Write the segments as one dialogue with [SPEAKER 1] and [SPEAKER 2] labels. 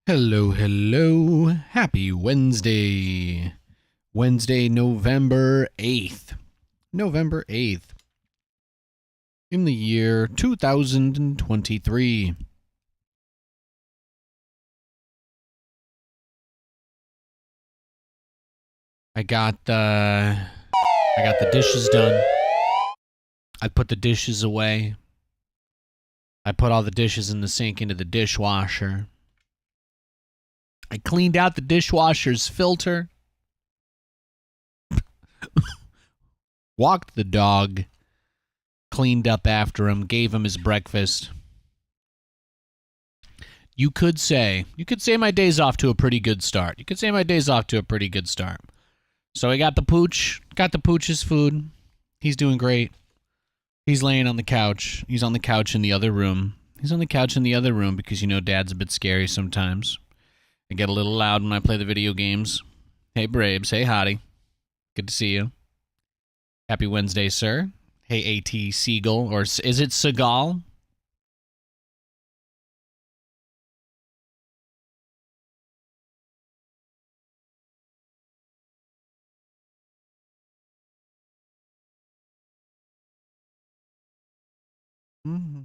[SPEAKER 1] Hello, hello. Happy Wednesday. Wednesday, November 8th. November 8th. In the year 2023. I got the dishes done. I put the dishes away. I put all the dishes in the sink into the dishwasher. I cleaned out the dishwasher's filter. Walked the dog. Cleaned up after him. Gave him his breakfast. You could say my day's off to a pretty good start. So I got the pooch. Got the pooch's food. He's doing great. He's laying on the couch. He's on the couch in the other room. Because, Dad's a bit scary sometimes. I get a little loud when I play the video games. Hey, Braves. Hey, Hottie. Good to see you. Happy Wednesday, sir. Hey, A.T. Siegel. Or is it Seagal? Mm-hmm.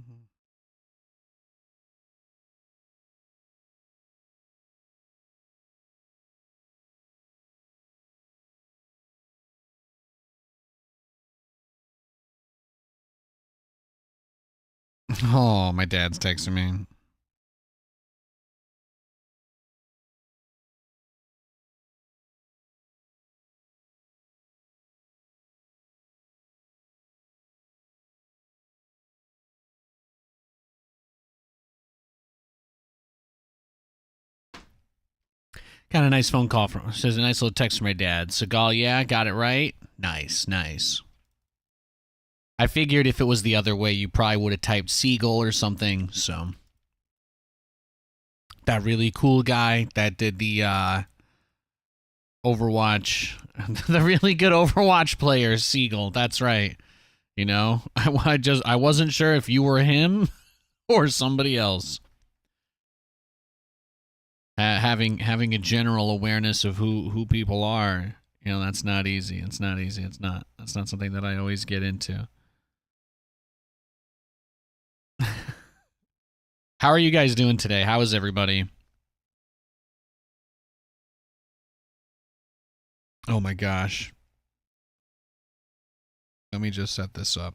[SPEAKER 1] Oh, my dad's texting me. Got a nice phone call from. Says a nice little text from my dad. Seagal, yeah, got it right. Nice. I figured if it was the other way, you probably would have typed Seagull or something. So that really cool guy that did the Overwatch, the really good Overwatch player, Seagull. That's right. I wasn't sure if you were him or somebody else. Having a general awareness of who people are, that's not easy. That's not something that I always get into. How are you guys doing today? How is everybody? Oh my gosh. Let me just set this up.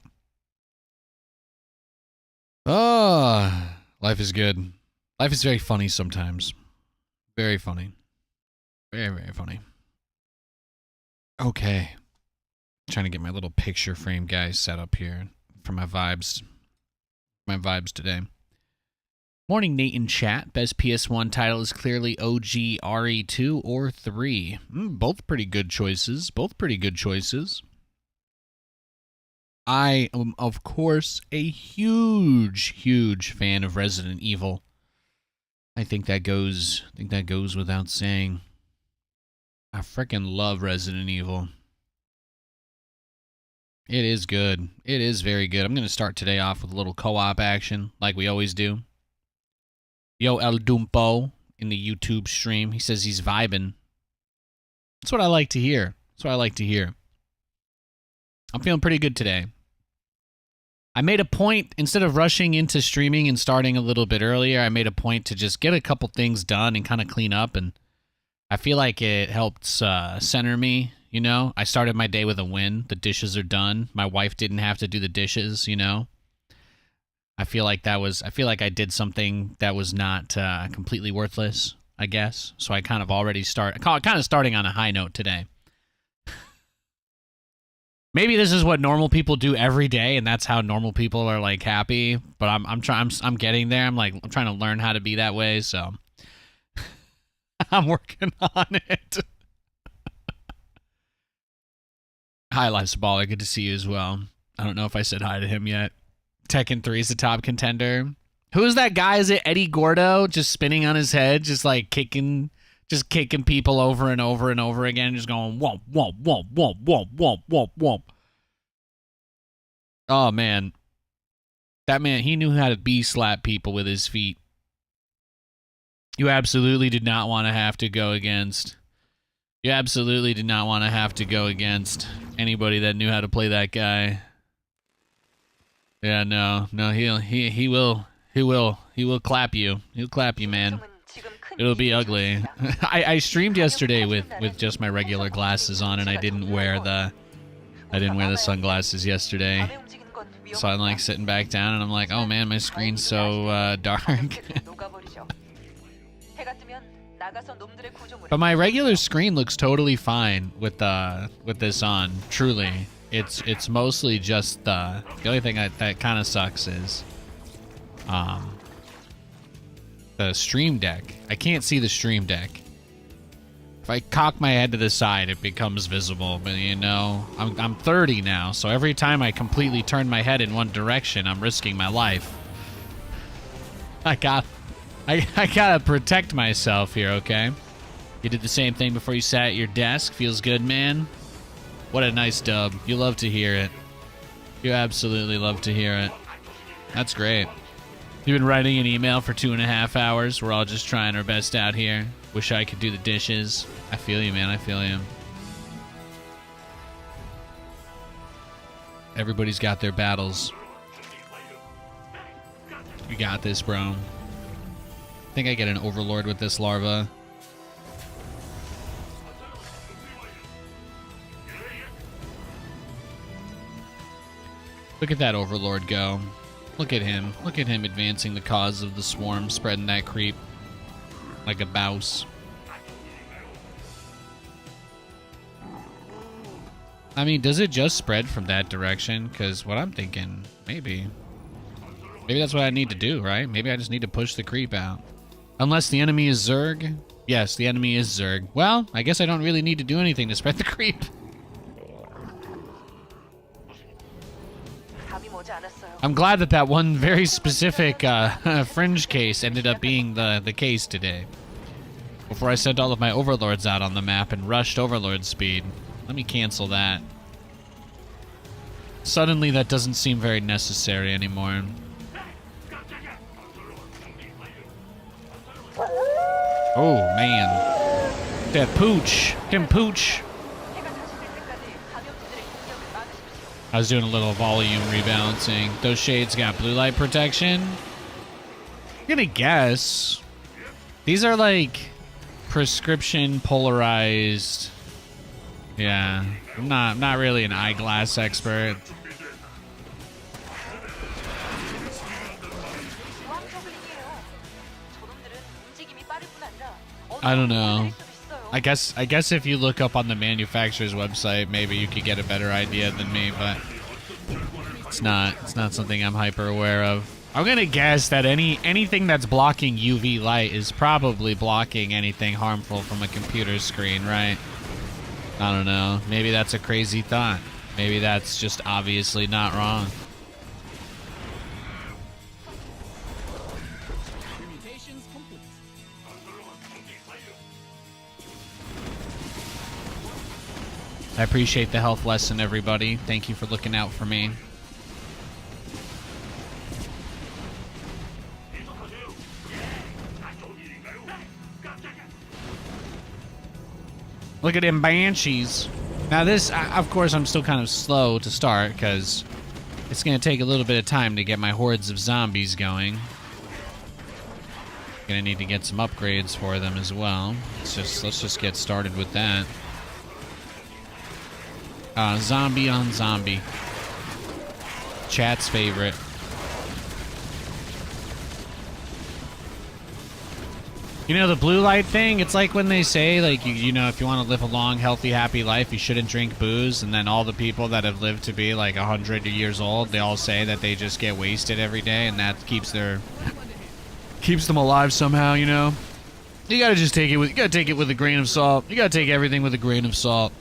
[SPEAKER 1] Oh, life is good. Life is very funny sometimes. Very funny. Very, very funny. Okay. Trying to get my little picture frame guys set up here for my vibes. My vibes today. Morning, Nate in chat. Best PS1 title is clearly OG RE2 or 3. Both pretty good choices. I am, of course, a huge fan of Resident Evil. I think that goes without saying. I freaking love Resident Evil. It is good. It is very good. I'm going to start today off with a little co-op action, like we always do. Yo, El Dumpo in the YouTube stream. He says he's vibing. That's what I like to hear. I'm feeling pretty good today. I made a point, instead of rushing into streaming and starting a little bit earlier, I made a point to just get a couple things done and kind of clean up. And I feel like it helped center me, I started my day with a win. The dishes are done. My wife didn't have to do the dishes, I feel like I did something that was not completely worthless, I guess. So I kind of already starting on a high note today. Maybe this is what normal people do every day, and that's how normal people are like happy. But I'm getting there. I'm trying to learn how to be that way. So I'm working on it. Hi, Life's a Baller. Good to see you as well. I don't know if I said hi to him yet. Tekken 3 is the top contender. Who is that guy? Is it Eddie Gordo just spinning on his head, just like kicking people over and over and over again, just going womp, womp, womp, womp, womp, womp, womp, womp. Oh, man. That man, he knew how to bee slap people with his feet. You absolutely did not want to have to go against. You absolutely did not want to have to go against anybody that knew how to play that guy. Yeah, no, he will clap you. He'll clap you, man. It'll be ugly. I streamed yesterday with just my regular glasses on, and I didn't wear the sunglasses yesterday. So I'm like sitting back down, and I'm like, oh man, my screen's so dark. But my regular screen looks totally fine with this on. Truly, it's mostly just the only thing that kind of sucks is the stream deck. I can't see the stream deck. If I cock my head to the side, it becomes visible. But you know, I'm 30 now, so every time I completely turn my head in one direction, I'm risking my life. I gotta protect myself here, okay? You did the same thing before you sat at your desk. Feels good, man. What a nice dub. You love to hear it. You absolutely love to hear it. That's great. You've been writing an email for 2.5 hours. We're all just trying our best out here. Wish I could do the dishes. I feel you, man. I feel you. Everybody's got their battles. You got this, bro. I think I get an overlord with this larva. Look at that overlord go. Look at him. Look at him advancing the cause of the swarm, spreading that creep like a bouse. I mean, does it just spread from that direction? Because what I'm thinking, maybe that's what I need to do, right? Maybe I just need to push the creep out. Unless the enemy is Zerg. Yes, the enemy is Zerg. Well, I guess I don't really need to do anything to spread the creep. I'm glad that one very specific fringe case ended up being the case today. Before I sent all of my overlords out on the map and rushed overlord speed. Let me cancel that. Suddenly that doesn't seem very necessary anymore. Oh, man. That pooch. Him pooch. I was doing a little volume rebalancing. Those shades got blue light protection. I'm gonna guess. These are like prescription polarized. Yeah. I'm not really an eyeglass expert. I don't know. I guess if you look up on the manufacturer's website, maybe you could get a better idea than me, but it's not something I'm hyper aware of. I'm gonna guess that anything that's blocking UV light is probably blocking anything harmful from a computer screen, right? I don't know. Maybe that's a crazy thought. Maybe that's just obviously not wrong. I appreciate the health lesson, everybody. Thank you for looking out for me. Look at them banshees. Now this, of course, I'm still kind of slow to start because it's going to take a little bit of time to get my hordes of zombies going. Gonna need to get some upgrades for them as well. Let's just get started with that. Zombie on zombie. Chat's favorite. You know, the blue light thing, it's like when they say, like, you know, if you want to live a long, healthy, happy life, you shouldn't drink booze. And then all the people that have lived to be, like, 100 years old, they all say that they just get wasted every day, and that keeps them alive somehow, you know? You gotta just take it with a grain of salt. You gotta take everything with a grain of salt.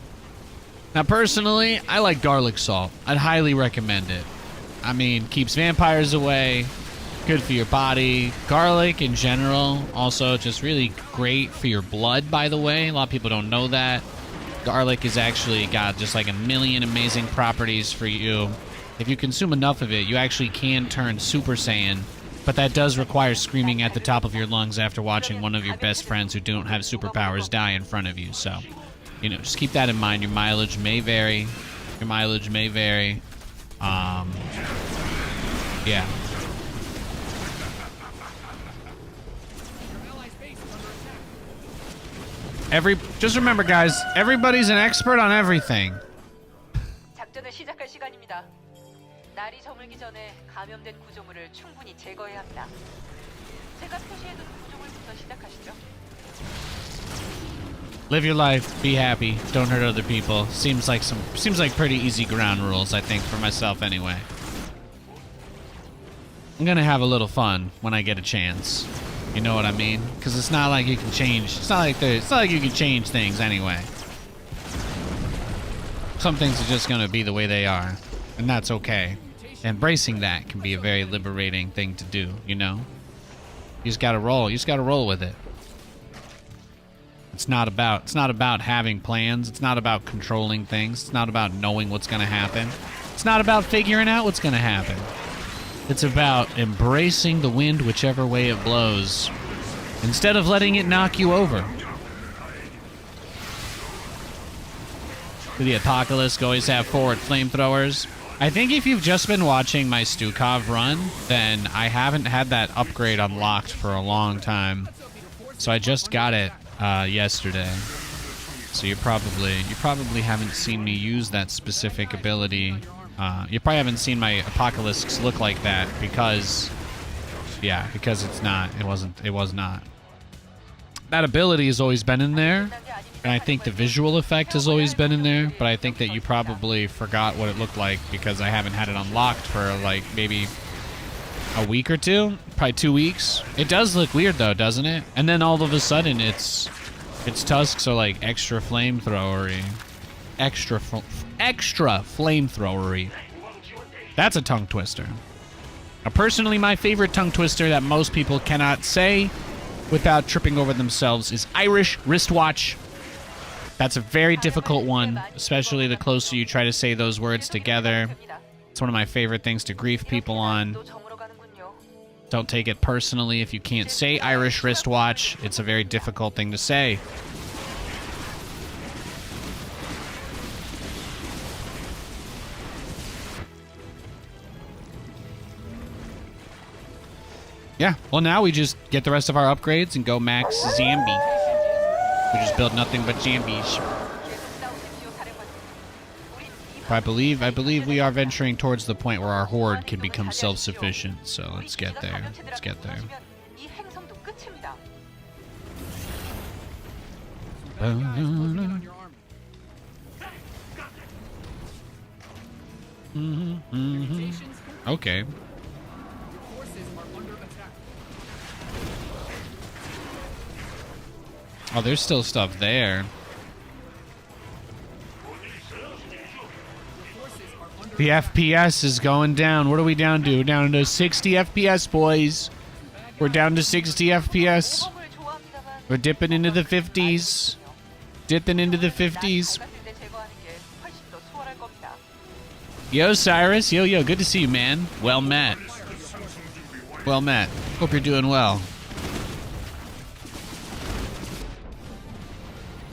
[SPEAKER 1] Now, personally, I like garlic salt. I'd highly recommend it. I mean, keeps vampires away, good for your body. Garlic, in general, also just really great for your blood, by the way. A lot of people don't know that. Garlic has actually got just like a million amazing properties for you. If you consume enough of it, you actually can turn Super Saiyan But that does require screaming at the top of your lungs after watching one of your best friends who don't have superpowers die in front of you. So, you know, just keep that in mind. Your mileage may vary. Yeah. Just remember, guys, everybody's an expert on everything.
[SPEAKER 2] 작전을 시작할 시간입니다. 날이 저물기 전에 감염된 구조물을 충분히 제거해야 합니다. 제가 표시해둔 구조물부터 시작하시죠.
[SPEAKER 1] Live your life, be happy, don't hurt other people. Seems like pretty easy ground rules, I think, for myself anyway. I'm gonna have a little fun when I get a chance. You know what I mean? Because it's not like you can change. It's not like you can change things anyway. Some things are just gonna be the way they are, and that's okay. Embracing that can be a very liberating thing to do. You know, you just gotta roll. You just gotta roll with it. It's not about having plans. It's not about controlling things. It's not about knowing what's gonna happen. It's not about figuring out what's gonna happen. It's about embracing the wind whichever way it blows, instead of letting it knock you over. The Apocalypse always have forward flamethrowers. I think if you've just been watching my Stukov run, then I haven't had that upgrade unlocked for a long time. So I just got it yesterday. So you probably haven't seen me use that specific ability. You probably haven't seen my Apocalypse look like that because it was not. That ability has always been in there, and I think the visual effect has always been in there, but I think that you probably forgot what it looked like because I haven't had it unlocked for like maybe a week or two, probably 2 weeks. It does look weird though, doesn't it? And then all of a sudden its tusks are like extra flamethrowery. Extra flamethrowery. That's a tongue twister. Now, personally, my favorite tongue twister that most people cannot say without tripping over themselves is Irish wristwatch. That's a very difficult one, especially the closer you try to say those words together. It's one of my favorite things to grief people on. Don't take it personally if you can't say Irish wristwatch. It's a very difficult thing to say. Yeah, well now we just get the rest of our upgrades and go max Zambi. We just build nothing but Zambies. I believe we are venturing towards the point where our horde can become self-sufficient, so let's get there. Let's get there. Okay. Oh, there's still stuff there. The FPS is going down. What are we down to? We're down to 60 FPS, boys. We're down to 60 FPS. We're dipping into the 50s. Dipping into the 50s. Yo, Cyrus. Yo, good to see you, man. Well met. Well met. Hope you're doing well.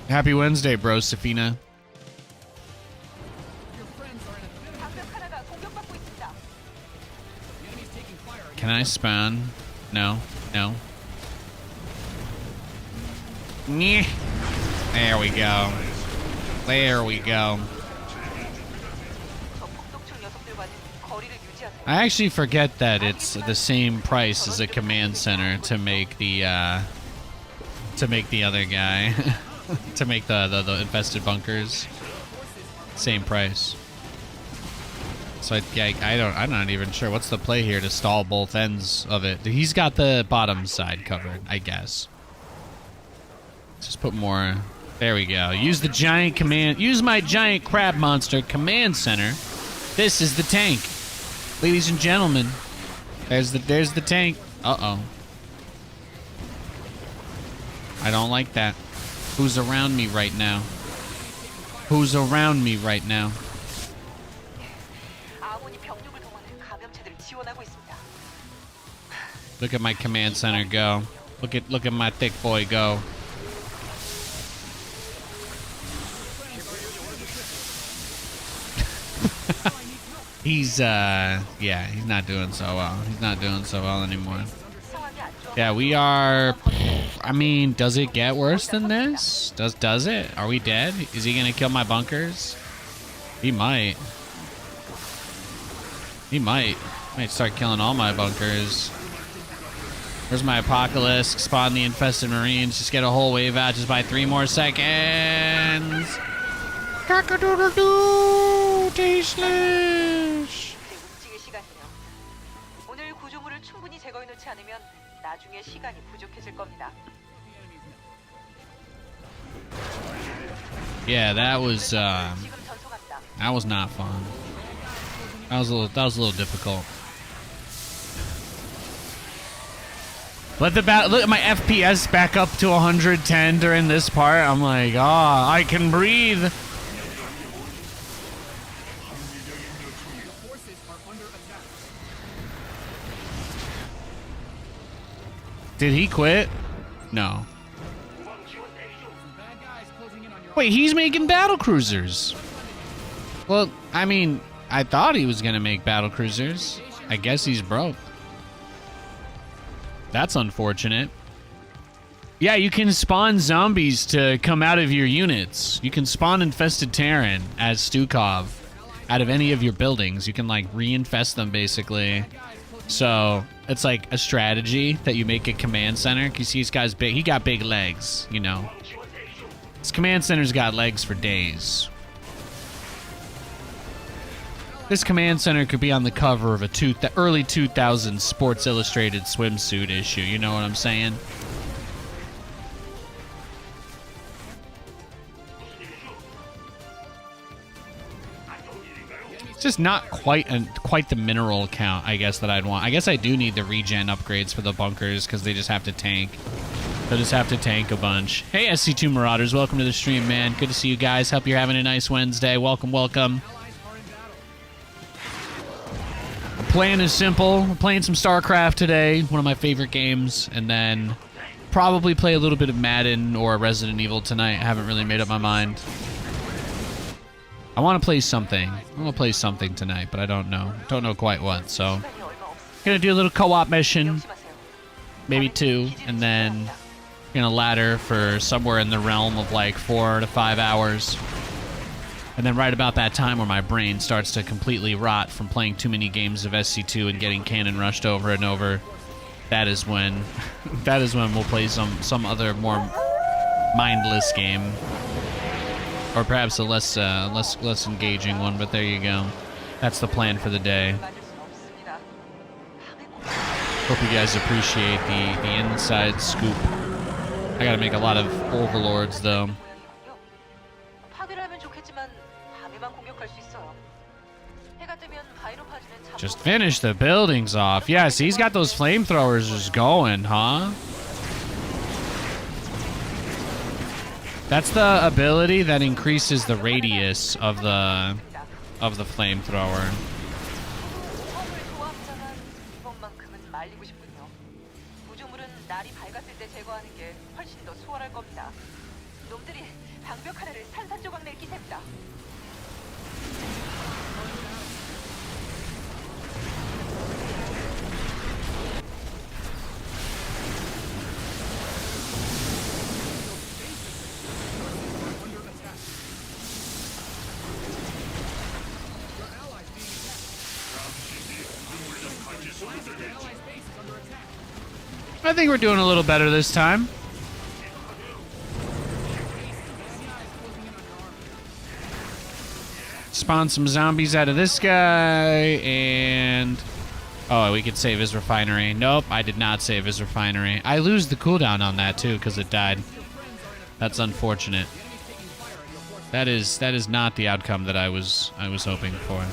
[SPEAKER 1] Happy Wednesday, bro, Safina. Can I spawn? No. Nyeh. There we go. There we go. I actually forget that it's the same price as a command center to make the other guy. To make the infested bunkers. Same price. So I'm not even sure what's the play here to stall both ends of it. He's got the bottom side covered, I guess. Let's just put more. There we go. Use my giant crab monster command center. This is the tank. Ladies and gentlemen. There's the tank. Uh-oh. I don't like that. Who's around me right now? Who's around me right now? Look at my command center go. Look at my thick boy go. He's he's not doing so well. He's not doing so well anymore. Yeah, we are. I mean, does it get worse than this? Does it? Are we dead? Is he gonna kill my bunkers? He might. He might start killing all my bunkers. Where's my apocalypse? Spawn the infested marines. Just get a whole wave out just by 3 more seconds. Cock-a-doodle-doo, tasteless.
[SPEAKER 2] 움직일 시간이에요. 오늘 구조물을 충분히 제거해 놓지 않으면 나중에 시간이 부족해질 겁니다.
[SPEAKER 1] Yeah, that was
[SPEAKER 2] 지금 전송합니다.
[SPEAKER 1] that was not fun. That was a little difficult. Look at my FPS back up to 110 during this part. I'm like, I can breathe. Did he quit? No. Wait, he's making BattleCruisers. Well, I mean, I thought he was gonna make BattleCruisers. I guess he's broke. That's unfortunate. Yeah, you can spawn zombies to come out of your units. You can spawn infested Terran as Stukov out of any of your buildings. You can like reinfest them basically. So it's like a strategy that you make a command center. You see this guy's big. He got big legs, you know. This command center's got legs for days. This command center could be on the cover of the early 2000s Sports Illustrated swimsuit issue. You know what I'm saying? It's just not quite the mineral count, I guess, that I'd want. I guess I do need the regen upgrades for the bunkers because they just have to tank. They'll just have to tank a bunch. Hey, SC2 Marauders, welcome to the stream, man. Good to see you guys. Hope you're having a nice Wednesday. Welcome, welcome. Plan is simple. We're playing some StarCraft today, one of my favorite games, and then probably play a little bit of Madden or Resident Evil tonight. I haven't really made up my mind. I want to play something. I want to play something tonight, but I don't know. Don't know quite what, so gonna do a little co-op mission, maybe 2, and then gonna ladder for somewhere in the realm of like 4 to 5 hours. And then right about that time where my brain starts to completely rot from playing too many games of SC2 and getting cannon rushed over and over, that is when we'll play some other more mindless game. Or perhaps a less engaging one, but there you go. That's the plan for the day. Hope you guys appreciate the inside scoop. I gotta make a lot of overlords though. Just finish the buildings off. Yes, he's got those flamethrowers just going, huh? That's the ability that increases the radius of the flamethrower. I think we're doing a little better this time. Spawn some zombies out of this guy, and... oh, we could save his refinery. Nope, I did not save his refinery. I lose the cooldown on that, too, because it died. That's unfortunate. That is not the outcome that I was hoping for.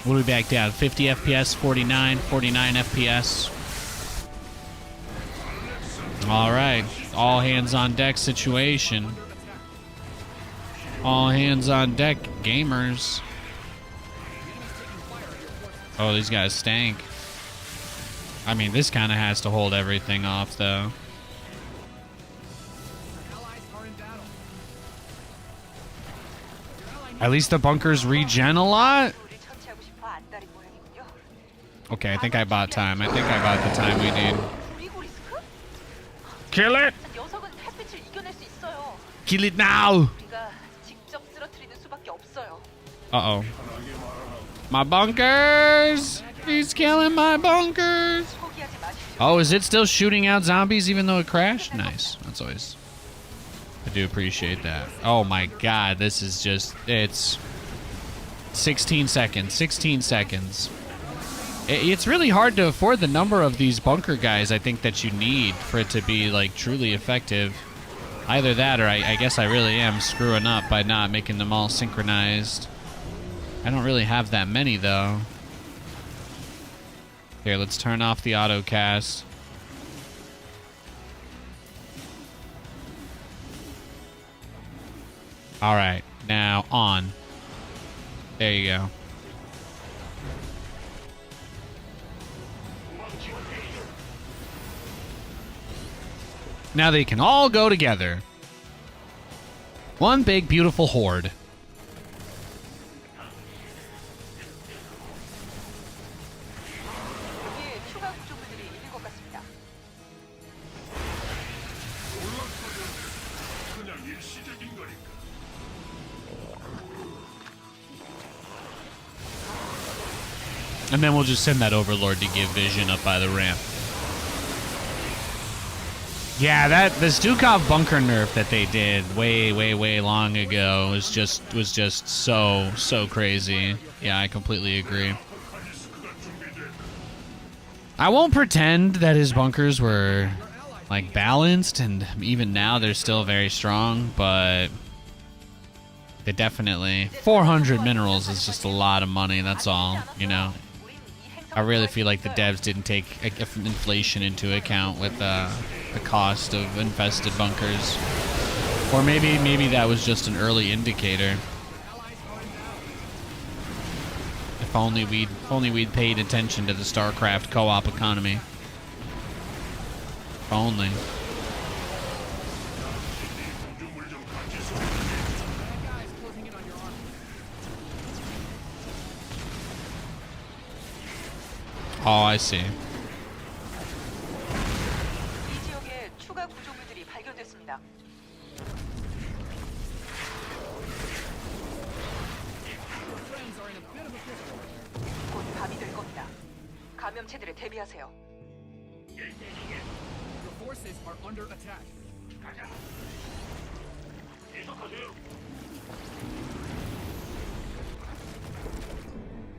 [SPEAKER 1] What are we back down? 50 FPS, 49 FPS. All right. All hands on deck situation. All hands on deck, gamers. Oh, these guys stank. I mean, this kind of has to hold everything off, though. At least the bunkers regen a lot. Okay, I think I bought time. I think I bought the time we need. Kill it! Kill it now! Uh-oh. My bunkers! He's killing my bunkers! Oh, is it still shooting out zombies even though it crashed? Nice. That's always... I do appreciate that. Oh my god, this is just... It's... 16 seconds. 16 seconds. It's really hard to afford the number of these bunker guys I think that you need for it to be, like, truly effective. Either that or I guess I really am screwing up by not making them all synchronized. I don't really have that many, though. Here, let's turn off the autocast. All right, now on. There you go. Now they can all go together. One big, beautiful horde. And then we'll just send that Overlord to give vision up by the ramp. Yeah, the Stukov bunker nerf that they did way long ago was just so crazy. Yeah, I completely agree. I won't pretend that his bunkers were like balanced, and even now they're still very strong, but they definitely 400 minerals is just a lot of money. That's all, you know. I really feel like the devs didn't take inflation into account with the cost of infested bunkers, or maybe that was just an early indicator. If only we'd paid attention to the StarCraft co-op economy. If only. Oh, I see.
[SPEAKER 2] 감염체들에 대비하세요.
[SPEAKER 3] Your forces are under attack.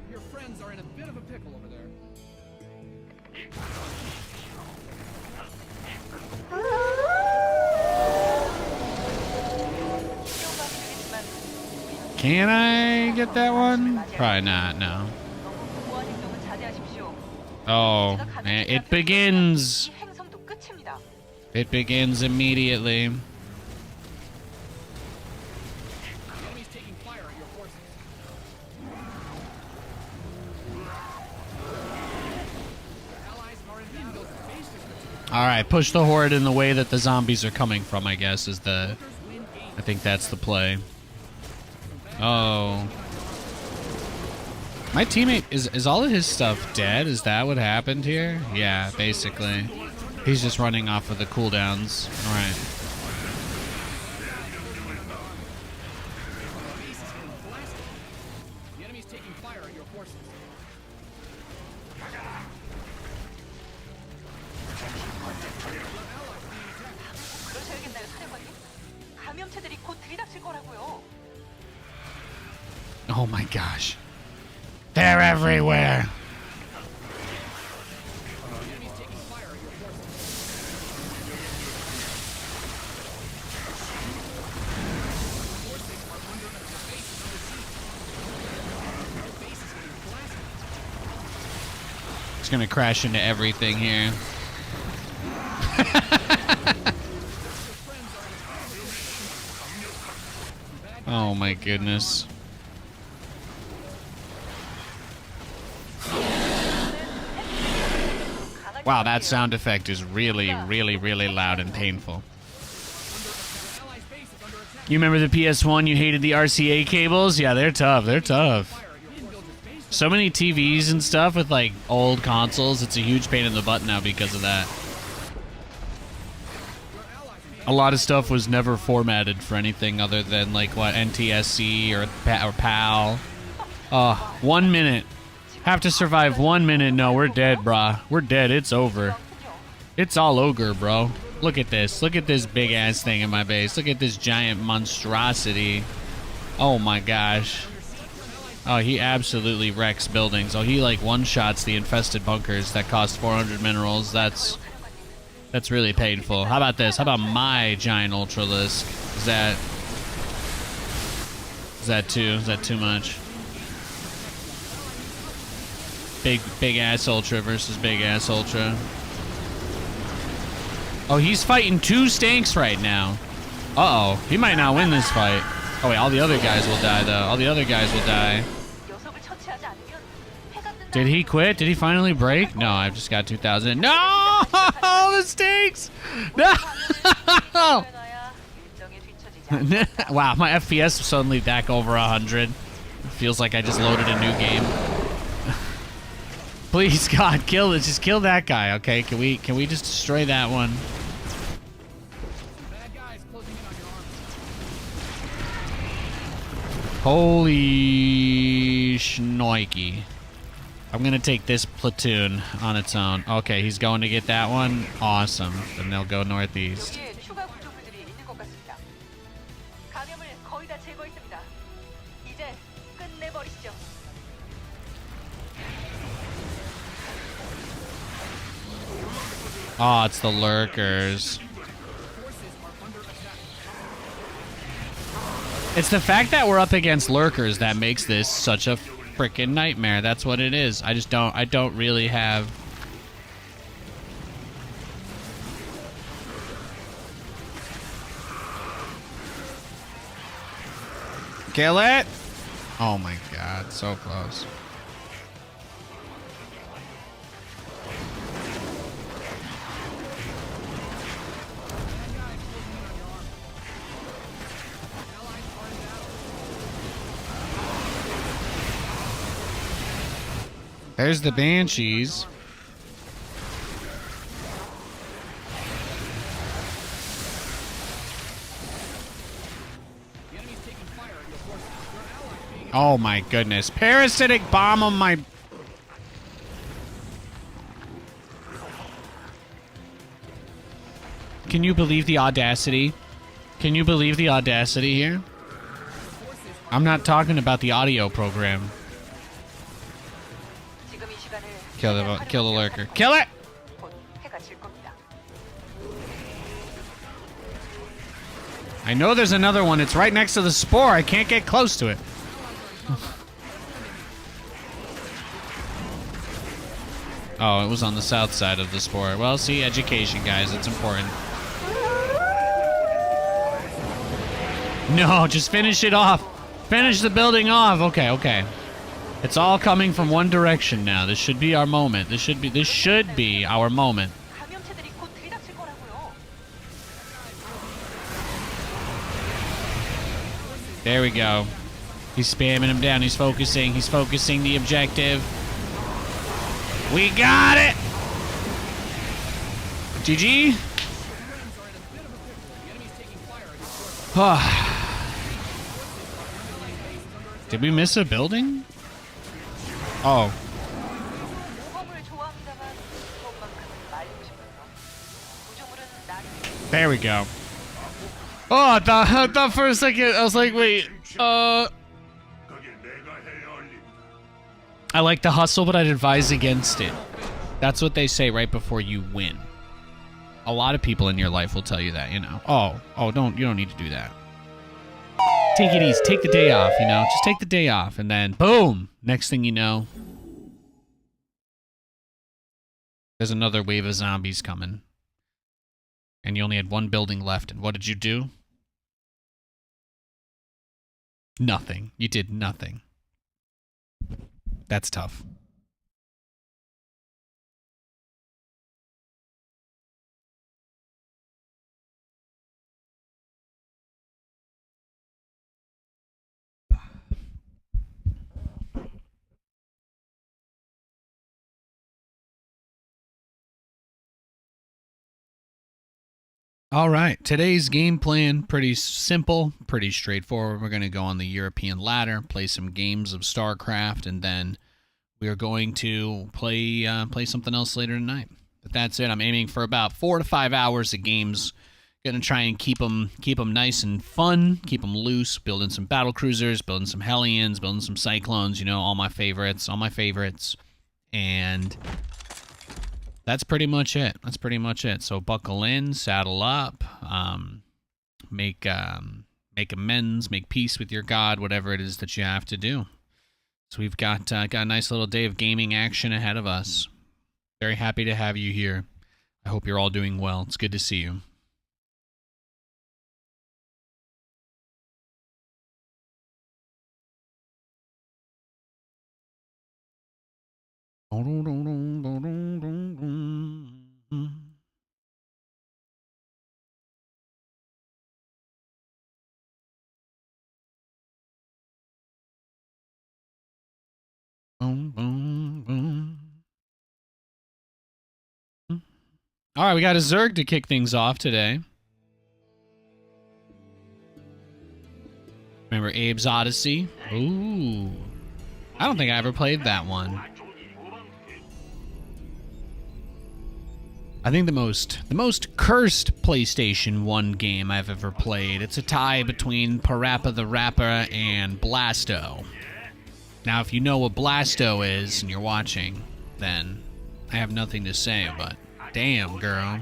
[SPEAKER 3] Your friends are in a bit of a pickle over there.
[SPEAKER 1] Can I get that one? Probably not, no. Oh, man, it begins. It begins immediately.
[SPEAKER 3] Enemies taking fire at your forces. Allies are in battle.
[SPEAKER 1] All right, push the horde in the way that the zombies are coming from, I guess, is the... I think that's the play. Oh. My teammate, is all of his stuff dead? Is that what happened here? Yeah, basically. He's just running off of the cooldowns. All right.
[SPEAKER 3] The enemy's taking fire at your forces.
[SPEAKER 2] 그러셔야겠나요, 사령관님? 감염체들이 곧 들이닥칠 거라고요.
[SPEAKER 1] Oh my gosh. They're everywhere.
[SPEAKER 3] The enemy's taking fire at your forces. Forces are under attack. Your base is under siege. Your base is getting blasted.
[SPEAKER 1] It's gonna crash into everything here. Oh my goodness. Wow, that sound effect is really, really, really loud and painful. You remember the PS1? You hated the RCA cables? Yeah, they're tough. They're tough. So many TVs and stuff with like old consoles. It's a huge pain in the butt now because of that. A lot of stuff was never formatted for anything other than like what NTSC or PAL. 1 minute. Have to survive 1 minute. No, we're dead, brah. We're dead. It's over. It's all ogre, bro. Look at this. Look at this big ass thing in my base. Look at this giant monstrosity. Oh my gosh. Oh, he absolutely wrecks buildings. Oh, he like one-shots the infested bunkers that cost 400 minerals. That's really painful. How about this? How about my giant ultralisk? Is that too much? Big ass ultra versus big ass ultra. Oh, he's fighting 2 stanks right now. Uh-oh. He might not win this fight. Oh, wait. All the other guys will die, though. All the other guys will die. Did he quit? Did he finally break? No, I've just got 2,000. No! The stanks! No! Wow, my FPS is suddenly back over 100. It feels like I just loaded a new game. Please, God, kill it. Just kill that guy, okay? Can we just destroy that one? Holy shnikey. I'm gonna take this platoon on its own. Okay, he's going to get that one. Awesome. Then they'll go northeast. Oh, it's the lurkers. It's the fact that we're up against lurkers that makes this such a freaking nightmare. That's what it is. I don't really have... Kill it! Oh my god, so close. There's the Banshees. Oh my goodness. Parasitic bomb on my... Can you believe the audacity? Can you believe the audacity here? I'm not talking about the audio program. Kill the lurker. Kill it! I know there's another one. It's right next to the spore. I can't get close to it. Oh, it was on the south side of the spore. Well, see, education, guys. It's important. No, just finish it off. Finish the building off. Okay, okay. It's all coming from one direction now. This should be our moment. This should be our moment. There we go. He's spamming him down. He's focusing. He's focusing the objective. We got it! GG? Did we miss a building? Oh. There we go. Oh, I thought for a second, I was like, wait, I like the hustle, but I'd advise against it. That's what they say right before you win. A lot of people in your life will tell you that, you know. Oh, you don't need to do that. Take it easy. Take the day off, you know. Just take the day off, and then boom. Next thing you know, there's another wave of zombies coming. And you only had one building left, and what did you do? Nothing. You did nothing. That's tough. All right, today's game plan pretty simple, pretty straightforward. We're going to go on the European ladder, play some games of StarCraft, and then we are going to play something else later tonight. But that's it. I'm aiming for about 4 to 5 hours of games. Gonna try and keep them nice and fun, keep them loose, building some BattleCruisers, building some Hellions, building some Cyclones, you know, all my favorites. And that's pretty much it. So buckle in, saddle up, make amends, make peace with your God, whatever it is that you have to do. So we've got a nice little day of gaming action ahead of us. Very happy to have you here. I hope you're all doing well. It's good to see you. Boom, boom, boom. All right, we got a Zerg to kick things off today. Remember Abe's Odyssey? Ooh. I don't think I ever played that one. I think the most cursed PlayStation 1 game I've ever played. It's a tie between Parappa the Rapper and Blasto. Now, if you know what Blasto is and you're watching, then I have nothing to say, but damn, girl.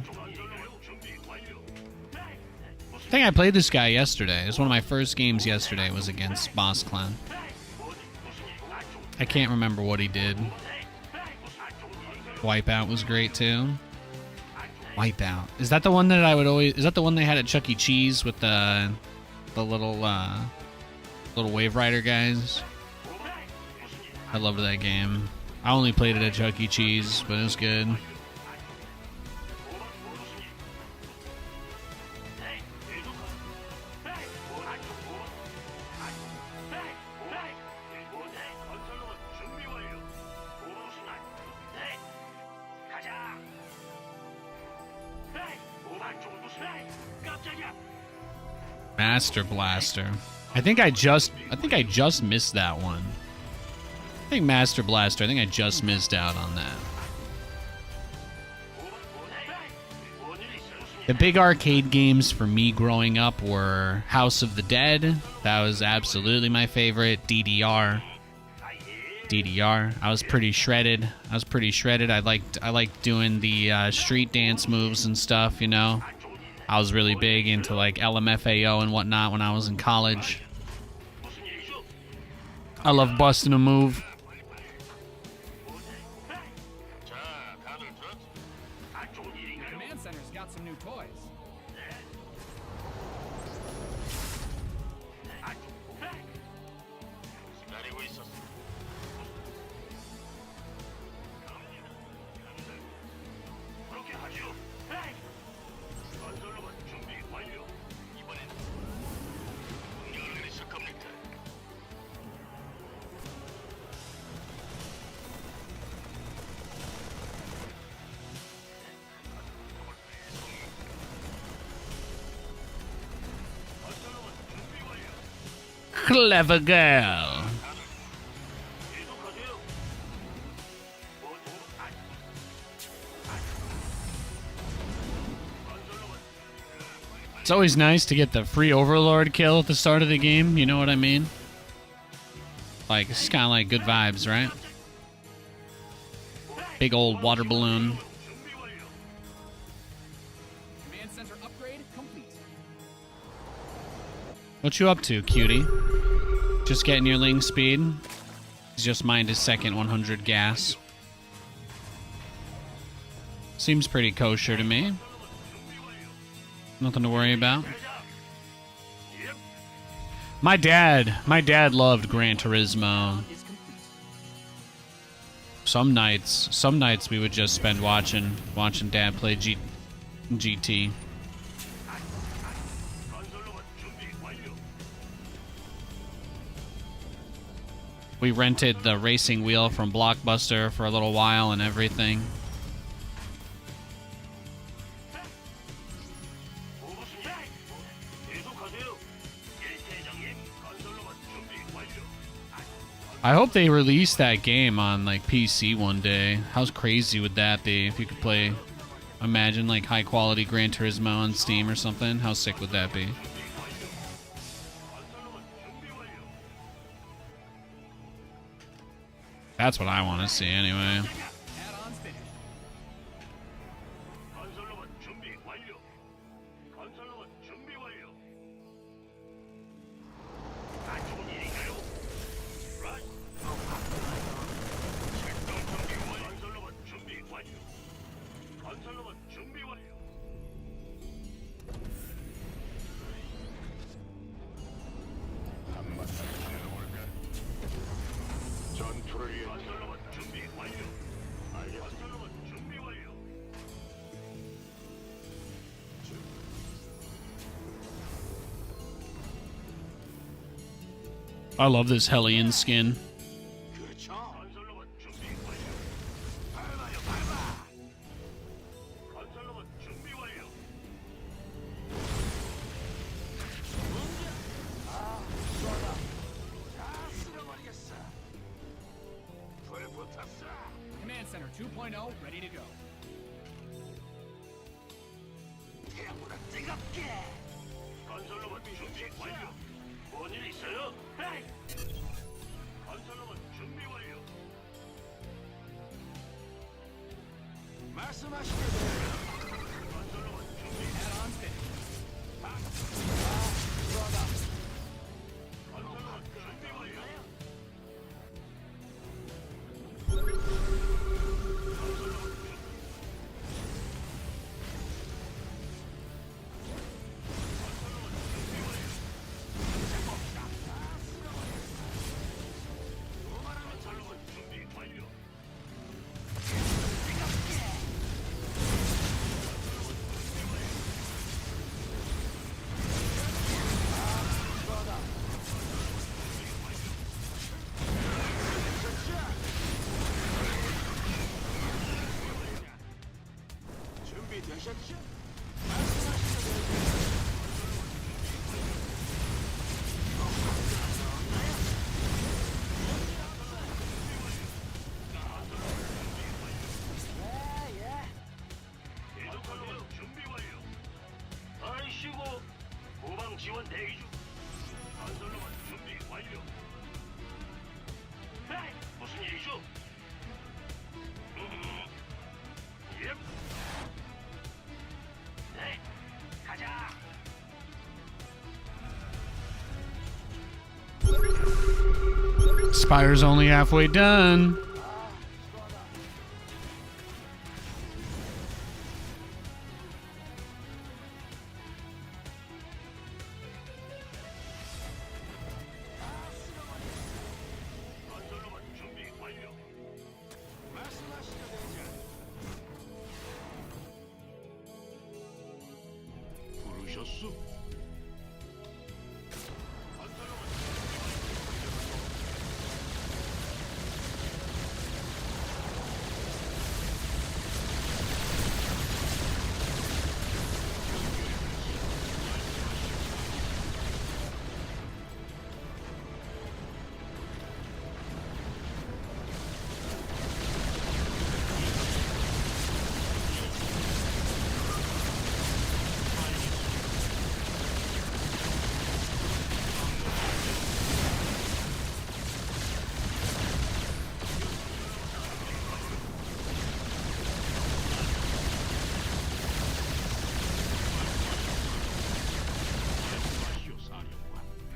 [SPEAKER 1] I think I played this guy yesterday. It was one of my first games yesterday. It was against Boss Clan. I can't remember what he did. Wipeout was great, too. Wipeout. Is that the one that I would always... Is that the one they had at Chuck E. Cheese with the little Wave Rider guys? I loved that game. I only played it at Chuck E. Cheese, but it was good. Master Blaster. I think I just missed that one. I think Master Blaster. I think I just missed out on that. The big arcade games for me growing up were House of the Dead. That was absolutely my favorite. DDR. I was pretty shredded. I liked doing the street dance moves and stuff, you know. I was really big into like LMFAO and whatnot when I was in college. I love busting a move.
[SPEAKER 3] Command center's got some new toys.
[SPEAKER 1] Clever girl. It's always nice to get the free Overlord kill at the start of the game, you know what I mean? Like, it's kind of like good vibes, right? Big old water balloon.
[SPEAKER 3] Command center upgrade complete.
[SPEAKER 1] What you up to, cutie? Just getting your Ling speed? He's just mined his second 100 gas. Seems pretty kosher to me. Nothing to worry about. My dad loved Gran Turismo. Some nights we would just spend watching Dad play GT. We rented the racing wheel from Blockbuster for a little while and everything. I hope they release that game on like PC one day. How crazy would that be if you could play? Imagine like high quality Gran Turismo on Steam or something. How sick would that be? That's what I want to see anyway.
[SPEAKER 3] Add-ons finished.
[SPEAKER 4] 건설로봇 준비 완료. 건설로봇 준비 완료. 안 좋은 일인가요? 라이. 출동 준비 완료. 건설로봇 준비 완료. 건설로봇 준비 완료. 한바탕 달려볼까? 전투를 위해 건설로봇 준비 완료. 건설로봇 준비 완료.
[SPEAKER 1] I love this Hellion skin.
[SPEAKER 4] 그렇죠. 건설로봇 준비 완료. 밟아요, 밟아. 건설로봇 준비 완료. 다 쓸어버리겠어. 불 붙었어.
[SPEAKER 3] Command Center 2.0 ready to go.
[SPEAKER 4] 태양보다 뜨겁게. 건설로봇 준비 완료. 뭔일 있어요? 에이! 건설로봇 준비 완료. 말씀하시죠. 건설로봇 준비.
[SPEAKER 3] Add-ons finished.
[SPEAKER 4] 건설로봇 준비 완료. 건설로봇 준비 완료. 준비되셨죠? 계속하세요. 준비 완료. 아이씨고 후방 지원 대기 중. 건설로봇 준비 완료. 에이, 무슨 일이죠? 예. 네, 가자.
[SPEAKER 1] Spire's only halfway done.
[SPEAKER 4] 건설로봇 준비 완료. 말씀하시죠, 대장. 부르셨소? 건설로봇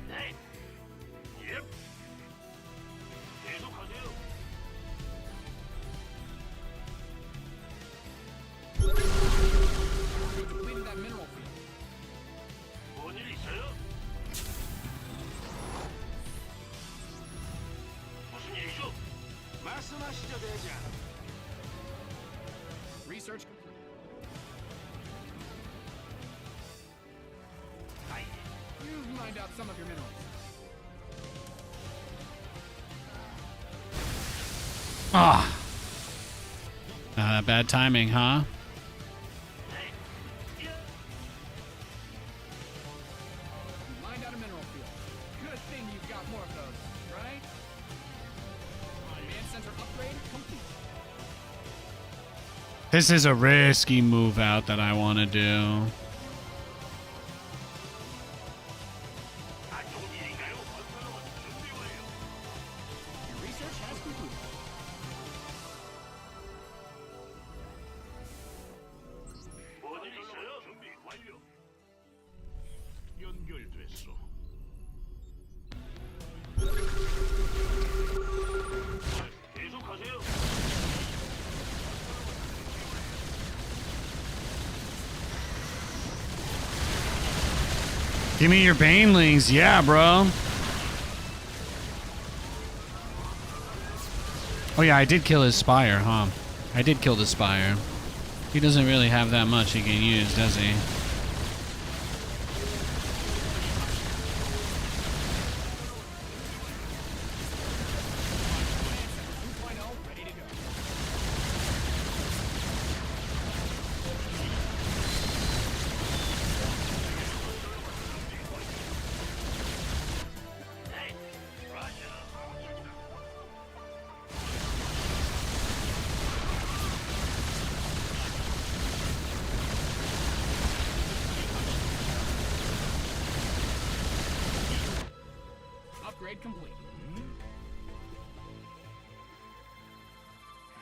[SPEAKER 4] 네. 예. 계속하세요.
[SPEAKER 3] We completed that mineral field.
[SPEAKER 4] 뭔일 있어요? 무슨 일이죠? 말씀하시죠, 대장.
[SPEAKER 3] Research complete. You've mined out some of your minerals.
[SPEAKER 1] Ah. Bad timing, huh?
[SPEAKER 3] You mined out a mineral field. Good thing you've got more of those, right? Command center upgrade complete.
[SPEAKER 1] This is a risky move out that I want to do.
[SPEAKER 4] 안 좋은 일인가요? 건설로봇 준비 완료.
[SPEAKER 3] Your research has concluded.
[SPEAKER 4] 뭔일 있어요? 준비 완료. 연결됐어. 계속하세요.
[SPEAKER 1] Give me your banelings. Yeah, bro. Oh, yeah, I did kill his spire, huh? I did kill the spire. He doesn't really have that much he can use, does he?
[SPEAKER 3] Ready to go. Upgrade complete.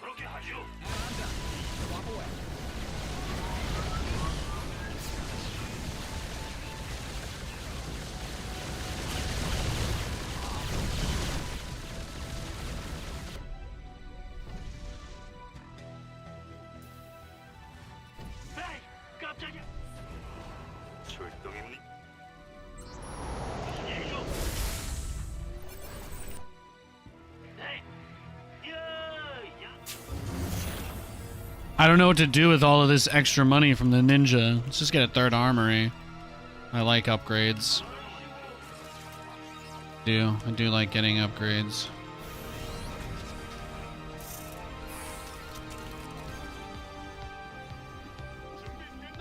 [SPEAKER 4] 그렇게 하죠.
[SPEAKER 3] And I'm done. Swap away.
[SPEAKER 4] 에이, 깜짝이야. 출동입니까? 무슨 일이죠? 네. 야.
[SPEAKER 1] I don't know what to do with all of this extra money from the ninja. Let's just get a third armory. I like upgrades. I do like getting upgrades.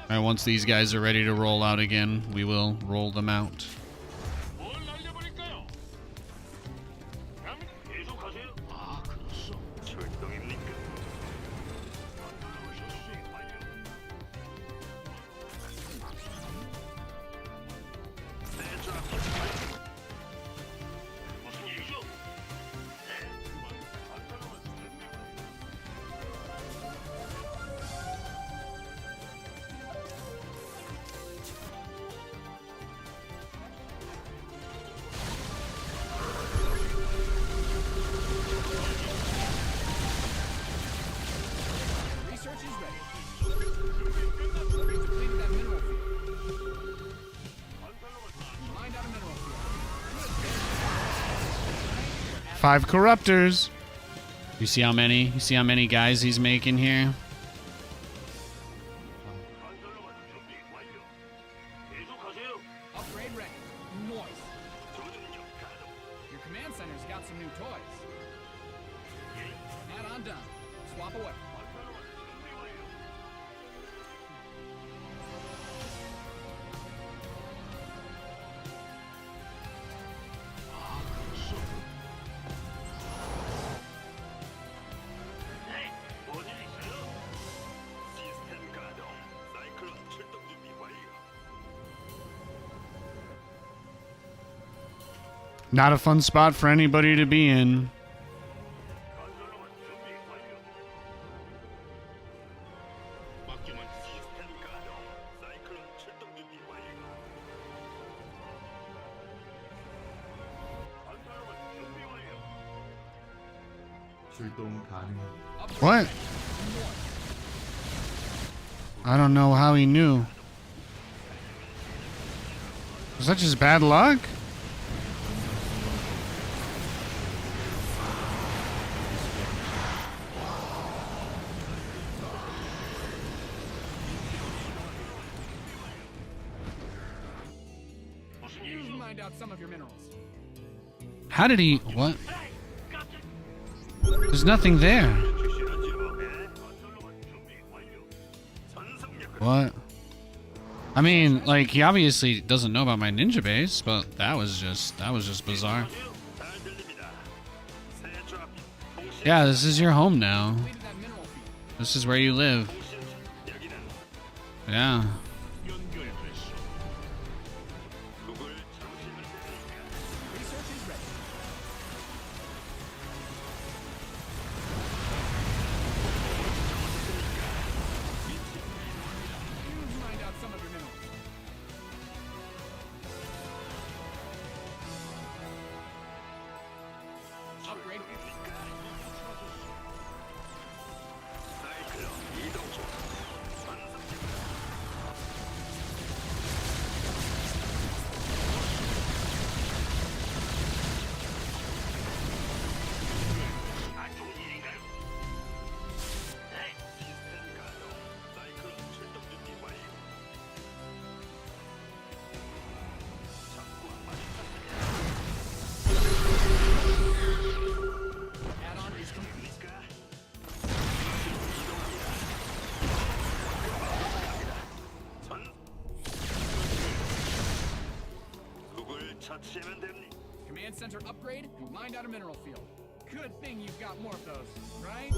[SPEAKER 1] Alright, once these guys are ready to roll out again, we will roll them out.
[SPEAKER 4] 뭘 날려버릴까요? 계속하세요. 아, 그렇소. 출동입니까? 준비 완료. 세조 앞으로 무슨 일이죠? 네. 건설로봇 준비 완료.
[SPEAKER 3] Research is ready. We've depleted that mineral field. Mined out a mineral field.
[SPEAKER 1] 5 corruptors. You see how many? You see how many guys he's making here?
[SPEAKER 4] 건설로봇 준비 완료. 계속하세요.
[SPEAKER 3] Upgrade ready. Noise.
[SPEAKER 4] 조준력 가동.
[SPEAKER 3] Your command center's got some new toys. And I'm done. Swap away.
[SPEAKER 4] 건설로봇 준비 완료. 아, 그렇소. 네, 뭔일 있어요? 시스템 가동. 사이클론 출동 준비 완료.
[SPEAKER 1] Not a fun spot for anybody to be in.
[SPEAKER 4] 건설로봇 준비 완료. 맡기만 시스템 가동. 사이클론 출동 준비 완료. 건설로봇 준비 완료.
[SPEAKER 5] 출동 가능.
[SPEAKER 1] What? I don't know how he knew. Was that just bad luck?
[SPEAKER 4] 무슨
[SPEAKER 3] You've
[SPEAKER 4] 일이죠?
[SPEAKER 3] mined out some of your minerals.
[SPEAKER 1] How did he? What?
[SPEAKER 4] 에이, 깜짝.
[SPEAKER 1] There's nothing there.
[SPEAKER 4] 주시하죠. 네, 건설로봇 준비 완료. 전속력.
[SPEAKER 1] What? I mean, like, he obviously doesn't know about my ninja base, but that was just bizarre.
[SPEAKER 4] 잘 들립니다. 세조 앞 통신
[SPEAKER 1] Yeah, this is your home now.
[SPEAKER 3] Completed that mineral field.
[SPEAKER 1] This is where you live.
[SPEAKER 4] 여기는
[SPEAKER 1] Yeah.
[SPEAKER 4] 연결됐어. 그걸 잠시만 기다릴까?
[SPEAKER 3] Research is ready. You've mined out some of your minerals. Upgrade.
[SPEAKER 4] 사이클론 이동 중. 안 좋은 일인가요? 네. 시스템 가동. 사이클론 출동 준비 완료. 적과 마주쳤습니다.
[SPEAKER 3] Add-on is complete.
[SPEAKER 4] 됩니까? 전 그걸 처치하면 됩니다.
[SPEAKER 3] Command center upgrade. You mined out a mineral field. Good thing you've got more of those, right?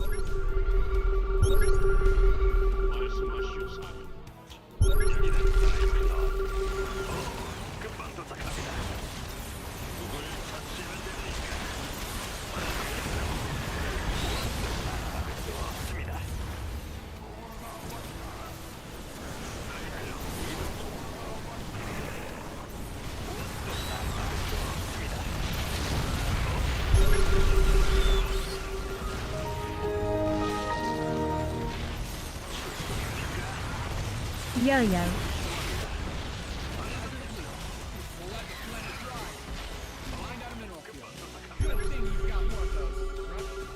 [SPEAKER 4] 말씀하시오, 사령. 여기는 사이클론. 금방 도착합니다. 그걸 처치하면 됩니까? 막을 수 없습니다. 사이클론 이동 중. 막을 수 없습니다.
[SPEAKER 5] Yo-yo.
[SPEAKER 3] Mined out a mineral field. Good thing you've got more of those, right?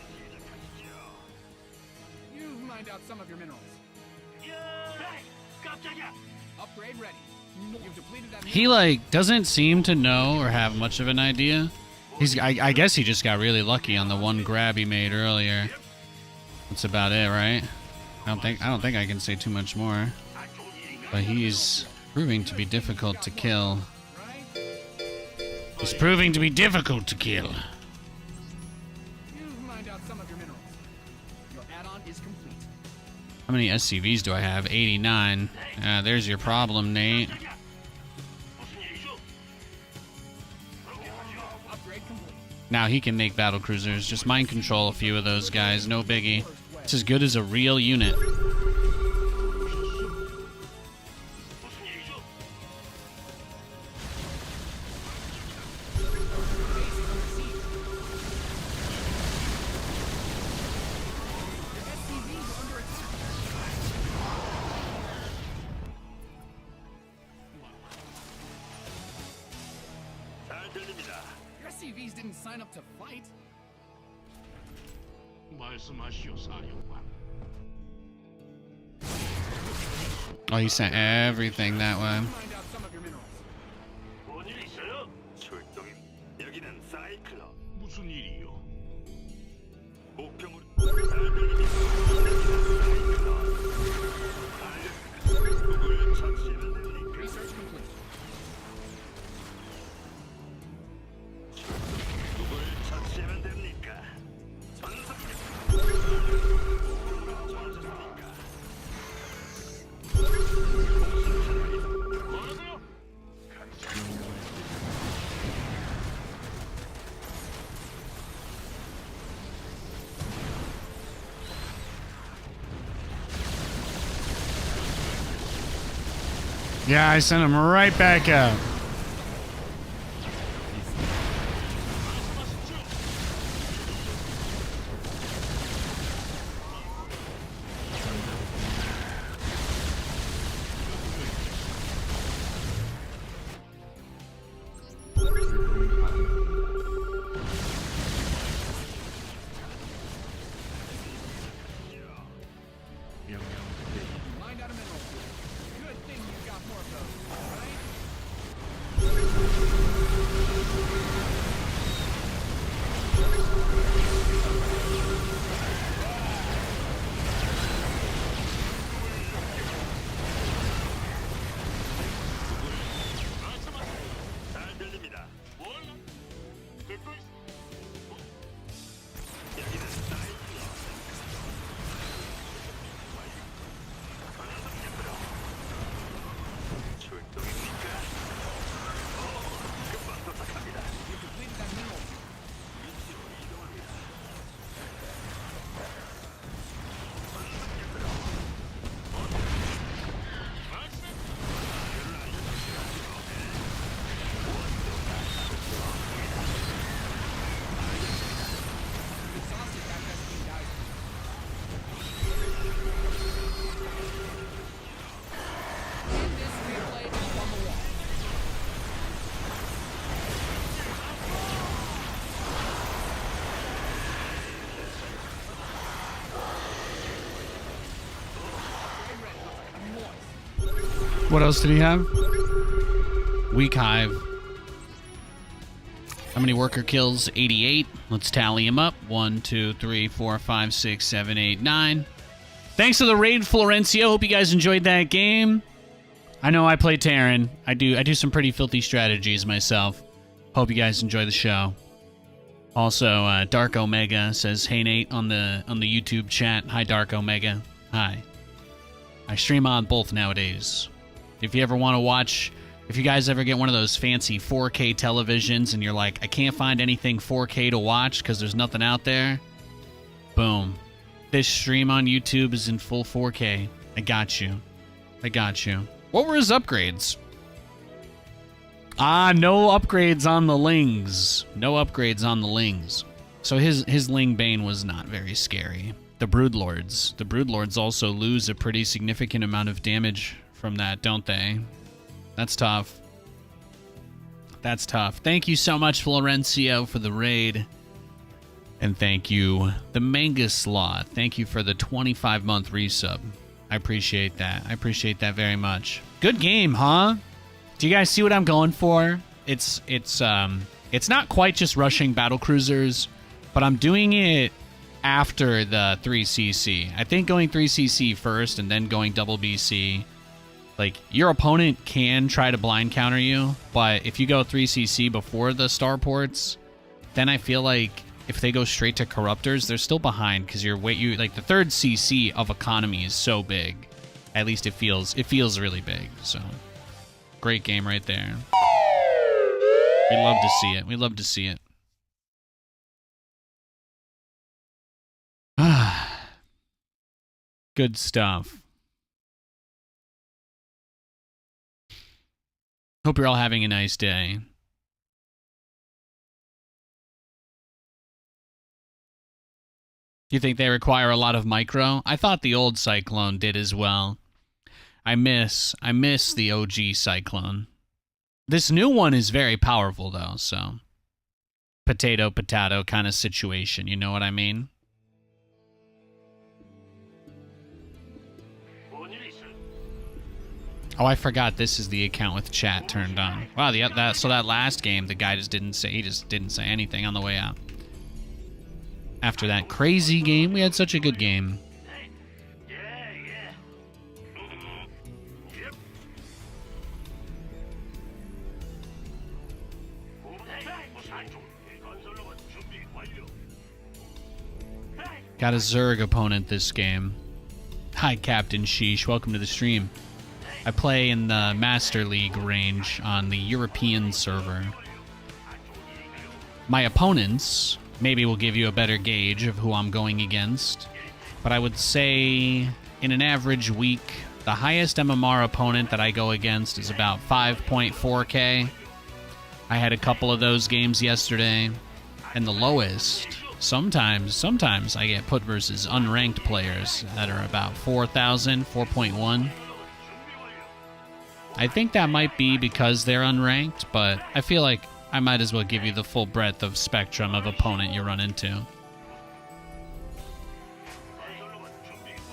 [SPEAKER 3] Completed that mineral field. You've mined out some of your minerals.
[SPEAKER 4] 깜짝이야!
[SPEAKER 3] Upgrade ready. You've depleted that
[SPEAKER 1] He
[SPEAKER 3] mineral.
[SPEAKER 1] like doesn't seem to know or have much of an idea. I guess he just got really lucky on the one grab he made earlier. That's about it, right? I don't think I can say too much more. But he's proving to be difficult to kill.
[SPEAKER 3] Right?
[SPEAKER 1] He's proving to be difficult to kill.
[SPEAKER 3] You've mined out some of your minerals. Your add-on is complete.
[SPEAKER 1] How many SCVs do I have? 89. There's your problem, Nate.
[SPEAKER 4] 무슨 일이죠?
[SPEAKER 3] Upgrade complete.
[SPEAKER 1] Now he can make battlecruisers. Just mind control a few of those guys. No biggie. It's as good as a real unit.
[SPEAKER 4] 무슨 일이죠?
[SPEAKER 3] Base is under siege. Your SCVs are under attack.
[SPEAKER 4] 잘 들립니다.
[SPEAKER 3] Your SCVs didn't sign up to fight.
[SPEAKER 4] 말씀하시오, 사령관.
[SPEAKER 1] Oh, he sent everything that way.
[SPEAKER 3] Mined out some of your minerals.
[SPEAKER 4] 뭔일 있어요? 출동임. 여기는 사이클론. 무슨 일이요? 목표물. 잘 들립니다. 여기는 사이클론. 알겠습니다. 누굴 처치하면 됩니까?
[SPEAKER 3] Research complete.
[SPEAKER 4] 누굴 처치하면 됩니까? 전속력. 좋아졌습니까? 뭐라고요?
[SPEAKER 1] Yeah, I sent him right back up.
[SPEAKER 3] Mined out a mineral field. Good thing you've got more of those, right?
[SPEAKER 4] 잘 들립니다. 듣고 있... 여기는 사이클론. 출동입니까? 금방 도착합니다. 위치로 이동합니다.
[SPEAKER 1] What else did he have? Weak Hive. How many worker kills? 88. Let's tally them up. 1, 2, 3, 4, 5, 6, 7, 8, 9. Thanks for the raid, Florencio. Hope you guys enjoyed that game. I know I play Terran. I do some pretty filthy strategies myself. Hope you guys enjoy the show. Also, Dark Omega says, "Hey Nate" on the YouTube chat. Hi, Dark Omega. Hi. I stream on both nowadays. If you ever want to watch, if you guys ever get one of those fancy 4K televisions and you're like, I can't find anything 4K to watch because there's nothing out there, boom. This stream on YouTube is in full 4K. I got you. I got you. What were his upgrades? No upgrades on the Lings. No upgrades on the Lings. So his Ling Bane was not very scary. The Broodlords. The Broodlords also lose a pretty significant amount of damage from that, don't they? That's tough. That's tough. Thank you so much, Florencio, for the raid. And thank you, the Manguslaw. Thank you for the 25-month resub. I appreciate that. I appreciate that very much. Good game, huh? Do you guys see what I'm going for? It's not quite just rushing battlecruisers, but I'm doing it after the 3cc. I think going 3cc first and then going double BC. Like, your opponent can try to blind counter you, but if you go 3cc before the starports, then I feel like if they go straight to corruptors, they're still behind because you're like the third CC of economy is so big. At least it feels really big. So, great game right there. We love to see it. We love to see it. Good stuff. Hope you're all having a nice day. You think they require a lot of micro? I thought the old Cyclone did as well. I miss the OG Cyclone. This new one is very powerful though, so potato kind of situation, you know what I mean? Oh, I forgot this is the account with chat turned on. Wow, so that last game, the guy just didn't say anything on the way out. After that crazy game, we had such a good game. Got a Zerg opponent this game. Hi, Captain Sheesh. Welcome to the stream. I play in the Master League range on the European server. My opponents maybe will give you a better gauge of who I'm going against, but I would say in an average week, the highest MMR opponent that I go against is about 5.4k. I had a couple of those games yesterday, and the lowest, sometimes I get put versus unranked players that are about 4,000, 4.1. I think that might be because they're unranked, but I feel like I might as well give you the full breadth of spectrum of opponent you run into.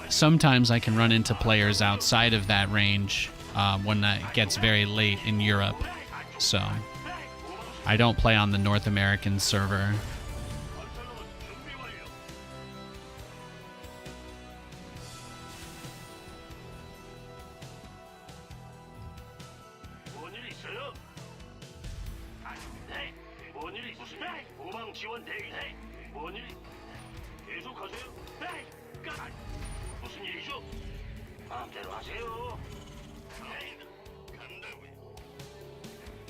[SPEAKER 1] Sometimes I can run into players outside of that range when that gets very late in Europe. So, I don't play on the North American server.
[SPEAKER 4] 건설로봇 준비 완료. 뭔일 있어요? 아, 네. 뭔일 무슨 일? 후방 지원 대기. 네. 뭔일? 계속하세요. 네. 까. 무슨 일이죠? 마음대로 하세요. 네. 간다고요.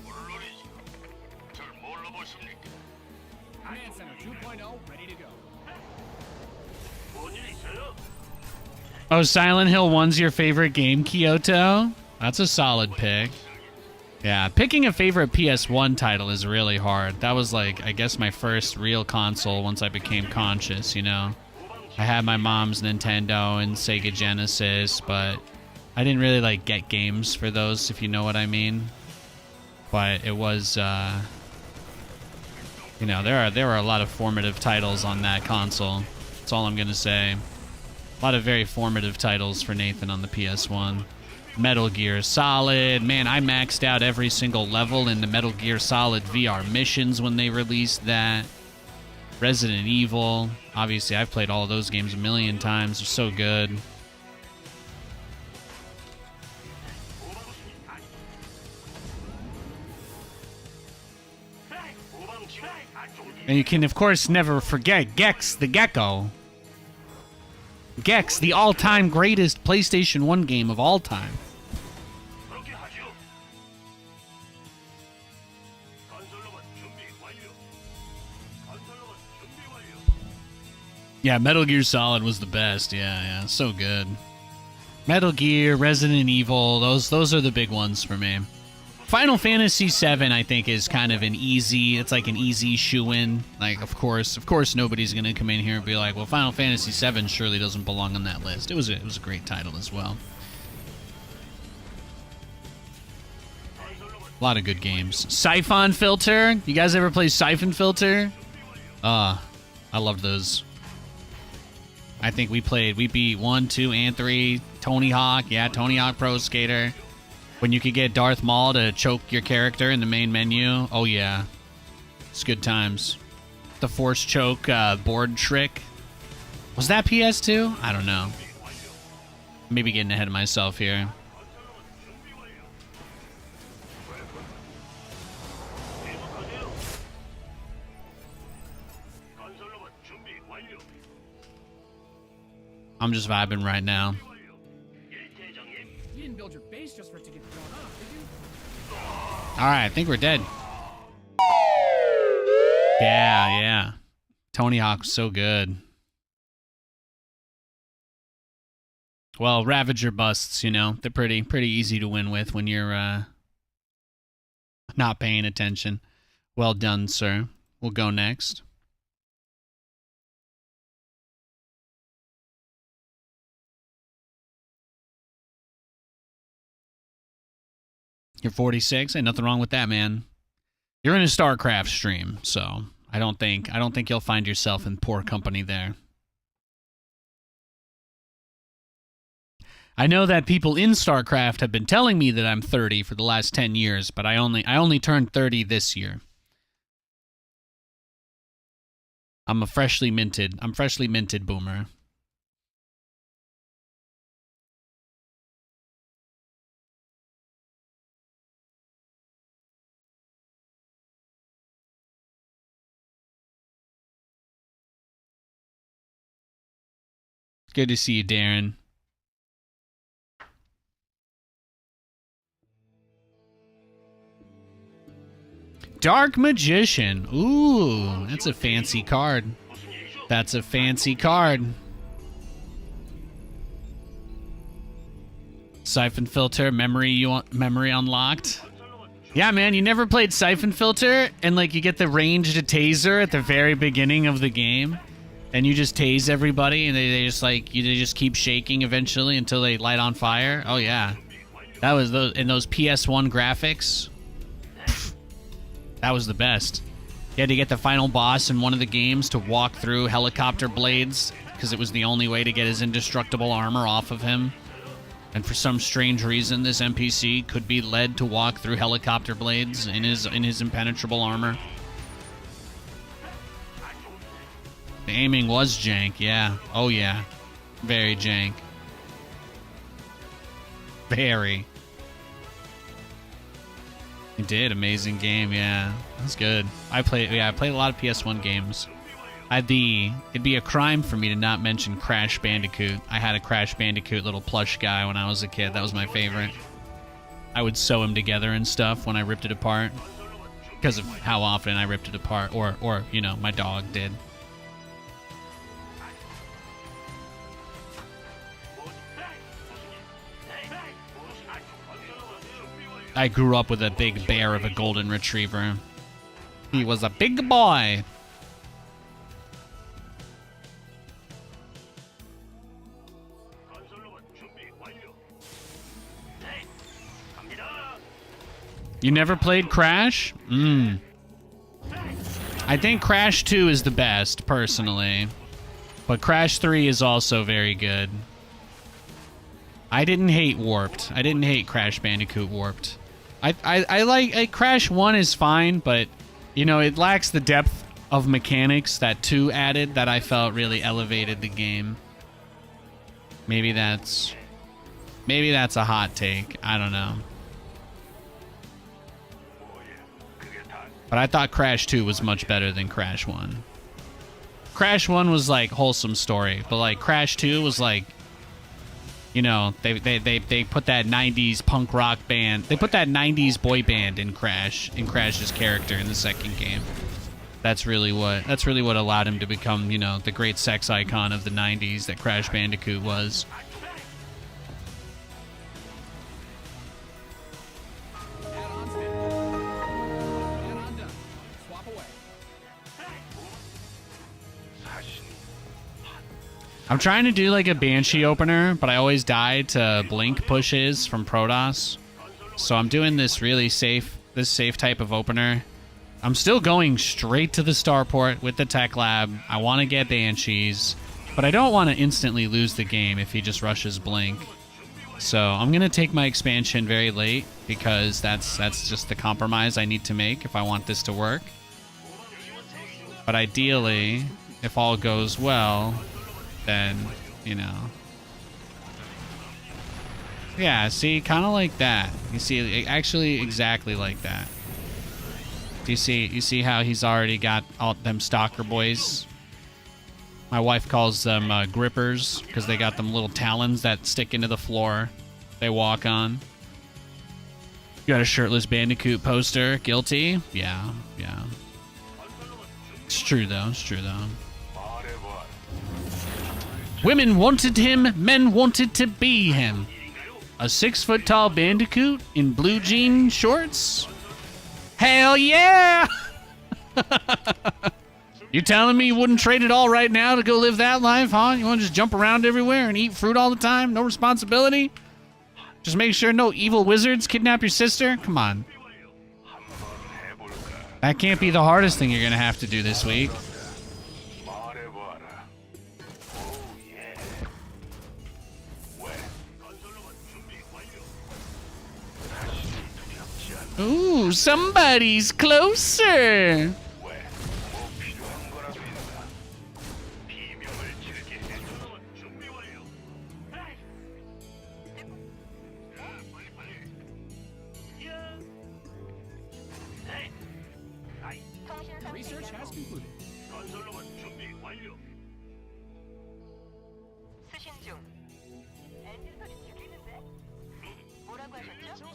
[SPEAKER 4] 물론이죠. 절 뭘로 보십니까?
[SPEAKER 3] Command Center 2.0 ready to go.
[SPEAKER 4] 뭔일 있어요?
[SPEAKER 1] Oh, Silent Hill 1's your favorite game, Kyoto? That's a solid pick. Yeah, picking a favorite PS1 title is really hard. That was like, I guess, my first real console once I became conscious, you know? I had my mom's Nintendo and Sega Genesis, but I didn't really like get games for those, if you know what I mean. But it was, you know, there were a lot of formative titles on that console. That's all I'm gonna say. A lot of very formative titles for Nathan on the PS1. Metal Gear Solid. Man, I maxed out every single level in the Metal Gear Solid VR missions when they released that. Resident Evil. Obviously, I've played all of those games a million times. They're so good. And you can, of course, never forget Gex the Gecko. Gex, the all-time greatest PlayStation 1 game of all time.
[SPEAKER 4] 그렇게 하죠. 건설로봇 준비 완료. 건설로봇 준비 완료.
[SPEAKER 1] Yeah, Metal Gear Solid was the best. Yeah, so good. Metal Gear, Resident Evil, those are the big ones for me. Final Fantasy VII, I think, is kind of an easy, it's like an easy shoe-in. Like, of course, nobody's going to come in here and be like, well, Final Fantasy VII surely doesn't belong on that list. It was a great title as well. A lot of good games. Siphon Filter. You guys ever play Siphon Filter? I loved those. I think we beat 1, 2, and 3. Tony Hawk. Yeah, Tony Hawk Pro Skater. When you could get Darth Maul to choke your character in the main menu. Oh, yeah. It's good times. The Force Choke board trick. Was that PS2? I don't know. Maybe getting ahead of myself here. I'm just vibing right now.
[SPEAKER 3] You didn't build your base just for it to get blown up, did you?
[SPEAKER 1] Alright, I think we're dead. Yeah. Tony Hawk was so good. Well, Ravager busts, you know, they're pretty easy to win with when you're not paying attention. Well done, sir. We'll go next. You're 46. Ain't nothing wrong with that, man. You're in a StarCraft stream, so I don't think you'll find yourself in poor company there. I know that people in StarCraft have been telling me that I'm 30 for the last 10 years, but I only turned 30 this year. I'm freshly minted boomer. Good to see you, Darren. Dark Magician. Ooh, that's a fancy card. That's a fancy card. Siphon Filter, memory unlocked. Yeah, man, you never played Siphon Filter and like you get the ranged taser at the very beginning of the game and you just tase everybody and they just like they just keep shaking eventually until they light on fire. Oh yeah. That was those PS1 graphics. That was the best. You had to get the final boss in one of the games to walk through helicopter blades because it was the only way to get his indestructible armor off of him. And for some strange reason, this NPC could be led to walk through helicopter blades in his impenetrable armor. The aiming was jank, yeah. Oh yeah. Very jank. Very. He did. Amazing game, yeah. That's good. I played a lot of PS1 games. It'd be a crime for me to not mention Crash Bandicoot. I had a Crash Bandicoot little plush guy when I was a kid. That was my favorite. I would sew him together and stuff when I ripped it apart. Because of how often I ripped it apart. Or, you know, my dog did. I grew up with a big bear of a golden retriever. He was a big boy. You never played Crash? I think Crash 2 is the best, personally. But Crash 3 is also very good. I didn't hate Warped. I didn't hate Crash Bandicoot Warped. I like Crash 1 is fine, but you know, it lacks the depth of mechanics that 2 added that I felt really elevated the game. Maybe that's a hot take. I don't know. But I thought Crash 2 was much better than Crash 1. Crash 1 was like wholesome story, but like Crash 2 was like, you know, they put that 90s punk rock band. They put that 90s boy band in Crash's character in the second game. That's really what allowed him to become, you know, the great sex icon of the 90s that Crash Bandicoot was.
[SPEAKER 3] Add-ons in. Add-on done. Swap away.
[SPEAKER 1] I'm trying to do like a Banshee opener, but I always die to blink pushes from Protoss. So I'm doing this really safe type of opener. I'm still going straight to the starport with the tech lab. I want to get Banshees, but I don't want to instantly lose the game if he just rushes blink. So I'm going to take my expansion very late because that's just the compromise I need to make if I want this to work. But ideally, if all goes well, then, you know. Yeah, see, kind of like that. You see, actually exactly like that. Do you see how he's already got all them stalker boys? My wife calls them grippers because they got them little talons that stick into the floor they walk on. You got a shirtless Bandicoot poster. Guilty? Yeah. It's true though. Women wanted him, men wanted to be him. A 6-foot-tall Bandicoot in blue jean shorts? Hell yeah! You telling me you wouldn't trade it all right now to go live that life, huh? You want to just jump around everywhere and eat fruit all the time? No responsibility? Just make sure no evil wizards kidnap your sister? Come on. That can't be the hardest thing you're going to have to do this week. Ooh, somebody's closer.
[SPEAKER 3] Research has concluded.
[SPEAKER 2] 수신 중. 엔진 소리 죽이는데? 뭐라고 하셨죠?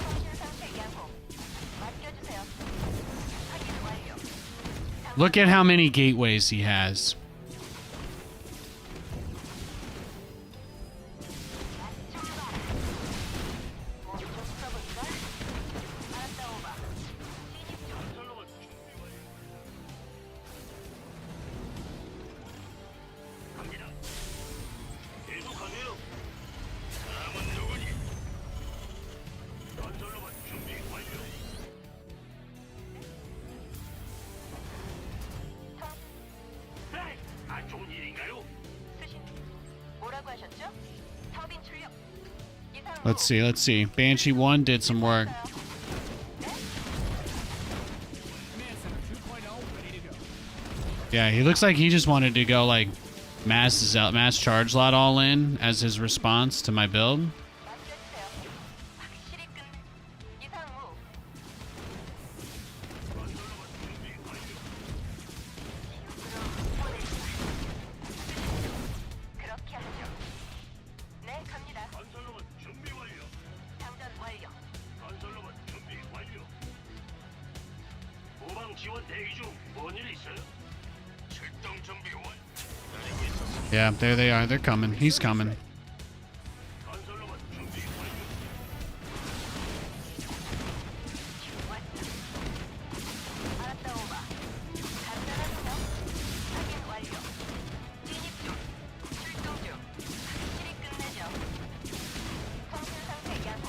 [SPEAKER 2] 통신 상태 양호. 맡겨주세요. 확인 완료.
[SPEAKER 1] Look at how many gateways he has.
[SPEAKER 4] 안 좋은 일인가요?
[SPEAKER 2] 수신. 뭐라고 하셨죠? 터빈 출력. 이상.
[SPEAKER 1] Let's see, let's see. Banshee 1 did some work.
[SPEAKER 3] Command Center 2.0 ready to go.
[SPEAKER 1] Yeah, he looks like he just wanted to go like mass charge lot all in as his response to my build.
[SPEAKER 2] 맡겨주세요. 확실히 끝내. 이상 후. 그렇게 하죠. 네, 갑니다.
[SPEAKER 4] 건설로봇 준비 완료.
[SPEAKER 2] 장전 완료.
[SPEAKER 4] 건설로봇 준비 완료. 후방 지원 대기 중. 뭔 일 있어요? 출동 준비 완. 기다리고 있었어.
[SPEAKER 1] Yeah, there they are. They're coming. He's coming.
[SPEAKER 4] 건설로봇 준비 완료.
[SPEAKER 2] 알았다, 오바. 간단하군요. 확인 완료. 진입 중. 출동 중. 확실히 끝내죠. 통신 상태 양호.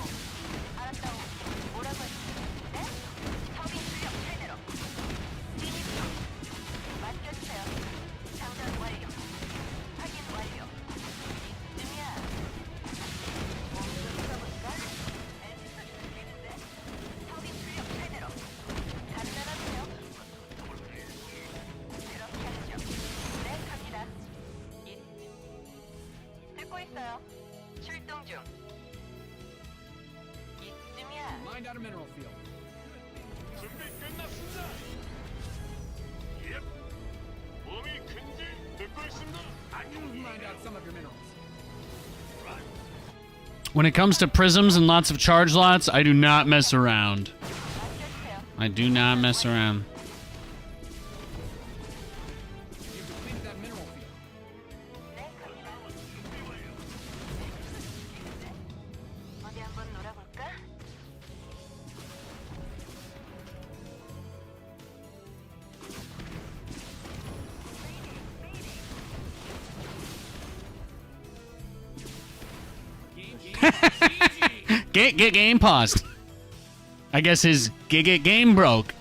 [SPEAKER 2] 알았다, 오바. 뭐라고 했지? 네? 터빈 출력 최대로. 진입 중. 맡겨주세요. 장전 완료. 확인 완료. 이쯤이야. 몸좀 써볼까? 엔진 소리는 되는데. 터빈 출력 최대로. 간단하군요. 그렇게 하죠. 네, 갑니다. 듣고 있어요. 출동 중. 이쯤이야.
[SPEAKER 3] Mind out a mineral field.
[SPEAKER 4] 준비 끝났습니다. 예. 몸이 근질 듣고 있습니다. 안 좋은
[SPEAKER 3] Mind
[SPEAKER 4] 일인가요?
[SPEAKER 3] out some of your minerals.
[SPEAKER 1] When it comes to prisms and lots of charge lots, I do not mess around.
[SPEAKER 2] 맡겨주세요.
[SPEAKER 1] I do not mess around.
[SPEAKER 3] You've depleted that mineral field.
[SPEAKER 2] 네, 갑니다. 어디 한번 놀아볼까?
[SPEAKER 1] Get game paused. I guess his get game broke.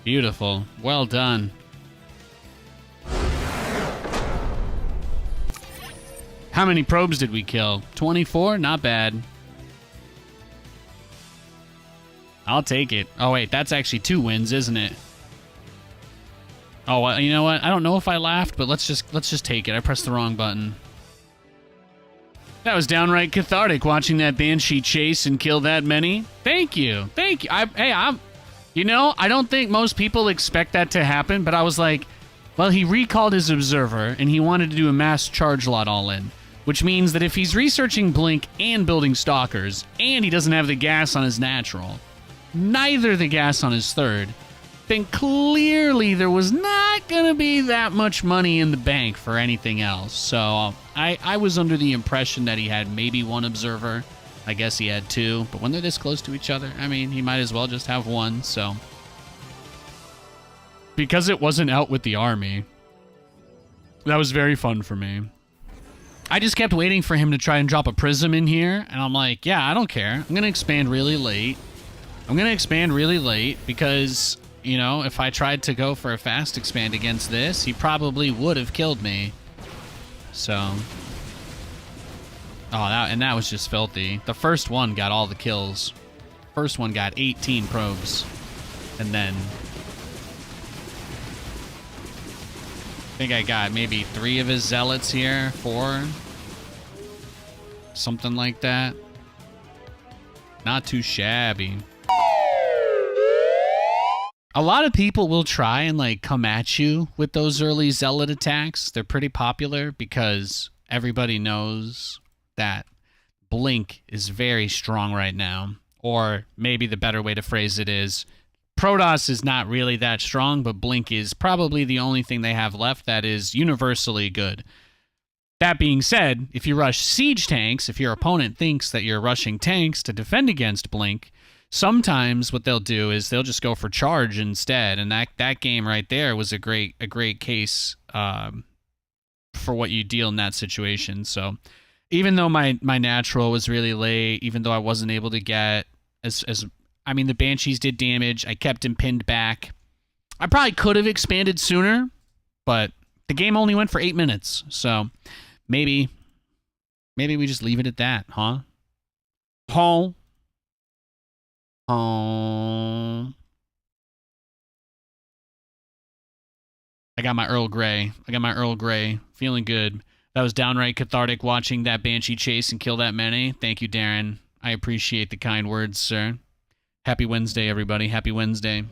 [SPEAKER 1] Beautiful. Well done. How many probes did we kill? 24? Not bad. I'll take it. Oh wait, that's actually 2 wins, isn't it? Oh, well, you know what? I don't know if I laughed, but let's just take it. I pressed the wrong button. That was downright cathartic watching that Banshee chase and kill that many. Thank you. Thank you. You know, I don't think most people expect that to happen, but I was like, well, he recalled his observer and he wanted to do a mass charge lot all in, which means that if he's researching Blink and building Stalkers and he doesn't have the gas on his natural, neither the gas on his third, then clearly there was not going to be that much money in the bank for anything else. So I was under the impression that he had maybe 1 observer. I guess he had 2. But when they're this close to each other, I mean, he might as well just have 1. So because it wasn't out with the army, that was very fun for me. I just kept waiting for him to try and drop a prism in here. And I'm like, yeah, I don't care. I'm going to expand really late. Because, you know, if I tried to go for a fast expand against this, he probably would have killed me. So, that was just filthy. The first one got all the kills. First one got 18 probes. And then I think I got maybe 3 of his zealots here, 4. Something like that. Not too shabby. A lot of people will try and like come at you with those early zealot attacks. They're pretty popular because everybody knows that Blink is very strong right now. Or maybe the better way to phrase it is Protoss is not really that strong, but Blink is probably the only thing they have left that is universally good. That being said, if you rush siege tanks, if your opponent thinks that you're rushing tanks to defend against Blink, sometimes what they'll do is they'll just go for charge instead, and that game right there was a great case for what you deal in that situation. So even though my natural was really late, even though I wasn't able to get the Banshees did damage, I kept him pinned back. I probably could have expanded sooner, but The game only went for 8 minutes, so maybe we just leave it at that, huh? I got my Earl Grey. Feeling good. That was downright cathartic watching that Banshee chase and kill that many. Thank you, Darren. I appreciate the kind words, sir. Happy Wednesday, everybody. Happy Wednesday.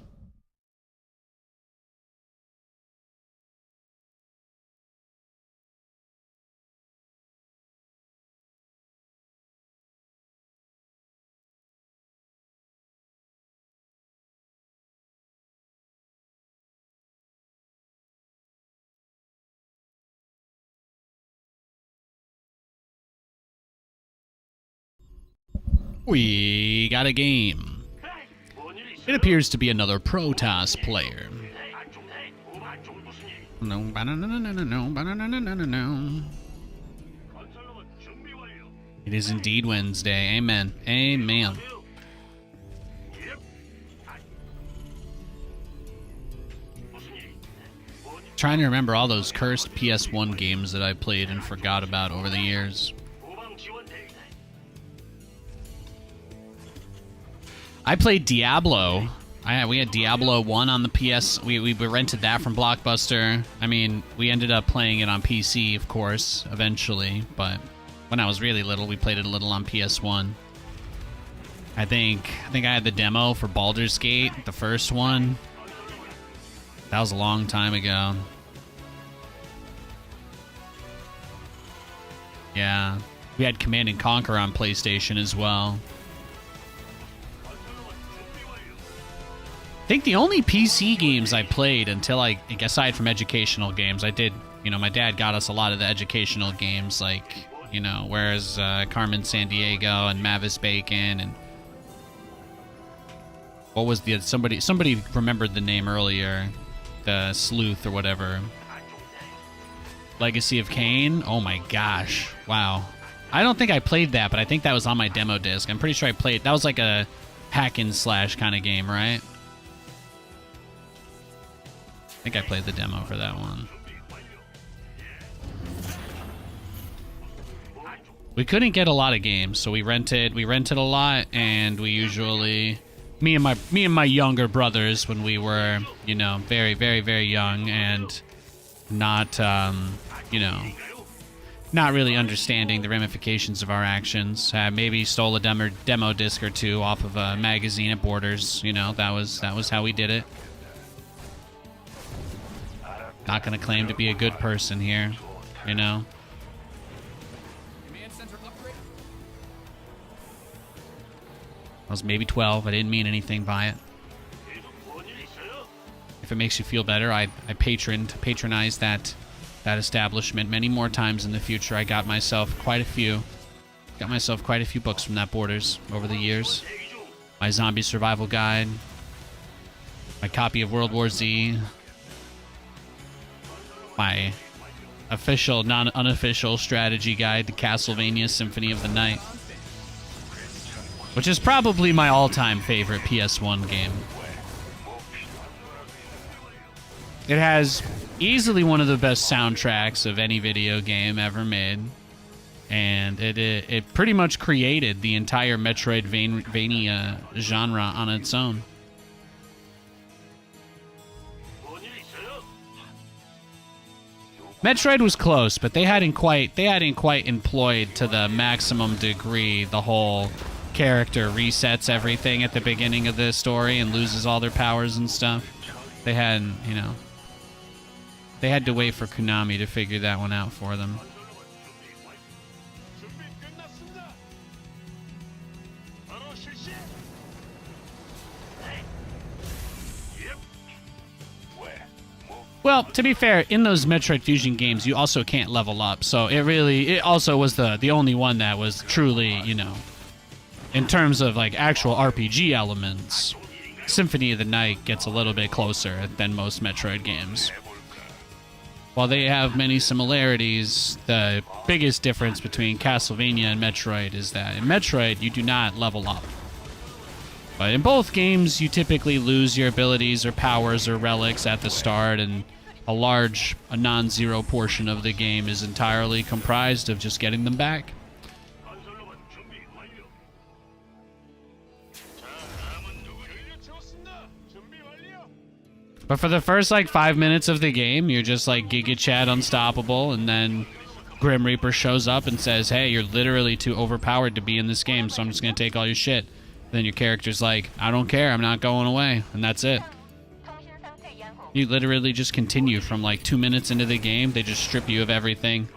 [SPEAKER 1] We got a game. It appears to be another Protoss player. No. It is indeed Wednesday. Amen. Amen. Trying to remember all those cursed PS1 games that I played and forgot about over the years. I played Diablo. We had Diablo 1 on the PS. We rented that from Blockbuster. I mean, we ended up playing it on PC, of course, eventually. But when I was really little, we played it a little on PS1. I think I had the demo for Baldur's Gate, the first one. That was a long time ago. Yeah. We had Command and Conquer on PlayStation as well. I think the only PC games I played until aside from educational games, I did, my dad got us a lot of the educational games, like, whereas Carmen Sandiego and Mavis Bacon and what was the somebody remembered the name earlier, the Sleuth or whatever. Legacy of Kain? Oh my gosh. Wow. I don't think I played that, but I think that was on my demo disc. I'm pretty sure I played. That was like a hack and slash kind of game, right? I think I played the demo for that one. We couldn't get a lot of games, so we rented a lot, and we usually, me and my younger brothers, when we were, very, very, very young and not, not really understanding the ramifications of our actions. Maybe stole a demo disc or two off of a magazine at Borders. That was how we did it. Not gonna claim to be a good person here,
[SPEAKER 3] Command center upgrade.
[SPEAKER 1] I was maybe 12. I didn't mean anything by it. If it makes you feel better, I patronized that establishment many more times in the future. I got myself quite a few books from that Borders over the years. My zombie survival guide, my copy of World War Z, my official, unofficial strategy guide, the Castlevania Symphony of the Night, which is probably my all-time favorite PS1 game. It has easily one of the best soundtracks of any video game ever made, and it pretty much created the entire Metroidvania genre on its own. Metroid was close, but they hadn't quite employed to the maximum degree the whole character resets everything at the beginning of the story and loses all their powers and stuff. They hadn't, they had to wait for Konami to figure that one out for them. Well, to be fair, in those Metroid Fusion games, you also can't level up, so it also was the only one that was truly, in terms of like actual RPG elements, Symphony of the Night gets a little bit closer than most Metroid games. While they have many similarities, the biggest difference between Castlevania and Metroid is that in Metroid, you do not level up. But in both games, you typically lose your abilities or powers or relics at the start, and a non-zero portion of the game is entirely comprised of just getting them back.
[SPEAKER 4] 건설로봇 준비 완료. 자, 다음은 누구? 연료 채웠습니다. 준비 완료.
[SPEAKER 1] But for the first like 5 minutes of the game, you're just like Giga Chad unstoppable, and then Grim Reaper shows up and says, hey, you're literally too overpowered to be in this game, so I'm just gonna take all your shit. Then your character's like, I don't care, I'm not going away, and that's it.
[SPEAKER 2] 통신 상태 양호.
[SPEAKER 1] You literally just continue from like 2 minutes into the game, they just strip you of everything.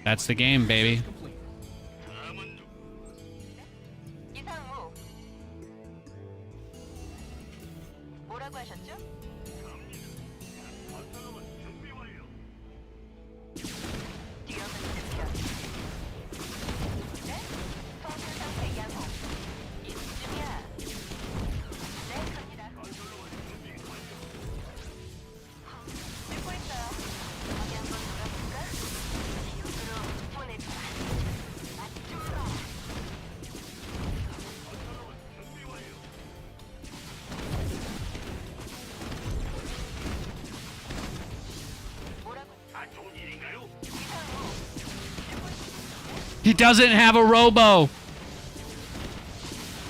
[SPEAKER 1] That's the game, baby.
[SPEAKER 3] Complete.
[SPEAKER 4] 다음은 누구?
[SPEAKER 2] 이상우. 뭐라고 하셨죠?
[SPEAKER 4] 건설로봇 준비 완료.
[SPEAKER 2] 뛰어든 챔피언. 네? 통신 상태 양호. 이쯤이야. 네, 갑니다.
[SPEAKER 4] 건설로봇 준비 완료.
[SPEAKER 2] 듣고 있어요. 거기 한번 돌아볼까? 지옥으로 보내자. 맞춤으로.
[SPEAKER 4] 건설로봇 준비 완료.
[SPEAKER 2] 뭐라고?
[SPEAKER 4] 안 좋은 일인가요?
[SPEAKER 2] 이상우.
[SPEAKER 1] He doesn't have a robo!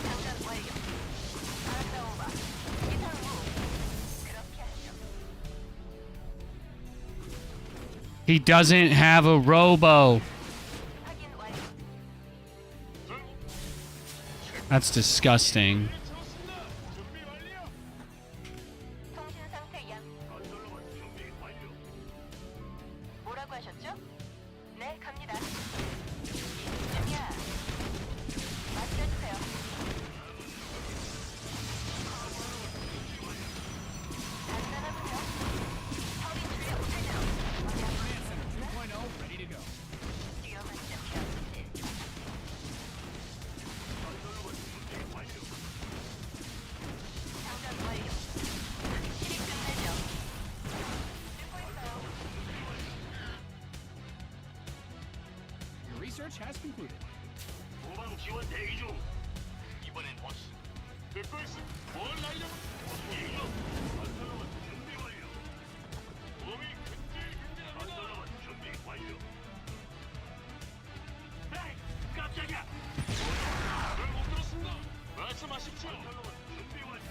[SPEAKER 2] 장전 완료. 알았다, 오바. 이상우. 그렇게 하죠.
[SPEAKER 1] He doesn't have a robo!
[SPEAKER 2] 확인 완료.
[SPEAKER 1] That's disgusting.
[SPEAKER 4] 채웠습니다. 준비 완료.
[SPEAKER 2] 통신 상태 양.
[SPEAKER 4] 건설로봇 준비 완료.
[SPEAKER 2] 뭐라고 하셨죠? 네, 갑니다. 이쯤이야. 맡겨주세요. 간단하군요. 터빈 출력 완료.
[SPEAKER 3] Command Center 2.0 ready to go.
[SPEAKER 2] 뛰어만 챔피언.
[SPEAKER 4] 건설로봇 준비 완료.
[SPEAKER 2] 장전 완료. 확실히 끝내죠. 듣고 있어요.
[SPEAKER 3] Your research has concluded.
[SPEAKER 4] 후방 지원 대기 중. 이번엔 보스. 듣고 있음. 뭘 날려? 무슨 일이죠? 건설로봇 준비 완료. 몸이 근질근질합니다. 건설로봇 준비 완료. 에이, 깜짝이야. 잘못 들었습니다. 말씀하십시오. 건설로봇 준비 완료.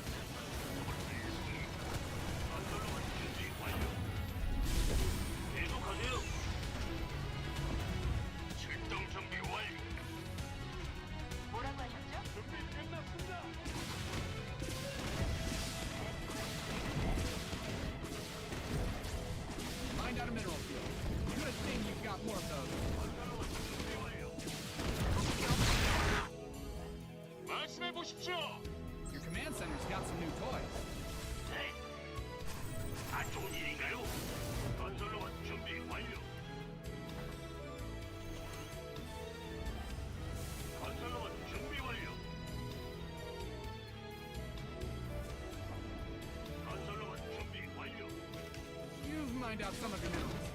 [SPEAKER 4] 건설로봇 준비 완료. 계속하세요. 출동 준비 완료.
[SPEAKER 2] 뭐라고 하셨죠?
[SPEAKER 4] 준비 끝났습니다.
[SPEAKER 3] Find out a mineral field. Good thing you've got more of those.
[SPEAKER 4] 건설로봇 준비 완료. 말씀해 보십시오.
[SPEAKER 3] Your command center's got some new toys.
[SPEAKER 4] 네. 안 좋은 일인가요? 건설로봇 준비 완료. 건설로봇 준비 완료. 건설로봇 준비 완료.
[SPEAKER 3] You've mined out some of your minerals.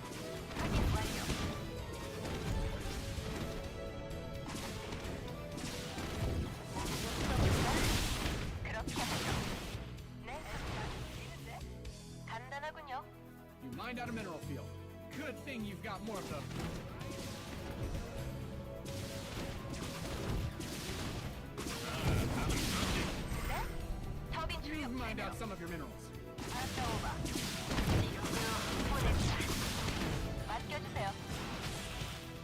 [SPEAKER 2] 확인 완료. 그렇게 하죠. 네, 갑니다. 간단하군요.
[SPEAKER 3] You mined out a mineral field. Good thing you've got more of those.
[SPEAKER 2] 네? 터빈
[SPEAKER 3] You've
[SPEAKER 2] 출력
[SPEAKER 3] mined
[SPEAKER 2] 완료.
[SPEAKER 3] out some of your minerals.
[SPEAKER 2] 알았다, 오바. 지옥으로 보내자. 맡겨주세요.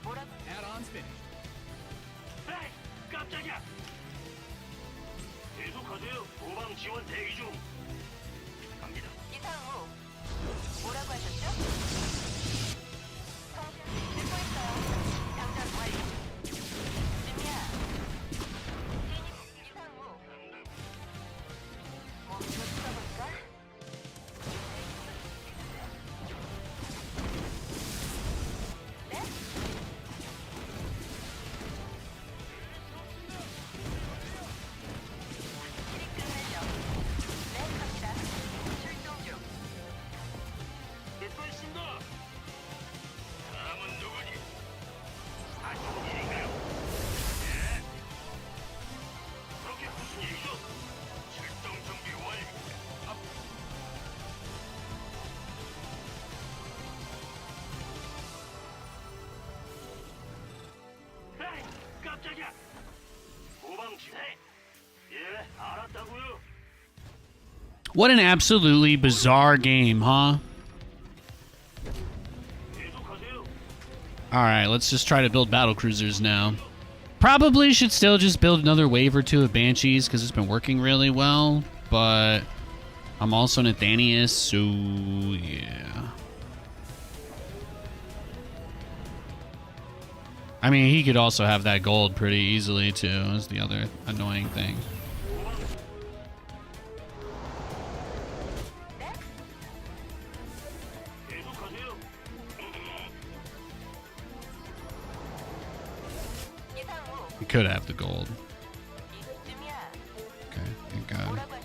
[SPEAKER 2] 뭐라고?
[SPEAKER 3] Add-ons finished.
[SPEAKER 4] 에이, 깜짝이야. 계속하세요. 후방 지원 대기 중. 갑니다.
[SPEAKER 2] 이상우. 뭐라고 하셨죠? 통신 듣고 있어요. 장전 완료. 이쯤이야. 진입 이상우. 몸좀 써볼까?
[SPEAKER 4] 예, 알았다고요.
[SPEAKER 1] What an absolutely bizarre game, huh?
[SPEAKER 4] 계속하세요.
[SPEAKER 1] Alright, let's just try to build battlecruisers now. Probably should still just build another wave or two of Banshees because it's been working really well, but I'm also Nathanias, so yeah. I mean, he could also have that gold pretty easily too, is the other annoying thing.
[SPEAKER 4] 계속하세요.
[SPEAKER 2] 예상 후
[SPEAKER 1] He could have the gold.
[SPEAKER 2] 이쯤이야.
[SPEAKER 1] Okay, thank God.
[SPEAKER 2] 뭐라고 하셨?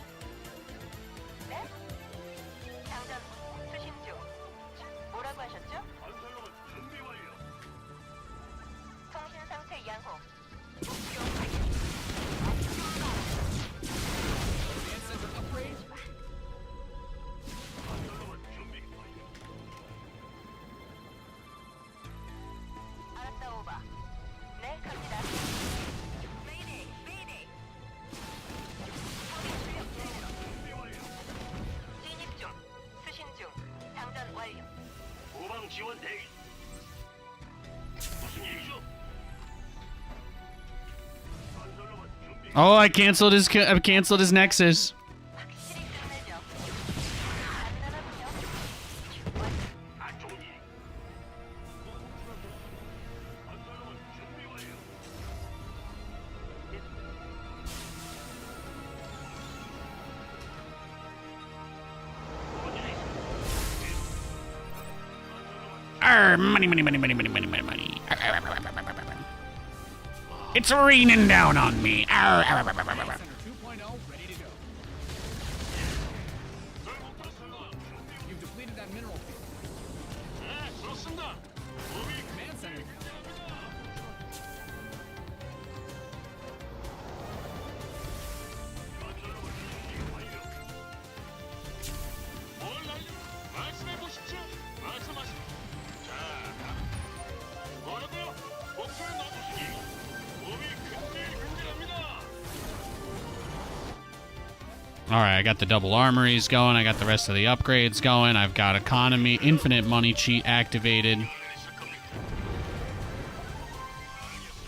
[SPEAKER 2] 네? 장전 수신 중. 뭐라고 하셨죠?
[SPEAKER 4] 건설로봇 준비 완료.
[SPEAKER 2] 통신 상태 양호.
[SPEAKER 3] Command center upgrade.
[SPEAKER 4] 건설로봇 준비 완료.
[SPEAKER 2] 알았다 오바. 네, 갑니다. 메이데이, 메이데이.
[SPEAKER 4] 준비 완료.
[SPEAKER 2] 진입 중. 수신 중. 장전 완료.
[SPEAKER 4] 후방 지원 대기. 무슨 일이죠? 건설로봇 준비.
[SPEAKER 1] Oh, I canceled his Nexus.
[SPEAKER 2] 확실히 끝내죠. 간단하군요.
[SPEAKER 4] 안 좋은 일. 건설로봇 준비 완료. 뭔일
[SPEAKER 1] Arr, money, money, money, money, money, money, money, money. Arr, arr, arr, arr, arr, arr, arr. It's raining down on me. Arr, arr, arr, arr, arr, arr.
[SPEAKER 3] Center 2.0 ready to go. You've depleted that mineral field.
[SPEAKER 4] 네, 그렇습니다. 몸이
[SPEAKER 3] Command center.
[SPEAKER 4] 건설로봇 준비 완료. 뭘 날려? 말씀해 보십시오. 말씀하십시오. 자, 뭐라고요? 목표에 놔두시기. 몸이 근질근질합니다.
[SPEAKER 1] Alright, I got the double armories going. I got the rest of the upgrades going. I've got economy, infinite money cheat activated.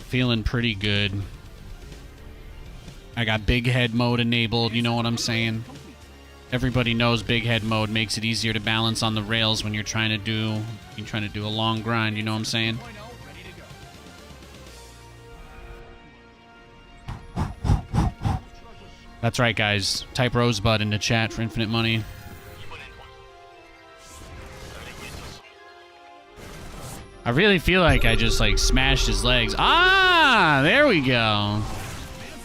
[SPEAKER 1] Feeling pretty good. I got big head mode enabled, you know what I'm saying? Everybody knows big head mode makes it easier to balance on the rails when you're trying to do a long grind, you know what I'm saying?
[SPEAKER 3] 2.0 ready to go.
[SPEAKER 1] That's right, guys. Type Rosebud in the chat for infinite money. I really feel like I just like smashed his legs. Ah, there we go.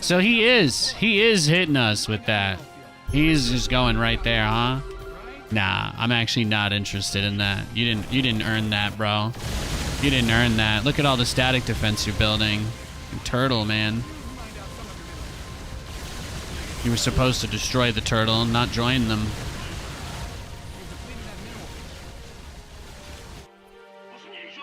[SPEAKER 1] So he is hitting us with that. He's just going right there, huh? Nah, I'm actually not interested in that. You didn't earn that, bro. You didn't earn that. Look at all the static defense you're building. Turtle, man. You were supposed to destroy the turtle, not join them.
[SPEAKER 4] 무슨 일이죠?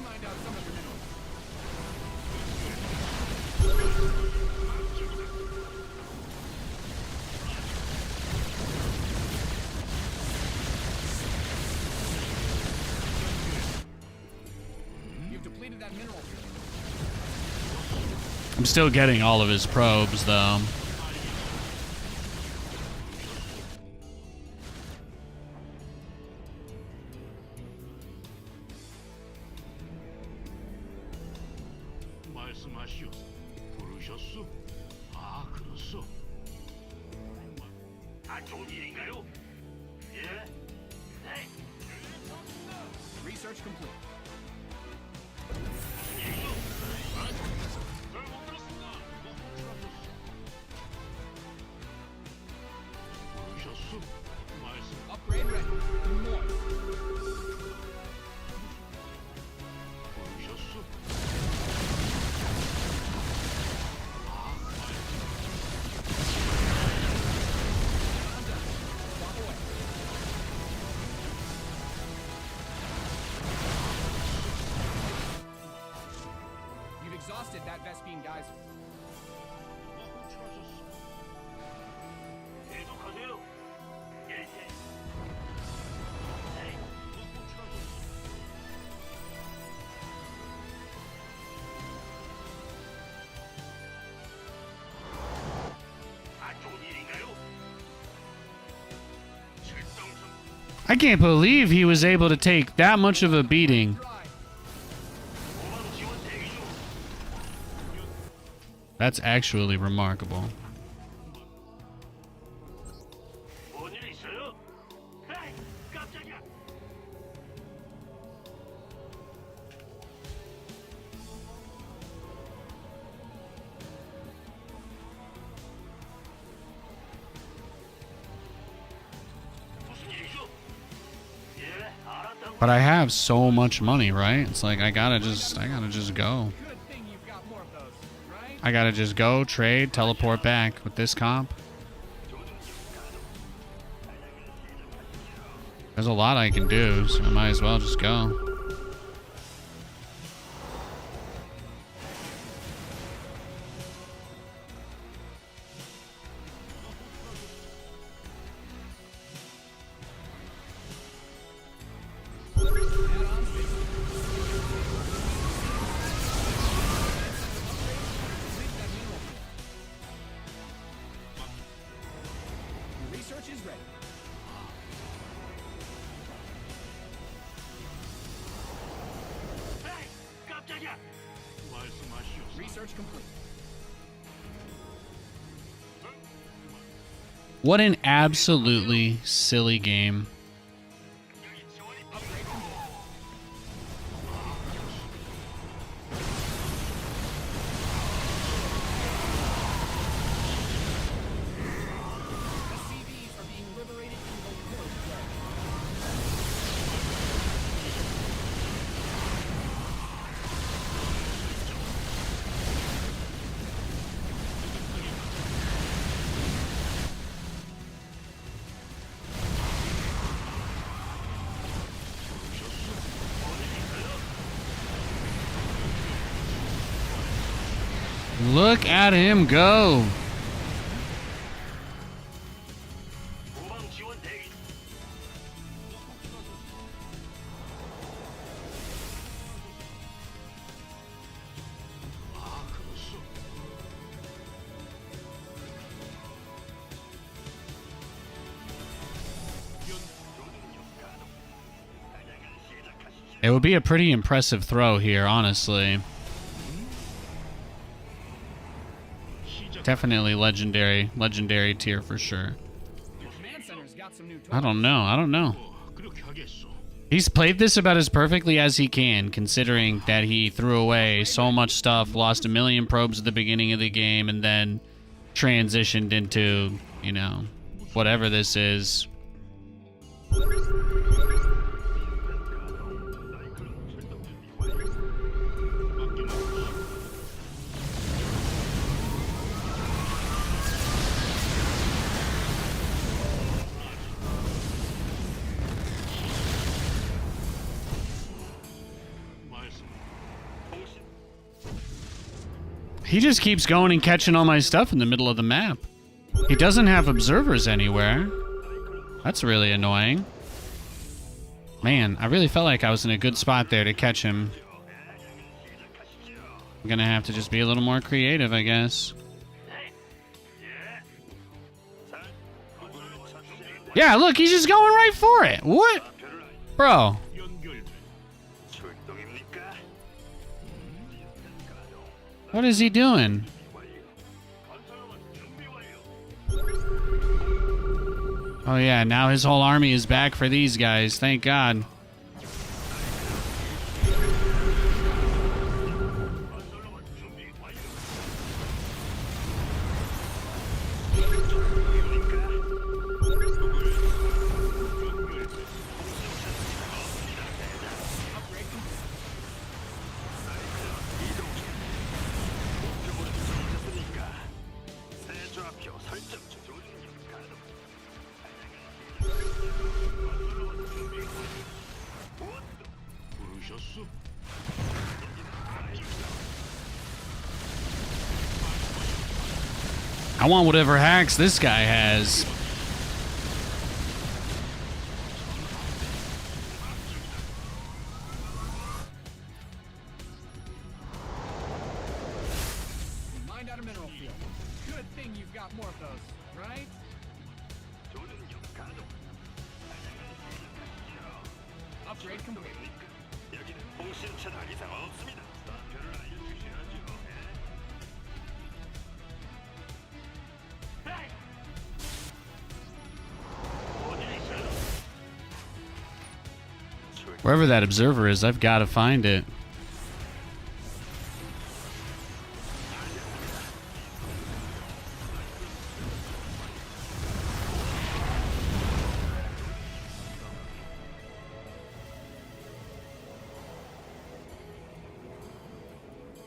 [SPEAKER 3] Mined out some of your minerals. You've depleted that mineral field.
[SPEAKER 1] I'm still getting all of his probes, though.
[SPEAKER 4] 말씀하시오. 부르셨소? 아, 그렇소. 안 좋은 일인가요? 예? 네.
[SPEAKER 3] Research complete.
[SPEAKER 4] 무슨 일이죠? 잘못 들었습니다. 부르셨소? 말씀.
[SPEAKER 3] Upgrade ready. More.
[SPEAKER 4] 부르셨소?
[SPEAKER 3] exhausted that Vespine geyser.
[SPEAKER 4] 계속하세요. 예. 안 좋은 일인가요? 출동선
[SPEAKER 1] I can't believe he was able to take that much of a beating.
[SPEAKER 4] 후방 지원 대기 중.
[SPEAKER 1] That's actually remarkable.
[SPEAKER 4] 뭔일 있어요? 에이, 깜짝이야. 무슨 일이죠? 예, 알았다고.
[SPEAKER 1] But I have so much money, right? It's like I gotta just go.
[SPEAKER 3] Good thing you've got more of those, right?
[SPEAKER 1] I gotta just go, trade, teleport back with this comp. There's a lot I can do, so I might as well just go.
[SPEAKER 3] Research is ready.
[SPEAKER 4] 에이, 깜짝이야. 말씀하시오.
[SPEAKER 3] Research complete.
[SPEAKER 1] What an absolutely silly game.
[SPEAKER 4] 여기 지원이
[SPEAKER 3] Upgrade complete. SCVs are being liberated in the worst way.
[SPEAKER 1] Look at him go.
[SPEAKER 4] 후방 지원 대기. 아, 그렇소.
[SPEAKER 1] It would be a pretty impressive throw here, honestly. Definitely legendary tier for sure.
[SPEAKER 3] Your command center's got some new
[SPEAKER 1] I don't know.
[SPEAKER 4] 그렇게 하겠소.
[SPEAKER 1] He's played this about as perfectly as he can, considering that he threw away so much stuff, lost a million probes at the beginning of the game, and then transitioned into, you know, whatever this is. He just keeps going and catching all my stuff in the middle of the map. He doesn't have observers anywhere. That's really annoying. Man, I really felt like I was in a good spot there to catch him. I'm gonna have to just be a little more creative, I guess. Yeah, look, he's just going right for it. What? Bro.
[SPEAKER 4] 출동입니까?
[SPEAKER 1] What is he doing?
[SPEAKER 4] 건설로만 준비 완료.
[SPEAKER 1] Oh yeah, now his whole army is back for these guys. Thank God.
[SPEAKER 4] 건설로만 준비 완료.
[SPEAKER 3] upgrade complete.
[SPEAKER 4] 목표물은 정했으니까 새 좌표 설정 중. 조준력 가동. 건설로만 준비 완료.
[SPEAKER 1] I want whatever hacks this guy has.
[SPEAKER 3] Mind out a mineral field. Good thing you've got more of those, right? Upgrade complete.
[SPEAKER 4] 여기는 통신 채널 이상 없습니다. 좌표를 알려주셔야죠. 에이! 어디 있어요?
[SPEAKER 1] Wherever that observer is, I've got to find it.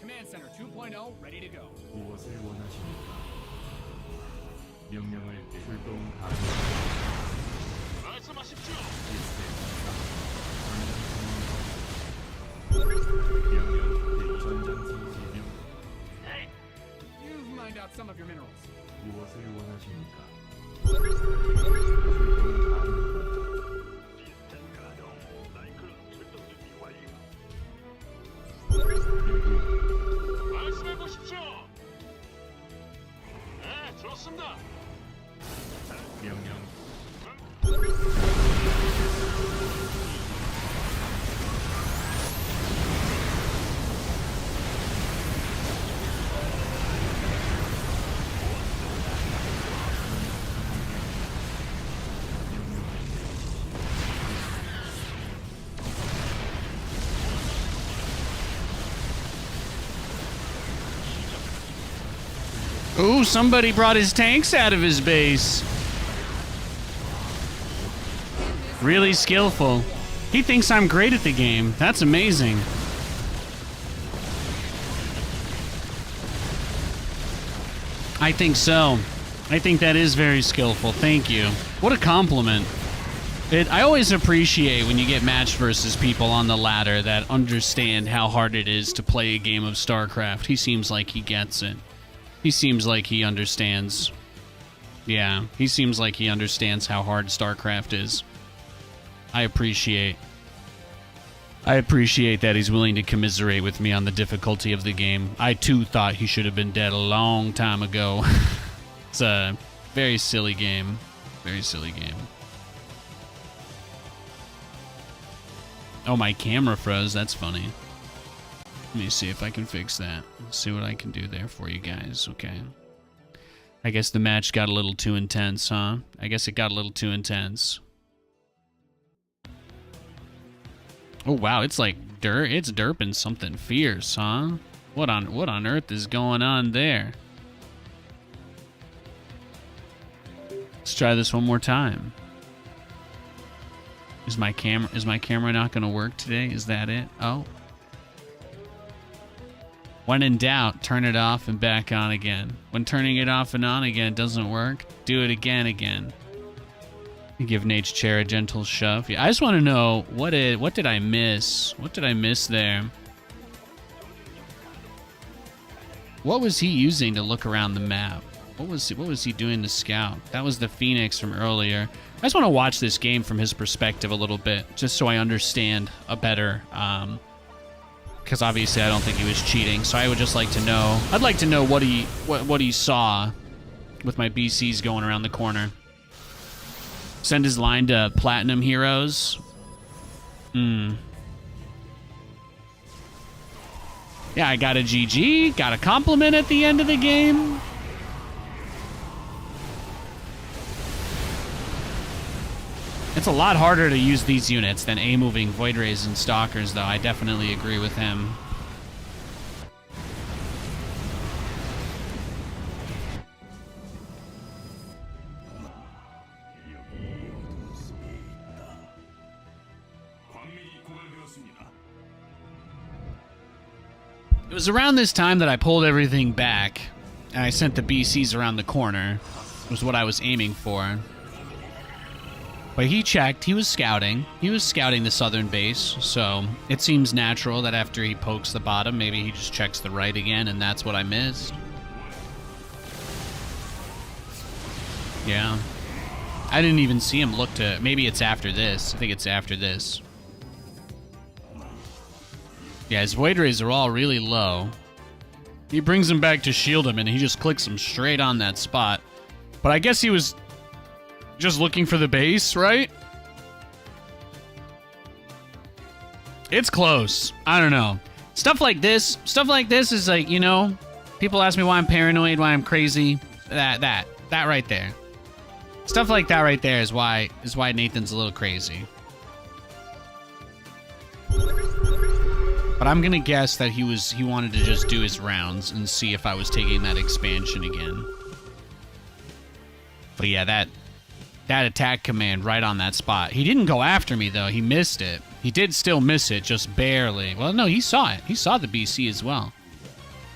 [SPEAKER 3] Command Center 2.0 ready to go.
[SPEAKER 6] 무엇을 원하십니까? 명령을 출동 가능.
[SPEAKER 4] 말씀하십시오.
[SPEAKER 6] 명령 전장 지시명.
[SPEAKER 4] 에이!
[SPEAKER 3] You've mined out some of your minerals.
[SPEAKER 6] 무엇을 원하십니까? 출동 가능.
[SPEAKER 4] 시스템 가동. 사이클론 출동 준비 완료. 말씀해 보십시오. 네, 좋습니다.
[SPEAKER 6] 명령
[SPEAKER 1] Ooh, somebody brought his tanks out of his base. Really skillful. He thinks I'm great at the game. That's amazing. I think so. I think that is very skillful. Thank you. What a compliment. I always appreciate when you get matched versus people on the ladder that understand how hard it is to play a game of StarCraft. He seems like he gets it. He seems like he understands. Yeah, he seems like he understands how hard StarCraft is. I appreciate that he's willing to commiserate with me on the difficulty of the game. I too thought he should have been dead a long time ago. It's a very silly game. Very silly game. Oh, my camera froze. That's funny. Let me see if I can fix that. Let's see what I can do there for you guys. Okay. I guess the match got a little too intense, huh? I guess it got a little too intense. Oh wow, it's like it's derping something fierce, huh? What on earth is going on there? Let's try this one more time. Is my camera not gonna work today? Is that it? Oh. When in doubt, turn it off and back on again. When turning it off and on again doesn't work, do it again. You give Nate's chair a gentle shove. Yeah, I just want to know what did I miss? What did I miss there? What was he using to look around the map? What was he doing to scout? That was the Phoenix from earlier. I just want to watch this game from his perspective a little bit, just so I understand a better. Because obviously I don't think he was cheating, so I would just like to know. I'd like to know what he saw with my BCs going around the corner. Send his line to Platinum Heroes. Yeah, I got a GG, got a compliment at the end of the game. It's a lot harder to use these units than A-moving Void Rays and Stalkers, though. I definitely agree with him. It was around this time that I pulled everything back, and I sent the BCs around the corner. Was what I was aiming for. But he checked. He was scouting. He was scouting the southern base, so it seems natural that after he pokes the bottom, maybe he just checks the right again, and that's what I missed. Yeah. I didn't even see him look to... Maybe it's after this. I think it's after this. Yeah, his void rays are all really low. He brings him back to shield him, and he just clicks him straight on that spot. But I guess he was just looking for the base, right? It's close. I don't know. Stuff like this is like, you know, people ask me why I'm paranoid, why I'm crazy. That right there. Stuff like that right there is why Nathan's a little crazy. But I'm gonna guess that he wanted to just do his rounds and see if I was taking that expansion again. But yeah, that attack command right on that spot. He didn't go after me though. He missed it. He did still miss it, just barely. Well, no, he saw it. He saw the BC as well,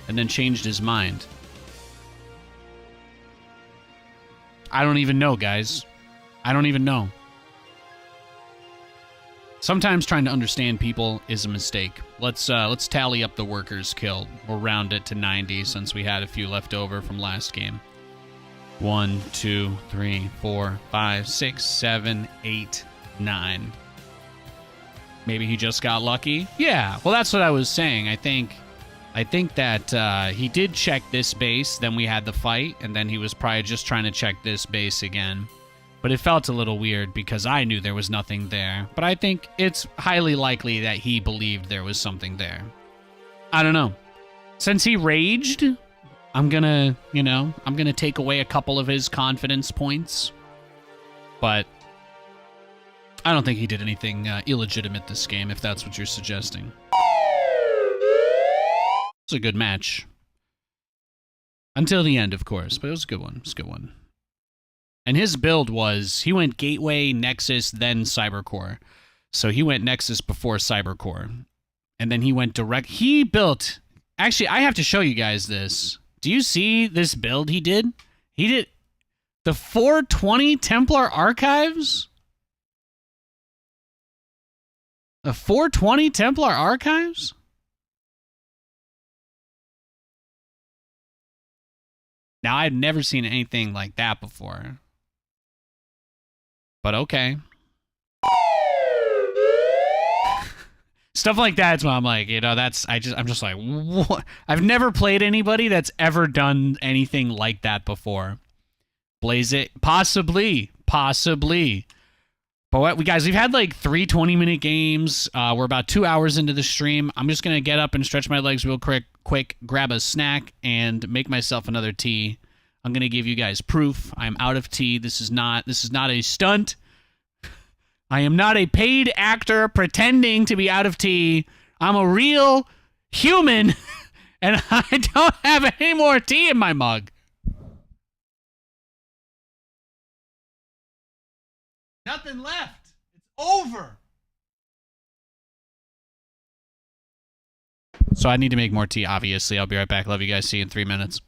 [SPEAKER 1] and then changed his mind. I don't even know, guys. I don't even know. Sometimes trying to understand people is a mistake. Let's tally up the workers killed. We'll round it to 90 since we had a few left over from last game. 1, 2, 3, 4, 5, 6, 7, 8, 9. Maybe he just got lucky? Yeah, well, that's what I was saying. I think that he did check this base, then we had the fight, and then he was probably just trying to check this base again. But it felt a little weird because I knew there was nothing there. But I think it's highly likely that he believed there was something there. I don't know. Since he raged, I'm gonna take away a couple of his confidence points. But I don't think he did anything illegitimate this game, if that's what you're suggesting. It was a good match. Until the end, of course, but it was a good one. It was a good one. And his build was, he went Gateway, Nexus, then Cybercore. So he went Nexus before Cybercore. And then he went direct. He built, actually, I have to show you guys this. Do you see this build he did? He did the 420 Templar Archives? The 420 Templar Archives? Now, I've never seen anything like that before. But okay. Stuff like that's why I'm like, you know, I'm just like, what? I've never played anybody that's ever done anything like that before. Blaze it, possibly. But we've had like 3 20-minute games. We're about 2 hours into the stream. I'm just gonna get up and stretch my legs real quick, grab a snack, and make myself another tea. I'm gonna give you guys proof. I'm out of tea. This is not a stunt. I am not a paid actor pretending to be out of tea. I'm a real human, and I don't have any more tea in my mug. Nothing left. It's over. So I need to make more tea, obviously. I'll be right back. Love you guys. See you in 3 minutes.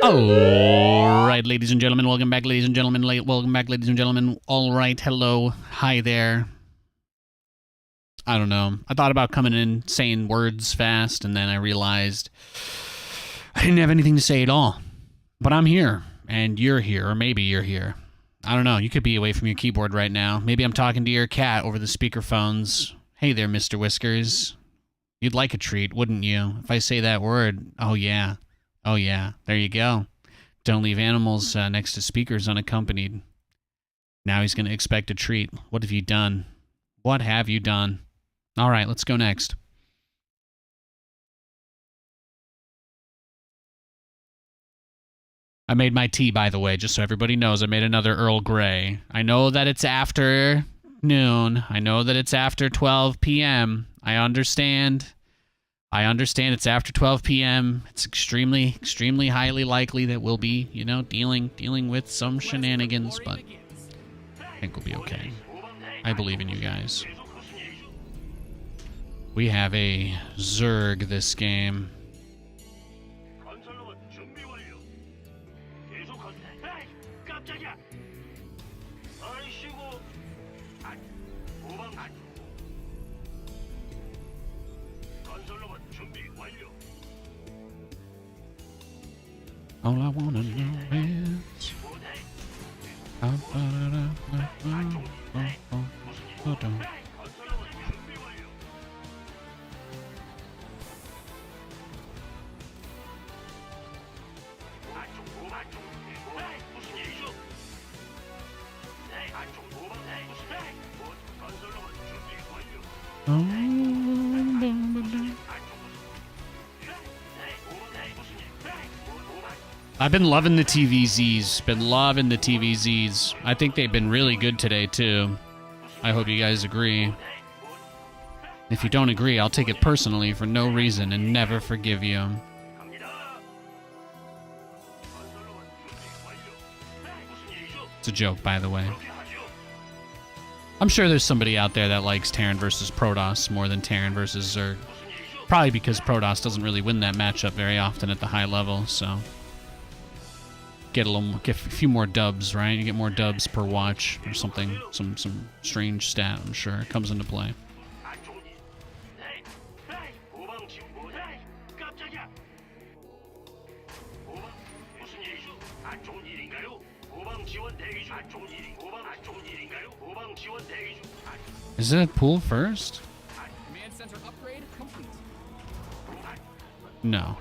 [SPEAKER 1] All right, ladies and gentlemen, welcome back, ladies and gentlemen. Welcome back, ladies and gentlemen. All right, hello, hi there. I don't know. I thought about coming in saying words fast, and then I realized I didn't have anything to say at all. But I'm here, and you're here, or maybe you're here. I don't know. You could be away from your keyboard right now. Maybe I'm talking to your cat over the speakerphones. Hey there, Mr. Whiskers. You'd like a treat, wouldn't you? If I say that word, oh yeah. Oh yeah, there you go. Don't leave animals next to speakers unaccompanied. Now he's going to expect a treat. What have you done? What have you done? All right, let's go next. I made my tea, by the way, just so everybody knows. I made another Earl Grey. I know that it's after noon. I know that it's after 12 p.m. I understand it's after 12 p.m. It's extremely, extremely highly likely that we'll be, you know, dealing with some shenanigans, but I think we'll be okay. I believe in you guys. We have a Zerg this game.
[SPEAKER 4] 건설로봇 준비 완료. 계속하세요. 에이, 깜짝이야. 아이씨고. 후방 건설로봇 준비 완료.
[SPEAKER 1] All I wanna know is I've been loving the TVZs. Been loving the TVZs. I think they've been really good today, too. I hope you guys agree. If you don't agree, I'll take it personally for no reason and never forgive you. It's a joke, by the way. I'm sure there's somebody out there that likes Terran versus Protoss more than Terran versus Zerg. Probably because Protoss doesn't really win that matchup very often at the high level, so... Get a few more dubs, right? You get more dubs per watch or something. Some strange stat, I'm sure, comes into play. Is it pool first?
[SPEAKER 3] Command center upgrade complete.
[SPEAKER 1] No.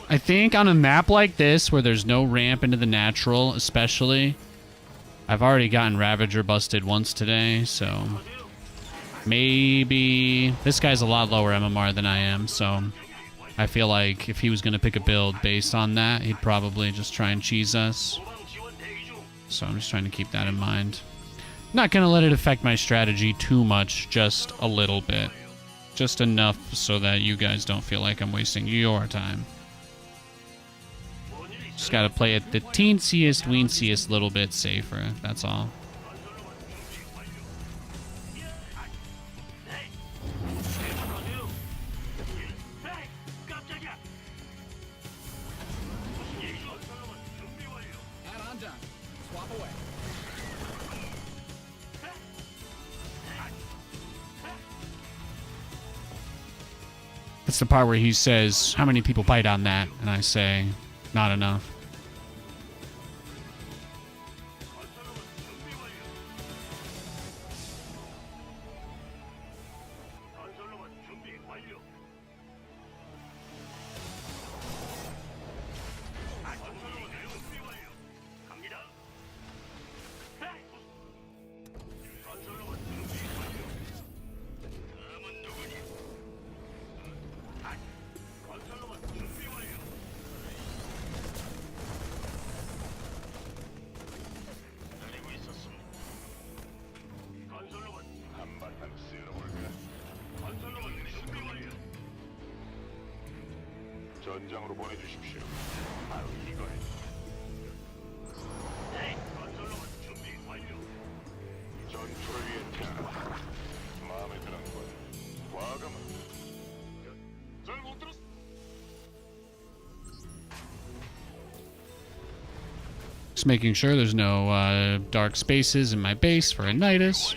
[SPEAKER 1] I think on a map like this, where there's no ramp into the natural, especially, I've already gotten Ravager busted once today, so maybe... This guy's a lot lower MMR than I am, so I feel like if he was going to pick a build based on that, he'd probably just try and cheese us. So I'm just trying to keep that in mind. Not going to let it affect my strategy too much, just a little bit. Just enough so that you guys don't feel like I'm wasting your time. Just gotta play it the teensiest, weensiest little bit safer. That's all.
[SPEAKER 3] Add-on done. Swap away.
[SPEAKER 1] That's the part where he says, "How many people bite on that?" And I say, "Not enough."
[SPEAKER 4] 전장으로 보내주십시오. 바로 이거예요. 네, 건설로봇 준비 완료. 전투를 위해 태어나. 마음에 드는군. 과감한. 잘못 들었어.
[SPEAKER 1] Just making sure there's no dark spaces in my base for Nathanias.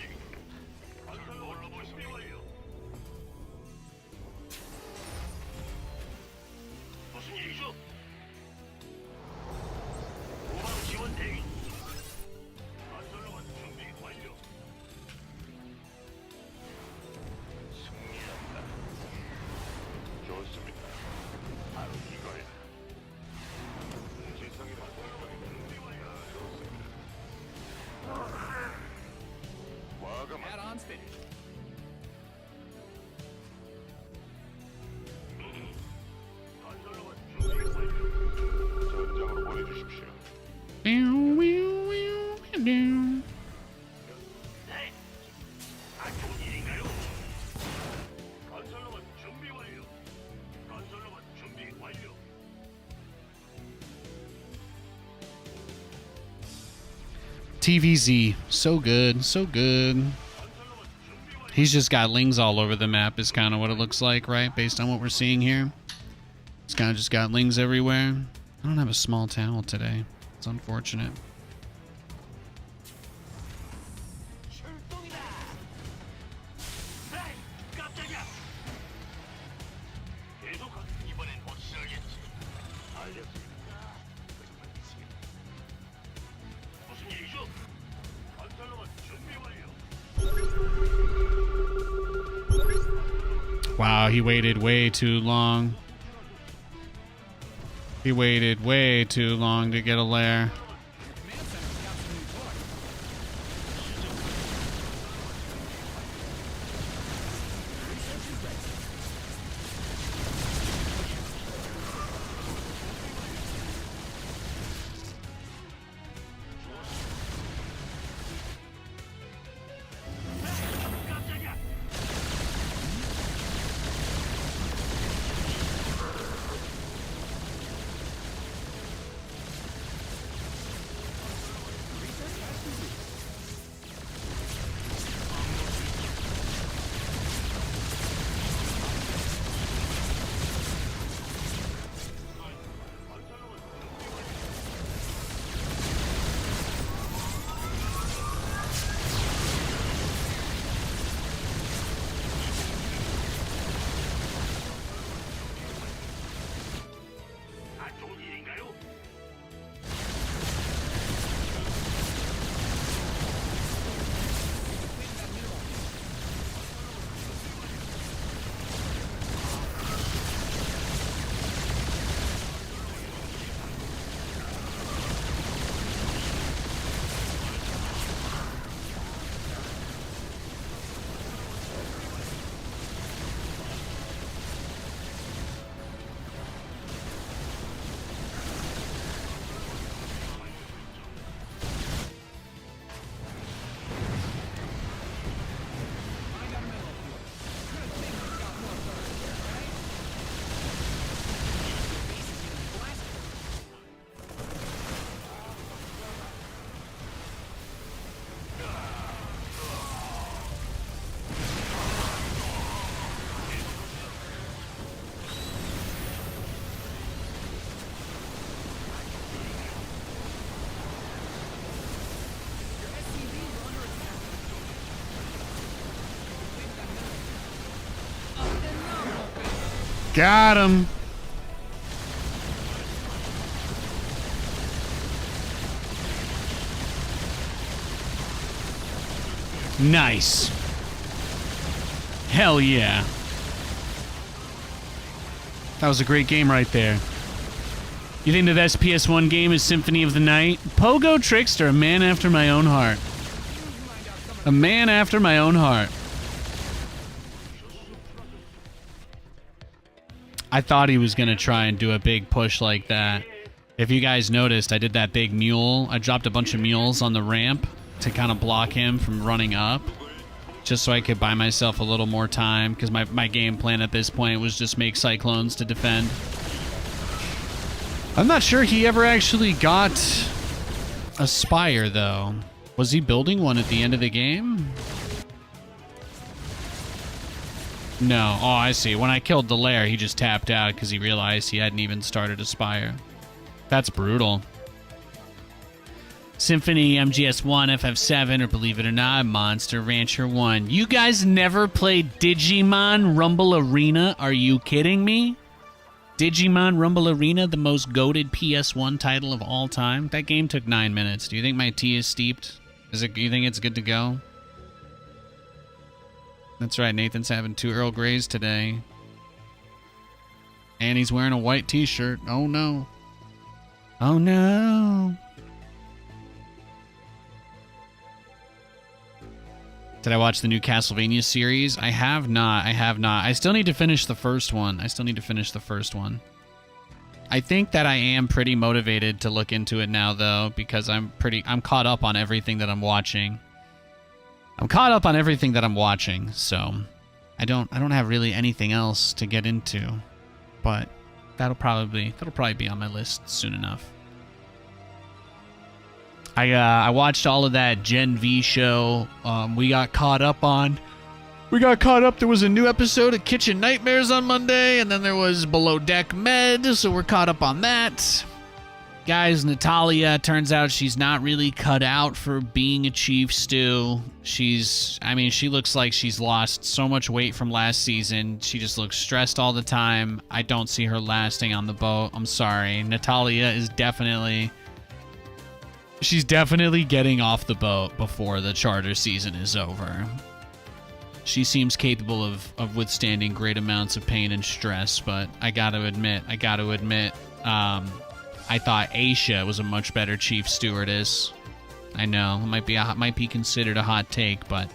[SPEAKER 4] 건설로봇 준비 완료. 무슨 일이죠? 후방 지원 대기. 건설로봇 준비 완료. 승리한다. 좋습니다. 바로 이거야. 지상이라 공격이 준비 완료. 좋습니다. 과감한
[SPEAKER 3] Add-ons finished.
[SPEAKER 4] 건설로봇 준비 완료. 전장으로 보내주십시오. 네. 안 좋은 일인가요? 건설로봇 준비 완료. 건설로봇 준비 완료.
[SPEAKER 1] TVZ, so good, so good. He's just got lings all over the map is kind of what it looks like, right? Based on what we're seeing here. He's kind of just got lings everywhere. I don't have a small towel today. It's unfortunate.
[SPEAKER 4] 출동이다. 에이, 깜짝이야. 계속하. 이번엔 확실하겠지. 알겠습니다. 무슨 일이죠? 건설로봇 준비 완료.
[SPEAKER 1] Wow, he waited way too long. He waited way too long to get a lair.
[SPEAKER 3] Command center's got some new toys. Research is ready.
[SPEAKER 4] 깜짝이야. 안 좋은 일인가요?
[SPEAKER 3] I got a memo for you. Good thing we've got more birds here, right? Your base is getting blasted. Your SCVs are under attack. We've got middle. A phenomenal base.
[SPEAKER 1] Got him. Nice. Hell yeah. That was a great game right there. You think the best PS1 game is Symphony of the Night? Pogo Trickster, a man after my own heart. A man after my own heart. I thought he was going to try and do a big push like that. If you guys noticed, I did that big mule. I dropped a bunch of mules on the ramp to kind of block him from running up, just so I could buy myself a little more time, because my game plan at this point was just make cyclones to defend. I'm not sure he ever actually got a spire, though. Was he building one at the end of the game? No. Oh, I see. When I killed the lair, he just tapped out because he realized he hadn't even started a spire. That's brutal. Symphony, MGS1, FF7, or believe it or not, Monster Rancher 1. You guys never played Digimon Rumble Arena? Are you kidding me? Digimon Rumble Arena, the most goated PS1 title of all time? That game took 9 minutes. Do you think my tea is steeped? You think it's good to go? That's right, Nathan's having 2 Earl Greys today. And he's wearing a white t-shirt. Oh no. Oh no. Did I watch the new Castlevania series? I have not. I still need to finish the first one. I think that I am pretty motivated to look into it now, though, because I'm caught up on everything that I'm watching. So I don't have really anything else to get into, but that'll probably be on my list soon enough. I watched all of that Gen V show. We got caught up. There was a new episode of Kitchen Nightmares on Monday, and then there was Below Deck Med, so we're caught up on that. Guys, Natalia, turns out she's not really cut out for being a chief stew. She looks like she's lost so much weight from last season. She just looks stressed all the time. I don't see her lasting on the boat. I'm sorry. Natalia is definitely getting off the boat before the charter season is over. She seems capable of withstanding great amounts of pain and stress, but I gotta admit, I thought Aisha was a much better chief stewardess. I know, it might be considered a hot take, but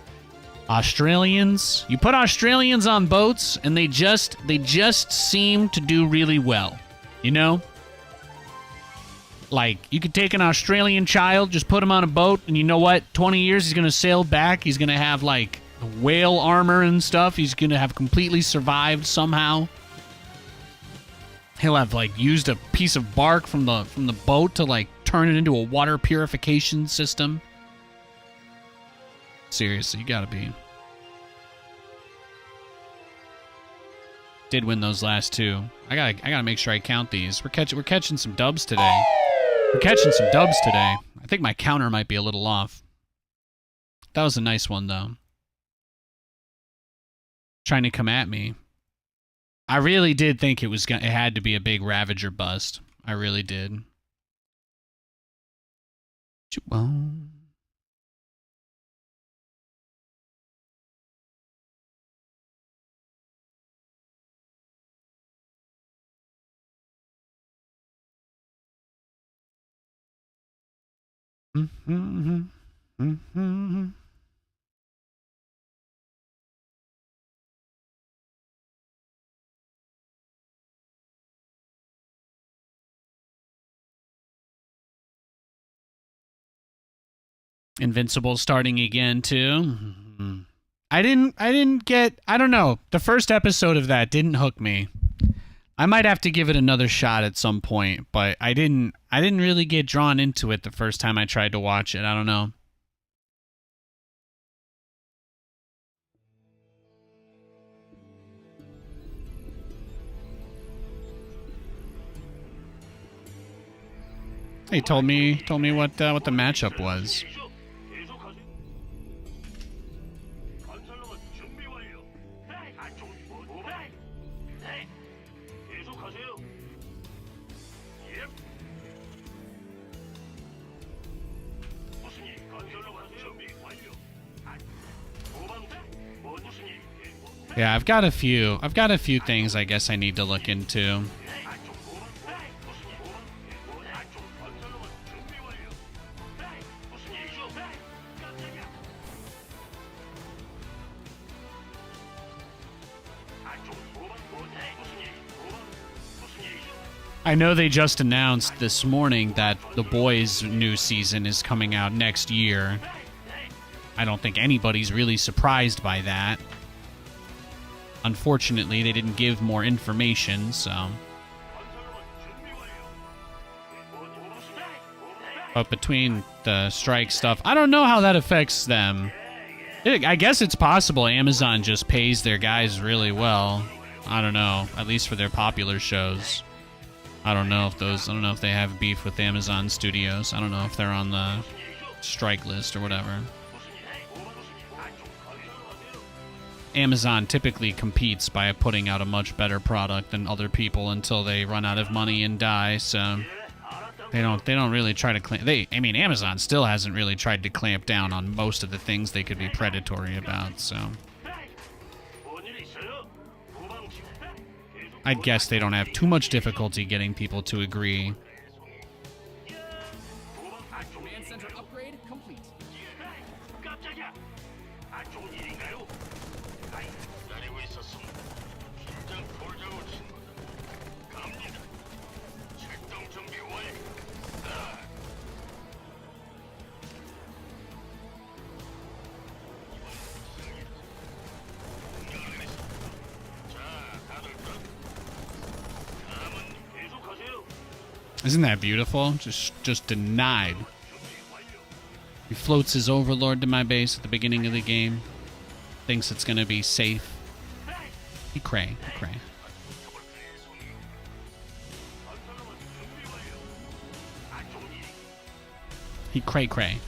[SPEAKER 1] Australians, you put Australians on boats and they just seem to do really well, you know? Like, you could take an Australian child, just put him on a boat, and you know what? 20 years, he's going to sail back. He's going to have, like, whale armor and stuff. He's going to have completely survived somehow. He'll have, like, used a piece of bark from the boat to, like, turn it into a water purification system. Seriously, you gotta be. Did win those last 2. I gotta make sure I count these. We're catching some dubs today. I think my counter might be a little off. That was a nice one, though. Trying to come at me. I really did think it had to be a big Ravager bust. I really did. Invincible starting again too. I don't know. The first episode of that didn't hook me. I might have to give it another shot at some point, but I didn't really get drawn into it the first time I tried to watch it. I don't know. He told me what the matchup was. Yeah, I've got a few things I guess I need to look into. I know they just announced this morning that The Boys' new season is coming out next year. I don't think anybody's really surprised by that. Unfortunately, they didn't give more information, so... But between the strike stuff, I don't know how that affects them. I guess it's possible Amazon just pays their guys really well. I don't know, at least for their popular shows. I don't know if they have beef with Amazon Studios. I don't know if they're on the strike list or whatever. Amazon typically competes by putting out a much better product than other people until they run out of money and die, so they don't really try to clamp. Amazon still hasn't really tried to clamp down on most of the things they could be predatory about, so I guess they don't have too much difficulty getting people to agree.
[SPEAKER 3] Command center upgrade complete.
[SPEAKER 4] 깜짝이야. 아, 좋은 일인가요? 아이, 기다리고 있었습니다. 긴장 풀자고 친구들. 갑니다. 출동 준비 완료. 아. 공격을 내리십시오. 자, 다들 끝. 다음은 계속하세요.
[SPEAKER 1] Isn't that beautiful? Just denied. He floats his overlord to my base at the beginning of the game. Thinks it's gonna be safe. He cray. He cray.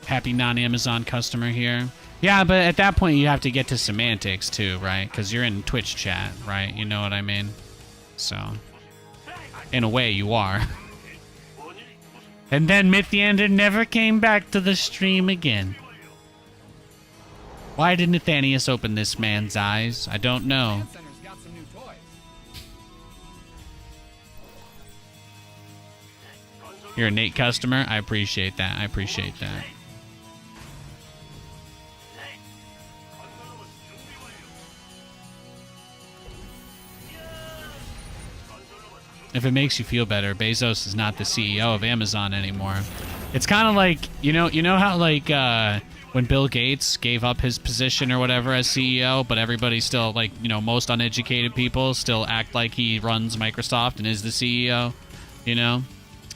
[SPEAKER 1] Happy non-Amazon customer here. Yeah, but at that point you have to get to semantics too, right? Because you're in Twitch chat, right? You know what I mean? So, in a way, you are. And then Mythiander never came back to the stream again. Why did Nathanias open this man's eyes? I don't know.
[SPEAKER 3] Command center's got some new toys.
[SPEAKER 1] You're a Nate customer? I appreciate that. If it makes you feel better, Bezos is not the CEO of Amazon anymore. It's kind of like, you know how like when Bill Gates gave up his position or whatever as CEO, but everybody still, like, most uneducated people still act like he runs Microsoft and is the CEO,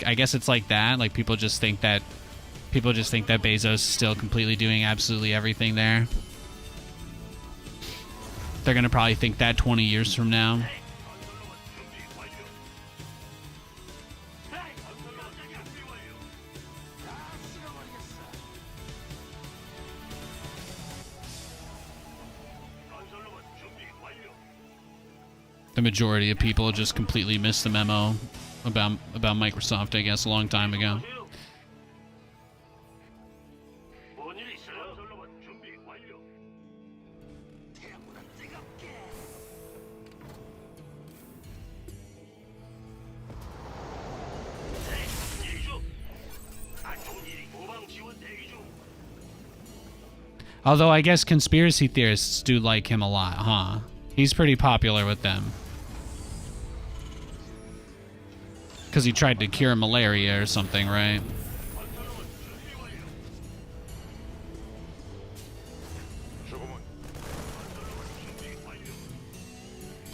[SPEAKER 1] I guess it's like that. Like people just think that Bezos is still completely doing absolutely everything there. They're going to probably think that 20 years from now. The majority of people just completely missed the memo about Microsoft, I guess, a long time ago.
[SPEAKER 4] 뭔일 있어요? 건설로봇 준비 완료. 네, 일이죠. 아, 좋은 일이 모방 지원 대기 중.
[SPEAKER 1] Although I guess conspiracy theorists do like him a lot, huh? He's pretty popular with them. Because he tried to cure malaria or something, right?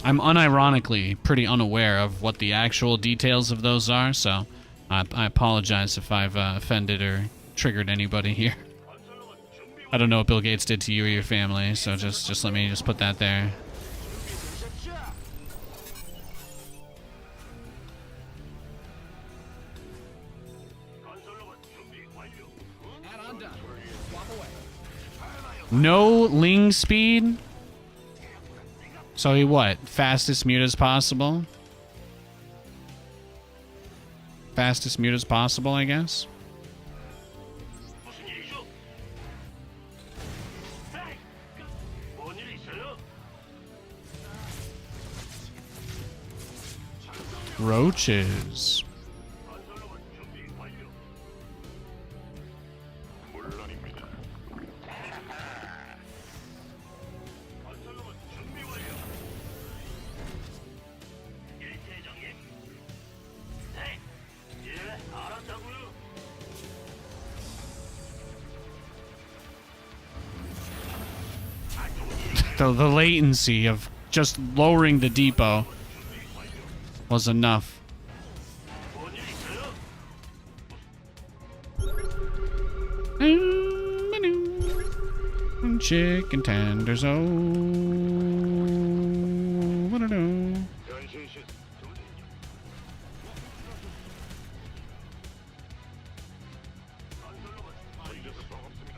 [SPEAKER 1] I'm unironically pretty unaware of what the actual details of those are, so I apologize if I've offended or triggered anybody here. I don't know what Bill Gates did to you or your family, so just let me just put that there.
[SPEAKER 3] Add-on done. Swap away.
[SPEAKER 1] No Ling speed? So he what? Fastest mute as possible? Fastest mute as possible, I guess?
[SPEAKER 4] 무슨 일이죠? 에이, 뭔일 있어요?
[SPEAKER 1] Roaches.
[SPEAKER 4] 건설로봇 준비 완료. 물론입니다. 건설로봇 준비 완료. 일대장님. 네. 예, 알았다고요.
[SPEAKER 1] The latency of just lowering the depot was enough. Some chicken tenders, oh, what I know.
[SPEAKER 4] 변신 시 이제서 반갑습니다.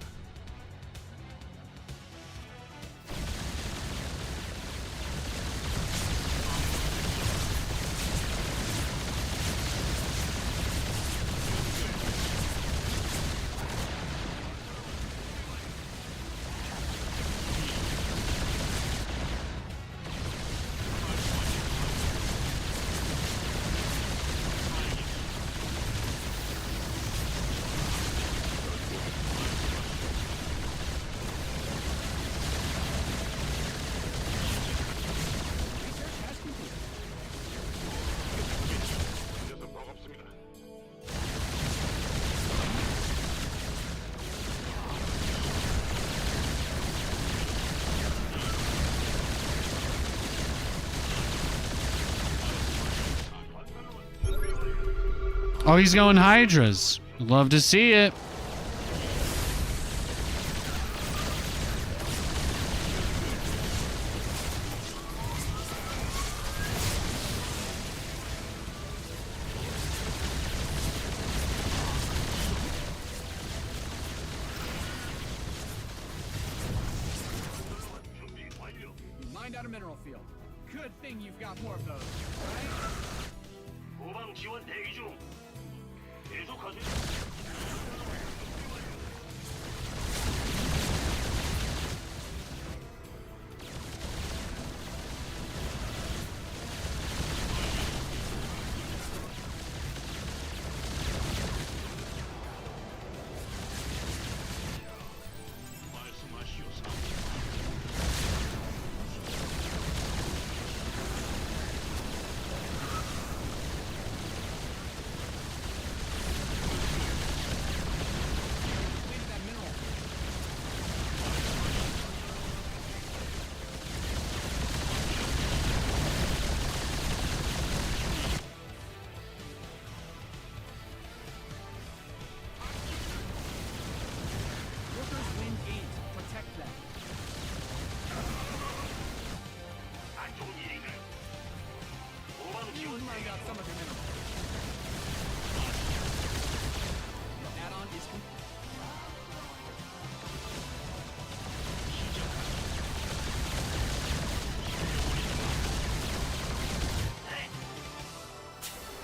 [SPEAKER 4] 이제서 반갑습니다.
[SPEAKER 1] Oh, he's going Hydras. Love to see it.
[SPEAKER 4] 준비 완료.
[SPEAKER 3] You mined out a mineral field. Good thing you've got more of those, right?
[SPEAKER 4] 후방 지원 대기 중. 계속하세요. 말씀하시오.
[SPEAKER 3] Clean that mineral. Workers win games. Protect them.
[SPEAKER 4] 안 좋은 일인가요? 후방
[SPEAKER 3] You
[SPEAKER 4] 지원
[SPEAKER 3] mined out some of your minerals. Your add-on is complete.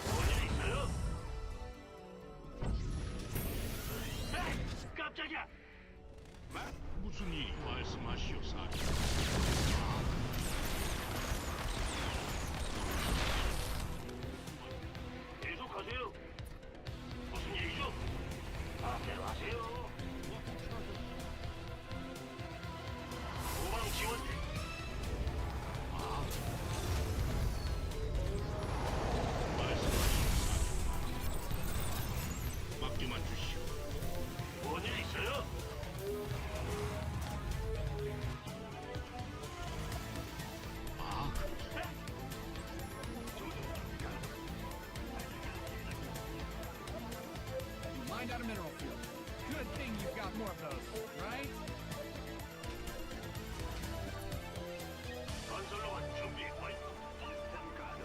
[SPEAKER 4] 뭔일 있어요? 깜짝이야. 무슨 일이 말씀하시오, 사장. 계속하세요. 무슨 일이죠? 마음대로 하세요. 후방 지원. 맡겨만 주시오. 뭔일 있어요? 그래?
[SPEAKER 3] You mined out a mineral field. Good thing you've got more of those, right?
[SPEAKER 4] 건설로만 준비 완료. 시스템 가동.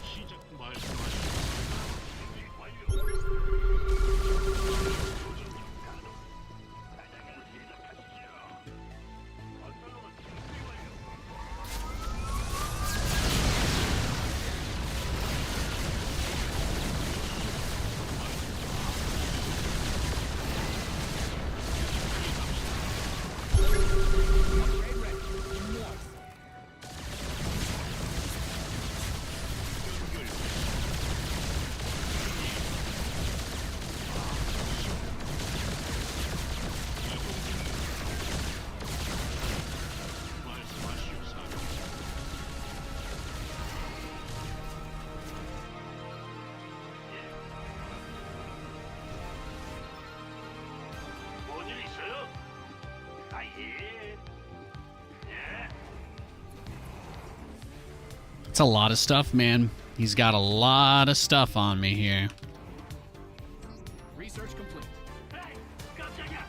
[SPEAKER 4] 시작 말씀하시오. 준비 완료. 조준력 가동. 시작하시죠. 건설로만 준비 완료.
[SPEAKER 1] It's a lot of stuff, man. He's got a lot of stuff on me here.
[SPEAKER 3] Research complete.
[SPEAKER 4] 에이, 깜짝이야.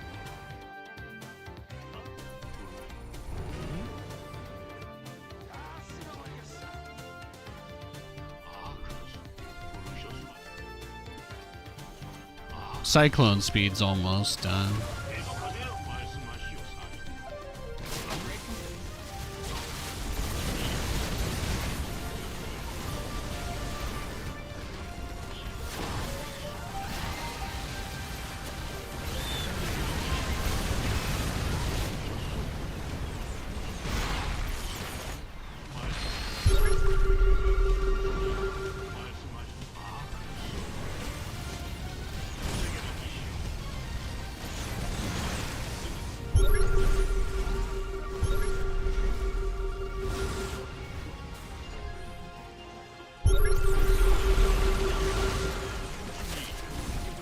[SPEAKER 1] Cyclone speed's almost done.
[SPEAKER 4] 계속하세요. 말씀하시오, 사장.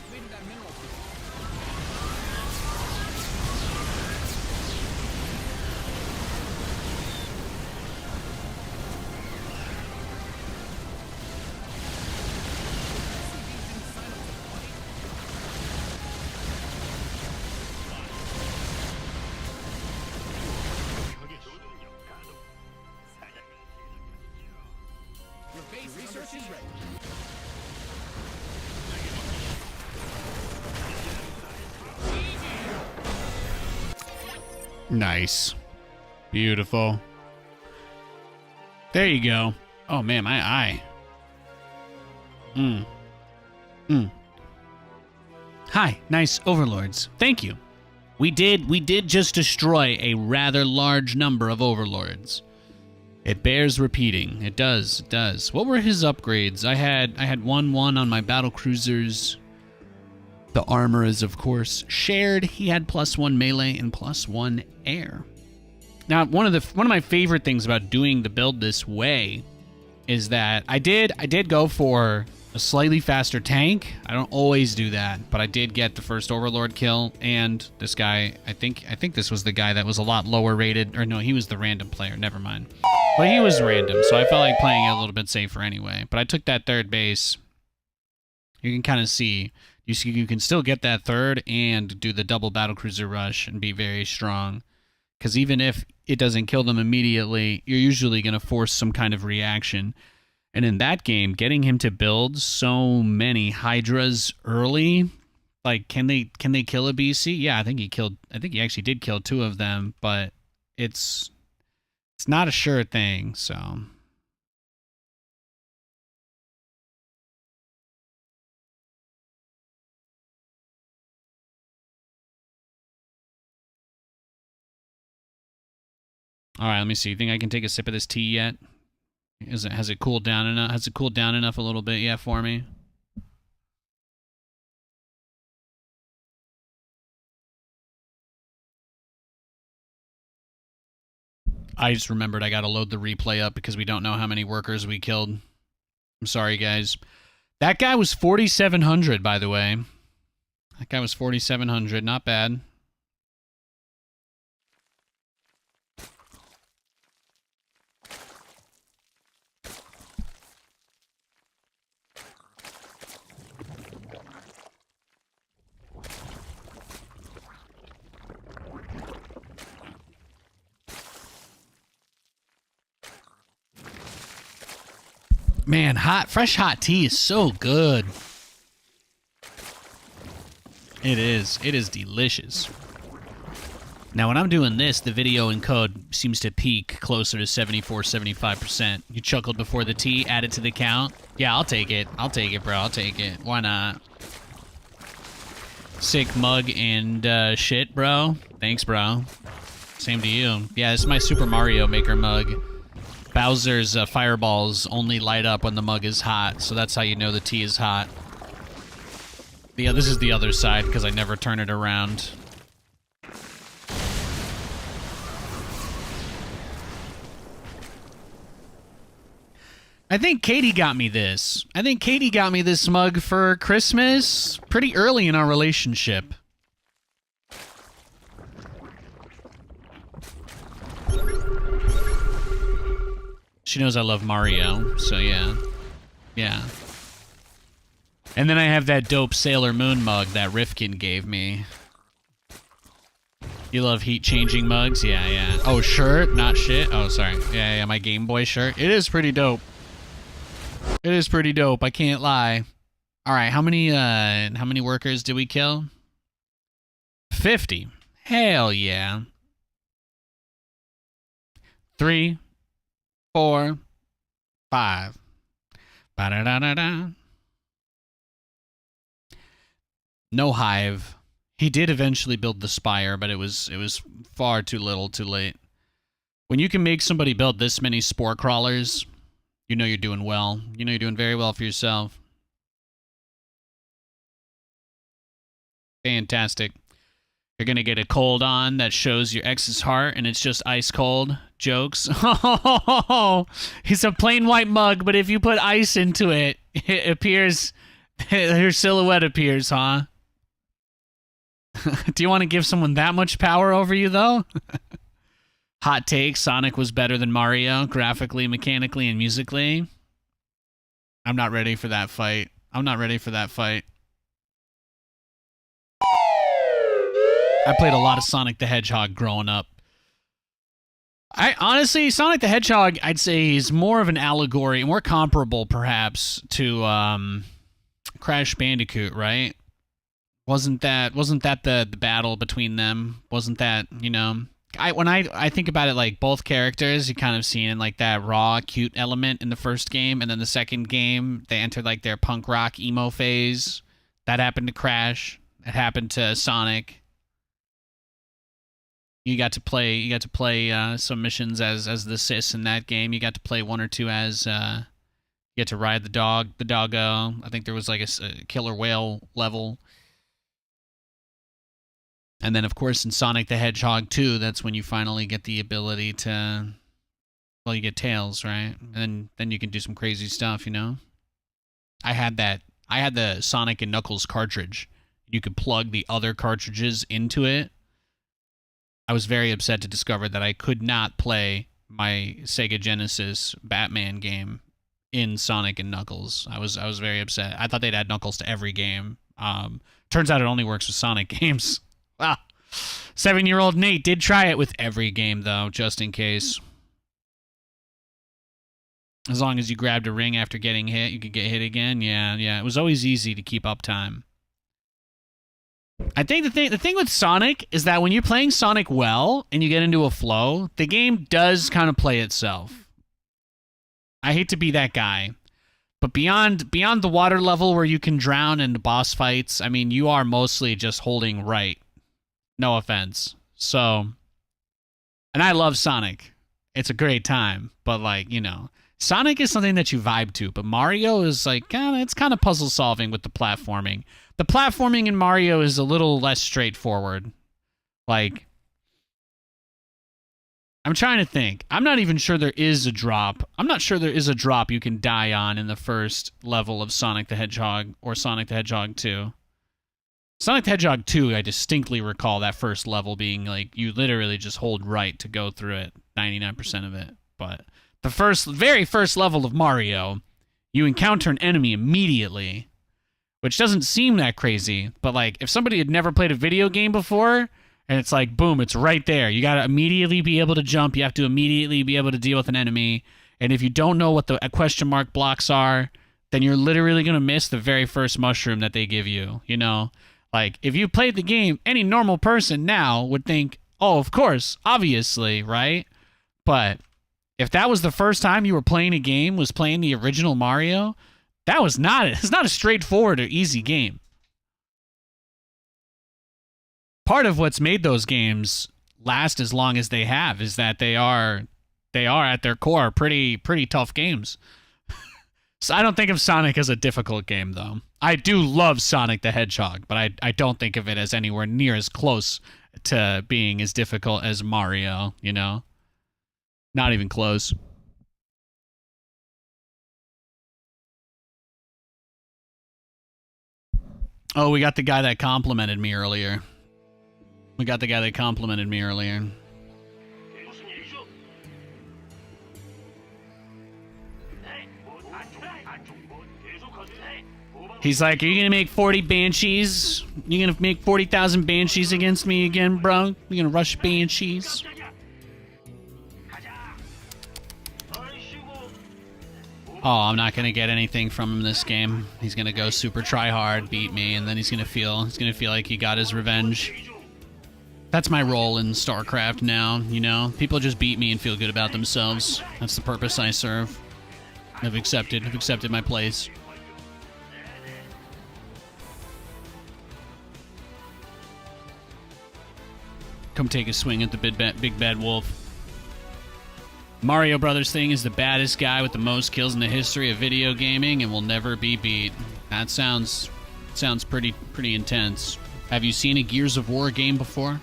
[SPEAKER 3] Completed that mineral field. Your base research is ready.
[SPEAKER 1] Nice. Beautiful. There you go. Oh man, my eye. Hi, nice overlords. Thank you. We did just destroy a rather large number of overlords. It bears repeating. It does. What were his upgrades? I had 1-1 on my battlecruisers. The armor is, of course, shared. He had +1 melee and +1 air. Now, one of my favorite things about doing the build this way is that I did go for a slightly faster tank. I don't always do that, but I did get the first Overlord kill, and this guy, I think this was the guy that was a lot lower rated, or no, he was the random player, never mind. But he was random, so I felt like playing it a little bit safer anyway. But I took that third base. You can kind of see, you can still get that third and do the double battlecruiser rush and be very strong. Because even if it doesn't kill them immediately, you're usually going to force some kind of reaction. And in that game, getting him to build so many Hydras early, like, can they kill a BC? Yeah, I think he actually did kill 2 of them, but it's not a sure thing, so. All right, let me see. You think I can take a sip of this tea yet? Has it cooled down enough? Has it cooled down enough a little bit yet for me? I just remembered I got to load the replay up because we don't know how many workers we killed. I'm sorry, guys. That guy was 4,700, by the way. That guy was 4,700. Not bad. Man, fresh hot tea is so good. It is. It is delicious. Now, when I'm doing this, the video encode seems to peak closer to 74, 75%. You chuckled before the tea, add it to the count. Yeah, I'll take it. I'll take it, bro. I'll take it. Why not? Sick mug and shit, bro. Thanks, bro. Same to you. Yeah, this is my Super Mario Maker mug. Bowser's fireballs only light up when the mug is hot, so that's how you know the tea is hot. Yeah, this is the other side, because I never turn it around. I think Katie got me this. I think Katie got me this mug for Christmas pretty early in our relationship. She knows I love Mario, so yeah. Yeah. And then I have that dope Sailor Moon mug that Rifkin gave me. You love heat-changing mugs? Yeah, yeah. Oh, shirt? Not shit? Oh, sorry. Yeah, yeah, my Game Boy shirt. It is pretty dope. It is pretty dope, I can't lie. All right, how many workers did we kill? 50. Hell yeah. 3, 4, 5. Ba-da-da-da-da. No hive. He did eventually build the spire, but it was far too little, too late. When you can make somebody build this many spore crawlers, you know you're doing well. You know you're doing very well for yourself. Fantastic. You're going to get a cold on that shows your ex's heart, and it's just ice cold. Jokes. Oh, he's a plain white mug, but if you put ice into it, it appears, her silhouette appears, huh? Do you want to give someone that much power over you, though? Hot take, Sonic was better than Mario, graphically, mechanically, and musically. I'm not ready for that fight. I'm not ready for that fight. I played a lot of Sonic the Hedgehog growing up. Honestly, Sonic the Hedgehog, I'd say he's more of an allegory, more comparable, perhaps, to Crash Bandicoot, right? Wasn't that the battle between them? Wasn't that, you know? When I think about it, like, both characters, you kind of seen in, like, that raw, cute element in the first game, and then the second game, they entered, like, their punk rock emo phase. That happened to Crash. It happened to Sonic. You got to play some missions as the sis in that game. You got to play one or two as you get to ride the doggo. I think there was like a killer whale level. And then of course in Sonic the Hedgehog 2, that's when you finally get the ability to, well, you get Tails, right? And then you can do some crazy stuff, you know? I had the Sonic and Knuckles cartridge. You could plug the other cartridges into it. I was very upset to discover that I could not play my Sega Genesis Batman game in Sonic and Knuckles. I was very upset. I thought they'd add Knuckles to every game. Turns out it only works with Sonic games. Wow. 7-year-old Nate did try it with every game, though, just in case. As long as you grabbed a ring after getting hit, you could get hit again. Yeah, yeah. It was always easy to keep up time. I think the thing with Sonic is that when you're playing Sonic well and you get into a flow, the game does kind of play itself. I hate to be that guy, but beyond the water level where you can drown in the boss fights, I mean, you are mostly just holding right. No offense. So, and I love Sonic. It's a great time, but like, you know, Sonic is something that you vibe to, but Mario is like, it's kind of puzzle solving with the platforming. The platforming in Mario is a little less straightforward. Like, I'm trying to think. I'm not even sure there is a drop. I'm not sure there is a drop you can die on in the first level of Sonic the Hedgehog or Sonic the Hedgehog 2. Sonic the Hedgehog 2, I distinctly recall that first level being like, you literally just hold right to go through it, 99% of it. But the very first level of Mario, you encounter an enemy immediately, which doesn't seem that crazy, but like if somebody had never played a video game before, and it's like, boom, it's right there. You got to immediately be able to jump. You have to immediately be able to deal with an enemy. And if you don't know what the question mark blocks are, then you're literally going to miss the very first mushroom that they give you, you know? Like, if you played the game, any normal person now would think, oh, of course, obviously, right? But if that was the first time you were playing a game, was playing the original Mario, it's not a straightforward or easy game. Part of what's made those games last as long as they have is that they are at their core pretty tough games. So I don't think of Sonic as a difficult game, though. I do love Sonic the Hedgehog, but I don't think of it as anywhere near as close to being as difficult as Mario, you know? Not even close. Oh, we got the guy that complimented me earlier.
[SPEAKER 4] 무슨 일이죠?
[SPEAKER 1] He's like, are you gonna make 40 banshees? You gonna make 40,000 banshees against me again, bro? You gonna rush banshees? Oh, I'm not gonna get anything from him this game. He's gonna go super try hard, beat me, and then he's gonna feel like he got his revenge. That's my role in StarCraft now, you know? People just beat me and feel good about themselves. That's the purpose I serve. I've accepted my place. Come take a swing at the big bad wolf. Mario Brothers thing is the baddest guy with the most kills in the history of video gaming and will never be beat. That sounds pretty intense. Have you seen a Gears of War game before?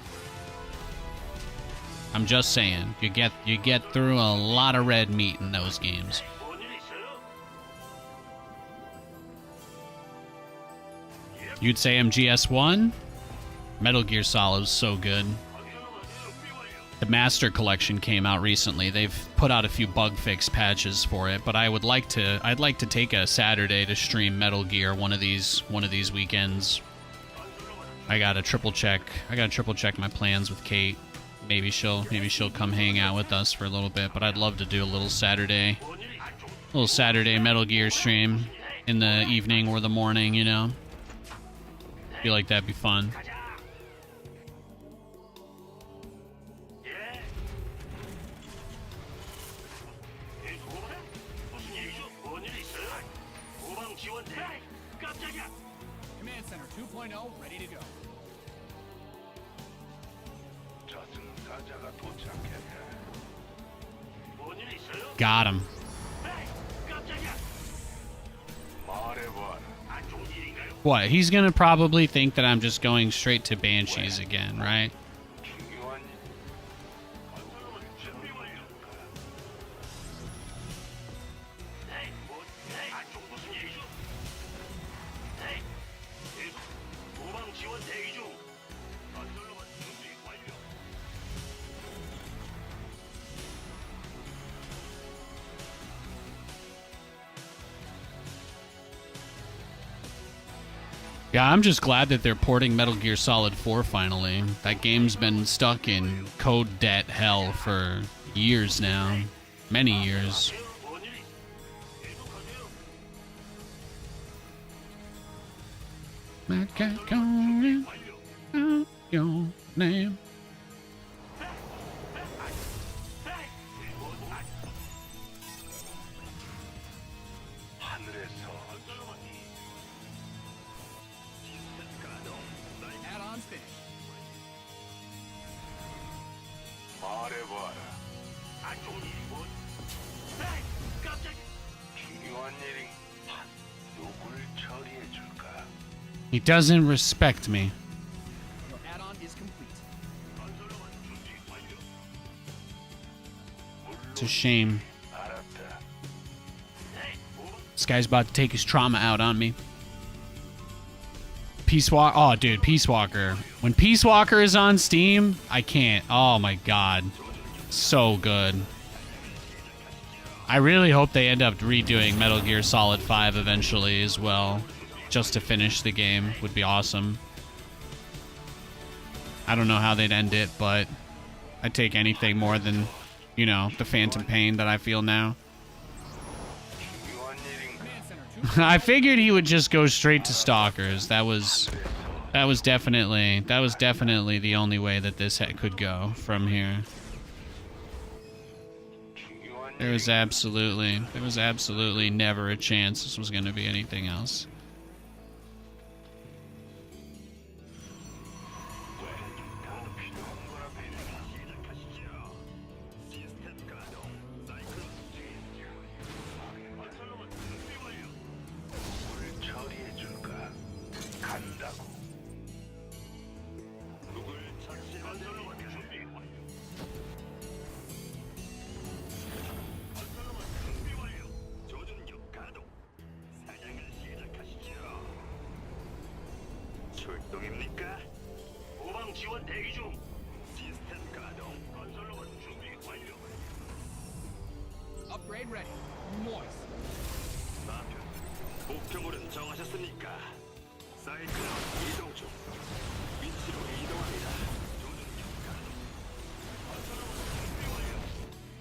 [SPEAKER 1] I'm just saying, you get through a lot of red meat in those games. You'd say MGS1? Metal Gear Solid is so good. The Master Collection came out recently. They've put out a few bug fix patches for it, but I'd like to take a Saturday to stream Metal Gear one of these weekends. I gotta triple check my plans with Kate. Maybe she'll come hang out with us for a little bit, but I'd love to do a little Saturday Metal Gear stream in the evening or the morning, you know. Feel like that'd be fun.
[SPEAKER 3] Command Center 2.0 ready to go.
[SPEAKER 1] Got him. What? He's gonna probably think that I'm just going straight to Banshees again, right? Yeah, I'm just glad that they're porting Metal Gear Solid 4 finally. That game's been stuck in code debt hell for years now. Many years. I can't call out your name.
[SPEAKER 3] Add-ons finished.
[SPEAKER 1] He doesn't respect me.
[SPEAKER 3] Your add-on is complete.
[SPEAKER 1] It's a shame. This guy's about to take his trauma out on me. Peace Walker. Oh, dude, Peace Walker. When Peace Walker is on Steam, I can't. Oh, my God. So good. I really hope they end up redoing Metal Gear Solid 5 eventually as well. Just to finish the game would be awesome. I don't know how they'd end it, but I'd take anything more than, you know, the phantom pain that I feel now.
[SPEAKER 3] Command Center 2.
[SPEAKER 1] I figured he would just go straight to Stalkers. That was definitely the only way that this could go from here. There was absolutely never a chance this was going to be anything else.
[SPEAKER 4] 출동입니까? 후방 지원 대기 중. 시스템 가동. 건설로봇 준비 완료.
[SPEAKER 3] Upgrade upgrade ready. Moist.
[SPEAKER 4] 좌표. 목표물은 정하셨습니까? 사이클론 이동 중. 위치로 이동합니다. 조준력 가동. 건설로봇 준비 완료.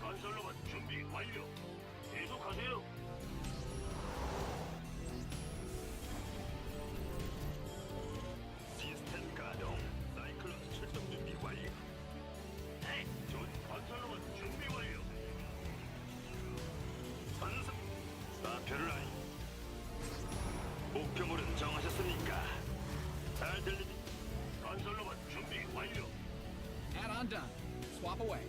[SPEAKER 4] 건설로봇 준비 완료. 계속하세요. 시스템 가동. 사이클론 출동 준비 완료. 네, 건설로봇 준비 완료. 선수 좌표를 아니. 목표물은 정하셨습니까? 잘 들리니? 건설로봇 준비 완료.
[SPEAKER 3] Add-on done. Swap away.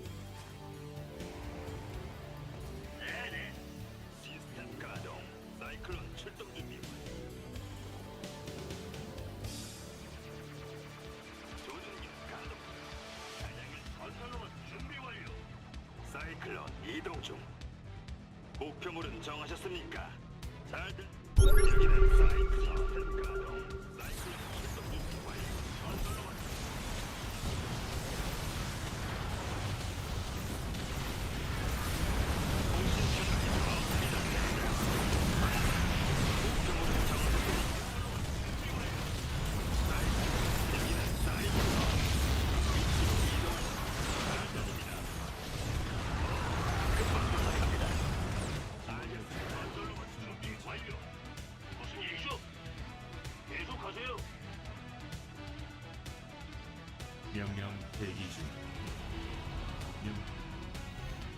[SPEAKER 4] 네네. 시스템 가동. 사이클론 출동 준비 완료. 조준기 가동. 사냥의 건설로봇 준비 완료. 사이클론 이동 중. 목표물은 정하셨습니까? 잘 들. 여기는 사이클론 가동. 사이클론 출동 준비 완료. 건설로봇. 건설로봇 준비 완료. 무슨 일이죠? 계속하세요.
[SPEAKER 6] 명령 대기 중.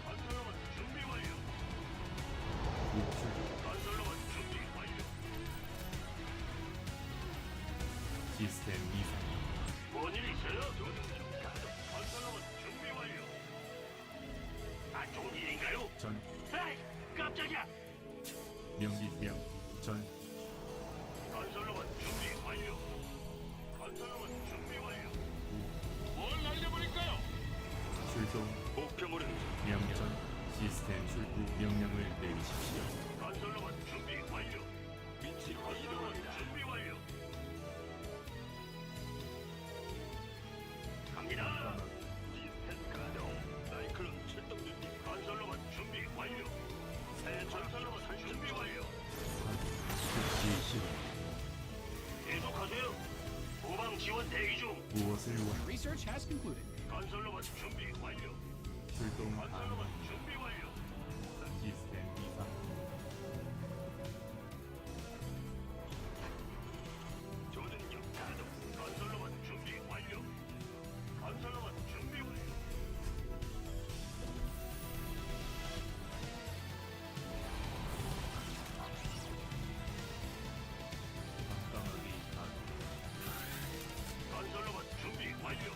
[SPEAKER 4] 건설로봇 준비 완료.
[SPEAKER 6] 목표
[SPEAKER 4] 건설로봇 준비 완료.
[SPEAKER 6] 시스템 이상.
[SPEAKER 4] 뭔일 있어요? 조준력 가동. 건설로봇 준비 완료. 아, 좋은 일인가요?
[SPEAKER 6] 전
[SPEAKER 4] 에이, 깜짝이야.
[SPEAKER 6] 명기명 전
[SPEAKER 4] 건설로봇 준비 완료. 건설로봇 준비 완료. 뭘 날려버릴까요?
[SPEAKER 6] 출동
[SPEAKER 4] 목표물은
[SPEAKER 6] 명전 시스템 출구 명령을 내리십시오.
[SPEAKER 4] 건설로봇 준비 완료. 위치로 이동합니다. 준비 완료. 갑니다. 시스템 가동. 사이클론 출동 준비. 건설로봇 준비 완료. 새 건설로봇 준비 완료.
[SPEAKER 6] 즉시 실행.
[SPEAKER 4] 계속하세요. 후방 지원 대기 중.
[SPEAKER 6] 무엇을 원
[SPEAKER 3] Research has concluded.
[SPEAKER 4] 건설로봇 준비 완료.
[SPEAKER 6] 출동
[SPEAKER 4] 건설로봇
[SPEAKER 6] 가능.
[SPEAKER 4] 준비 완료.
[SPEAKER 6] 시스템 이상.
[SPEAKER 4] 조준력 가동. 건설로봇 준비 완료. 건설로봇 준비 완료.
[SPEAKER 6] 깜깜하게 가동.
[SPEAKER 4] 건설로봇 준비 완료.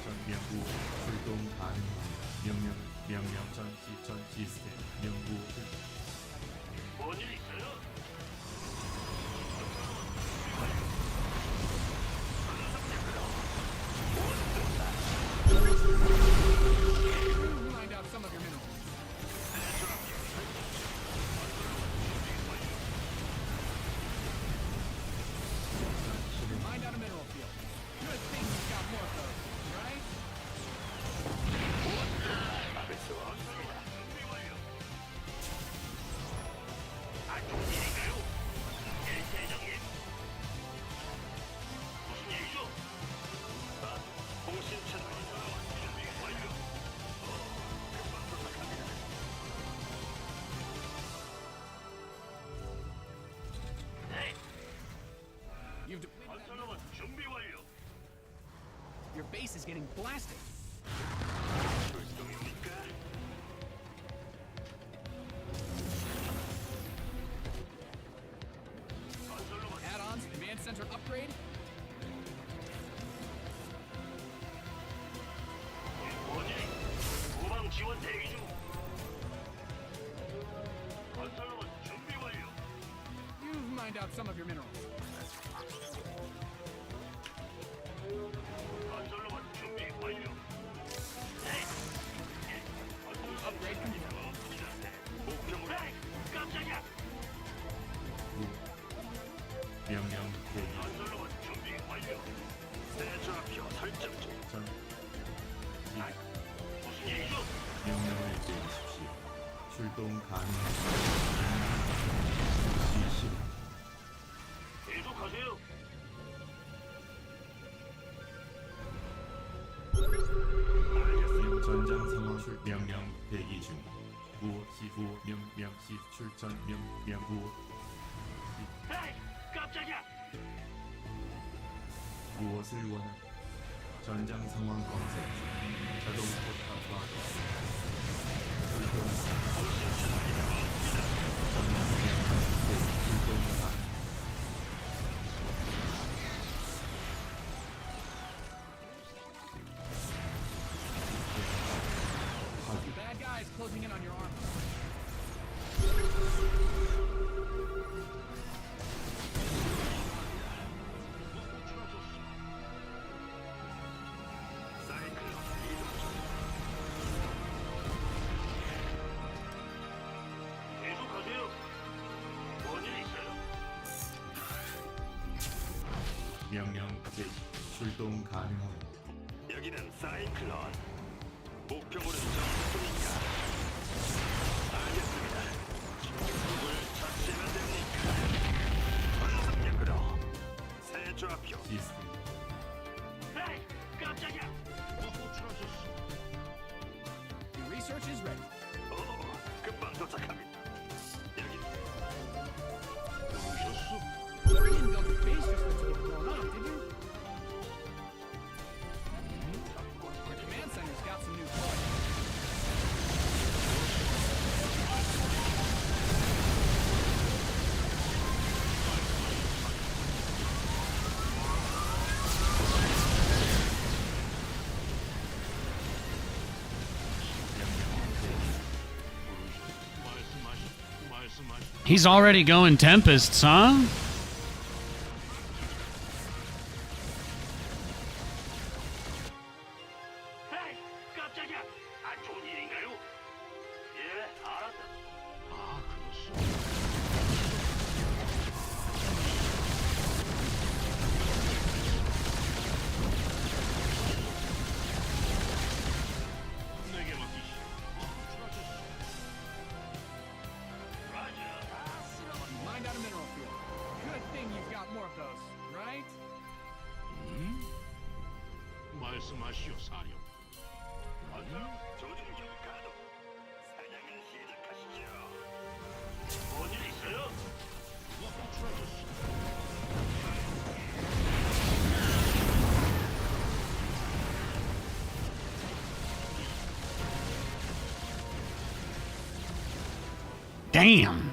[SPEAKER 6] 전 명부 출동 가능합니다. 명령 전 시스템 명부
[SPEAKER 4] 뭔일 있어요?
[SPEAKER 3] Find out some of your minerals. Find out a mineral field. Good thing we've got more of those, right?
[SPEAKER 4] 건설로봇 준비 완료. 아, 좋은 일인가요? 예, 대장님. 무슨 일이죠? 아, 공신 채널 건설로봇 준비 완료. 금방 도착합니다. 네,
[SPEAKER 3] You've depleted that.
[SPEAKER 4] 건설로봇 준비 완료.
[SPEAKER 3] Your base is getting blasted.
[SPEAKER 4] 출동입니까? 건설로봇
[SPEAKER 3] Add-ons, command center upgrade.
[SPEAKER 4] 뭐지? 후방 지원 대기 중. 건설로봇 준비 완료.
[SPEAKER 3] You've mined out some of your minerals.
[SPEAKER 4] 건설로봇 준비 완료. 네.
[SPEAKER 3] Upgrade complete.
[SPEAKER 4] 목표물. 깜짝이야.
[SPEAKER 6] 명령 대기
[SPEAKER 4] 건설로봇 준비 완료. 새 좌표 설정 중.
[SPEAKER 6] 전
[SPEAKER 4] 무슨 일이죠?
[SPEAKER 6] 명령을 내리십시오. 출동 가능합니다. 지시
[SPEAKER 4] 계속하세요.
[SPEAKER 6] 전장 상황 명령 대기 중. 명시 출전 명부
[SPEAKER 4] 에이, 깜짝이야.
[SPEAKER 6] 무엇을 원하? 전장 상황 검색 중. 자동 포탑 화 출동 전장 출동 가능.
[SPEAKER 3] Bad guys closing in on your arm.
[SPEAKER 4] 계속하세요. 뭔일 있어요?
[SPEAKER 6] 명령 제 출동 가능합니다.
[SPEAKER 4] 여기는 사이클론. 목표물은 정수니까. 알겠습니다. 누굴 처치하면 됩니까? 전속력으로 새 좌표.
[SPEAKER 6] 시스템
[SPEAKER 4] 에이, 깜짝이야. 호출하셨어.
[SPEAKER 3] Your research is ready.
[SPEAKER 4] 오, 금방 도착합니다. 여기. 부르셨어?
[SPEAKER 3] You didn't build your base just to get blown up, did you? Your command center's got some new toys.
[SPEAKER 1] He's already going Tempests, huh?
[SPEAKER 4] 에이, 깜짝이야. 안 좋은 일인가요? 예, 알았다. 아, 그렇소. 내게 맡기시오. 호출하셨어. 라자.
[SPEAKER 3] Mined out a mineral field. Good thing you've got more of those, right?
[SPEAKER 4] 말씀하시오, 사령. 조준경 가동. 사냥을 시작하시죠. 뭔일 있어요? 누가 호출하셨어?
[SPEAKER 1] Damn.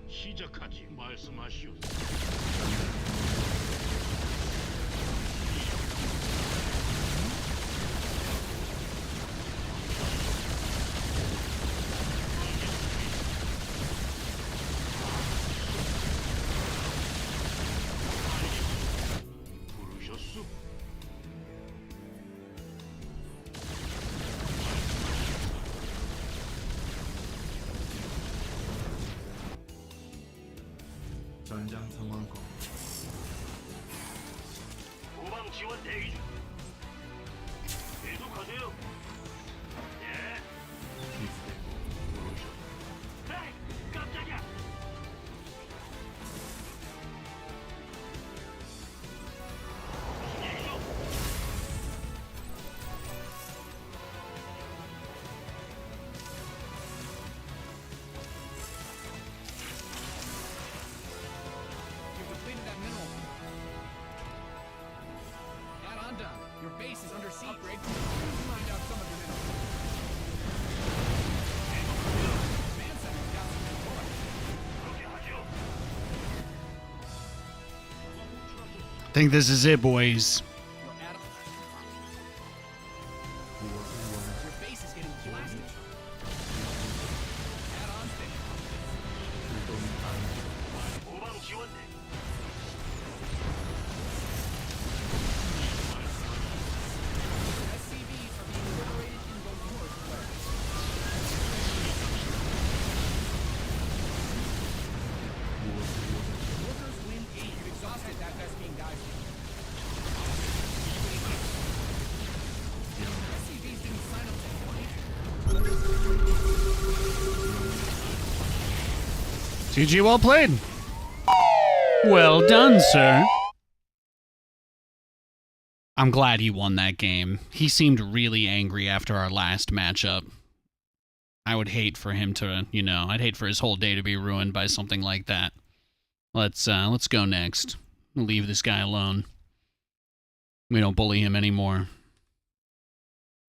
[SPEAKER 4] 시작하지. 말씀하시오. 부르셨소?
[SPEAKER 6] 전장 상황 검
[SPEAKER 4] 후방 지원 대기 중. 계속하세요. 예.
[SPEAKER 6] 시스템
[SPEAKER 4] 에이, 깜짝이야. 무슨 일이죠?
[SPEAKER 3] You've depleted that mineral. Add-on done. Your base is under siege. Upgrade. Find out some of your minerals. Command center's got some new toys.
[SPEAKER 4] 그렇게 하죠.
[SPEAKER 1] I think this is it, boys.
[SPEAKER 3] Your add
[SPEAKER 6] 무엇을 원하?
[SPEAKER 3] Your base is getting blasted. Add-on thing.
[SPEAKER 6] 출동 가능.
[SPEAKER 4] 후방 지원 대기.
[SPEAKER 3] SCVs are being liberated in the north where
[SPEAKER 6] 무엇을 원하?
[SPEAKER 3] workers win 8. You've exhausted that best being guys.
[SPEAKER 1] GG, well played. Well done, sir. I'm glad he won that game. He seemed really angry after our last matchup. I would hate for him to, you know, I'd hate for his whole day to be ruined by something like that. Let's go next. Leave this guy alone. We don't bully him anymore.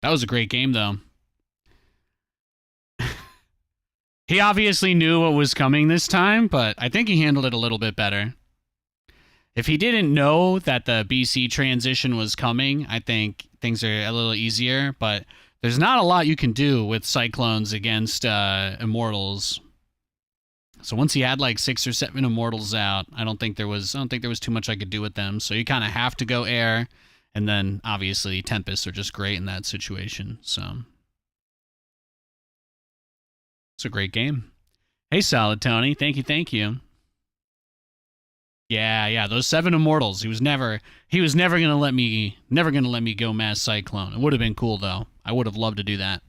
[SPEAKER 1] That was a great game, though. He obviously knew what was coming this time, but I think he handled it a little bit better. If he didn't know that the BC transition was coming, I think things are a little easier, but there's not a lot you can do with Cyclones against Immortals. So once he had like 6 or 7 Immortals out, I don't think there was too much I could do with them. So you kind of have to go air, and then obviously Tempests are just great in that situation. So it's a great game. Hey, Solid Tony, thank you. Yeah, those 7 Immortals. He was never gonna let me go Mass Cyclone. It would have been cool though. I would have loved to do that.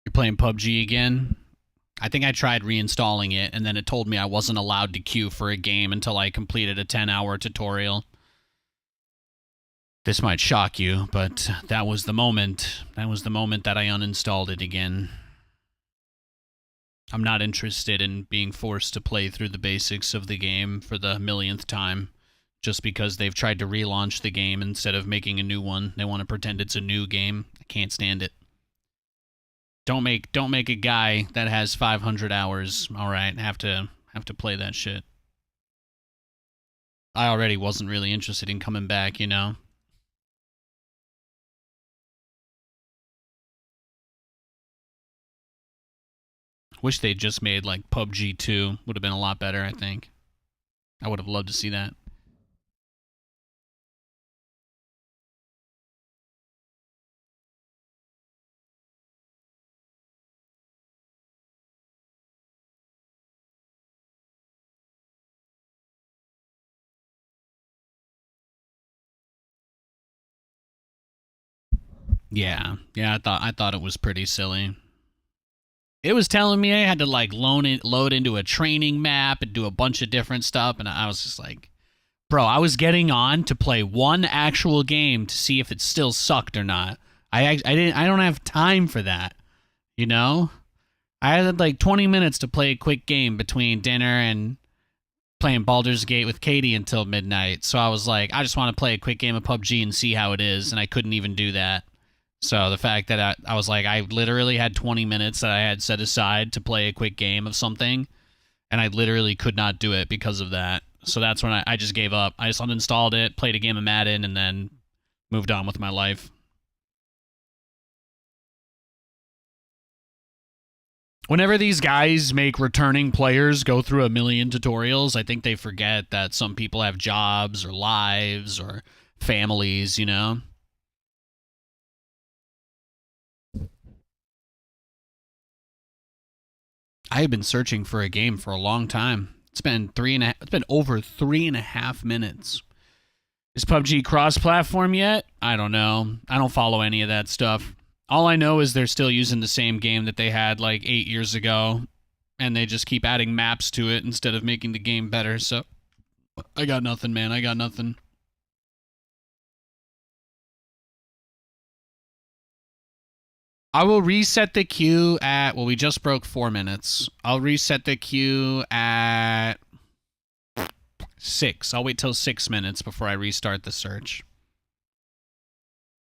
[SPEAKER 1] You're playing PUBG again? I think I tried reinstalling it, and then it told me I wasn't allowed to queue for a game until I completed a 10-hour tutorial. This might shock you, but that was the moment. That was the moment that I uninstalled it again. I'm not interested in being forced to play through the basics of the game for the millionth time, just because they've tried to relaunch the game instead of making a new one. They want to pretend it's a new game. I can't stand it. Don't make a guy that has 500 hours, all right, have to play that shit. I already wasn't really interested in coming back, you know. Wish they'd just made like PUBG 2. Would have been a lot better, I think. I would have loved to see that. Yeah, I thought it was pretty silly. It was telling me I had to like load into a training map and do a bunch of different stuff, and I was just like, bro, I was getting on to play one actual game to see if it still sucked or not. I don't have time for that, you know? I had like 20 minutes to play a quick game between dinner and playing Baldur's Gate with Katie until midnight. So I was like, I just want to play a quick game of PUBG and see how it is, and I couldn't even do that. So the fact that I was like, I literally had 20 minutes that I had set aside to play a quick game of something, and I literally could not do it because of that. So that's when I just gave up. I just uninstalled it, played a game of Madden, and then moved on with my life. Whenever these guys make returning players go through a million tutorials, I think they forget that some people have jobs or lives or families, you know? I have been searching for a game for a long time. It's been over 3.5 minutes. Is PUBG cross-platform yet? I don't know. I don't follow any of that stuff. All I know is they're still using the same game that they had like 8 years ago, and they just keep adding maps to it instead of making the game better. So I got nothing, man. I got nothing. I will reset the queue at, well, we just broke 4 minutes. I'll reset the queue at 6. I'll wait till 6 minutes before I restart the search.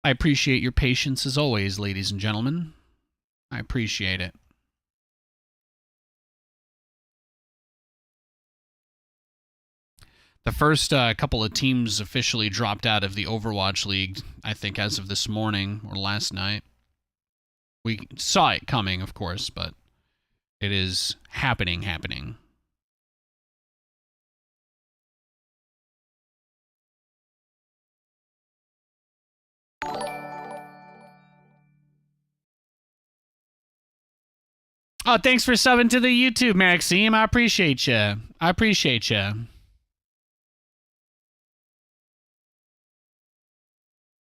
[SPEAKER 1] I appreciate your patience as always, ladies and gentlemen. I appreciate it. The first couple of teams officially dropped out of the Overwatch League, I think, as of this morning or last night. We saw it coming, of course, but it is happening. Oh, thanks for subbing to the YouTube, Maxime. I appreciate you. I appreciate you.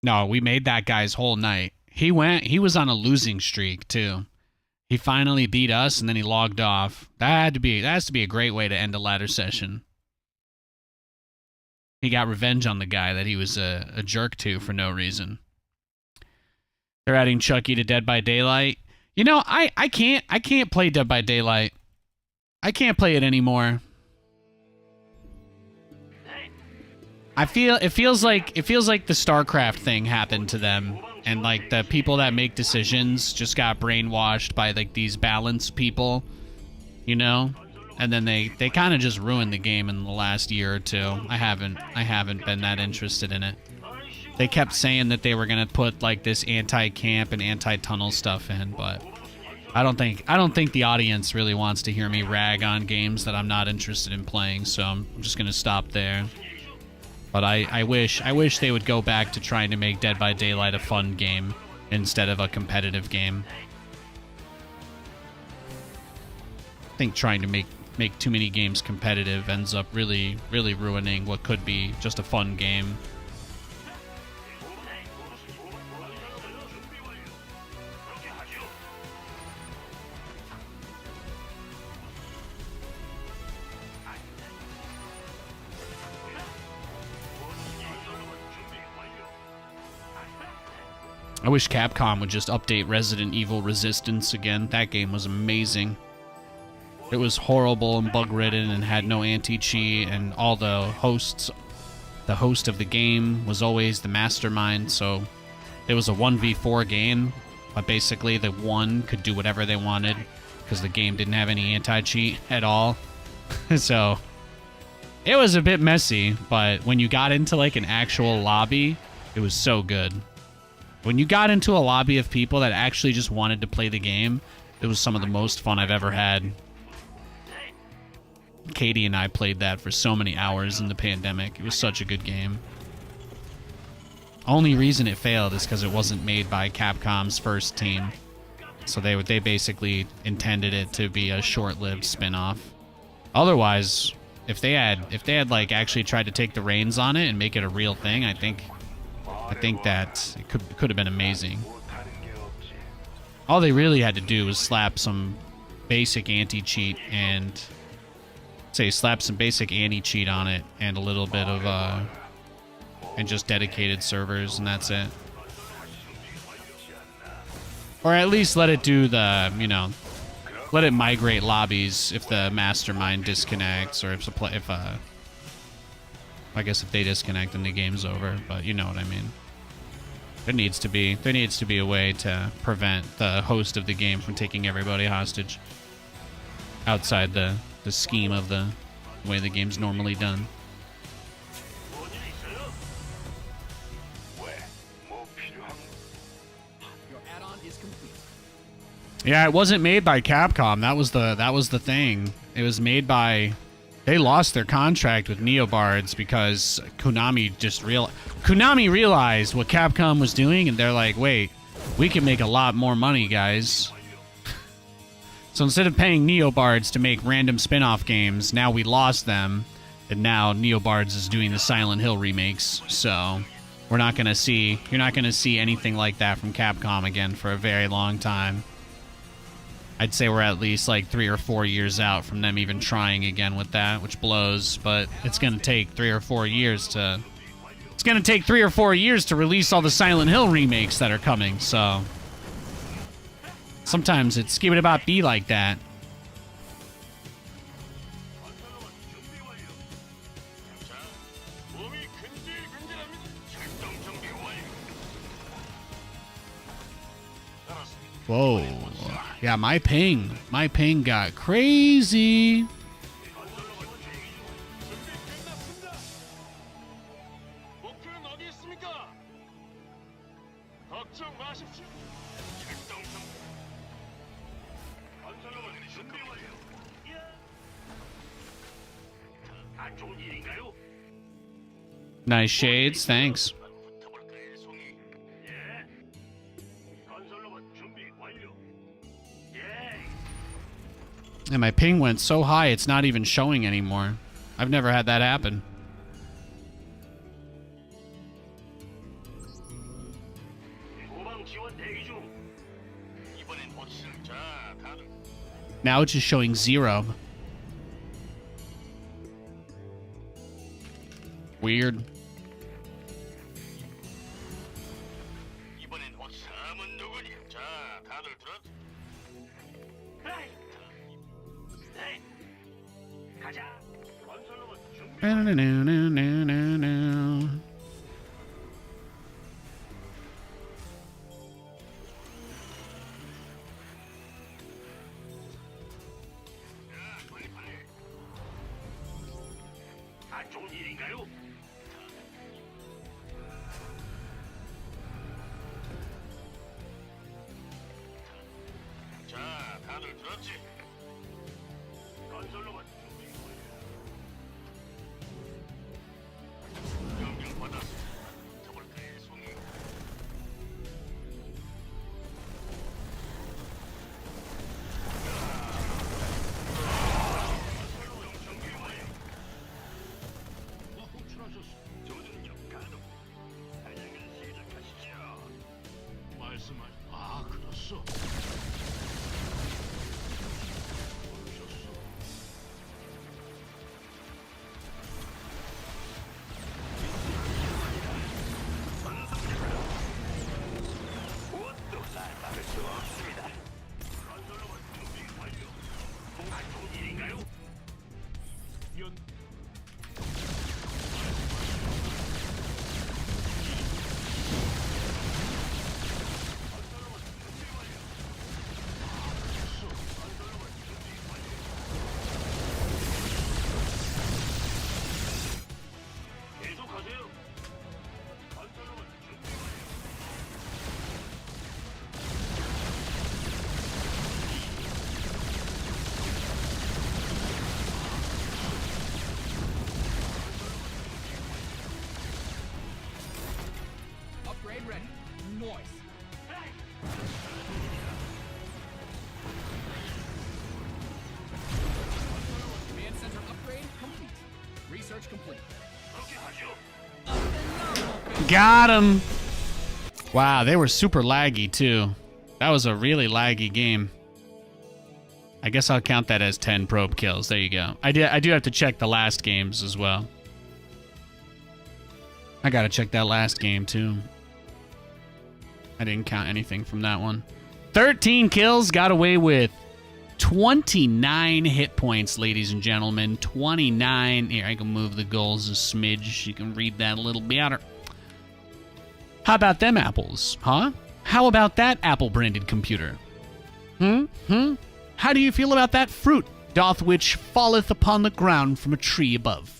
[SPEAKER 1] No, we made that guy's whole night. He was on a losing streak too. He finally beat us and then he logged off. That has to be a great way to end a ladder session. He got revenge on the guy that he was a jerk to for no reason. They're adding Chucky to Dead by Daylight. You know, I can't play Dead by Daylight. I can't play it anymore. It feels like the StarCraft thing happened to them, and like the people that make decisions just got brainwashed by like these balanced people, you know, and then they kind of just ruined the game in the last year or two. I haven't been that interested in it. They kept saying that they were gonna put like this anti-camp and anti-tunnel stuff in, but I don't think the audience really wants to hear me rag on games that I'm not interested in playing, so I'm just gonna stop there. But I wish they would go back to trying to make Dead by Daylight a fun game instead of a competitive game. I think trying to make too many games competitive ends up really ruining what could be just a fun game. I wish Capcom would just update Resident Evil Resistance again. That game was amazing. It was horrible and bug-ridden and had no anti-cheat, and all the host of the game was always the mastermind, so it was a 1v4 game, but basically the one could do whatever they wanted because the game didn't have any anti-cheat at all. So it was a bit messy, but when you got into like an actual lobby, it was so good. When you got into a lobby of people that actually just wanted to play the game, it was some of the most fun I've ever had. Katie and I played that for so many hours in the pandemic. It was such a good game. Only reason it failed is because it wasn't made by Capcom's first team. So they basically intended it to be a short-lived spin-off. Otherwise, if they had like actually tried to take the reins on it and make it a real thing, I think that it could have been amazing. All they really had to do was slap some basic anti-cheat and slap some basic anti-cheat on it and a little bit of and just dedicated servers, and that's it. Or at least let it do the, you know, let it migrate lobbies if the mastermind disconnects, or I guess if they disconnect then the game's over, but you know what I mean. There needs to be a way to prevent the host of the game from taking everybody hostage outside the scheme of the way the game's normally done.
[SPEAKER 3] Your add-on is complete.
[SPEAKER 1] Yeah, it wasn't made by Capcom. That was the thing. It was made by. They lost their contract with Neobards because Konami realized what Capcom was doing, and they're like, wait, we can make a lot more money, guys. So instead of paying Neobards to make random spin-off games, now we lost them, and now Neobards is doing the Silent Hill remakes. So you're not gonna see anything like that from Capcom again for a very long time. I'd say we're at least like 3 or 4 years out from them even trying again with that, which blows, but it's going to take 3 or 4 years to release all the Silent Hill remakes that are coming, so sometimes it's give it about be like that. Whoa. Yeah, my ping got crazy. Nice shades, thanks.
[SPEAKER 4] 건설로봇 준비 완료. 예.
[SPEAKER 1] And my ping went so high it's not even showing anymore. I've never had that happen.
[SPEAKER 4] 후방 지원 대기 중. 이번엔 보스. 자, 다들
[SPEAKER 1] Now it's just showing 0. Weird.
[SPEAKER 4] 이번엔 보스. 다음은 누구니? 자, 다들 들었? 에이, 네. 가자. 건설로봇 준비.
[SPEAKER 1] No.
[SPEAKER 4] 자, 빨리빨리. 안 좋은 일인가요? 자, 다들 들었지? 건설로봇 준비 완료. 명령 받았어. 더블클의 송이. 건설로봇 준비 완료. 호출하셨어. 조준력 가동. 사냥을 시작하시죠. 말씀하시. 아, 그렇소. 부르셨소. 무엇도 날 막을 수 없습니다. 건설로봇 준비 완료. 뭔가 좋은 일인가요? 연. 건설로봇 준비 완료. 건설로봇 준비 완료. 계속하세요. 건설로봇 준비 완료.
[SPEAKER 3] Upgrade ready. Noise. Command center upgrade complete. Research complete.
[SPEAKER 4] 그렇게 하죠.
[SPEAKER 1] Got him. Wow, they were super laggy too. That was a really laggy game. I guess I'll count that as 10 probe kills. There you go. I do have to check the last games as well. I gotta check that last game too. I didn't count anything from that one. 13 kills, got away with 29 hit points, ladies and gentlemen. 29. Here, I can move the goals a smidge. You can read that a little better. How about them apples, huh? How about that Apple-branded computer? How do you feel about that fruit, doth which falleth upon the ground from a tree above?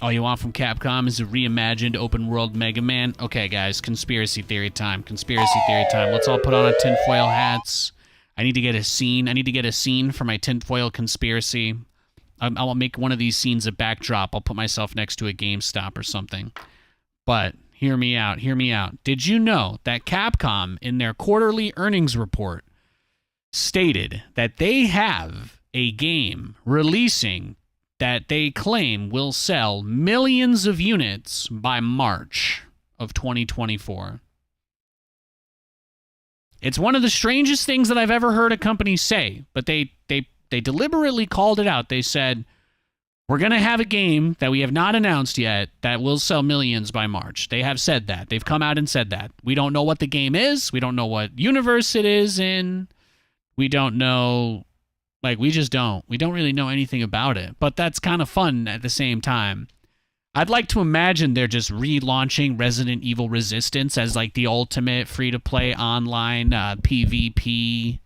[SPEAKER 1] All you want from Capcom is a reimagined open-world Mega Man? Okay, guys, conspiracy theory time. Conspiracy theory time. Let's all put on our tinfoil hats. I need to get a scene. I need to get a scene for my tinfoil conspiracy. I'll make one of these scenes a backdrop. I'll put myself next to a GameStop or something. But hear me out. Hear me out. Did you know that Capcom, in their quarterly earnings report, stated that they have a game releasing that they claim will sell millions of units by March of 2024. It's one of the strangest things that I've ever heard a company say, but they deliberately called it out. They said, we're going to have a game that we have not announced yet that will sell millions by March. They have said that. They've come out and said that. We don't know what the game is. We don't know what universe it is in. We don't know. Like, we just don't. We don't really know anything about it. But that's kind of fun at the same time. I'd like to imagine they're just relaunching Resident Evil Resistance as, like, the ultimate free-to-play online PvP,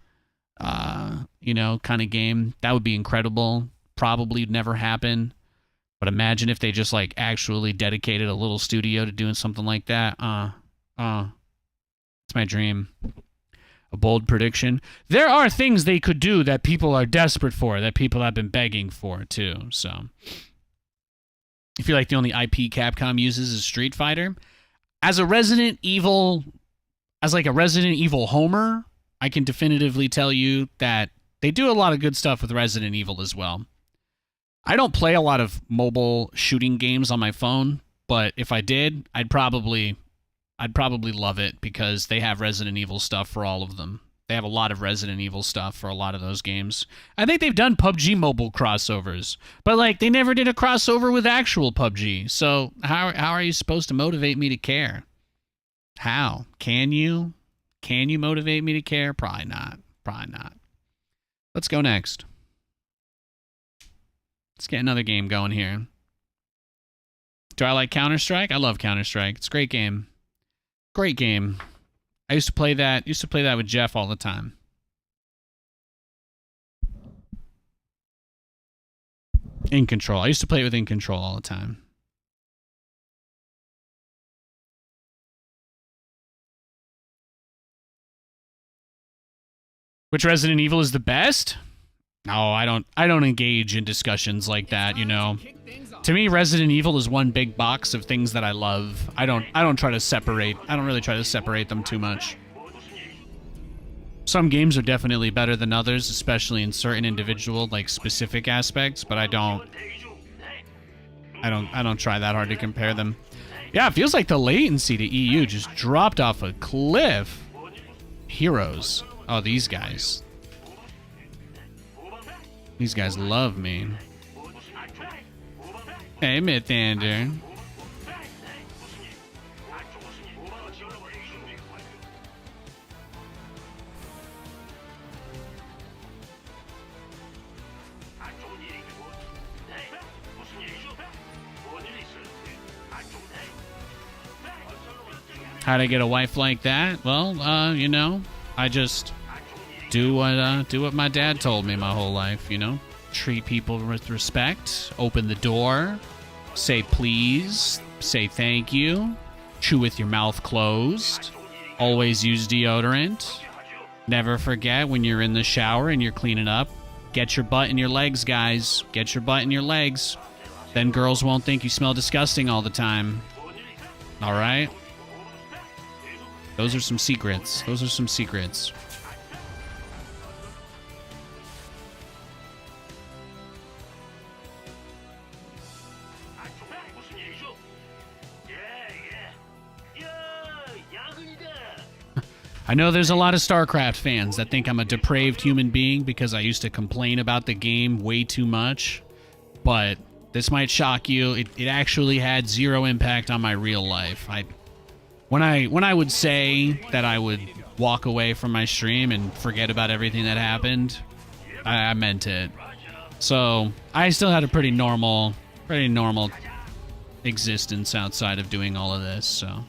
[SPEAKER 1] kind of game. That would be incredible. Probably never happen. But imagine if they just, like, actually dedicated a little studio to doing something like that. It's my dream. A bold prediction. There are things they could do that people are desperate for, that people have been begging for, too. So, I feel like the only IP Capcom uses is Street Fighter. as a Resident Evil, as like a Resident Evil homer, I can definitively tell you that they do a lot of good stuff with Resident Evil as well. I don't play a lot of mobile shooting games on my phone, but if I did, I'd probably love it because they have Resident Evil stuff for all of them. They have a lot of Resident Evil stuff for a lot of those games. I think they've done PUBG mobile crossovers, but like they never did a crossover with actual PUBG. So how are you supposed to motivate me to care? How? Can you? Can you motivate me to care? Probably not. Probably not. Let's go next. Let's get another game going here. Do I like Counter-Strike? I love Counter-Strike. It's a great game. Great game. I used to play that with Jeff all the time. In Control. I used to play it with In Control all the time. Which Resident Evil is the best? No, I don't engage in discussions like that, you know. To me, Resident Evil is one big box of things that I love. I don't really try to separate them too much. Some games are definitely better than others, especially in certain individual, like, specific aspects, but I don't try that hard to compare them. Yeah, it feels like the latency to EU just dropped off a cliff. Heroes. Oh, these guys. These guys love me. Hey, Mythander. How'd I get a wife like that? Well, you know, I just do what my dad told me my whole life, you know? Treat people with respect, open the door, say please, say thank you, chew with your mouth closed, always use deodorant, never forget when you're in the shower and you're cleaning up, get your butt in your legs, guys, get your butt in your legs. Then girls won't think you smell disgusting all the time. All right? Those are some secrets. Those are some secrets. I know there's a lot of StarCraft fans that think I'm a depraved human being because I used to complain about the game way too much, but this might shock you. It actually had zero impact on my real life. When I would say that I would walk away from my stream and forget about everything that happened, I meant it. So I still had a pretty normal existence outside of doing all of this, so.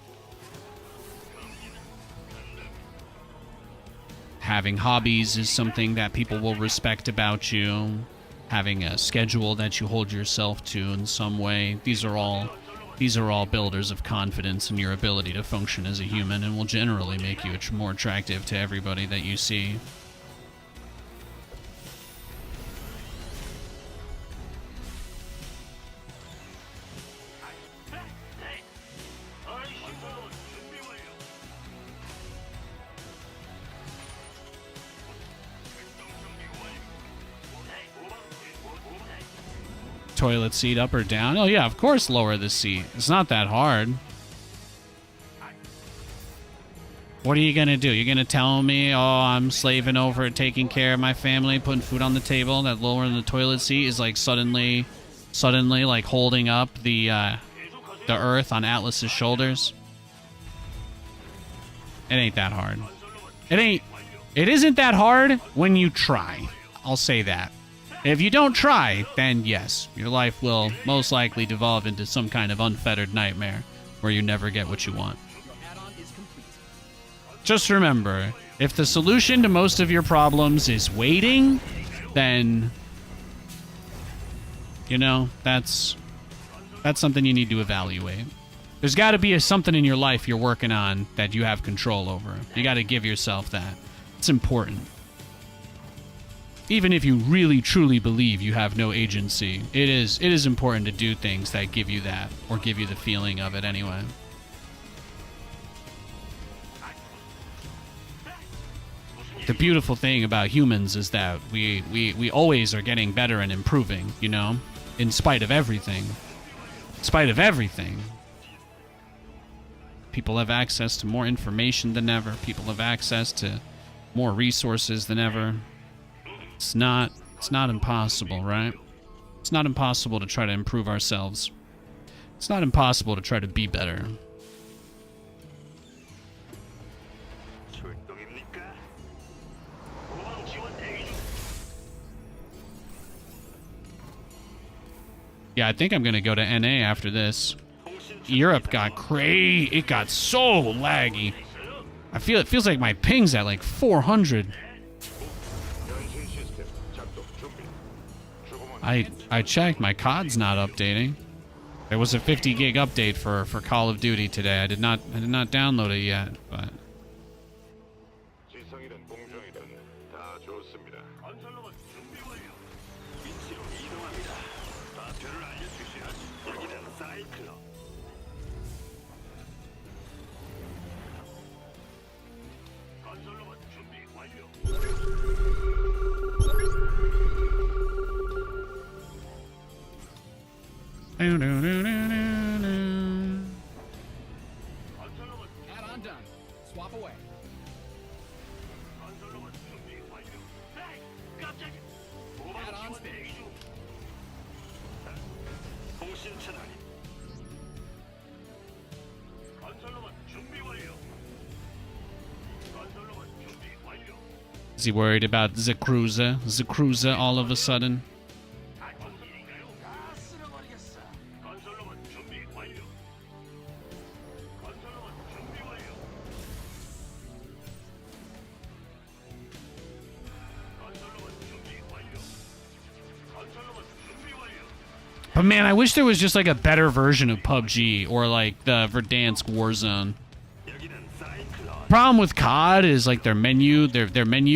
[SPEAKER 1] Having hobbies is something that people will respect about you. Having a schedule that you hold yourself to in some way. These are all builders of confidence in your ability to function as a human and will generally make you more attractive to everybody that you see. Toilet seat up or down? Oh yeah, of course lower the seat. It's not that hard. What are you gonna do? You're gonna tell me, oh, I'm slaving over taking care of my family, putting food on the table, that lowering the toilet seat is like suddenly like holding up the earth on Atlas's shoulders? It ain't that hard. It isn't that hard when you try. I'll say that. If you don't try, then yes, your life will most likely devolve into some kind of unfettered nightmare where you never get what you want. Just remember, if the solution to most of your problems is waiting, then, you know, that's something you need to evaluate. There's got to be something in your life you're working on that you have control over. You got to give yourself that. It's important. Even if you really truly believe you have no agency, it is important to do things that give you that, or give you the feeling of it anyway. The beautiful thing about humans is that we always are getting better and improving, you know? In spite of everything. In spite of everything. People have access to more information than ever. People have access to more resources than ever. It's not impossible, right? It's not impossible to try to improve ourselves. It's not impossible to try to be better.
[SPEAKER 4] 출동입니까? 후방 지원 대기 중.
[SPEAKER 1] Yeah, I think I'm gonna go to NA after this.
[SPEAKER 4] 통신
[SPEAKER 1] Europe got crazy. It got so laggy. I feel it feels like my ping's at like 400.
[SPEAKER 4] 변신 시스템 작동 준비. 주고만
[SPEAKER 1] I checked. My COD's not updating. There was a 50 gig update for Call of Duty today. I did not download it yet, but
[SPEAKER 4] 지성이든 공정이든 다 좋습니다. 건설로봇 준비 완료. 위치로 이동합니다. 좌표를 알려주셔야지. 여기는 사이클론. 건설로봇 준비 완료. 건설로봇
[SPEAKER 3] Add-on done. Swap away.
[SPEAKER 4] 건설로봇 준비 완료. 에이, 깜짝이야. 후방
[SPEAKER 3] Add-on
[SPEAKER 4] 지원 대기 중. 통신 차단이. 건설로봇 준비 완료. 건설로봇 준비 완료.
[SPEAKER 1] is he worried about the cruiser? The cruiser all of a sudden?
[SPEAKER 4] 아, 무슨 일인가요? 다 쓸어버리겠어. 건설로봇 준비 완료. 건설로봇 준비 완료. 건설로봇 준비 완료. 건설로봇 준비 완료.
[SPEAKER 1] But man, I wish there was just like a better version of PUBG or like the Verdansk Warzone.
[SPEAKER 4] 여기는 사이클론.
[SPEAKER 1] Problem with COD is like their menu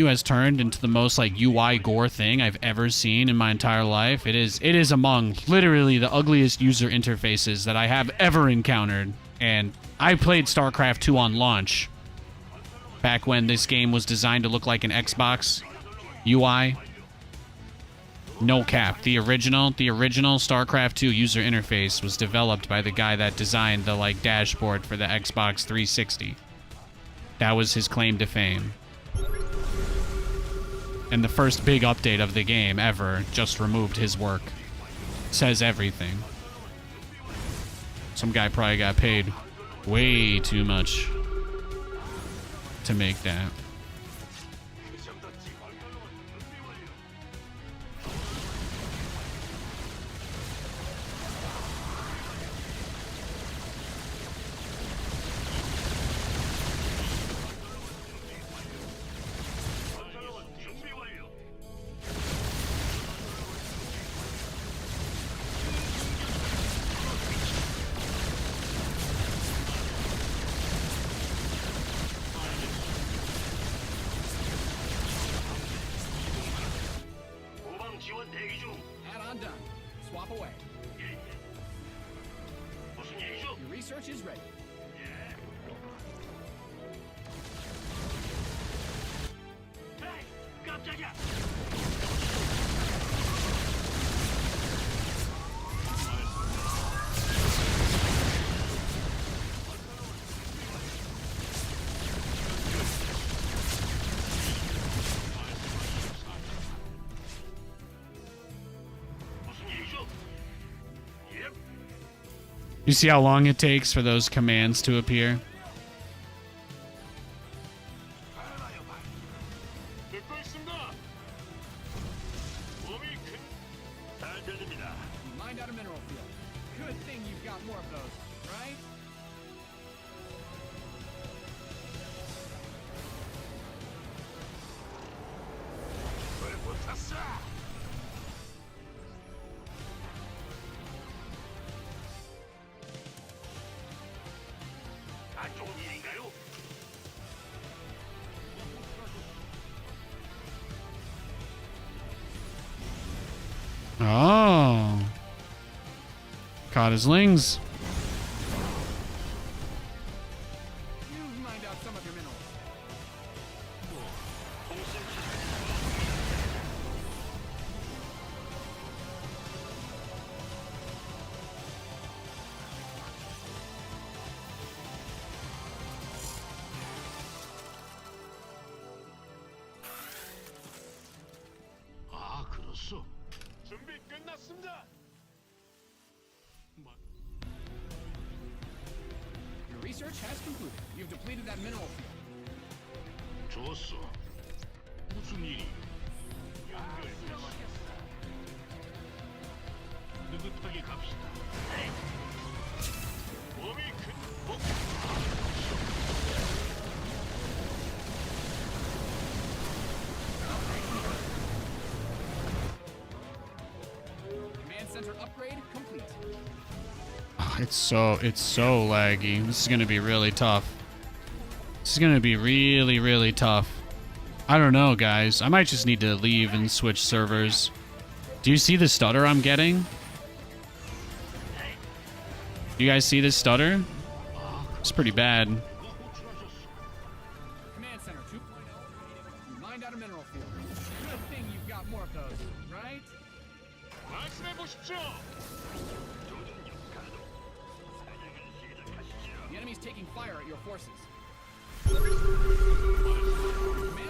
[SPEAKER 1] has turned into the most like UI gore thing I've ever seen in my entire life. It is among literally the ugliest user interfaces that I have ever encountered. And I played StarCraft 2 on launch back when this game was designed to look like an Xbox UI. No cap. The original StarCraft 2 user interface was developed by the guy that designed the like dashboard for the Xbox 360. That was his claim to fame. And the first big update of the game ever just removed his work. Says everything. Some guy probably got paid way too much to make that.
[SPEAKER 4] 건설로봇 준비 완료. 후방 지원 대기 중.
[SPEAKER 3] Add-on done. Swap away.
[SPEAKER 4] 무슨 일이죠?
[SPEAKER 3] Your research is ready.
[SPEAKER 4] 에이, 깜짝이야. 무슨 일이죠? 예.
[SPEAKER 1] You see how long it takes for those commands to appear?
[SPEAKER 4] 듣고 있습니다. 몸이 큰. 잘 들립니다.
[SPEAKER 3] Mind out a mineral field. Good thing you've got more of those, right?
[SPEAKER 4] 왜 붙었어? 안 좋은 일인가요?
[SPEAKER 1] Oh. Caught his lings.
[SPEAKER 3] You mined out some of your minerals.
[SPEAKER 4] 아, 그렇소. 준비 끝났습니다.
[SPEAKER 3] Your research has concluded. You've depleted that mineral field.
[SPEAKER 4] 좋았어. 무슨 일이? 느긋하게 갑시다. 몸이 큰 목.
[SPEAKER 3] Command center upgrade complete.
[SPEAKER 1] It's so laggy. This is gonna be really tough. This is gonna be really, really tough. I don't know, guys. I might just need to leave and switch servers. Do you see the stutter I'm getting? You guys see this stutter? It's pretty bad.
[SPEAKER 3] Command center 2.0. You mined out a mineral field. Good thing you've got more of those, right?
[SPEAKER 4] 말씀해 보십시오.
[SPEAKER 3] The enemy's taking fire at your forces. Command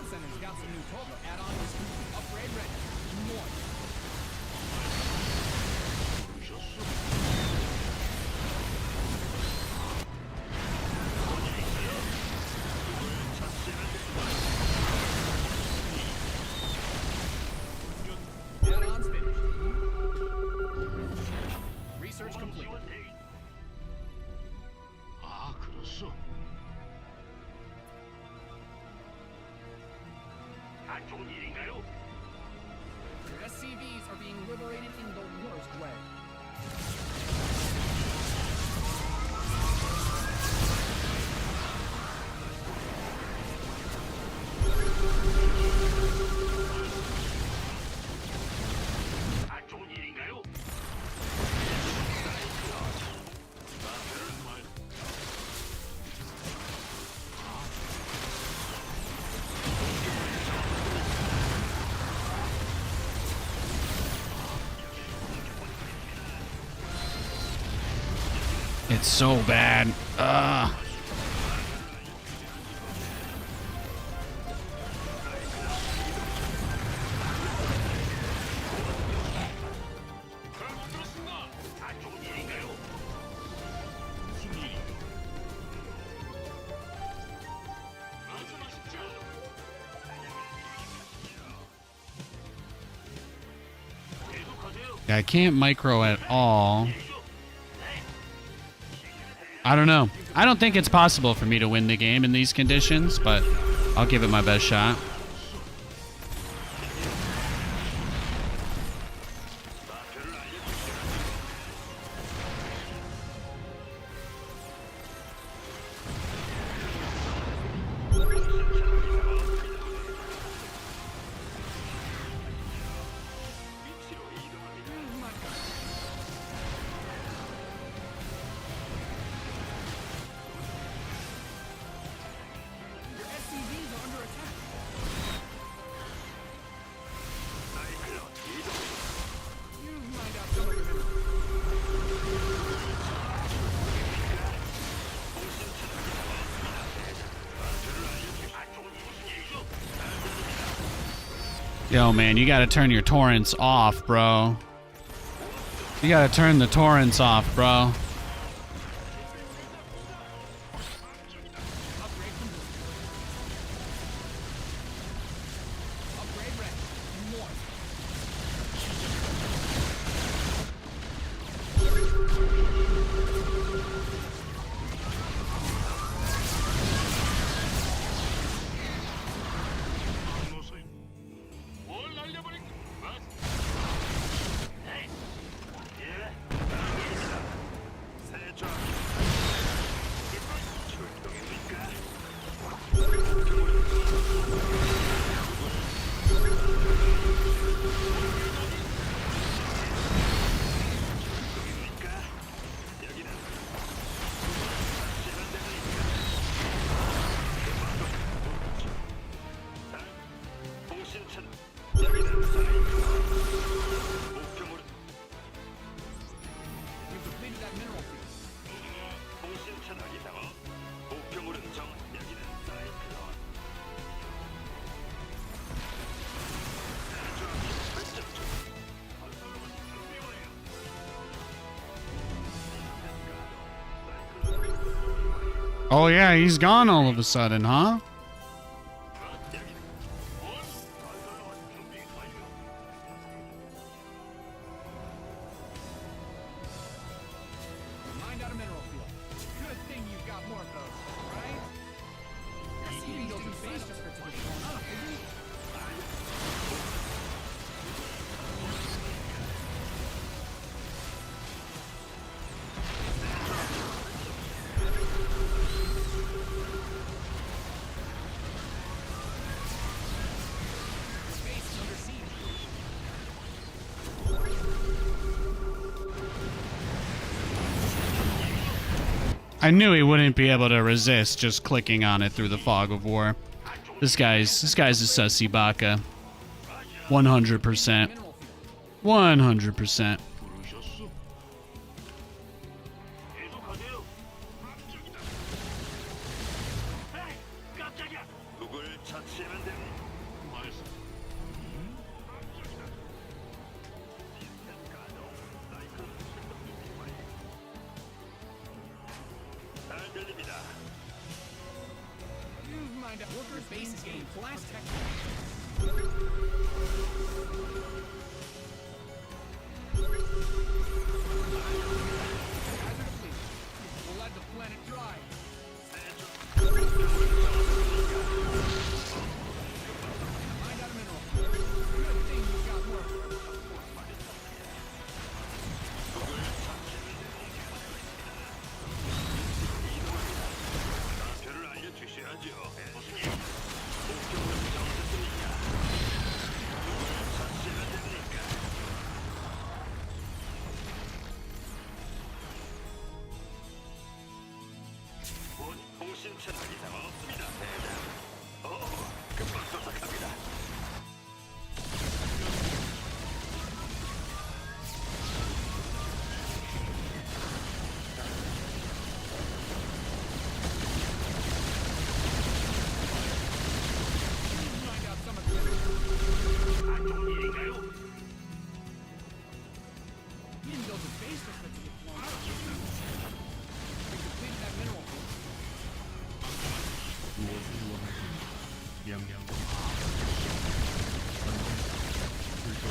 [SPEAKER 3] center's got some new total add-on is complete. Upgrade ready. More. Add-ons finished. Research complete.
[SPEAKER 4] 아, 그렇소. 안 좋은 일인가요?
[SPEAKER 3] Your SCVs are being liberated in the worst way.
[SPEAKER 4] 안 좋은 일인가요?
[SPEAKER 1] It's so bad. Ugh.
[SPEAKER 4] 잘못 들었습니다. 안 좋은 일인가요? 무슨 일이? 말씀하십시오. 계속하세요.
[SPEAKER 1] Yeah, I can't micro at all. I don't know. I don't think it's possible for me to win the game in these conditions, but I'll give it my best shot.
[SPEAKER 3] Your SCVs are under attack. You mined out some of your minerals.
[SPEAKER 1] Yo, man, you gotta turn your torrents off, bro. You gotta turn the torrents off, bro.
[SPEAKER 3] Upgrade complete. Upgrade ready. More.
[SPEAKER 4] 뭘 날려버린 거야?
[SPEAKER 7] Oh yeah, he's gone all of a sudden, huh?
[SPEAKER 3] Mind out a mineral field. Good thing you've got more of those, right? SCVs didn't base just for to be blown up, did they? Base is under siege.
[SPEAKER 7] I knew he wouldn't be able to resist just clicking on it through the fog of war. This guy's a sussy baka. 100%. 100%.
[SPEAKER 4] 부르셨소? 계속하세요. 저기다. 에이, 깜짝이야. 누굴 처치하면 됩니다. 말씀. 저기다. 시스템 가동. 사이클 출동 준비 완료. 잘 들립니다.
[SPEAKER 3] Mind out. Workers' base is getting plastic. We'll let the planet dry. Mind out a mineral. Good thing you've got more.
[SPEAKER 4] 좌표를 알려주셔야죠. 무슨 일? 목표물을 정했습니까? 누굴 처치하면 됩니까? 본 통신 채널 이상 없습니다. 대장. 금방 도착합니다.
[SPEAKER 3] Mind out some of the minerals.
[SPEAKER 4] 안 좋은 일인가요?
[SPEAKER 3] You didn't build a base just for it to get blown up. We completed that mineral field.
[SPEAKER 6] 무엇을 원하시는지 명령. 전쟁 출동.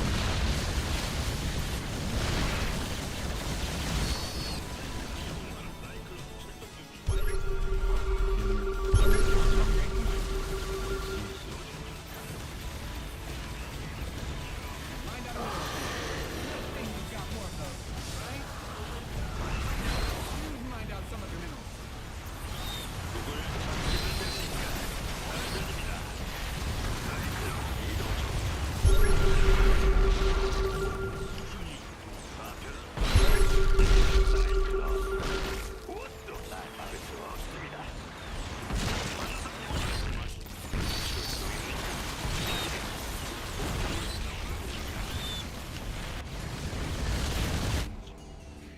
[SPEAKER 3] Mind out a mineral field. Good thing you've got more of those, right? Mind out some of your minerals.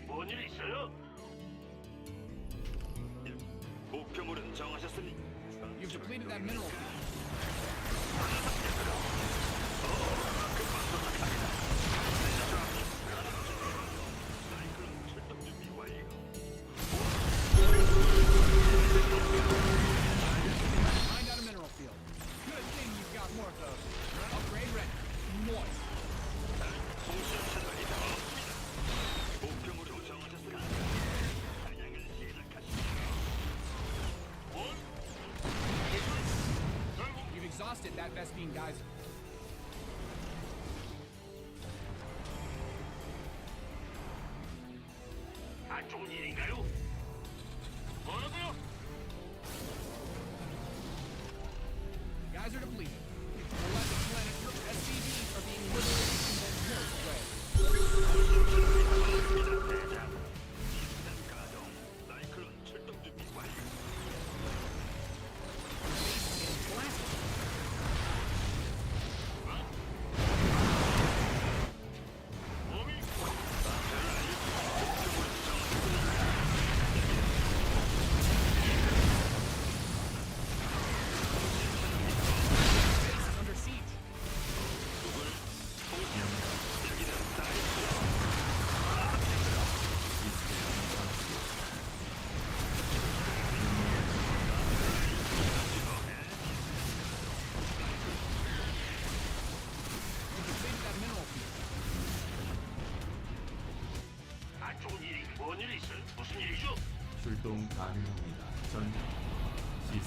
[SPEAKER 4] 뭔일 있어요? 목표물은 정하셨습니까?
[SPEAKER 3] You've depleted that mineral field.
[SPEAKER 4] 출동 준비 완료.
[SPEAKER 3] Mind out a mineral field. Good thing you've got more of those. Upgrade ready. Moist.
[SPEAKER 4] 통신 채널 이상 없습니다. 목표물은 정하셨습니까? 사냥을 시작하십시오. 원.
[SPEAKER 3] You've exhausted that Vespine geyser.
[SPEAKER 4] 안 좋은 일인가요? 뭐라고요?
[SPEAKER 3] Geyser depleted. We'll let the planet drip. SCVs are being liberated from their terrorist prey.
[SPEAKER 4] 대장. 시스템 가동. 사이클론 출동 준비 완료.
[SPEAKER 3] Base is getting blasted.
[SPEAKER 4] 몸이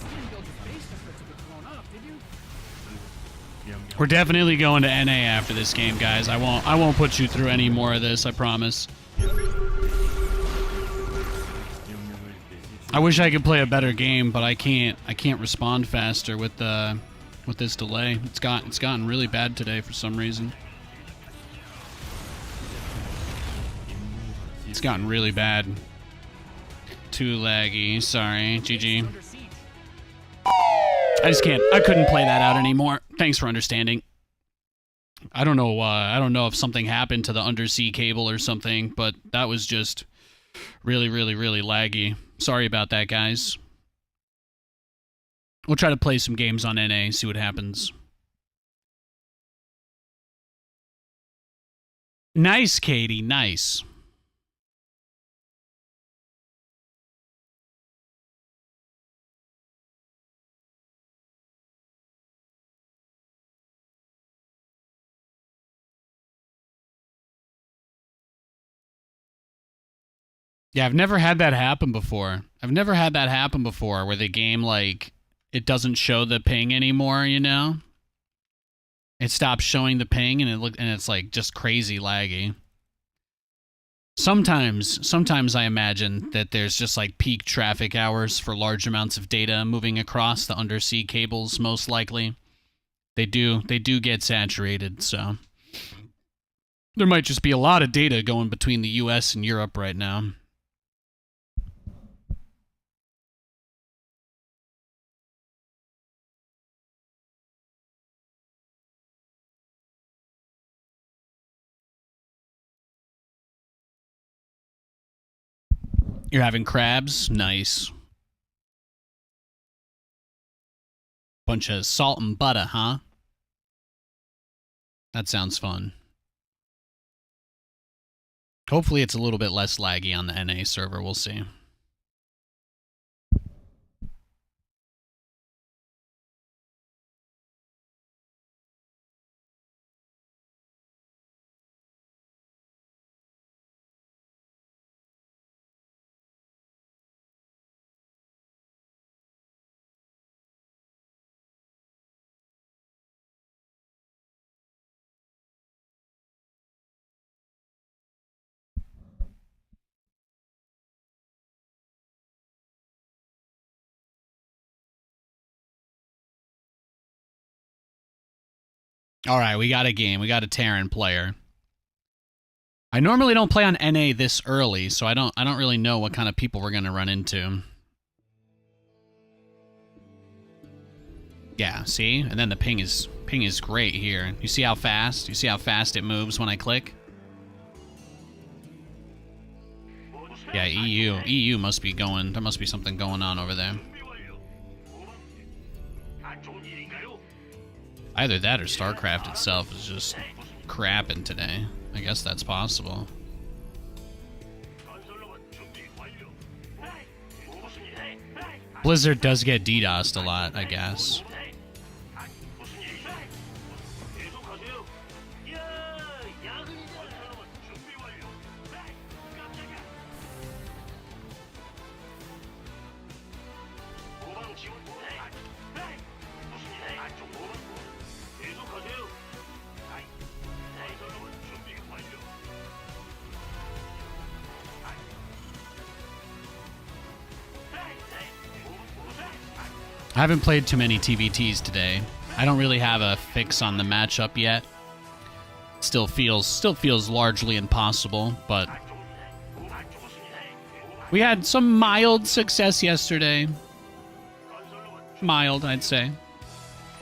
[SPEAKER 3] didn't build your base just for it to get blown up, did you?
[SPEAKER 6] 미안.
[SPEAKER 7] We're definitely going to NA after this game, guys. I won't put you through any more of this, I promise. I wish I could play a better game, but I can't respond faster with this delay. It's gotten really bad today for some reason. It's gotten really bad. Too laggy. Sorry. GG. I couldn't play that out anymore. Thanks for understanding. I don't know if something happened to the undersea cable or something, but that was just really, really, really laggy. Sorry about that, guys. We'll try to play some games on NA, see what happens. Nice, Katie. Nice. Yeah, I've never had that happen before. Where the game, like, it doesn't show the ping anymore, you know? It stops showing the ping and it's like just crazy laggy. Sometimes I imagine that there's just like peak traffic hours for large amounts of data moving across the undersea cables, most likely. They do get saturated, so there might just be a lot of data going between the US and Europe right now. You're having crabs? Nice. Bunch of salt and butter, huh? That sounds fun. Hopefully it's a little bit less laggy on the NA server. We'll see. All right, we got a game. We got a Terran player. I normally don't play on NA this early, so I don't really know what kind of people we're going to run into. Yeah, see? And then the ping is great here. You see how fast? You see how fast it moves when I click? Yeah, EU must be going. There must be something going on over there. Either that or StarCraft itself is just crapping today. I guess that's possible. Blizzard does get DDoSed a lot, I guess. I haven't played too many TVTs today. I don't really have a fix on the matchup yet. Still feels largely impossible, but we had some mild success yesterday. Mild, I'd say.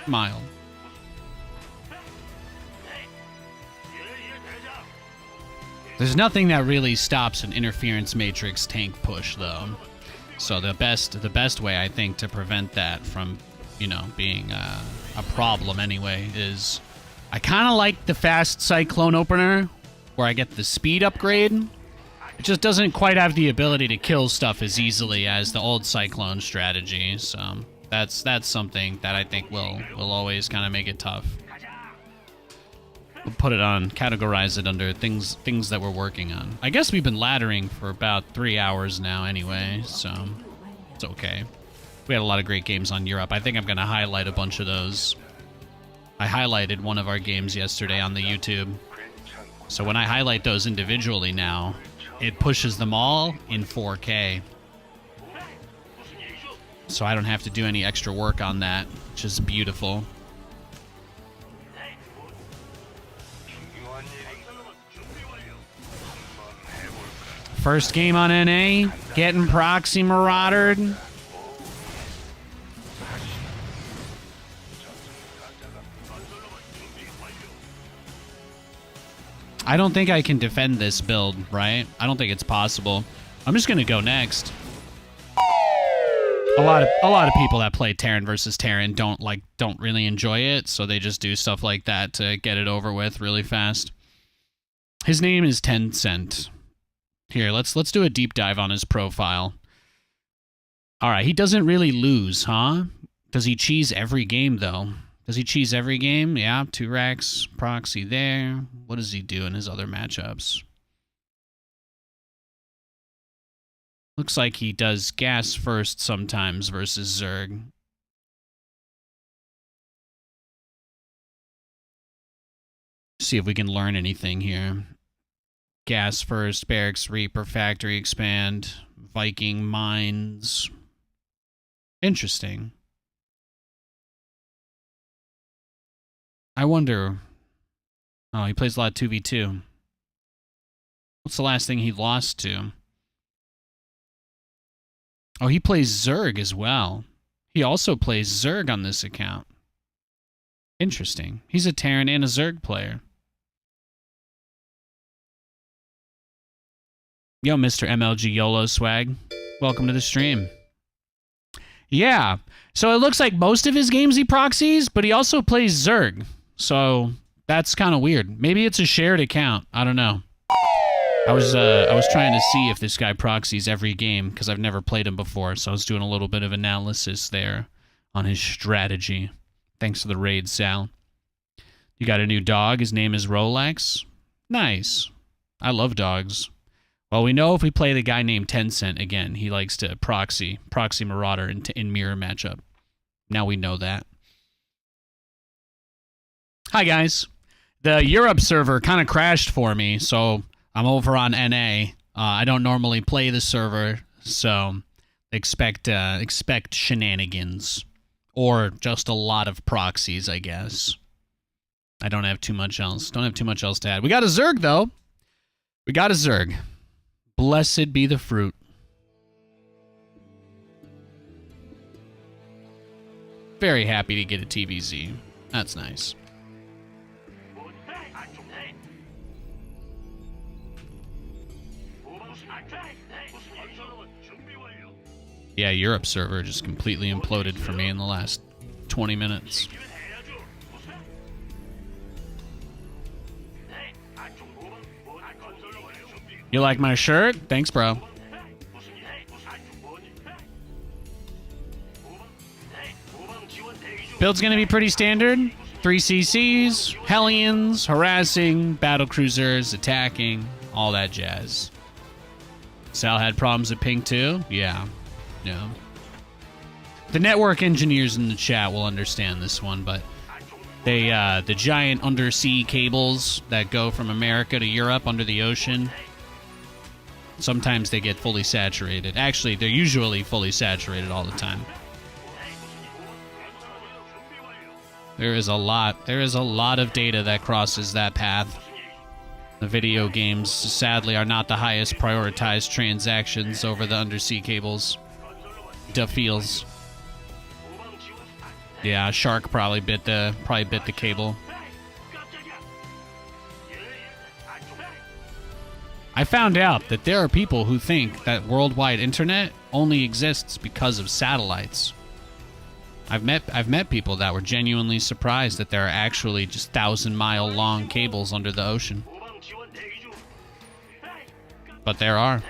[SPEAKER 7] Mild. There's nothing that really stops an interference matrix tank push, though. So the best way, I think, to prevent that from, you know, being a problem anyway is I kind of like the fast Cyclone opener where I get the speed upgrade. It just doesn't quite have the ability to kill stuff as easily as the old Cyclone strategy. So that's something that I think will always kind of make it tough. We'll put it on, categorize it under things that we're working on. I guess we've been laddering for about 3 hours now anyway, so it's okay. We had a lot of great games on Europe. I think I'm going to highlight a bunch of those. I highlighted one of our games yesterday on the YouTube. So when I highlight those individually now, it pushes them all in 4K. So I don't have to do any extra work on that, which is beautiful. First game on NA, getting proxy maraudered. I don't think I can defend this build, right? I don't think it's possible. I'm just gonna go next. A lot of people that play Terran versus Terran don't really enjoy it, so they just do stuff like that to get it over with really fast. His name is Tencent. Here, let's do a deep dive on his profile. All right, he doesn't really lose, huh? Does he cheese every game though? Does he cheese every game? Yeah, 2 racks, proxy there. What does he do in his other matchups? Looks like he does gas first sometimes versus Zerg. See if we can learn anything here. Gas first, Barracks Reaper, Factory Expand, Viking Mines. Interesting. I wonder... Oh, he plays a lot of 2v2. What's the last thing he lost to? Oh, he plays Zerg as well. He also plays Zerg on this account. Interesting. He's a Terran and a Zerg player. Yo, Mr. MLG YOLO Swag. Welcome to the stream. Yeah. So it looks like most of his games he proxies, but he also plays Zerg. So that's kind of weird. Maybe it's a shared account. I don't know. I was trying to see if this guy proxies every game because I've never played him before, so I was doing a little bit of analysis there on his strategy. Thanks for the raid, Sal. You got a new dog. His name is Rolex. Nice. I love dogs. Well, we know if we play the guy named Tencent again, he likes to proxy Marauder in mirror matchup. Now we know that. Hi, guys. The Europe server kind of crashed for me, so I'm over on NA. I don't normally play the server, so expect shenanigans. Or just a lot of proxies, I guess. I don't have too much else. Don't have too much else to add. We got a Zerg, though. We got a Zerg. Blessed be the fruit. Very happy to get a TVZ. That's nice. Yeah, Europe server just completely imploded for me in the last 20 minutes. You like my shirt? Thanks, bro. Build's gonna be pretty standard. 3 CCs, Hellions, harassing, battlecruisers, attacking, all that jazz. Sal had problems with ping too? Yeah. Yeah. The network engineers in the chat will understand this one, but they, the giant undersea cables that go from America to Europe under the ocean, sometimes they get fully saturated. Actually, they're usually fully saturated all the time. There is a lot of data that crosses that path. The video games, sadly, are not the highest prioritized transactions over the undersea cables. Da feels. Yeah, a shark probably bit the cable. I found out that there are people who think that worldwide internet only exists because of satellites. I've met people that were genuinely surprised that there are actually just 1,000-mile long cables under the ocean. But there are.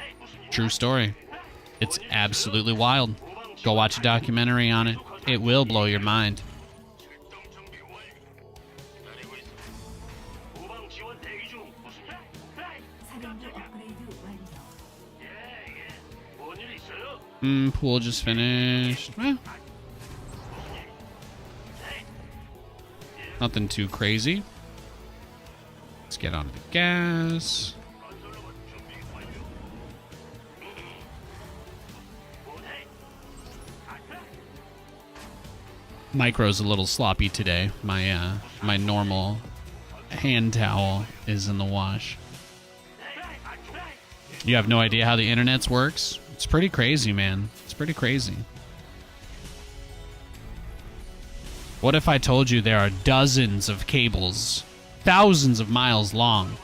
[SPEAKER 7] True story. It's absolutely wild. Go watch a documentary on it. It will blow your mind. Pool just finished. Nothing too crazy. Let's get onto the gas. Micro's a little sloppy today. My normal hand towel is in the wash. You have no idea how the internet works? It's pretty crazy, man. It's pretty crazy. What if I told you there are dozens of cables, thousands of miles long?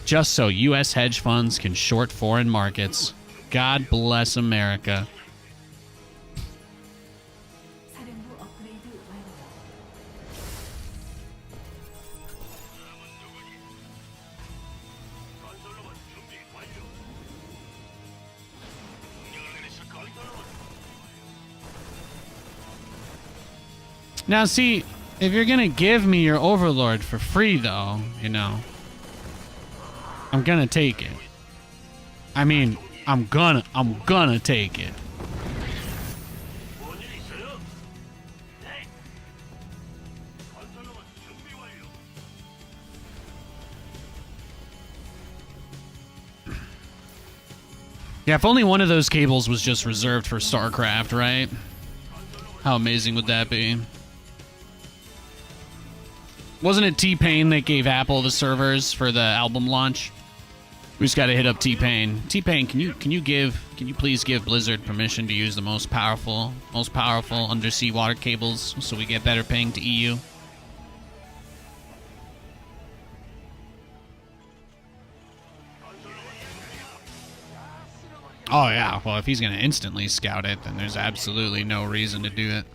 [SPEAKER 7] Just so U.S. hedge funds can short foreign markets. God bless America. Now, see, if you're gonna give me your Overlord for free, though, you know, I'm gonna take it. I mean, I'm gonna take it. Yeah, if only one of those cables was just reserved for StarCraft, right? How amazing would that be? Wasn't it T-Pain that gave Apple the servers for the album launch? We just got to hit up T-Pain. T-Pain, can you please give Blizzard permission to use the most powerful undersea water cables so we get better ping to EU? Oh yeah, well if he's gonna instantly scout it, then there's absolutely no reason to do it.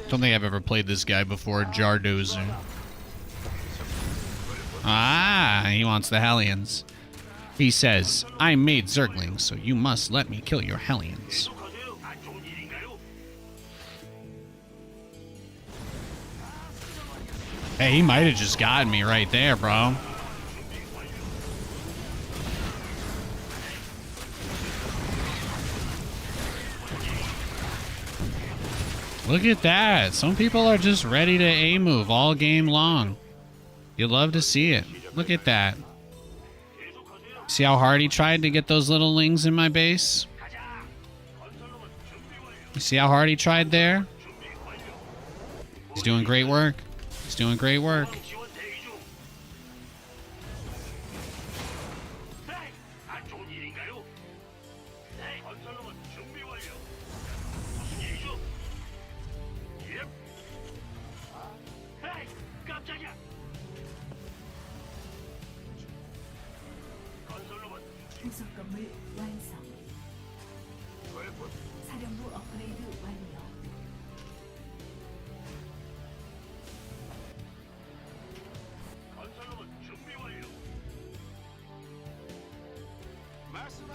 [SPEAKER 7] Don't think I've ever played this guy before, Jardozer. Ah, he wants the Hellions. He says, I made Zerglings, so you must let me kill your Hellions. Hey, he might have just gotten me right there, bro. Look at that. Some people are just ready to A-move all game long. You'd love to see it. Look at that. See how hard he tried to get those little lings in my base? You see how hard he tried there? He's doing great work. He's doing great work.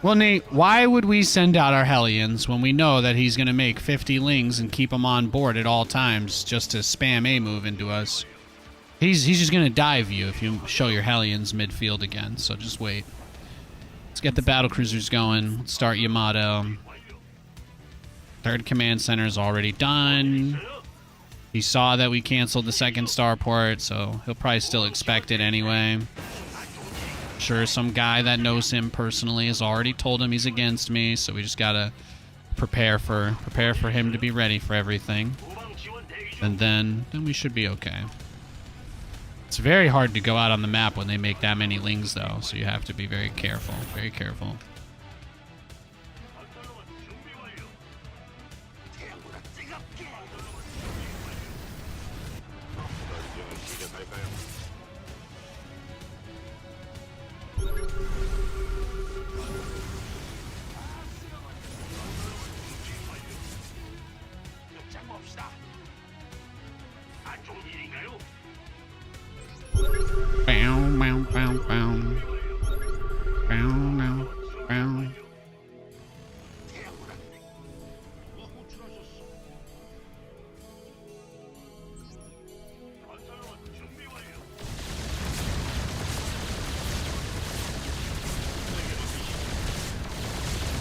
[SPEAKER 7] Well, Nate, why would we send out our Hellions when we know that he's going to make 50 lings and keep them on board at all times just to spam A-move into us? He's just going to dive you if you show your Hellions midfield again, so just wait. Let's get the battlecruisers going. Let's start Yamato. Third command center is already done. He saw that we canceled the second starport, so he'll probably still expect it anyway. Sure, some guy that knows him personally has already told him he's against me, so we just gotta prepare for him to be ready for everything, and then we should be okay. It's very hard to go out on the map when they make that many lings, though, so you have to be very careful, very careful.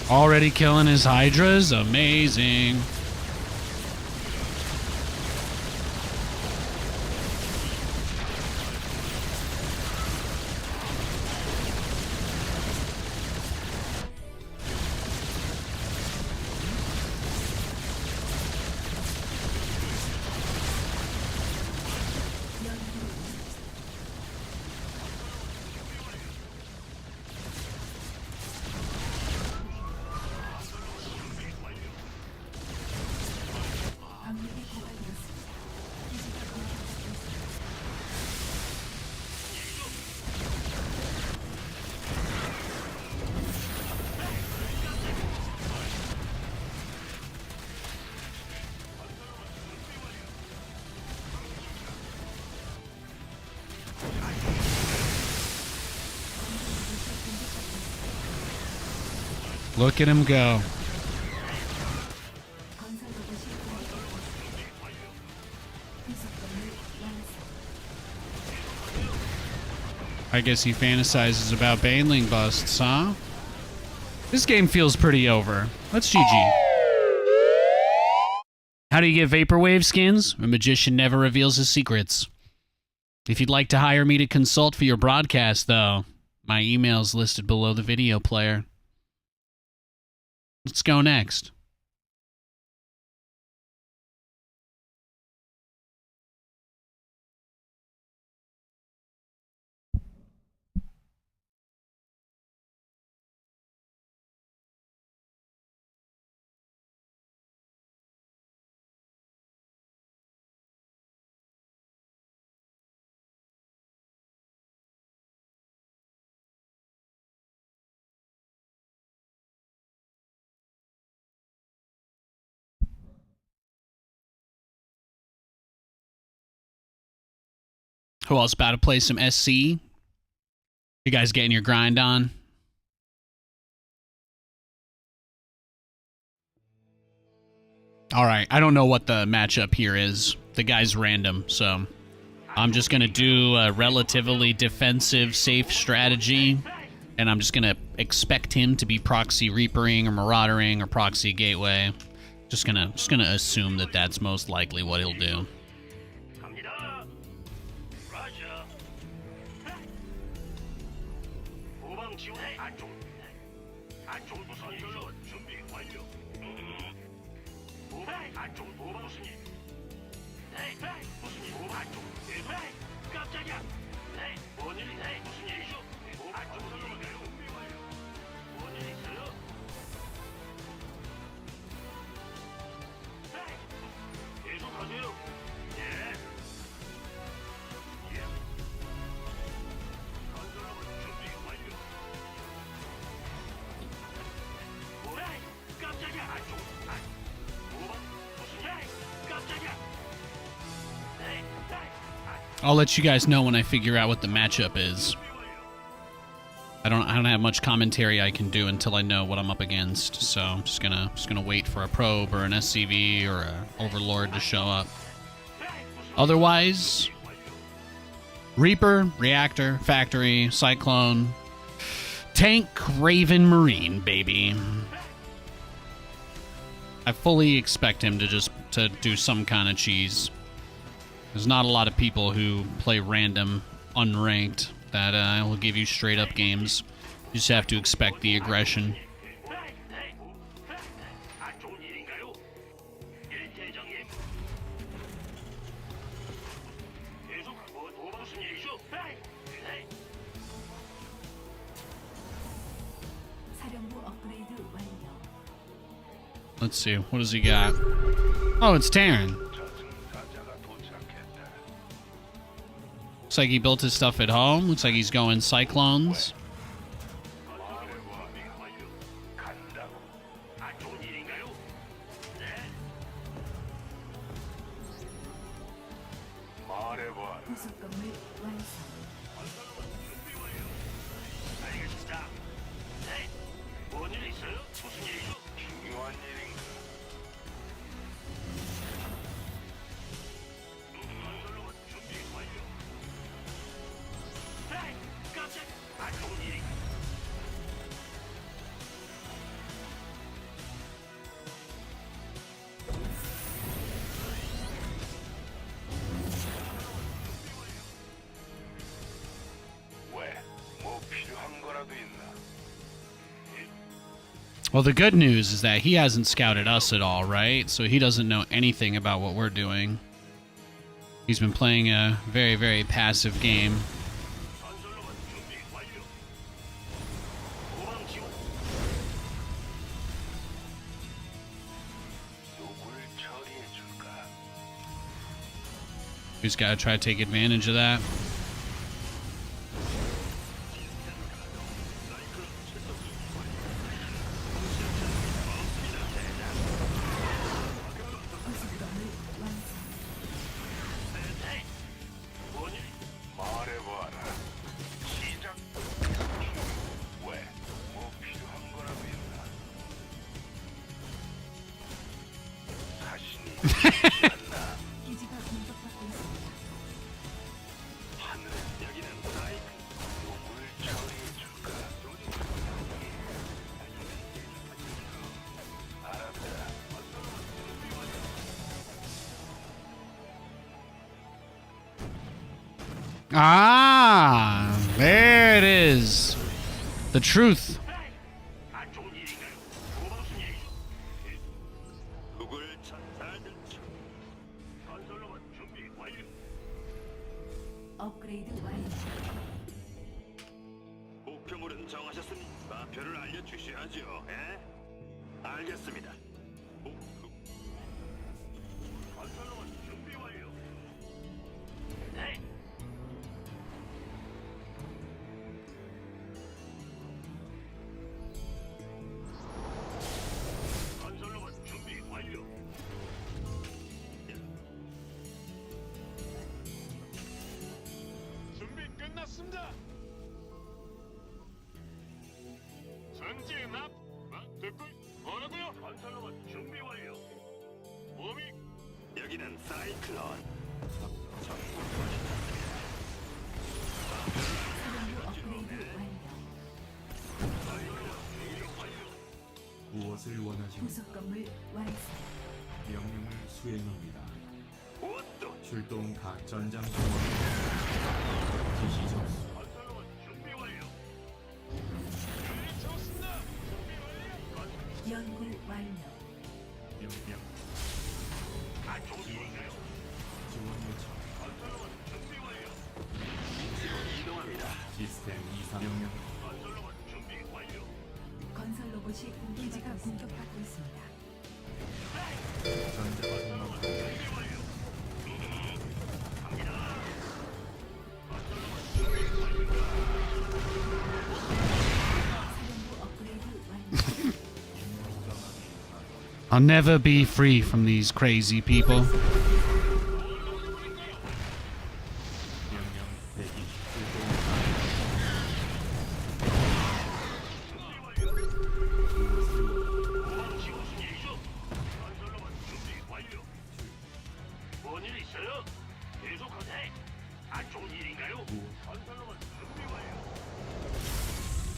[SPEAKER 7] Already killing his Hydras? Amazing. Look at him go. I guess he fantasizes about Baneling busts, huh? This game feels pretty over. Let's GG. How do you get Vaporwave skins? A magician never reveals his secrets. If you'd like to hire me to consult for your broadcast, though, my email's listed below the video player. Let's go next. Who else about to play some SC? You guys getting your grind on? Alright, I don't know what the matchup here is. The guy's random, so I'm just going to do a relatively defensive, safe strategy, and I'm just going to expect him to be proxy reapering or maraudering or proxy gateway. Just gonna assume that that's most likely what he'll do. I'll let you guys know when I figure out what the matchup is. I don't have much commentary I can do until I know what I'm up against, so I'm just gonna wait for a probe or an SCV or a Overlord to show up. Otherwise, Reaper, Reactor, Factory, Cyclone, Tank, Raven, Marine, baby. I fully expect him to do some kind of cheese. There's not a lot of people who play random, unranked, that will give you straight-up games. You just have to expect the aggression. Let's see, what does he got? Oh, it's Terran. Looks like he built his stuff at home. Looks like he's going Cyclones. Well, the good news is that he hasn't scouted us at all, right? So he doesn't know anything about what we're doing. He's been playing a very, very passive game.
[SPEAKER 4] 건설로봇 준비 완료. 후방 지원. 누굴 처리해 줄까?
[SPEAKER 7] He's got to try to take advantage of that.
[SPEAKER 4] 뭐니? 말해봐라. 시작. 왜? 뭐 필요한 거라도 있나? 자신이 않나?
[SPEAKER 5] 기지가 공격받고 있습니다.
[SPEAKER 4] 하늘에 여기는 사이크. 누굴 처리해 줄까? 알았다.
[SPEAKER 7] Ah, there it is. The truth.
[SPEAKER 4] 안 좋은 일인가요? 뭐가 무슨 일이죠? 누굴 찾아들? 건설로봇 준비 완료.
[SPEAKER 5] 업그레이드 완료.
[SPEAKER 4] 목표물은 정하셨으니 마표를 알려주셔야죠. 예? 알겠습니다. 건설로봇 준비 완료. 네. 건설로봇 준비 완료. 준비 끝났습니다. 전진 앞. 듣고 뭐라고요? 건설로봇 준비 완료. 몸이 여기는 사이클론.
[SPEAKER 5] 사령부 업그레이드 완료.
[SPEAKER 6] 무엇을 원하시는
[SPEAKER 5] 부속 건물 완성.
[SPEAKER 6] 명령을 수행합니다.
[SPEAKER 4] 옷도
[SPEAKER 6] 출동 각 전장 상황 지시 접수.
[SPEAKER 4] 건설로봇 준비 완료.
[SPEAKER 5] 연구 완료.
[SPEAKER 6] 명령
[SPEAKER 4] 안 좋은 일인가요?
[SPEAKER 6] 지원 요청.
[SPEAKER 4] 건설로봇 준비 완료. 이동합니다.
[SPEAKER 6] 시스템 이상 명령
[SPEAKER 4] 건설로봇 준비 완료.
[SPEAKER 5] 건설 로봇이 기지가 공격받고 있습니다.
[SPEAKER 6] 전장 상황
[SPEAKER 5] 사령부 업그레이드 완료.
[SPEAKER 7] I'll never be free from these crazy people.
[SPEAKER 6] 명령 대기 출동
[SPEAKER 4] 무슨 일이죠? 건설로봇 준비 완료. 뭔일 있어요? 계속하세. 안 좋은 일인가요? 건설로봇 준비 완료.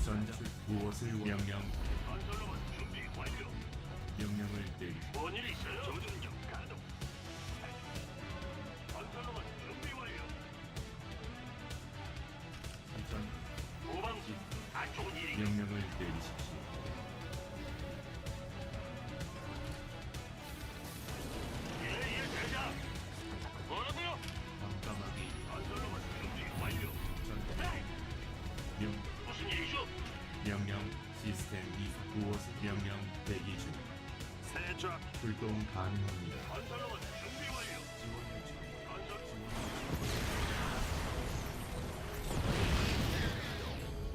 [SPEAKER 6] 전장 무엇을 명령
[SPEAKER 4] 건설로봇 준비 완료.
[SPEAKER 6] 명령을 내리
[SPEAKER 4] 뭔일 있어요? 조준경 가동. 건설로봇 준비 완료.
[SPEAKER 6] 전
[SPEAKER 4] 후방지 안 좋은 일이.
[SPEAKER 6] 명령을 내리십시오.
[SPEAKER 4] 예예 대장. 뭐라고요?
[SPEAKER 6] 깜깜하게
[SPEAKER 4] 건설로봇 준비 완료.
[SPEAKER 6] 전장 명
[SPEAKER 4] 무슨 일이죠?
[SPEAKER 6] 명령 시스템 이상 무엇을 명령 대기 중
[SPEAKER 4] 세작.
[SPEAKER 6] 출동 가능합니다.
[SPEAKER 4] 건설로봇 준비 완료.
[SPEAKER 6] 지원 요청.
[SPEAKER 4] 건설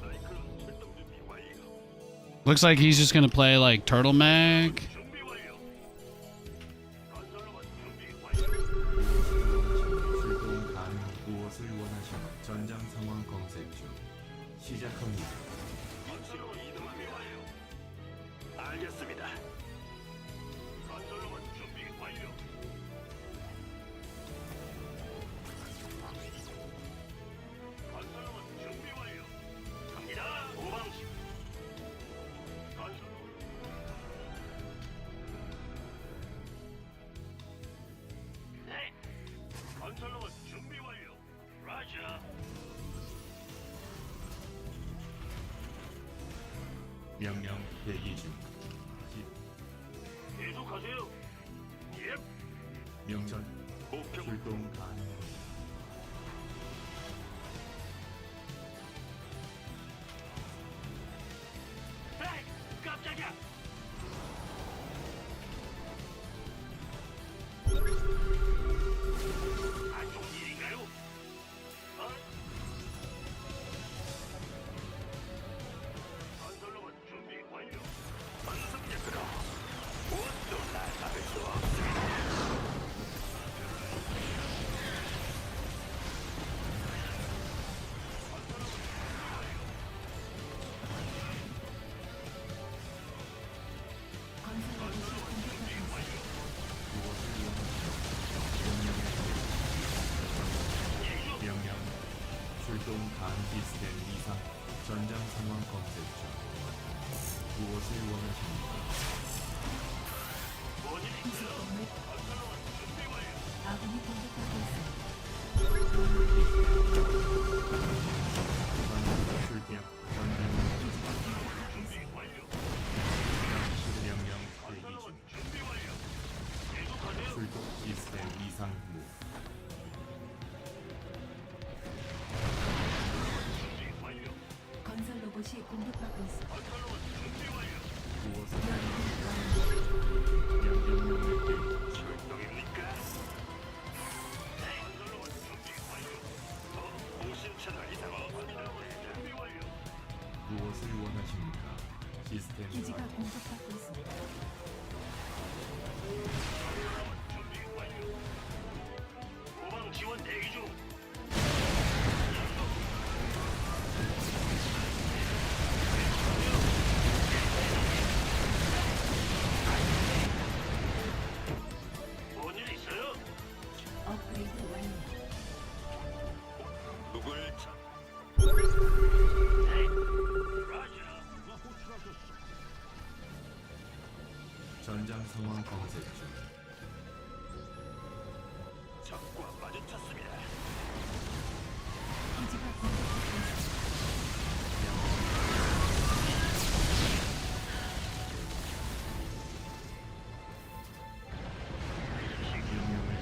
[SPEAKER 4] 사이클론 출동 준비 완료.
[SPEAKER 7] Looks like he's just gonna play like Turtlemag.
[SPEAKER 4] 준비 완료. 건설로봇 준비 완료.
[SPEAKER 6] 출동 가능 무엇을 원하시는 전장 상황 검색 중 시작합니다.
[SPEAKER 4] 건설로 이동하기 완료. 알겠습니다. 건설로봇 준비 완료. 건설로봇 준비 완료. 갑니다. 오방식. 건설로봇. 네. 건설로봇 준비 완료. 라자.
[SPEAKER 6] 명령 대기 중
[SPEAKER 4] 계속하세요. 예.
[SPEAKER 6] 명전
[SPEAKER 4] 목표
[SPEAKER 6] 출동 가능.
[SPEAKER 4] 에이, 깜짝이야. 안 좋은 일인가요? 어? 건설로봇 준비 완료. 완성됐다. 무엇도 날 막을 수 없습니다.
[SPEAKER 5] 건설 로봇이 공격받고 있습니다.
[SPEAKER 6] 명령 출동 가능 시스템 이상 전장 상황 검색 중. 무엇을 원하십니까?
[SPEAKER 4] 뭔일 있어요? 건설로봇 준비 완료.
[SPEAKER 5] 아군이 공격받고 있습니다.
[SPEAKER 6] 출동 전장
[SPEAKER 4] 준비 완료.
[SPEAKER 6] 명령 대기 중.
[SPEAKER 4] 건설로봇 준비 완료. 계속하세요.
[SPEAKER 6] 출동 시스템 이상 무.
[SPEAKER 4] 준비 완료.
[SPEAKER 5] 건설 로봇이 공격받고 있습니다.
[SPEAKER 4] 건설로봇 준비 완료.
[SPEAKER 6] 무엇을
[SPEAKER 5] 연구 완료.
[SPEAKER 6] 명령 대기.
[SPEAKER 4] 출동입니까? 네. 건설로봇 준비 완료. 모신 채널 이상 없습니다. 준비 완료.
[SPEAKER 6] 무엇을 원하십니까? 시스템
[SPEAKER 5] 기지가
[SPEAKER 6] 확인.
[SPEAKER 5] 공격받고 있습니다.
[SPEAKER 4] 준비 완료. 후방 지원 대기 중. 뭔일 있어요?
[SPEAKER 5] 업그레이드 완료.
[SPEAKER 4] 누굴 참? 네. 라자.
[SPEAKER 6] 전장 상황 검색 중.
[SPEAKER 4] 적과 마주쳤습니다.
[SPEAKER 5] 기지가 공격받고 있습니다.
[SPEAKER 6] 명령을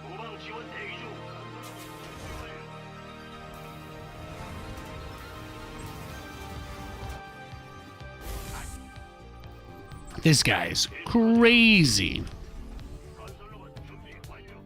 [SPEAKER 4] 후방 지원 대기 중.
[SPEAKER 7] This guy's crazy.
[SPEAKER 4] 건설로봇 준비 완료.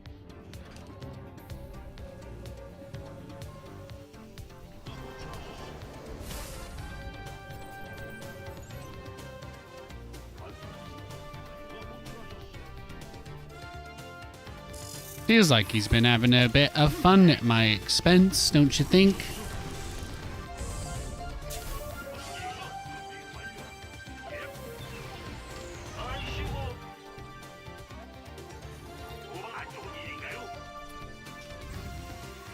[SPEAKER 7] Feels like he's been having a bit of fun at my expense, don't you think?
[SPEAKER 4] 아이씨고. 후방 안 좋은 일인가요?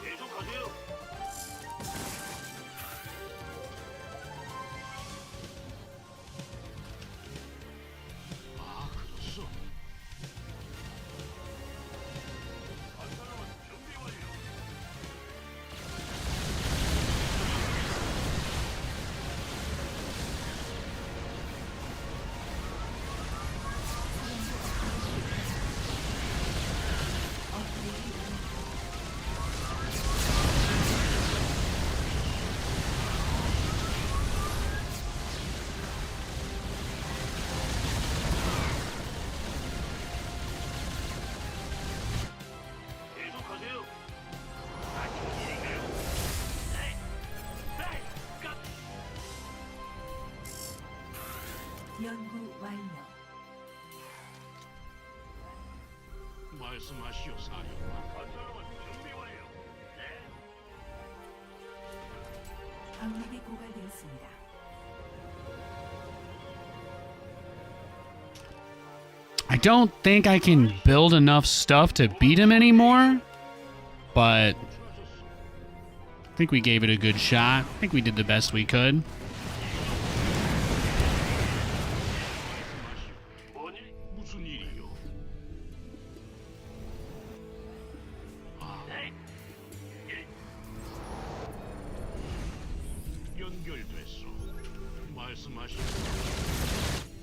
[SPEAKER 4] 계속하세요. 아, 그렇소. 건설로봇 준비 완료.
[SPEAKER 5] 업그레이드 완료.
[SPEAKER 4] 계속하세요. 안 좋은 일인가요? 네. 네. 깜.
[SPEAKER 5] 연구 완료.
[SPEAKER 4] 말씀하시오, 사령관. 건설로봇 준비 완료. 네.
[SPEAKER 5] 방력이 고갈되었습니다.
[SPEAKER 7] I don't think I can build enough stuff to beat him anymore, but I think we gave it a good shot. I think we did the best we could.
[SPEAKER 4] 뭔 일? 무슨 일이요? 네. 예. 연결됐어. 말씀하시오.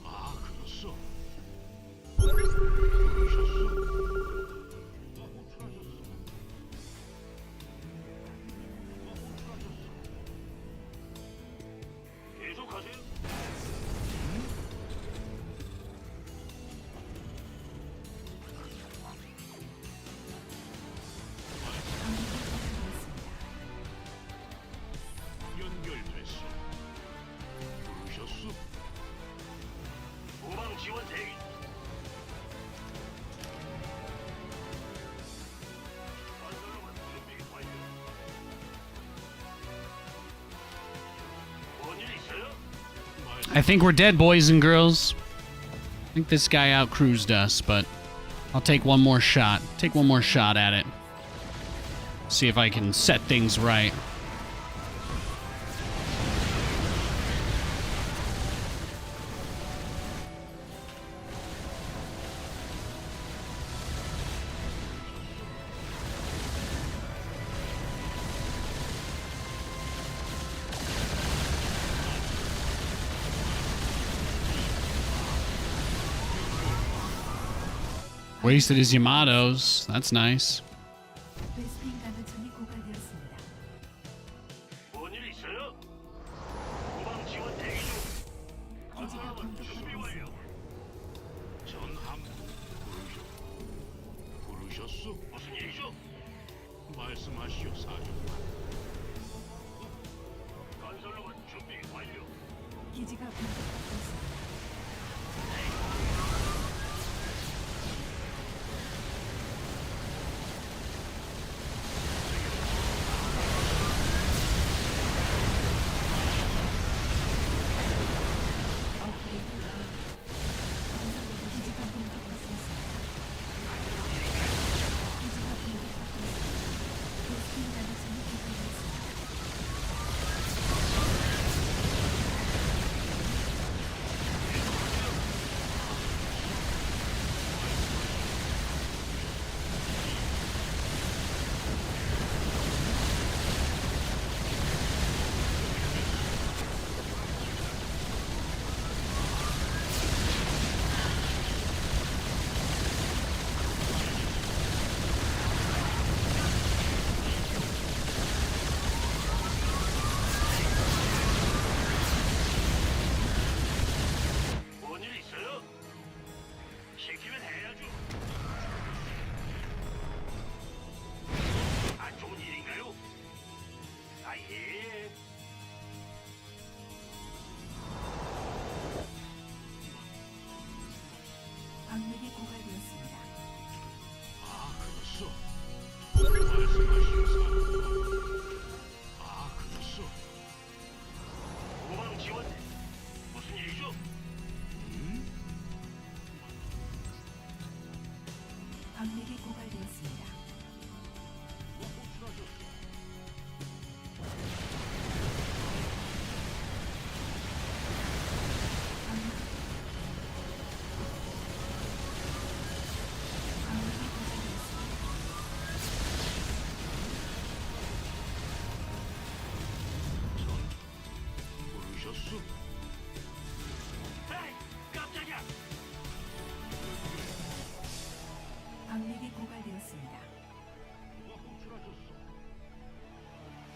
[SPEAKER 4] 아, 그렇소. 부르셨소? 계속하세요. 연결됐어. 부르셨소? 후방 지원 대기. 건설로만 준비 완료. 뭔일 있어요?
[SPEAKER 7] I think we're dead, boys and girls. I think this guy outcruised us, but I'll take one more shot. Take one more shot at it. See if I can set things right. Wasted his Yamatos. That's nice.
[SPEAKER 5] 베스핀 가능성이 고갈되었습니다.
[SPEAKER 4] 뭔일 있어요? 후방 지원 대기 중.
[SPEAKER 5] 기지가
[SPEAKER 4] 건설로만 준비
[SPEAKER 5] 공격받고
[SPEAKER 4] 완료.
[SPEAKER 5] 있습니다.
[SPEAKER 4] 전함 부르셨소? 무슨 일이죠? 말씀하시오, 사령관. 건설로만 준비 완료.
[SPEAKER 5] 기지가 공격받고 있습니다. 기지가 공격받고 있습니다. 기지가 공격받고 있습니다. 베스핀 가능성이 고갈되었습니다.
[SPEAKER 4] 뭔일 있어요? 시키면 해야죠. 안 좋은 일인가요? 아, 예.
[SPEAKER 5] 광맥이 고갈되었습니다.
[SPEAKER 4] 아, 그렇소. 말씀하시오, 사령관. 아, 그렇소. 후방 지원. 무슨 일이죠?
[SPEAKER 5] 광맥이 고갈되었습니다. 광맥이 고갈되었습니다.
[SPEAKER 4] 부르셨소? 에이, 깜짝이야.
[SPEAKER 5] 광맥이 고갈되었습니다.
[SPEAKER 4] 누가 호출하셨어?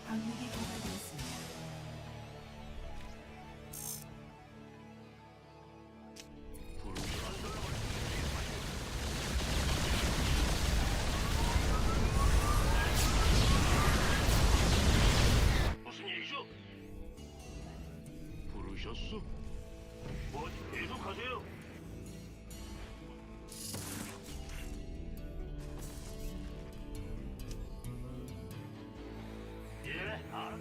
[SPEAKER 5] 광맥이 고갈되었습니다.
[SPEAKER 4] 부르셨소? 무슨 일이죠? 부르셨소? 뭐 계속하세요. 예, 알았.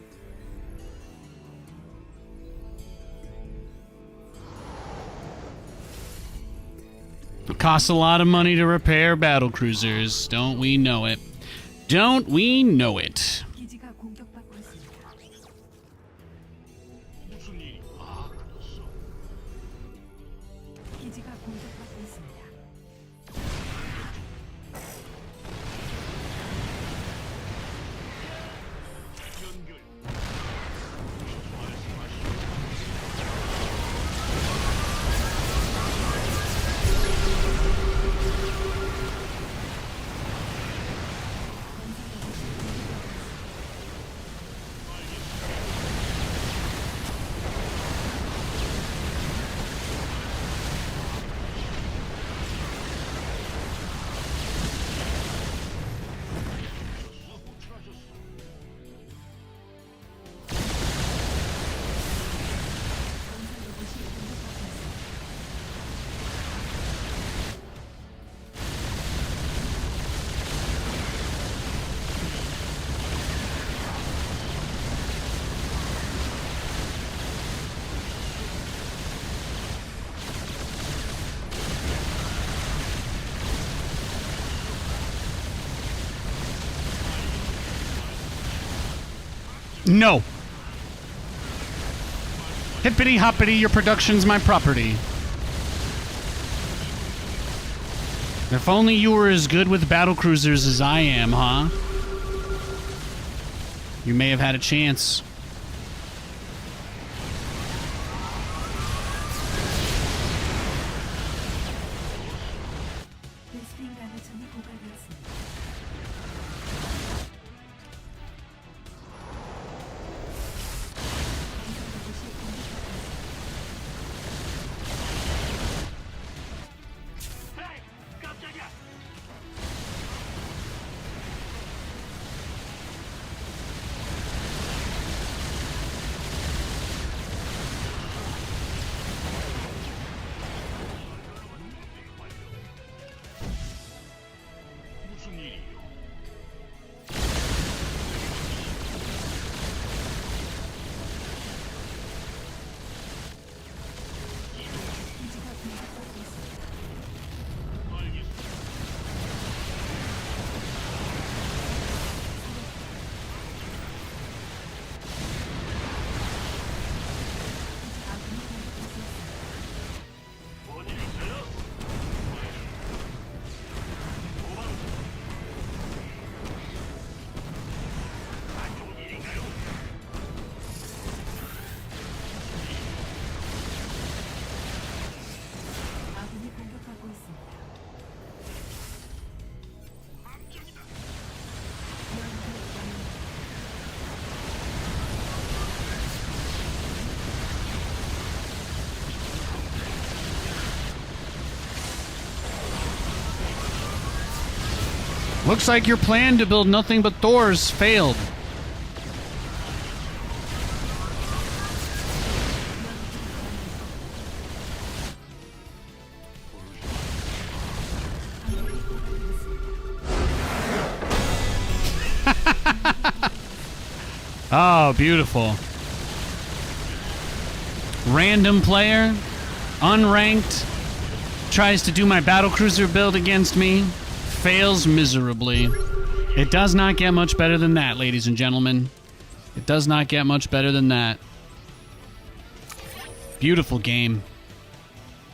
[SPEAKER 7] It costs a lot of money to repair battlecruisers. Don't we know it? Don't we know it?
[SPEAKER 5] 기지가 공격받고 있습니다.
[SPEAKER 4] 무슨 일이? 아, 그렇소.
[SPEAKER 5] 기지가 공격받고 있습니다.
[SPEAKER 4] 연결.
[SPEAKER 7] No. Hippity hoppity, your production's my property. If only you were as good with battlecruisers as I am, huh? You may have had a chance.
[SPEAKER 5] 베스핀 가능성이 고갈되었습니다.
[SPEAKER 4] 에이, 깜짝이야. 무슨 일이요?
[SPEAKER 5] 기지가 공격받고 있습니다.
[SPEAKER 4] 알겠습니다.
[SPEAKER 5] 아군이 공격받고 있습니다.
[SPEAKER 4] 뭔 일 있어요? 도망. 안 좋은 일인가요?
[SPEAKER 5] 아군이 공격받고 있습니다.
[SPEAKER 4] 함정이다.
[SPEAKER 7] Looks like your plan to build nothing but Thors failed. Oh, beautiful. Random player, unranked, tries to do my battlecruiser build against me, fails miserably. It does not get much better than that, ladies and gentlemen. It does not get much better than that. Beautiful game.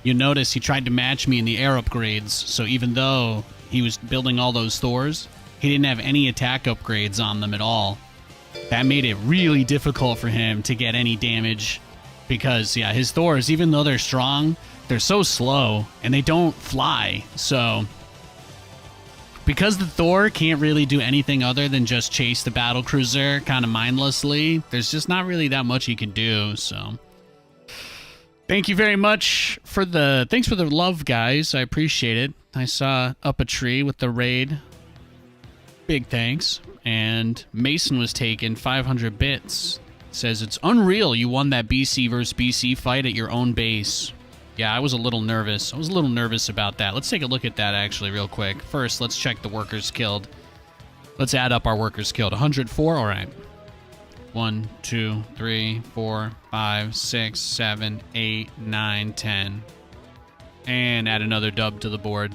[SPEAKER 7] You notice he tried to match me in the air upgrades, so even though he was building all those Thors, he didn't have any attack upgrades on them at all. That made it really difficult for him to get any damage because, yeah, his Thors, even though they're strong, they're so slow and they don't fly. So, because the Thor can't really do anything other than just chase the battlecruiser kind of mindlessly, there's just not really that much he can do. So, thank you very much for thanks for the love, guys. I appreciate it. I saw up a tree with the raid. Big thanks. And Mason was taken 500 bits. Says it's unreal you won that BC versus BC fight at your own base. Yeah, I was a little nervous. I was a little nervous about that. Let's take a look at that actually real quick. First, let's check the workers killed. Let's add up our workers killed. 104, all right. 1, 2, 3, 4, 5, 6, 7, 8, 9, 10. And add another dub to the board.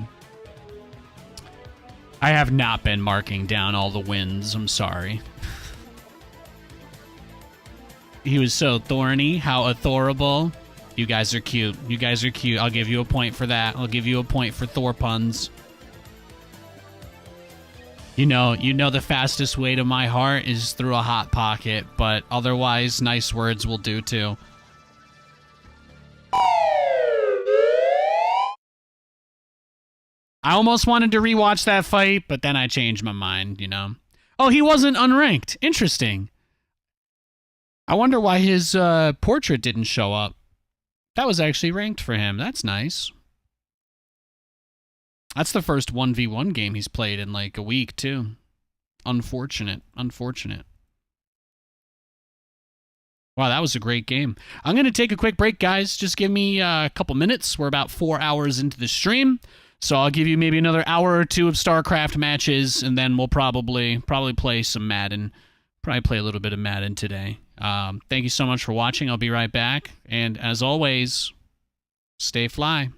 [SPEAKER 7] I have not been marking down all the wins. I'm sorry. He was so thorny. How adorable. You guys are cute. You guys are cute. I'll give you a point for that. I'll give you a point for Thor puns. You know the fastest way to my heart is through a hot pocket, but otherwise, nice words will do too. I almost wanted to rewatch that fight, but then I changed my mind, you know. Oh, he wasn't unranked. Interesting. I wonder why his portrait didn't show up. That was actually ranked for him. That's nice. That's the first 1v1 game he's played in like a week, too. Unfortunate. Unfortunate. Wow, that was a great game. I'm going to take a quick break, guys. Just give me a couple minutes. We're about 4 hours into the stream. So I'll give you maybe another hour or two of StarCraft matches, and then we'll probably play some Madden. Probably play a little bit of Madden today. Thank you so much for watching. I'll be right back. And as always, stay fly.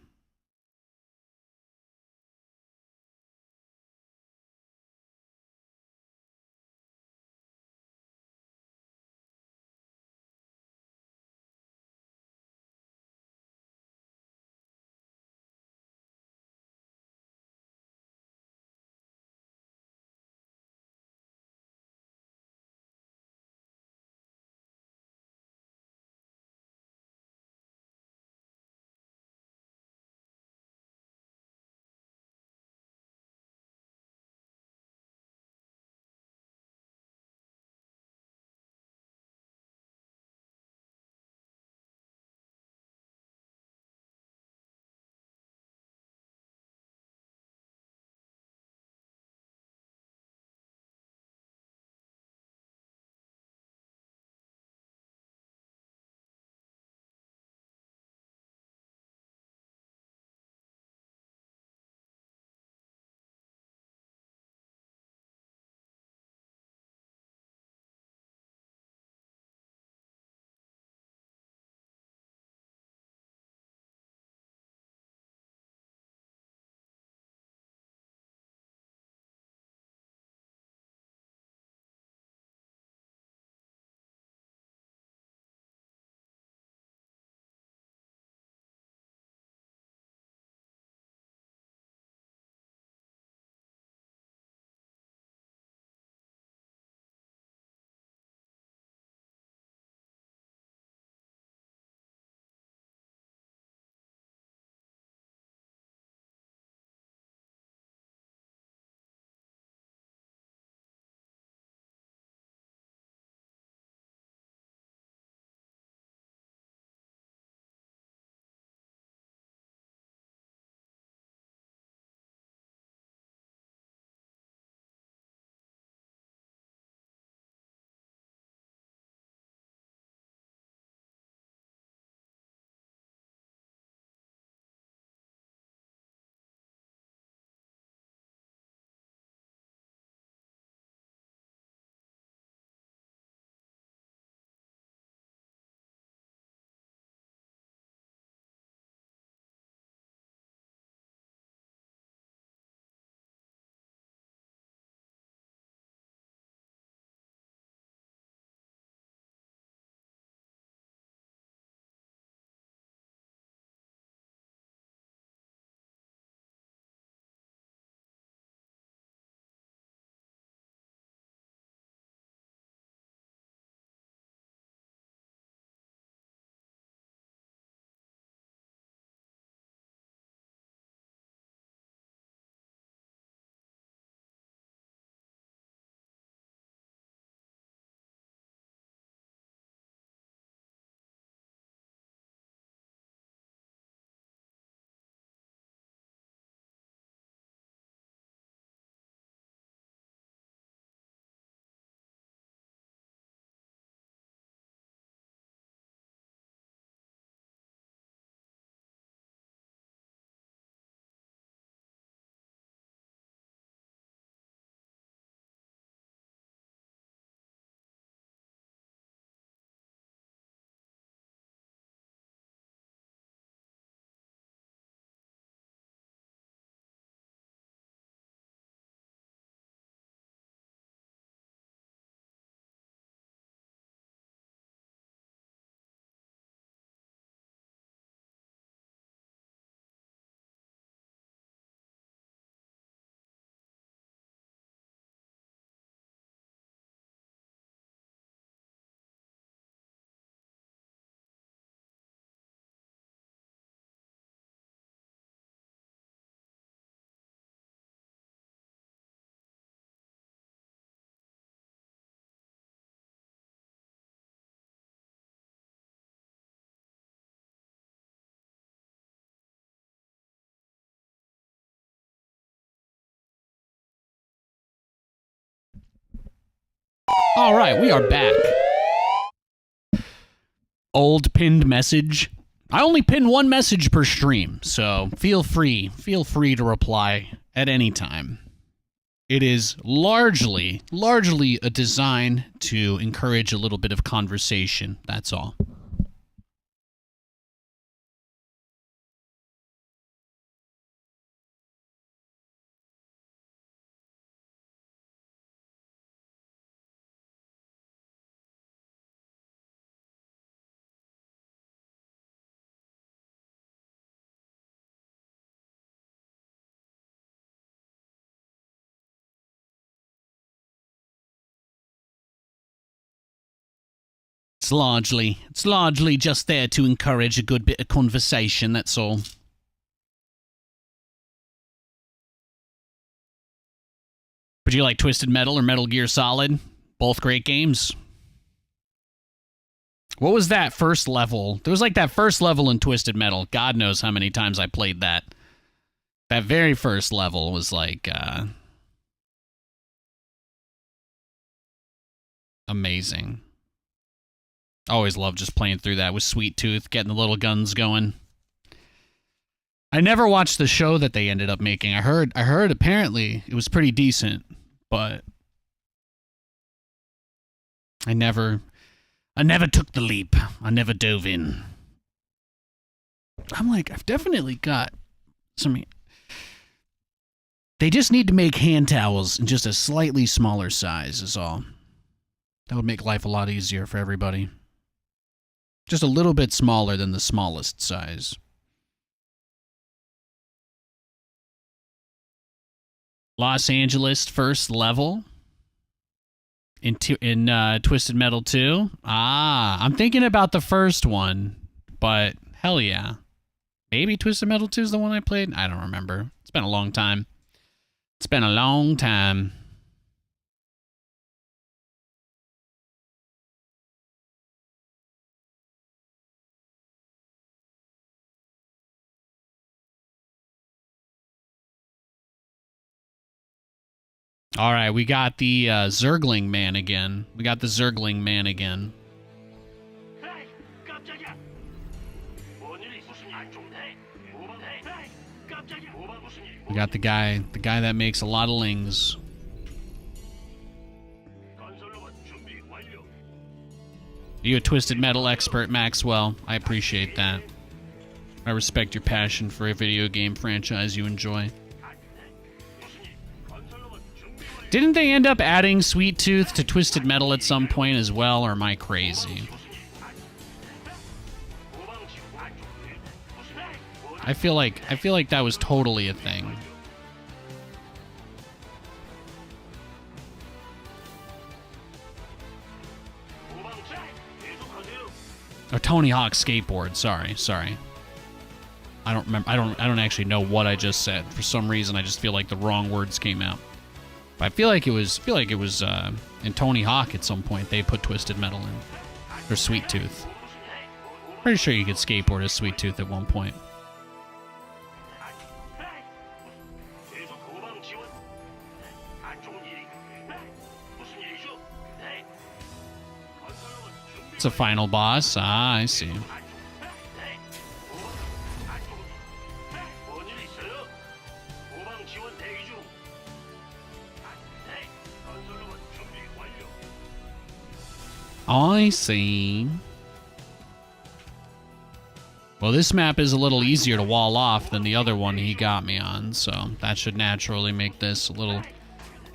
[SPEAKER 7] All right, we are back. Old pinned message. I only pin one message per stream, so feel free to reply at any time. It is largely a design to encourage a little bit of conversation, that's all. It's largely just there to encourage a good bit of conversation, that's all. Would you like Twisted Metal or Metal Gear Solid? Both great games. What was that first level? There was like that first level in Twisted Metal. God knows how many times I played that. That very first level was like, amazing. I always loved just playing through that with Sweet Tooth, getting the little guns going. I never watched the show that they ended up making. I heard apparently it was pretty decent, but I never took the leap. I never dove in. I'm like, I've definitely got some. They just need to make hand towels in just a slightly smaller size is all. That would make life a lot easier for everybody. Just a little bit smaller than the smallest size. Los Angeles first level in Twisted Metal 2. I'm thinking about the first one, but hell yeah. Maybe Twisted Metal 2 is the one I played? I don't remember. It's been a long time. All right, we got the Zergling man again. We got the guy that makes a lot of lings. You a Twisted Metal expert, Maxwell. I appreciate that. I respect your passion for a video game franchise you enjoy. Didn't they end up adding Sweet Tooth to Twisted Metal at some point as well, or am I crazy? I feel like that was totally a thing. Or Tony Hawk Skateboard, sorry. I don't remember. I don't actually know what I just said. For some reason I just feel like the wrong words came out. But I feel like it was in Tony Hawk at some point they put Twisted Metal in. Or Sweet Tooth. Pretty sure you could skateboard as Sweet Tooth at one point. It's a final boss. I see. I see. Well, this map is a little easier to wall off than the other one he got me on, so that should naturally make this a little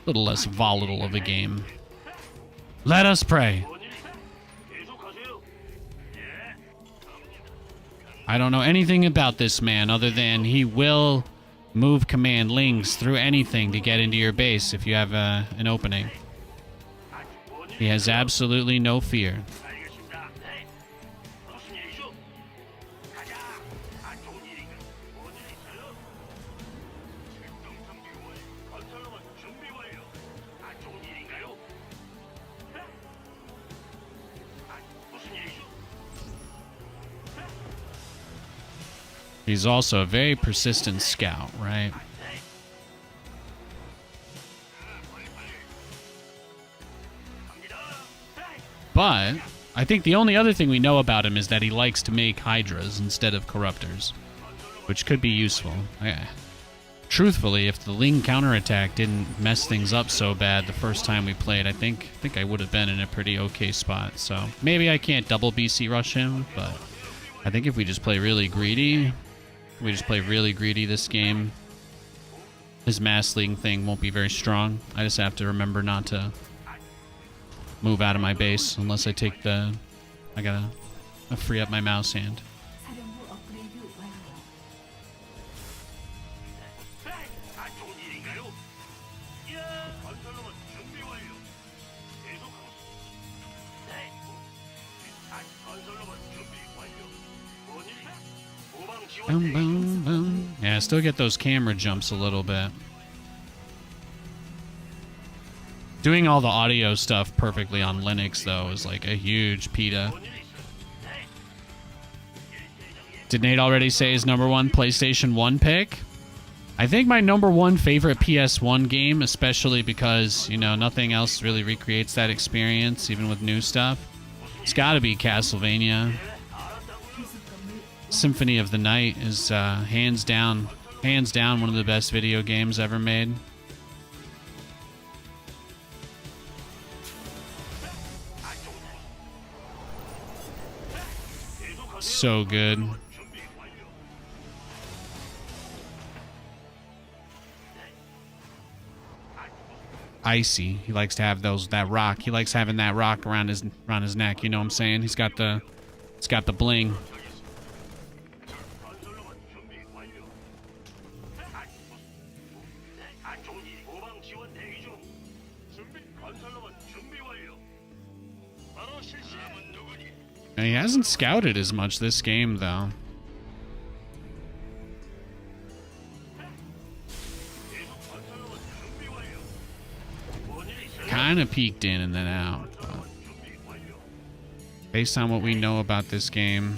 [SPEAKER 7] less volatile of a game. Let us pray. I don't know anything about this man other than he will move command lings through anything to get into your base if you have an opening. He has absolutely no fear. He's also a very persistent scout, right? But I think the only other thing we know about him is that he likes to make Hydras instead of Corruptors, which could be useful. Yeah. Truthfully, if the Ling counterattack didn't mess things up so bad the first time we played, I think I would have been in a pretty okay spot. So maybe I can't double BC rush him, but I think if we just play really greedy, this game, his mass Ling thing won't be very strong. I just have to remember not to move out of my base unless I take the... I gotta free up my mouse hand.
[SPEAKER 5] 사령부 업그레이드 완료.
[SPEAKER 4] 안 좋은 일인가요? 건설로봇 준비 완료. 계속하고. 네. 건설로봇 준비 완료. 뭔 일이? 후방 지원
[SPEAKER 7] Boom,
[SPEAKER 4] 대기 중.
[SPEAKER 7] boom, boom. Yeah, I still get those camera jumps a little bit. Doing all the audio stuff perfectly on Linux, though, is like a huge PETA.
[SPEAKER 4] 뭔 일이 있어? 네.
[SPEAKER 7] Did Nate already say his number one PlayStation 1 pick? I think my number one favorite PS1 game, especially because, you know, nothing else really recreates that experience, even with new stuff. It's got to be Castlevania. Symphony of the Night is hands down one of the best video games ever made. So good.
[SPEAKER 4] 준비 완료.
[SPEAKER 7] Icy. He likes to have that rock. He likes having that rock around his neck. You know what I'm saying? It's got the bling.
[SPEAKER 4] 건설로봇 준비 완료. 안 좋은 일이. 후방 지원 대기 중. 준비. 건설로봇 준비 완료. 바로 실시. 남은 누구니?
[SPEAKER 7] And he hasn't scouted as much this game, though.
[SPEAKER 4] 계속 건설로봇 준비 완료. 뭔 일이 있어요?
[SPEAKER 7] Kind of peeked in and then out. But
[SPEAKER 4] 준비 완료.
[SPEAKER 7] based on what we know about this game,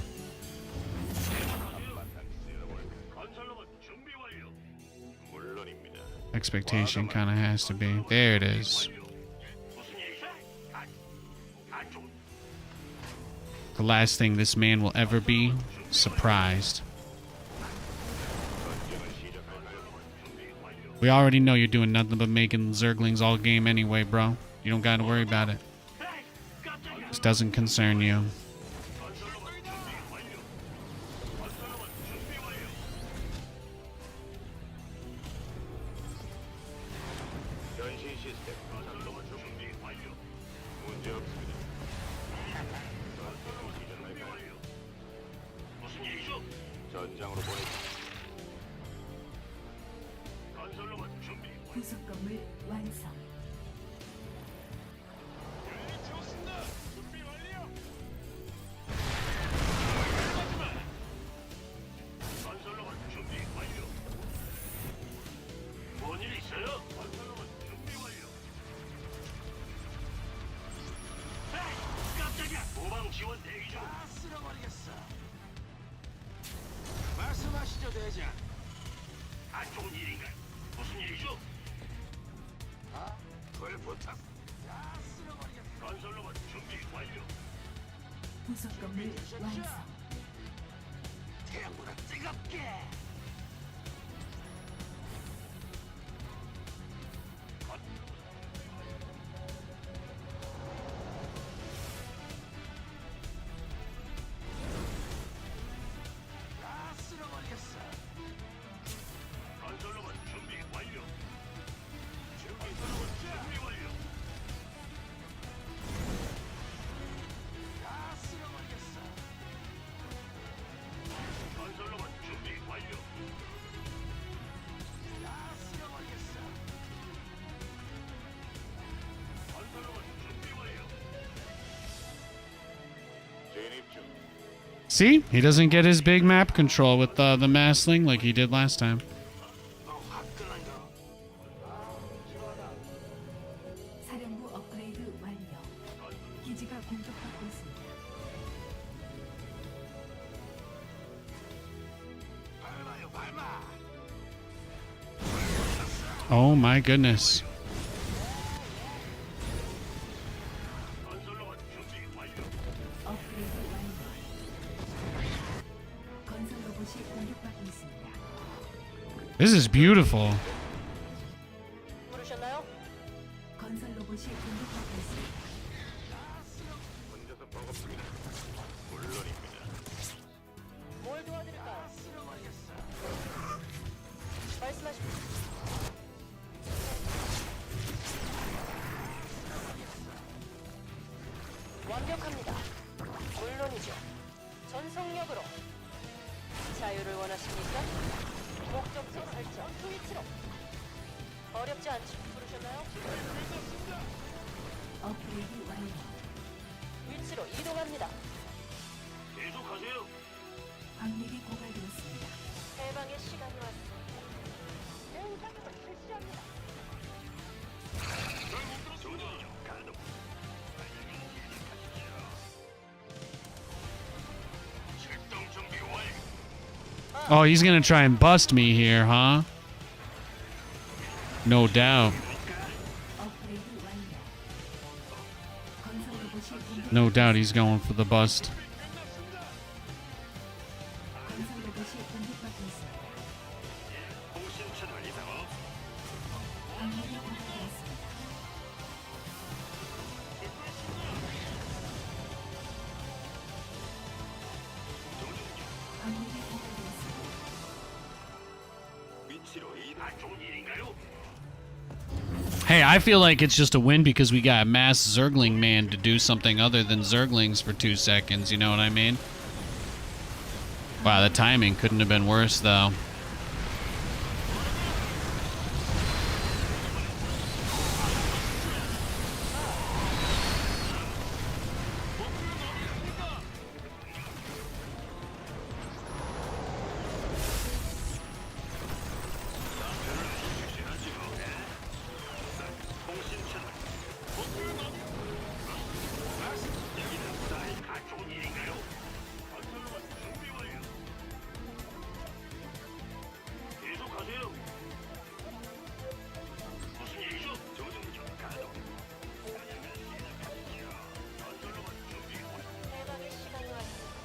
[SPEAKER 4] 건설로봇 준비 완료. 물론입니다.
[SPEAKER 7] expectation kind of has to be. There it is.
[SPEAKER 4] 무슨 일이죠? 안 좋은.
[SPEAKER 7] The last thing this man will ever be, surprised. We already know you're doing nothing but making Zerglings all game anyway, bro. You don't gotta worry about it. This doesn't concern you.
[SPEAKER 4] 건설로봇 준비 완료. 건설로봇 준비 완료. 변신 시스템 건설로봇 준비 완료. 문제 없습니다. 건설로봇 준비 완료. 무슨 일이죠? 전장으로 보내. 건설로봇 준비 완료.
[SPEAKER 5] 부속 건물 완성.
[SPEAKER 4] 준비 완료. 건설로봇 준비 완료. 뭔 일 있어요? 건설로봇 준비 완료. 에이, 깜짝이야. 후방 지원 대기 중. 다 쓸어버리겠어. 말씀하시죠, 대장. 안 좋은 일인가? 무슨 일이죠? 불부탁. 다 쓸어버리겠어. 건설로봇 준비 완료.
[SPEAKER 5] 부속 건물 완성.
[SPEAKER 4] 태양보다 뜨겁게. 다 쓸어버리겠어. 건설로봇 준비 완료. 건설로봇 준비 완료. 다 쓸어버리겠어. 건설로봇 준비 완료. 다 쓸어버리겠어. 건설로봇 준비 완료. 진입 중.
[SPEAKER 7] See? He doesn't get his big map control with the Massling like he did last time.
[SPEAKER 4] 화끈한가?
[SPEAKER 5] 사령부 업그레이드 완료. 기지가 공격받고 있습니다.
[SPEAKER 4] 밟아요, 밟아.
[SPEAKER 7] Oh my goodness.
[SPEAKER 4] 건설로봇 준비 완료.
[SPEAKER 5] 로봇이 공격받고 있습니다.
[SPEAKER 7] This is beautiful.
[SPEAKER 2] 부르셨나요?
[SPEAKER 5] 건설 로봇이 공격받고 있습니다.
[SPEAKER 4] 혼자서 버겁습니다. 물론입니다.
[SPEAKER 2] 뭘 도와드릴까요? 말씀하십시오. 완벽합니다. 물론이죠. 전속력으로. 자유를 원하십니까? 목적지 설정. 스위치로. 어렵지 않죠. 부르셨나요?
[SPEAKER 5] 업그레이드 완료.
[SPEAKER 2] 위치로 이동합니다.
[SPEAKER 4] 계속하세요.
[SPEAKER 5] 광맥이 고갈되었습니다.
[SPEAKER 2] 해방의 시간이 왔습니다. 대응작전을 실시합니다.
[SPEAKER 4] 조준력 가동. 출동 준비 완료.
[SPEAKER 7] Oh, he's gonna try and bust me here, huh? No doubt.
[SPEAKER 5] 업그레이드 완료. 건설 로봇이 공격.
[SPEAKER 7] No doubt he's going for the bust.
[SPEAKER 5] 건설 로봇이 공격받고 있습니다.
[SPEAKER 4] 통신 채널 이상 없.
[SPEAKER 5] 광맥이 고갈되었습니다. 광맥이 고갈되었습니다.
[SPEAKER 4] 위치로 이동. 안 좋은 일인가요?
[SPEAKER 7] Hey, I feel like it's just a win because we got Mass Zergling Man to do something other than Zerglings for 2 seconds, you know what I mean? Wow, the timing couldn't have been worse, though.
[SPEAKER 4] 통신 채널. 안 좋은 일인가요? 건설로만 준비 완료. 계속하세요. 무슨 일이죠? 조준력 가동. 건설로만 준비 완료.
[SPEAKER 2] 해방의 시간이 왔습니다.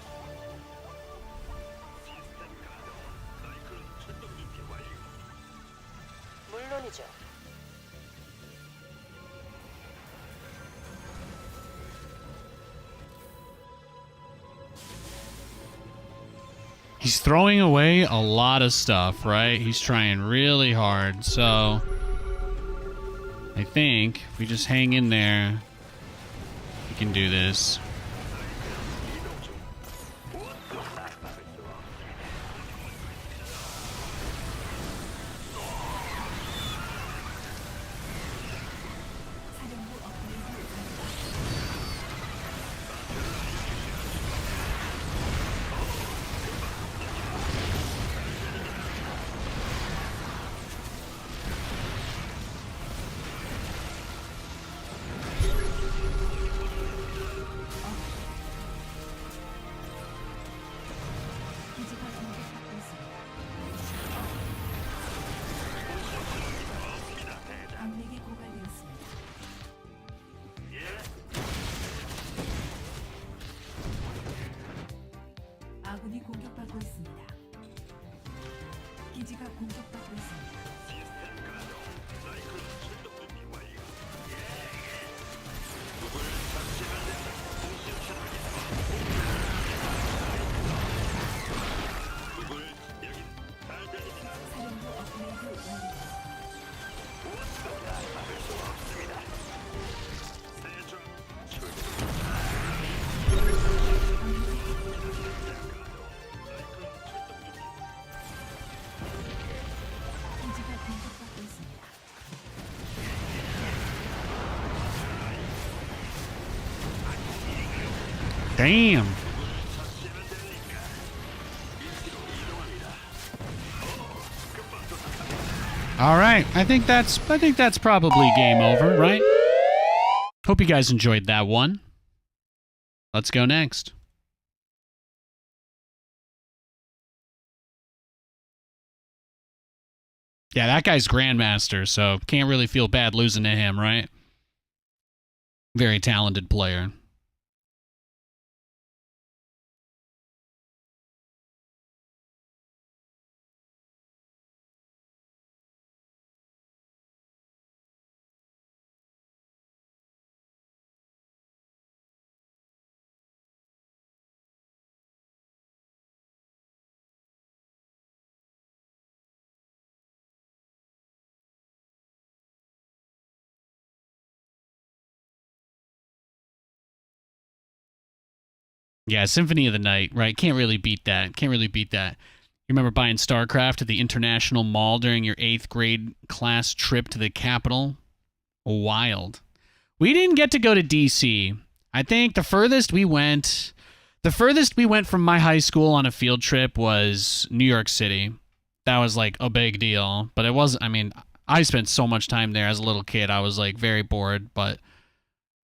[SPEAKER 4] 시스템 가동. 사이클론 출동 준비 완료.
[SPEAKER 2] 물론이죠.
[SPEAKER 7] He's throwing away a lot of stuff, right? He's trying really hard, so I think if we just hang in there, we can do this.
[SPEAKER 5] 사령부 업그레이드 완료. 기지가 공격받고 있습니다. 광맥이 고갈되었습니다. 아군이 공격받고 있습니다. 기지가 공격받고 있습니다.
[SPEAKER 4] 시스템 가동. 사이클론 출동 준비 완료. 누굴 삭제가 된다. 통신 채널 이상. 누굴 여긴 잘 들립니다.
[SPEAKER 5] 사령부 업그레이드 완료.
[SPEAKER 4] 막을 수 없습니다. 세종 출동.
[SPEAKER 5] 기지가 공격받고 있습니다.
[SPEAKER 7] Damn. All right, I think that's probably game over, right? Hope you guys enjoyed that one. Let's go next. Yeah, that guy's Grandmaster, so can't really feel bad losing to him, right? Very talented player. Yeah, Symphony of the Night, right? Can't really beat that. Can't really beat that. You remember buying StarCraft at the International Mall during your 8th grade class trip to the Capitol? Wild. We didn't get to go to DC. I think the furthest we went from my high school on a field trip was New York City. That was like a big deal, but it wasn't, I mean, I spent so much time there as a little kid. I was like very bored, but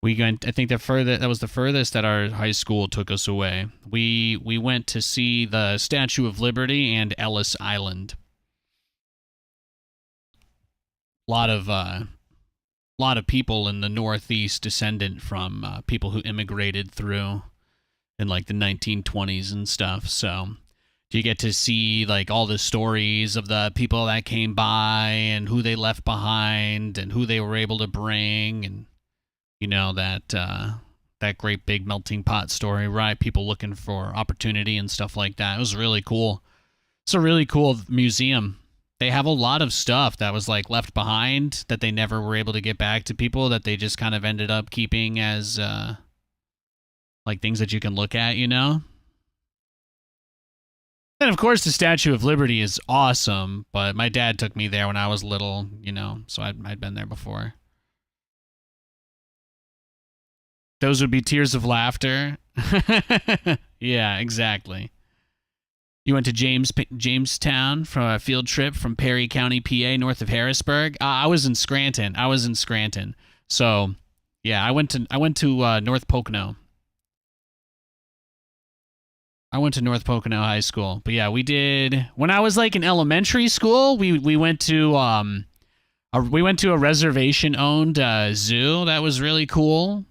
[SPEAKER 7] we went, I think that was the furthest that our high school took us away. We went to see the Statue of Liberty and Ellis Island. Lot of people in the Northeast descendant from people who immigrated through in like the 1920s and stuff. So you get to see like all the stories of the people that came by and who they left behind and who they were able to bring, and you know that great big melting pot story, right? People looking for opportunity and stuff like that. It was really cool. It's a really cool museum. They have a lot of stuff that was like left behind that they never were able to get back to people, that they just kind of ended up keeping as like things that you can look at, you know? And of course the Statue of Liberty is awesome, but my dad took me there when I was little, you know, so I'd been there before. Those would be tears of laughter. Yeah, exactly. You went to Jamestown for a field trip from Perry County, PA, north of Harrisburg. I was in Scranton. So, yeah, I went to North Pocono. I went to North Pocono High School. But yeah, we did, when I was like in elementary school, we went to a reservation owned zoo. That was really cool.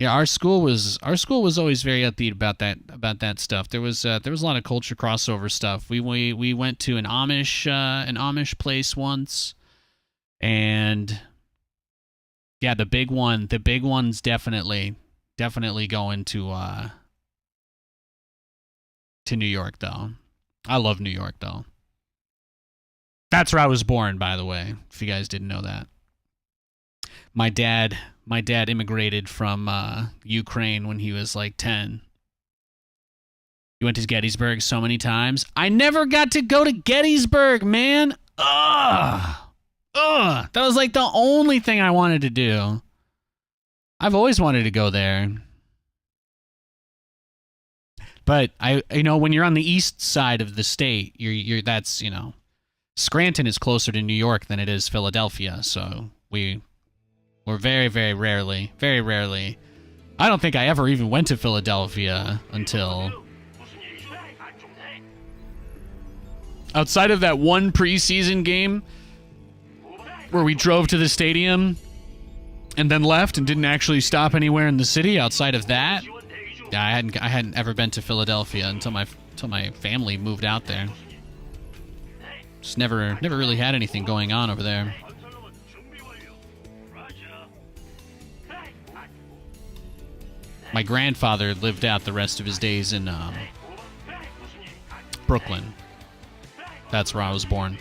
[SPEAKER 7] Yeah, our school was always very upbeat about that stuff. There was a lot of culture crossover stuff. We went to an Amish place once, and yeah, the big one's definitely going to New York though. I love New York though. That's where I was born, by the way, if you guys didn't know that. My dad immigrated from Ukraine when he was like 10. He went to Gettysburg so many times. I never got to go to Gettysburg, man. Ugh. That was like the only thing I wanted to do. I've always wanted to go there. But when you're on the east side of the state, that's, Scranton is closer to New York than it is Philadelphia, so we're very, very rarely. I don't think I ever even went to Philadelphia until outside of that one preseason game where we drove to the stadium and then left and didn't actually stop anywhere in the city. Outside of that, I hadn't ever been to Philadelphia until my family moved out there. Just never really had anything going on over there. My grandfather lived out the rest of his days in Brooklyn. That's where I was born.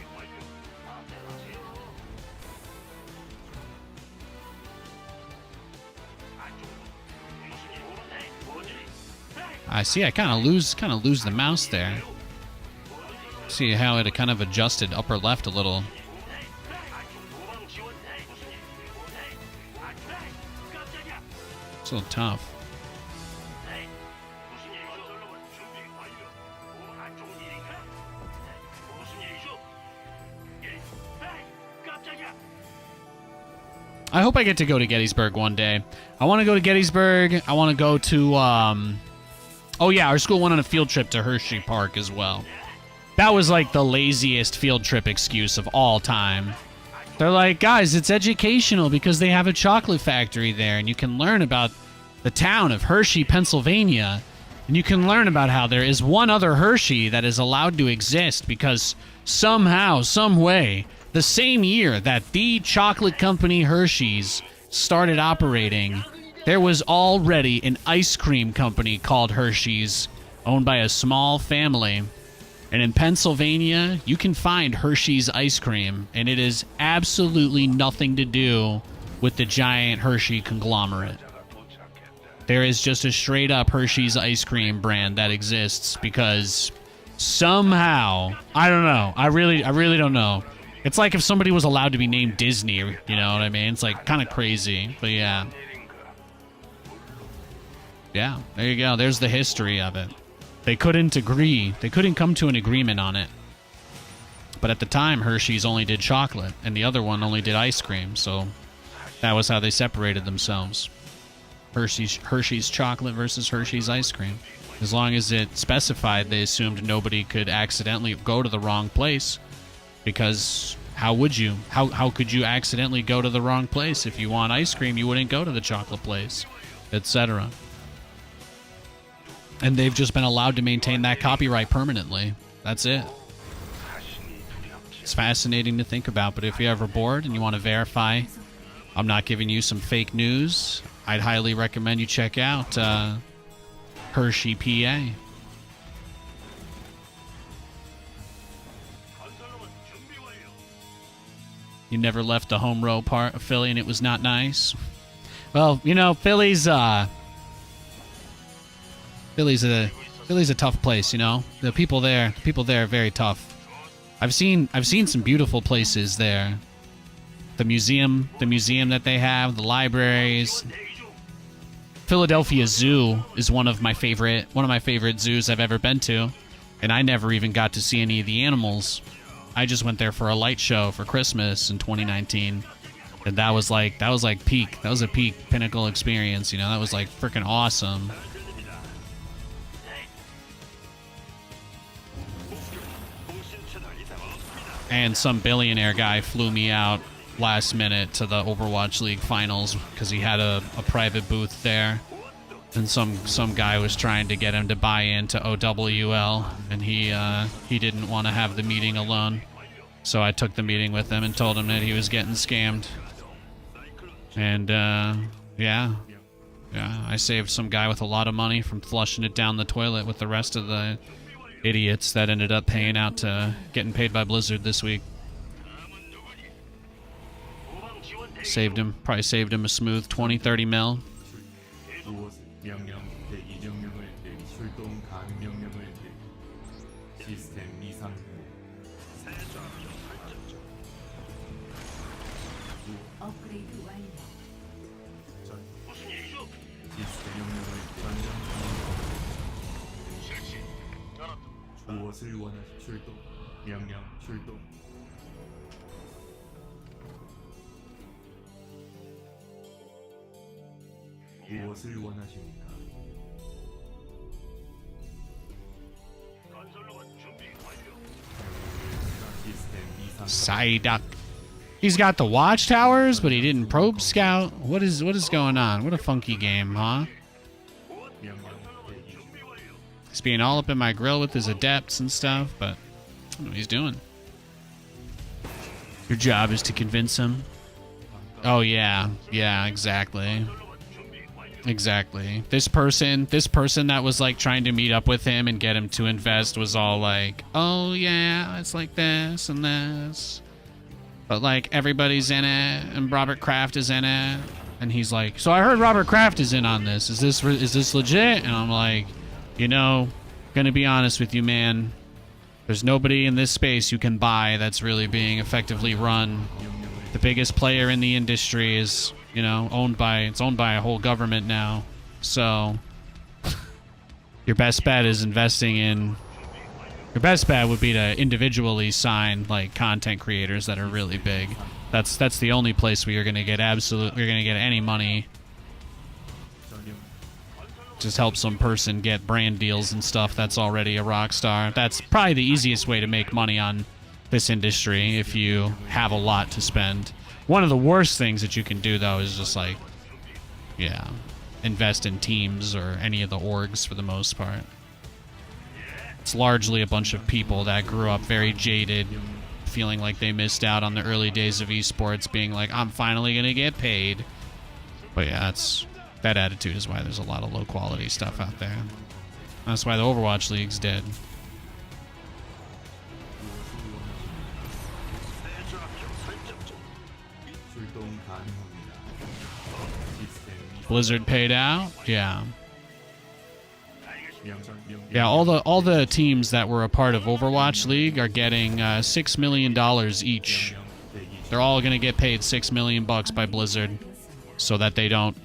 [SPEAKER 7] I see. I kind of lose the mouse there. See how it kind of adjusted upper left a little. It's a little tough. I hope I get to go to Gettysburg one day. I want to go to Gettysburg. I want to go to, oh yeah, our school went on a field trip to Hershey Park as well. That was like the laziest field trip excuse of all time. They're like, guys, it's educational because they have a chocolate factory there, and you can learn about the town of Hershey, Pennsylvania, and you can learn about how there is one other Hershey that is allowed to exist because somehow, some way, the same year that the chocolate company Hershey's started operating, there was already an ice cream company called Hershey's, owned by a small family. And in Pennsylvania, you can find Hershey's ice cream, and it is absolutely nothing to do with the giant Hershey conglomerate. There is just a straight up Hershey's ice cream brand that exists because somehow, I don't know. I really don't know. It's like if somebody was allowed to be named Disney, you know what I mean? It's like kind of crazy, but yeah. Yeah, there you go. There's the history of it. They couldn't agree. They couldn't come to an agreement on it. But at the time, Hershey's only did chocolate, and the other one only did ice cream, so that was how they separated themselves. Hershey's chocolate versus Hershey's ice cream. As long as it specified, they assumed nobody could accidentally go to the wrong place. Because how would you? How could you accidentally go to the wrong place? If you want ice cream, you wouldn't go to the chocolate place, etc. And they've just been allowed to maintain that copyright permanently. That's it. It's fascinating to think about, but if you're ever bored and you want to verify I'm not giving you some fake news, I'd highly recommend you check out Hershey, PA. You never left the home row part of Philly and it was not nice? Well, you know, Philly's a tough place, you know? The people there are very tough. I've seen some beautiful places there. The museum that they have, the libraries. Philadelphia Zoo is one of my favorite zoos I've ever been to, and I never even got to see any of the animals. I just went there for a light show for Christmas in 2019, and that was a peak pinnacle experience, you know. That was like freaking awesome. And some billionaire guy flew me out last minute to the Overwatch League finals because he had a private booth there, and some guy was trying to get him to buy into OWL, and he didn't want to have the meeting alone, so I took the meeting with him and told him that he was getting scammed. And yeah, I saved some guy with a lot of money from flushing it down the toilet with the rest of the idiots that ended up paying out to getting paid by Blizzard this week. Probably saved him a smooth 20-30 mil.
[SPEAKER 5] 업그레이드 완료.
[SPEAKER 6] 무엇을 원하시 출동 명령 출동 무엇을 원하십니까? 시스템 이상
[SPEAKER 7] Psyduck. He's got the watchtowers, but he didn't probe scout. What is going on? What a funky game, huh?
[SPEAKER 6] 명령 대기 중
[SPEAKER 7] He's being all up in my grill with his adepts and stuff, but I don't know what he's doing. Your job is to convince him. Oh yeah, exactly. Exactly. This person that was like trying to meet up with him and get him to invest was all like, oh yeah, it's like this and this. But like everybody's in it and Robert Kraft is in it. And he's like, so I heard Robert Kraft is in on this. Is this legit? And I'm like, you know, gonna be honest with you, man. There's nobody in this space you can buy that's really being effectively run. The biggest player in the industry is, you know, owned by a whole government now. So your best bet is investing in. Your best bet would be to individually sign like content creators that are really big. That's the only place where you're gonna get any money. Just help some person get brand deals and stuff that's already a rock star. That's probably the easiest way to make money on this industry if you have a lot to spend. One of the worst things that you can do though is just like, yeah, invest in teams or any of the orgs for the most part. It's largely a bunch of people that grew up very jaded, feeling like they missed out on the early days of esports, being like, I'm finally gonna get paid. But yeah, that attitude is why there's a lot of low quality stuff out there. That's why the Overwatch League's dead.
[SPEAKER 6] 출동 가능합니다.
[SPEAKER 7] Blizzard paid out. Yeah.
[SPEAKER 6] 명령,
[SPEAKER 7] Yeah, all the teams that were a part of Overwatch League are getting $6 million each. They're all going to get paid $6 million by Blizzard so that they don't...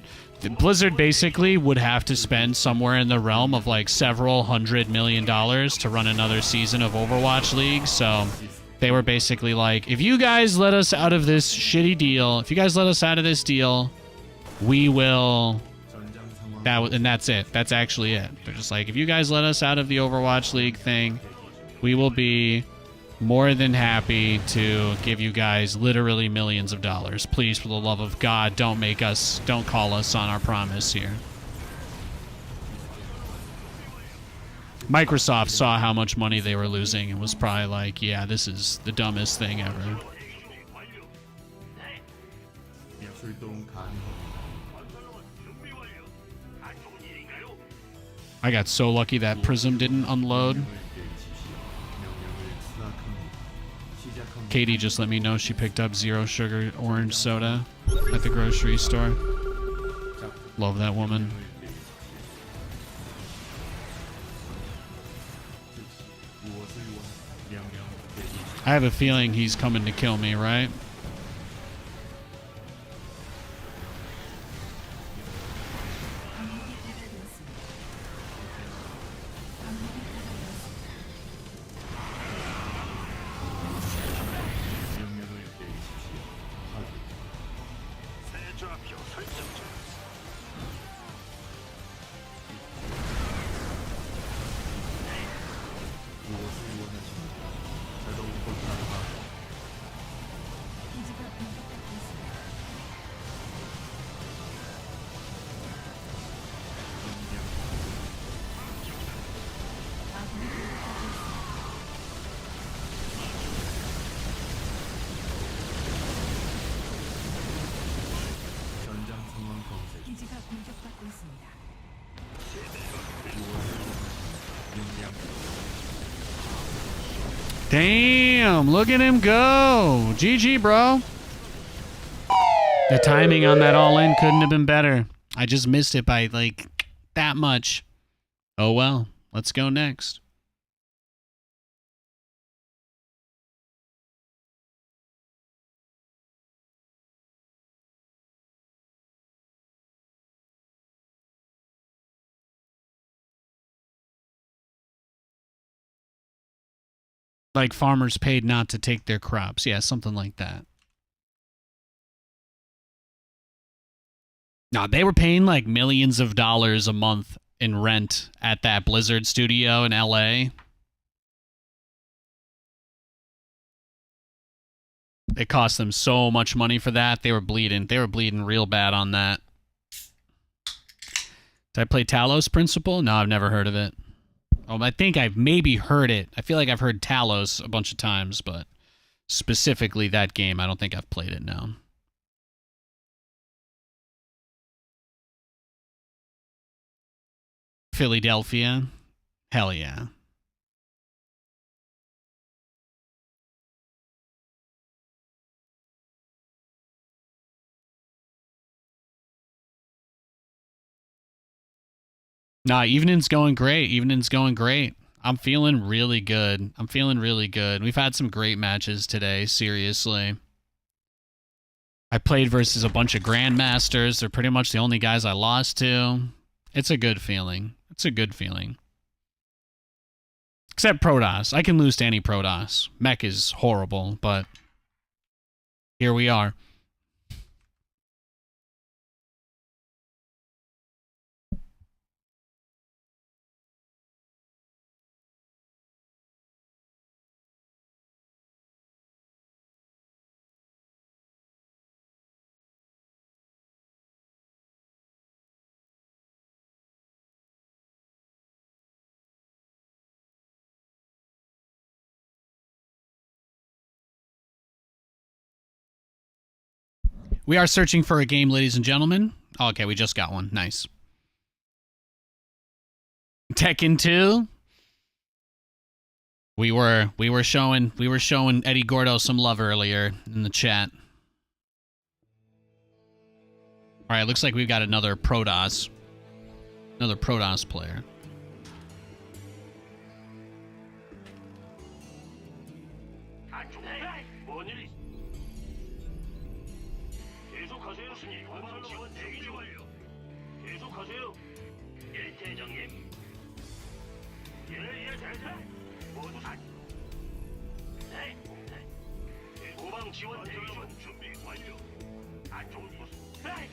[SPEAKER 7] Blizzard basically would have to spend somewhere in the realm of like several $100 million to run another season of Overwatch League, so they were basically like, if you guys let us out of this shitty deal, if you guys let us out of this deal, we will... And that's it. That's actually it. They're just like, if you guys let us out of the Overwatch League thing, we will be more than happy to give you guys literally millions of dollars. Please, for the love of God, don't call us on our promise here. Microsoft saw how much money they were losing and was probably like, yeah, this is the dumbest thing ever.
[SPEAKER 6] 출동 가능합니다.
[SPEAKER 7] I got so lucky that Prism didn't unload.
[SPEAKER 6] 명령을 수락합니다.
[SPEAKER 7] Katie just let me know she picked up 0 sugar orange soda at the grocery store. Love that woman. I have a feeling he's coming to kill me, right?
[SPEAKER 5] 기지가 공격받고 있습니다.
[SPEAKER 7] Damn, look at him go. GG, bro. The timing on that all-in couldn't have been better. I just missed it by, like, that much. Oh, well. Let's go next. Like farmers paid not to take their crops. Yeah, something like that. No, they were paying like millions of dollars a month in rent at that Blizzard studio in LA. It cost them so much money for that. They were bleeding. They were bleeding real bad on that. Did I play Talos Principle? No, I've never heard of it. Oh, I think I've maybe heard it. I feel like I've heard Talos a bunch of times, but specifically that game, I don't think I've played it now. Philadelphia? Hell yeah. Nah, evening's going great. Evening's going great. I'm feeling really good. I'm feeling really good. We've had some great matches today, seriously. I played versus a bunch of Grandmasters. They're pretty much the only guys I lost to. It's a good feeling. It's a good feeling. Except Protoss. I can lose to any Protoss. Mech is horrible, but here we are. We are searching for a game, ladies and gentlemen. Oh, okay, we just got one. Nice. Tekken 2. We were showing Eddie Gordo some love earlier in the chat. All right, looks like we've got another Protoss. Another Protoss player.
[SPEAKER 4] 안쪽. 뭔 일이? 계속하세요. 무슨 일? 후방 지원 대기 중 완료. 계속하세요. 예, 대장님. 예, 대장. 모두 다. 네. 후방 지원 대기 중 준비 완료. 안쪽 무슨? 네.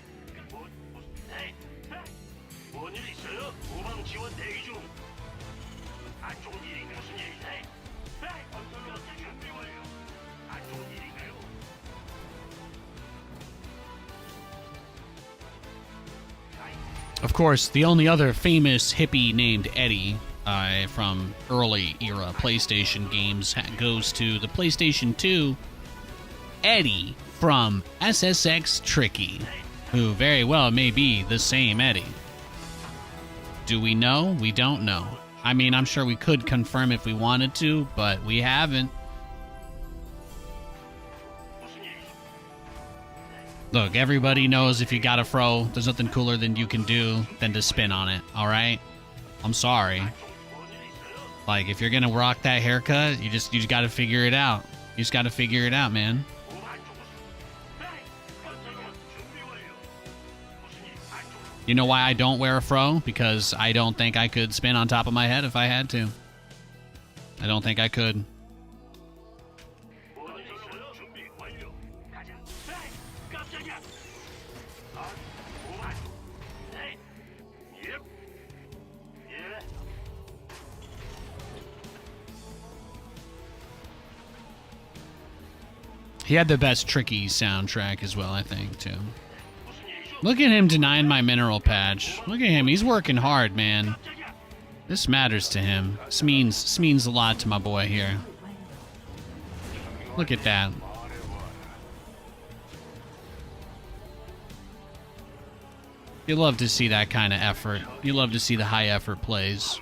[SPEAKER 4] 네. 뭔일 있어요? 후방 지원 대기 중. 안쪽 일이 무슨 일이네? 네. 건설로 준비 완료. 안쪽 일인가요?
[SPEAKER 7] Of course, the only other famous hippie named Eddie from early era PlayStation games goes to the PlayStation 2, Eddie from SSX Tricky, who very well may be the same Eddie. Do we know? We don't know. I mean, I'm sure we could confirm if we wanted to, but we haven't. Look, everybody knows if you got a fro, there's nothing cooler than you can do than to spin on it, alright? I'm sorry. Like, if you're gonna rock that haircut, you just gotta figure it out. You just gotta figure it out, man. You know why I don't wear a fro? Because I don't think I could spin on top of my head if I had to. I don't think I could. He had the best Tricky soundtrack as well, I think, too. Look at him denying my mineral patch. Look at him. He's working hard, man. This matters to him. This means a lot to my boy here. Look at that. You love to see that kind of effort. You love to see the high effort plays.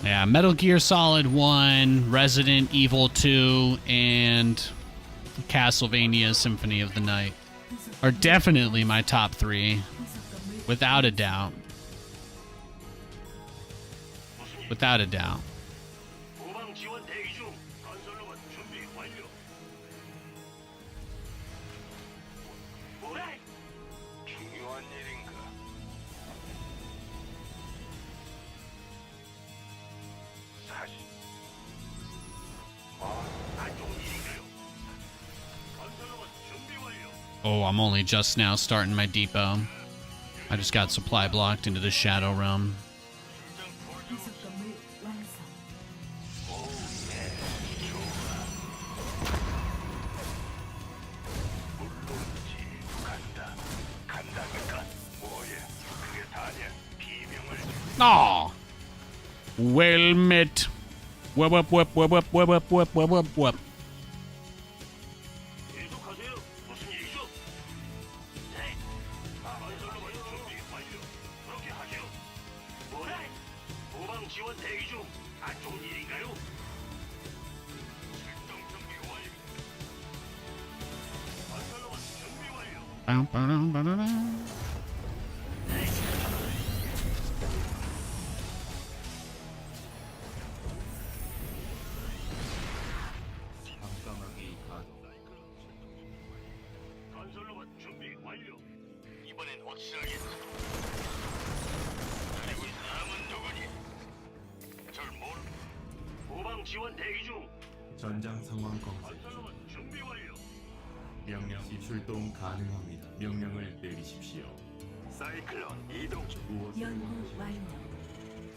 [SPEAKER 7] Yeah, Metal Gear Solid 1, Resident Evil 2, and Castlevania Symphony of the Night are definitely my top 3, without a doubt. Without a doubt. Oh, I'm only just now starting my depot. I just got supply blocked into the Shadow Realm.
[SPEAKER 5] 부속건물 완성.
[SPEAKER 7] Aw! Well met. Whoop, whoop, whoop, whoop, whoop, whoop, whoop, whoop, whoop, whoop, whoop.
[SPEAKER 6] 밤까마귀 가동.
[SPEAKER 4] 건설로봇 준비 완료. 이번엔 확실하겠지. 그리고 남은 누구니? 절 모르. 후방 지원 대기 중.
[SPEAKER 6] 전장 상황 검색.
[SPEAKER 4] 건설로봇 준비 완료.
[SPEAKER 6] 명령 시 출동 가능합니다. 명령을 내리십시오.
[SPEAKER 4] 사이클론 이동.
[SPEAKER 6] 무엇을
[SPEAKER 5] 연구
[SPEAKER 6] 원하십니까?
[SPEAKER 5] 완료.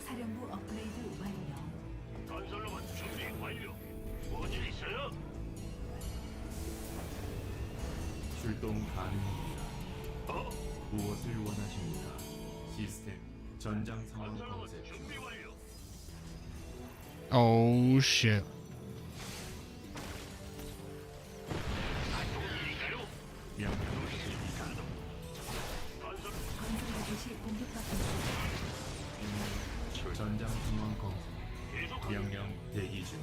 [SPEAKER 5] 사령부 업그레이드 완료.
[SPEAKER 4] 건설로봇 준비 완료. 뭔일 있어요?
[SPEAKER 6] 출동 가능합니다.
[SPEAKER 4] 어?
[SPEAKER 6] 무엇을 원하십니까? 시스템 전장 상황
[SPEAKER 4] 건설로봇
[SPEAKER 6] 검색 중.
[SPEAKER 4] 준비 완료.
[SPEAKER 7] Oh, shit.
[SPEAKER 6] 전장 상황 검색. 명령 대기 중.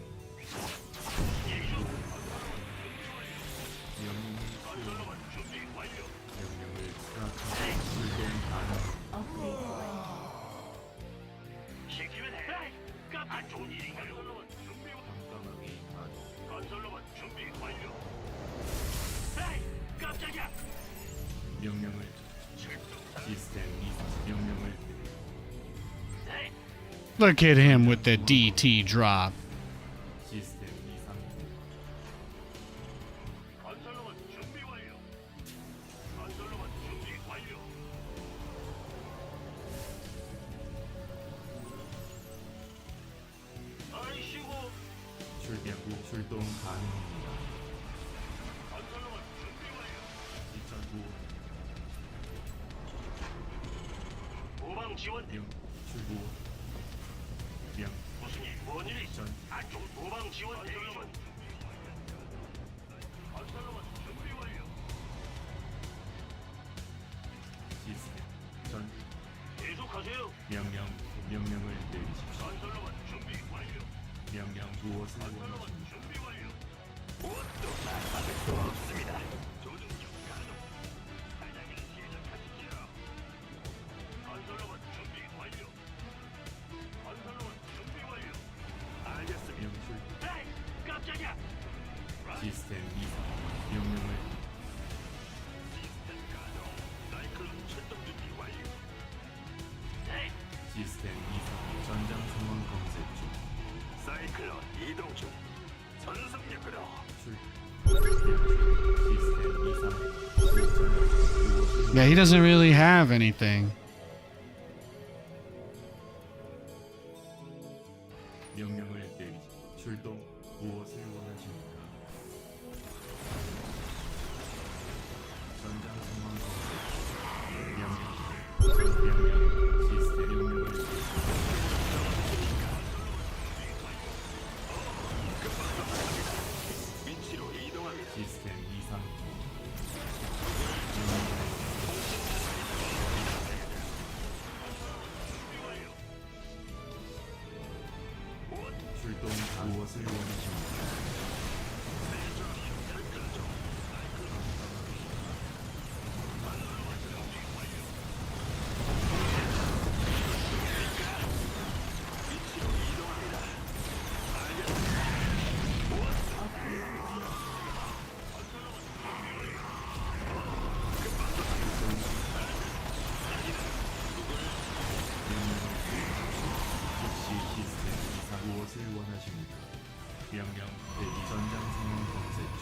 [SPEAKER 6] 명령을 수행합니다. 명령을 수락하고 출동 가능.
[SPEAKER 5] 업그레이드 완료.
[SPEAKER 4] 시키면 해. 안 좋은 일인가요? 깜깜하게 가동. 건설로만 준비 완료. 에이, 깜짝이야.
[SPEAKER 6] 명령을 시스템 이상. 명령을
[SPEAKER 4] 에이,
[SPEAKER 7] Look at him with the DT drop.
[SPEAKER 6] 시스템 이상.
[SPEAKER 4] 건설로만 준비 완료. 건설로만 준비 완료. 아이씨고.
[SPEAKER 6] 출병구 출동 가능합니다.
[SPEAKER 4] 건설로만 준비 완료.
[SPEAKER 6] 2009
[SPEAKER 4] 후방 지원.
[SPEAKER 6] 명 출구 명
[SPEAKER 4] 무슨 일? 뭔 일이 있어? 안쪽 후방 지원 대기 중. 건설로만 준비 완료.
[SPEAKER 6] 시스템 전
[SPEAKER 4] 계속하세요.
[SPEAKER 6] 명령을 내리십시오.
[SPEAKER 4] 건설로만 준비 완료.
[SPEAKER 6] 명령 무엇을
[SPEAKER 4] 건설로만
[SPEAKER 6] 원하십니까?
[SPEAKER 4] 준비 완료. 무엇도 막을 수 없습니다. 조준력 가동. 사냥을 시작하시죠. 건설로만 준비 완료. 건설로만 준비 완료. 알겠습니다.
[SPEAKER 6] 명출
[SPEAKER 4] 에이, 깜짝이야.
[SPEAKER 6] 시스템 이상. 명령을
[SPEAKER 4] 시스템 가동. 사이클론 출동 준비 완료. 에이,
[SPEAKER 6] 시스템 이상. 전장 상황 검색 중.
[SPEAKER 4] 사이클론 이동 중. 전속력으로.
[SPEAKER 6] 출 시스템 이상.
[SPEAKER 7] Yeah, he doesn't really have anything.
[SPEAKER 6] 명령을 내리십시오. 출동 무엇을 원하십니까? 전장 상황 검색. 명령 시스템 명령을
[SPEAKER 4] 위치로 이동합니다.
[SPEAKER 6] 시스템 이상. 출동 무엇을 원하십니까? 즉시 시스템 이상 무엇을 원하십니까? 명령 대기 전장 상황 검색 중.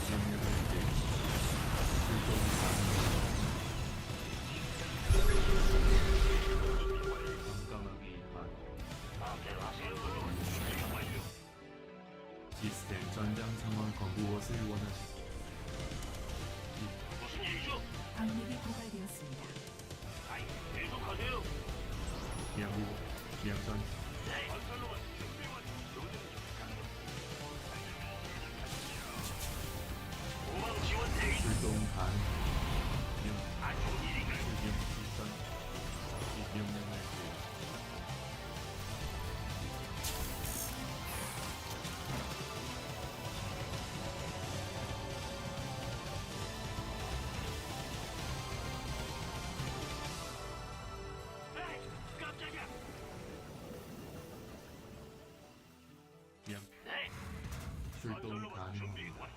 [SPEAKER 6] 명령을 내리십시오. 출동 가능. 깜깜하게 가동. 시스템 전장 상황 검 무엇을 원하십니까?
[SPEAKER 4] 무슨 일이죠?
[SPEAKER 5] 방력이 고갈되었습니다.
[SPEAKER 4] 아이, 계속하세요.
[SPEAKER 6] 명부 명전
[SPEAKER 4] 네. 건설로만 준비 완료. 조준력 가동. 후방 지원 대기 중.
[SPEAKER 6] 출동 가능. 명
[SPEAKER 4] 안 좋은 일인가요?
[SPEAKER 6] 출경 실전 명령을 내리십시오.
[SPEAKER 4] 에이, 깜짝이야.
[SPEAKER 6] 명
[SPEAKER 4] 네.
[SPEAKER 6] 출동
[SPEAKER 4] 건설로만 준비
[SPEAKER 6] 가능합니다.
[SPEAKER 4] 완료.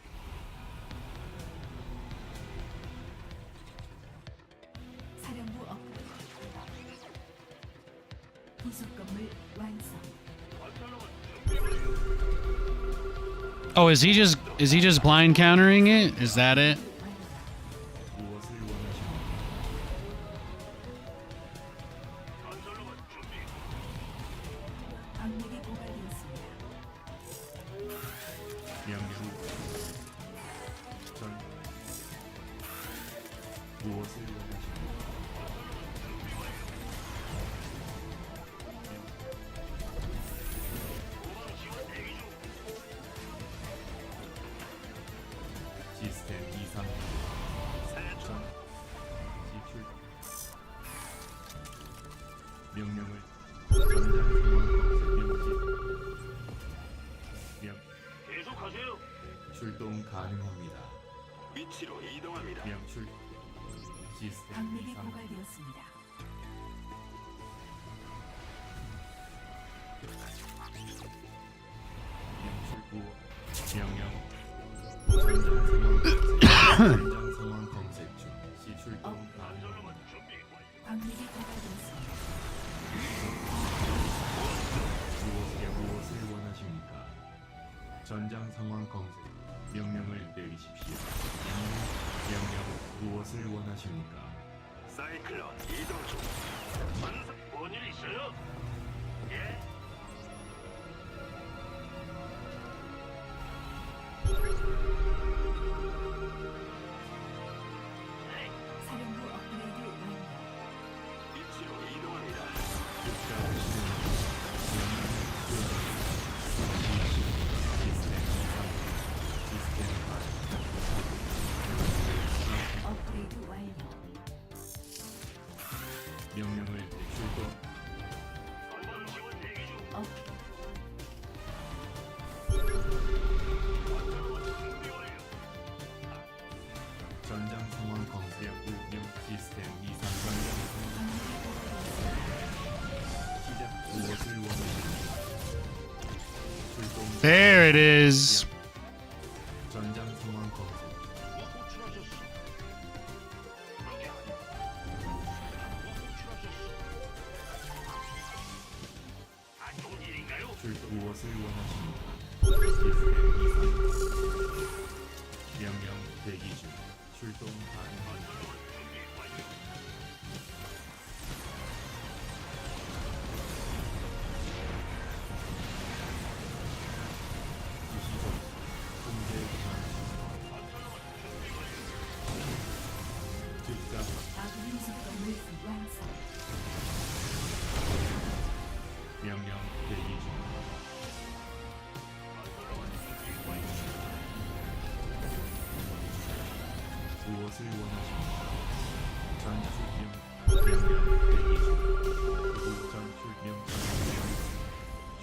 [SPEAKER 5] 사령부 업그레이드. 부속 건물 완성.
[SPEAKER 4] 건설로만 준비 완료.
[SPEAKER 7] Oh, is he just blind countering it? Is that it?
[SPEAKER 6] 무엇을 원하십니까?
[SPEAKER 4] 건설로만 준비.
[SPEAKER 5] 방력이 고갈되었습니다.
[SPEAKER 6] 명령 전 무엇을 원하십니까?
[SPEAKER 4] 후방 지원 대기 중.
[SPEAKER 6] 시스템 이상 전 지출 명령을 전장 상황 검색 명
[SPEAKER 4] 계속하세요.
[SPEAKER 6] 출동 가능합니다.
[SPEAKER 4] 위치로 이동합니다.
[SPEAKER 6] 명출 시스템
[SPEAKER 5] 광맥이
[SPEAKER 6] 이상
[SPEAKER 5] 고갈되었습니다.
[SPEAKER 6] 명출 명령 전장 상황 검색 중 시출동 가능
[SPEAKER 4] 건설로만 준비 완료.
[SPEAKER 5] 광맥이 고갈되었습니다.
[SPEAKER 6] 무엇을 원하십니까? 전장 상황 검색 명령을 내리십시오. 명령 무엇을 원하십니까?
[SPEAKER 4] 사이클론 이동 중. 뭔일 있어요? 예?
[SPEAKER 5] 사령부 업그레이드 완료.
[SPEAKER 4] 위치로 이동합니다.
[SPEAKER 5] 업그레이드 완료.
[SPEAKER 6] 명령을 출동
[SPEAKER 4] 건방 지원 대기 중.
[SPEAKER 5] 업
[SPEAKER 4] 건설로만 준비 완료.
[SPEAKER 6] 전장 상황 검색 명 시스템 이상 전장 시작 무엇을 원하십니까? 출동
[SPEAKER 7] There it is.
[SPEAKER 6] 전장 상황 검색
[SPEAKER 4] 안 좋은 일인가요?
[SPEAKER 6] 출동 무엇을 원하십니까? 시스템 이상 명령 대기 중 출동 가능합니다.
[SPEAKER 4] 건설로만 준비 완료.
[SPEAKER 6] 지시적 통제 즉각
[SPEAKER 5] 아군이 건물 완성.
[SPEAKER 6] 명령 대기 중 무엇을 원하십니까? 전출명 명령 대기 중 전출명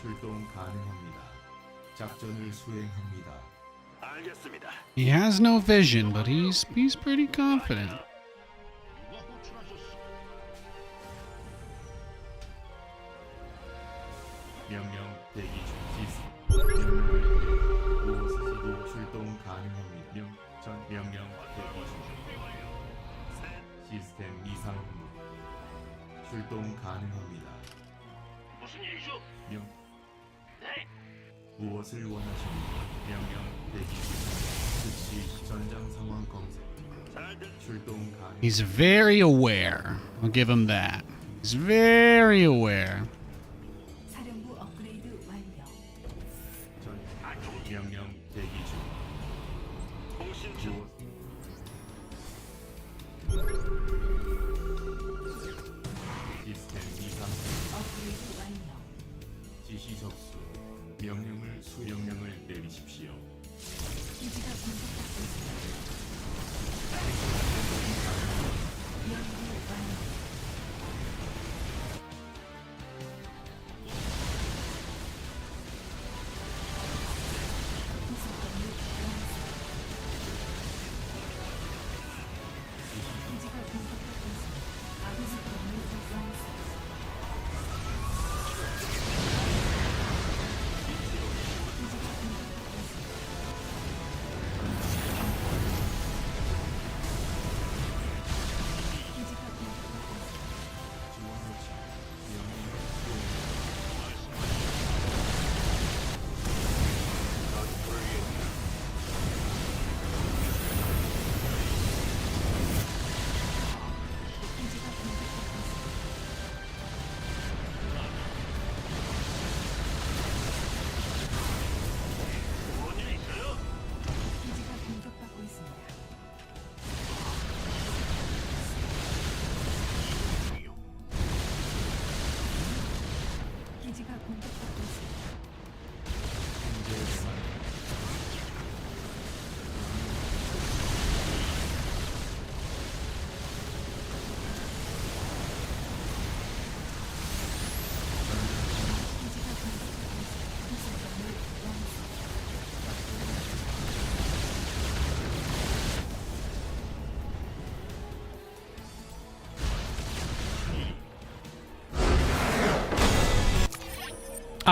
[SPEAKER 6] 출동 가능합니다. 작전을 수행합니다.
[SPEAKER 4] 알겠습니다.
[SPEAKER 7] He has no vision, but he's pretty confident.
[SPEAKER 6] 명령 대기 중 시스 명령을 무엇으로 출동 가능합니다. 명령 대기 중 시스템 이상 무 출동 가능합니다.
[SPEAKER 4] 무슨 일이죠?
[SPEAKER 6] 명
[SPEAKER 4] 네.
[SPEAKER 6] 무엇을 원하십니까? 명령 대기 중 즉시 전장 상황 검색
[SPEAKER 4] 잘들
[SPEAKER 6] 출동 가능.
[SPEAKER 7] He's very aware. I'll give him that. He's very aware.
[SPEAKER 5] 사령부 업그레이드 완료.
[SPEAKER 6] 명령 대기 중
[SPEAKER 4] 통신 중.
[SPEAKER 6] 무엇 시스템 이상
[SPEAKER 5] 업그레이드 완료.
[SPEAKER 6] 지시 접수 명령을 수령령을 내리십시오.
[SPEAKER 5] 기지가 공격받고 있습니다. 연구 완료.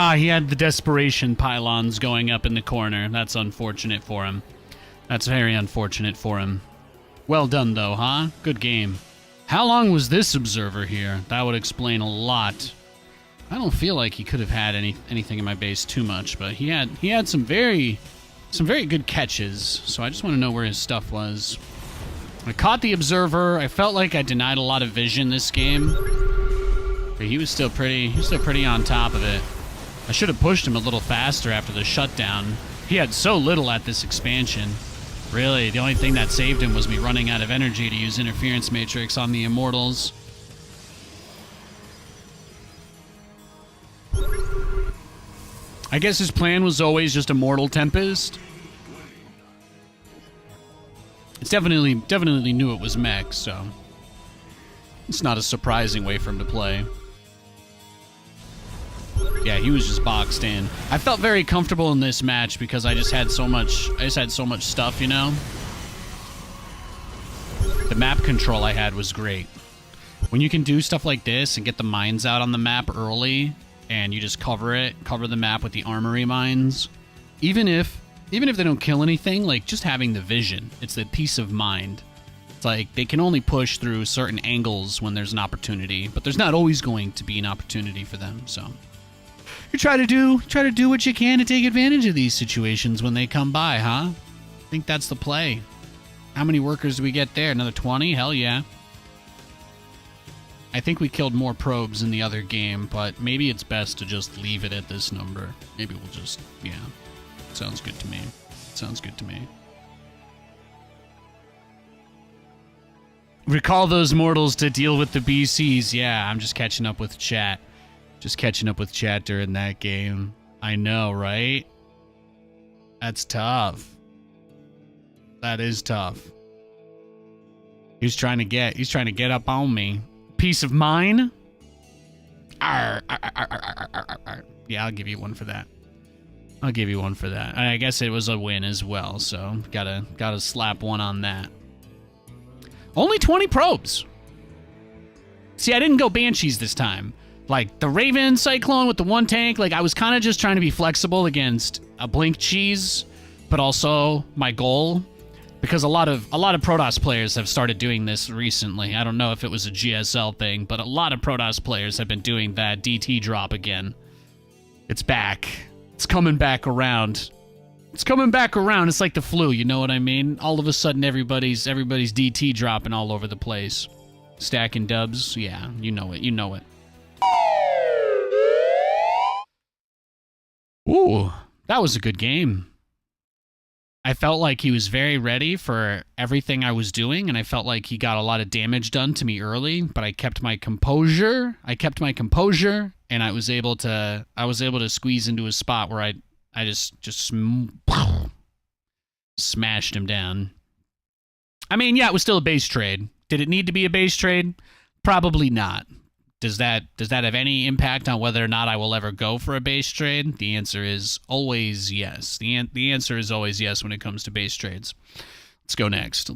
[SPEAKER 7] Ah, he had the desperation pylons going up in the corner. That's unfortunate for him. That's very unfortunate for him. Well done, though, huh? Good game. How long was this observer here? That would explain a lot. I don't feel like he could have had anything in my base too much, but he had some very good catches. So I just want to know where his stuff was. I caught the observer. I felt like I denied a lot of vision this game, but he was still pretty on top of it. I should have pushed him a little faster after the shutdown. He had so little at this expansion. Really, the only thing that saved him was me running out of energy to use interference matrix on the immortals. I guess his plan was always just Immortal Tempest. It's definitely knew it was mech, so it's not a surprising way for him to play. Yeah, he was just boxed in. I felt very comfortable in this match because I just had so much stuff, you know? The map control I had was great. When you can do stuff like this and get the mines out on the map early and you just cover the map with the armory mines, even if they don't kill anything, like just having the vision, it's the peace of mind. It's like they can only push through certain angles when there's an opportunity, but there's not always going to be an opportunity for them, so you try to do what you can to take advantage of these situations when they come by, huh? I think that's the play. How many workers do we get there? Another 20? Hell yeah. I think we killed more probes in the other game, but maybe it's best to just leave it at this number. Maybe we'll just, yeah. Sounds good to me. Sounds good to me. Recall those mortals to deal with the BCs. Yeah, I'm just catching up with chat. Just catching up with chat during that game. I know, right? That's tough. That is tough. He's trying to get up on me. Piece of mine? Arr, arr, arr, arr, arr, arr. Yeah, I'll give you one for that. I'll give you one for that. I guess it was a win as well, so gotta slap one on that. Only 20 probes. See, I didn't go Banshees this time. Like, the Raven Cyclone with the one tank, like, I was kind of just trying to be flexible against a Blink Cheese, but also my goal, because a lot of Protoss players have started doing this recently. I don't know if it was a GSL thing, but a lot of Protoss players have been doing that DT drop again. It's back. It's coming back around. It's coming back around. It's like the flu, you know what I mean? All of a sudden, everybody's DT dropping all over the place. Stacking dubs, yeah, you know it, you know it. Ooh, that was a good game. I felt like he was very ready for everything I was doing, and I felt like he got a lot of damage done to me early, but I kept my composure. And I was able to squeeze into a spot where I just smashed him down. I mean, yeah, it was still a base trade. Did it need to be a base trade? Probably not. Does that have any impact on whether or not I will ever go for a base trade? The answer is always yes. The answer is always yes when it comes to base trades. Let's go next.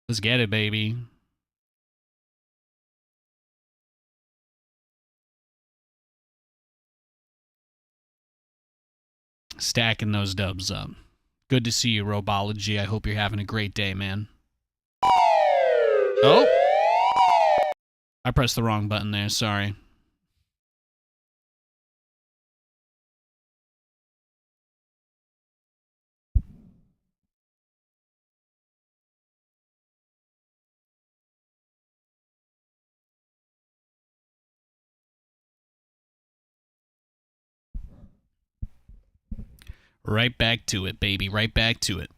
[SPEAKER 7] Let's get it, baby. Stacking those dubs up. Good to see you, Robology. I hope you're having a great day, man. Oh! I pressed the wrong button there, sorry. Right back to it, baby. Right back to it.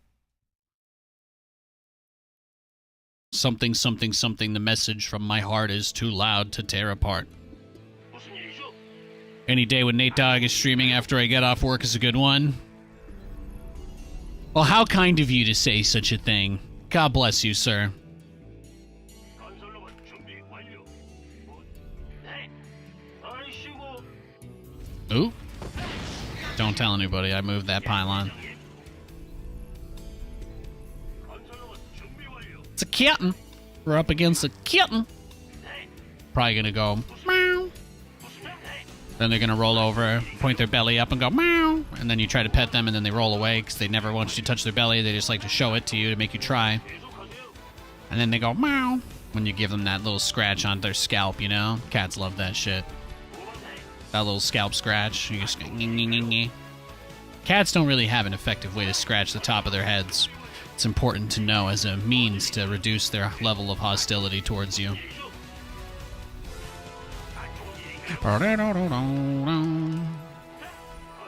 [SPEAKER 7] Something, something, something. The message from my heart is too loud to tear apart. Any day when Nate Dogg is streaming after I get off work is a good one. Well, how kind of you to say such a thing. God bless you, sir. Ooh. Don't tell anybody I moved that pylon. kitten. We're up against a kitten. Probably gonna go meow. Then they're gonna roll over, point their belly up, and go meow. And then you try to pet them, and then they roll away because they never want you to touch their belly. They just like to show it to you to make you try. And then they go meow when you give them that little scratch on their scalp. You know, cats love that shit. That little scalp scratch. You just go, nyeh, nyeh, nyeh, nyeh. Cats don't really have an effective way to scratch the top of their heads. It's important to know as a means to reduce their level of hostility towards you.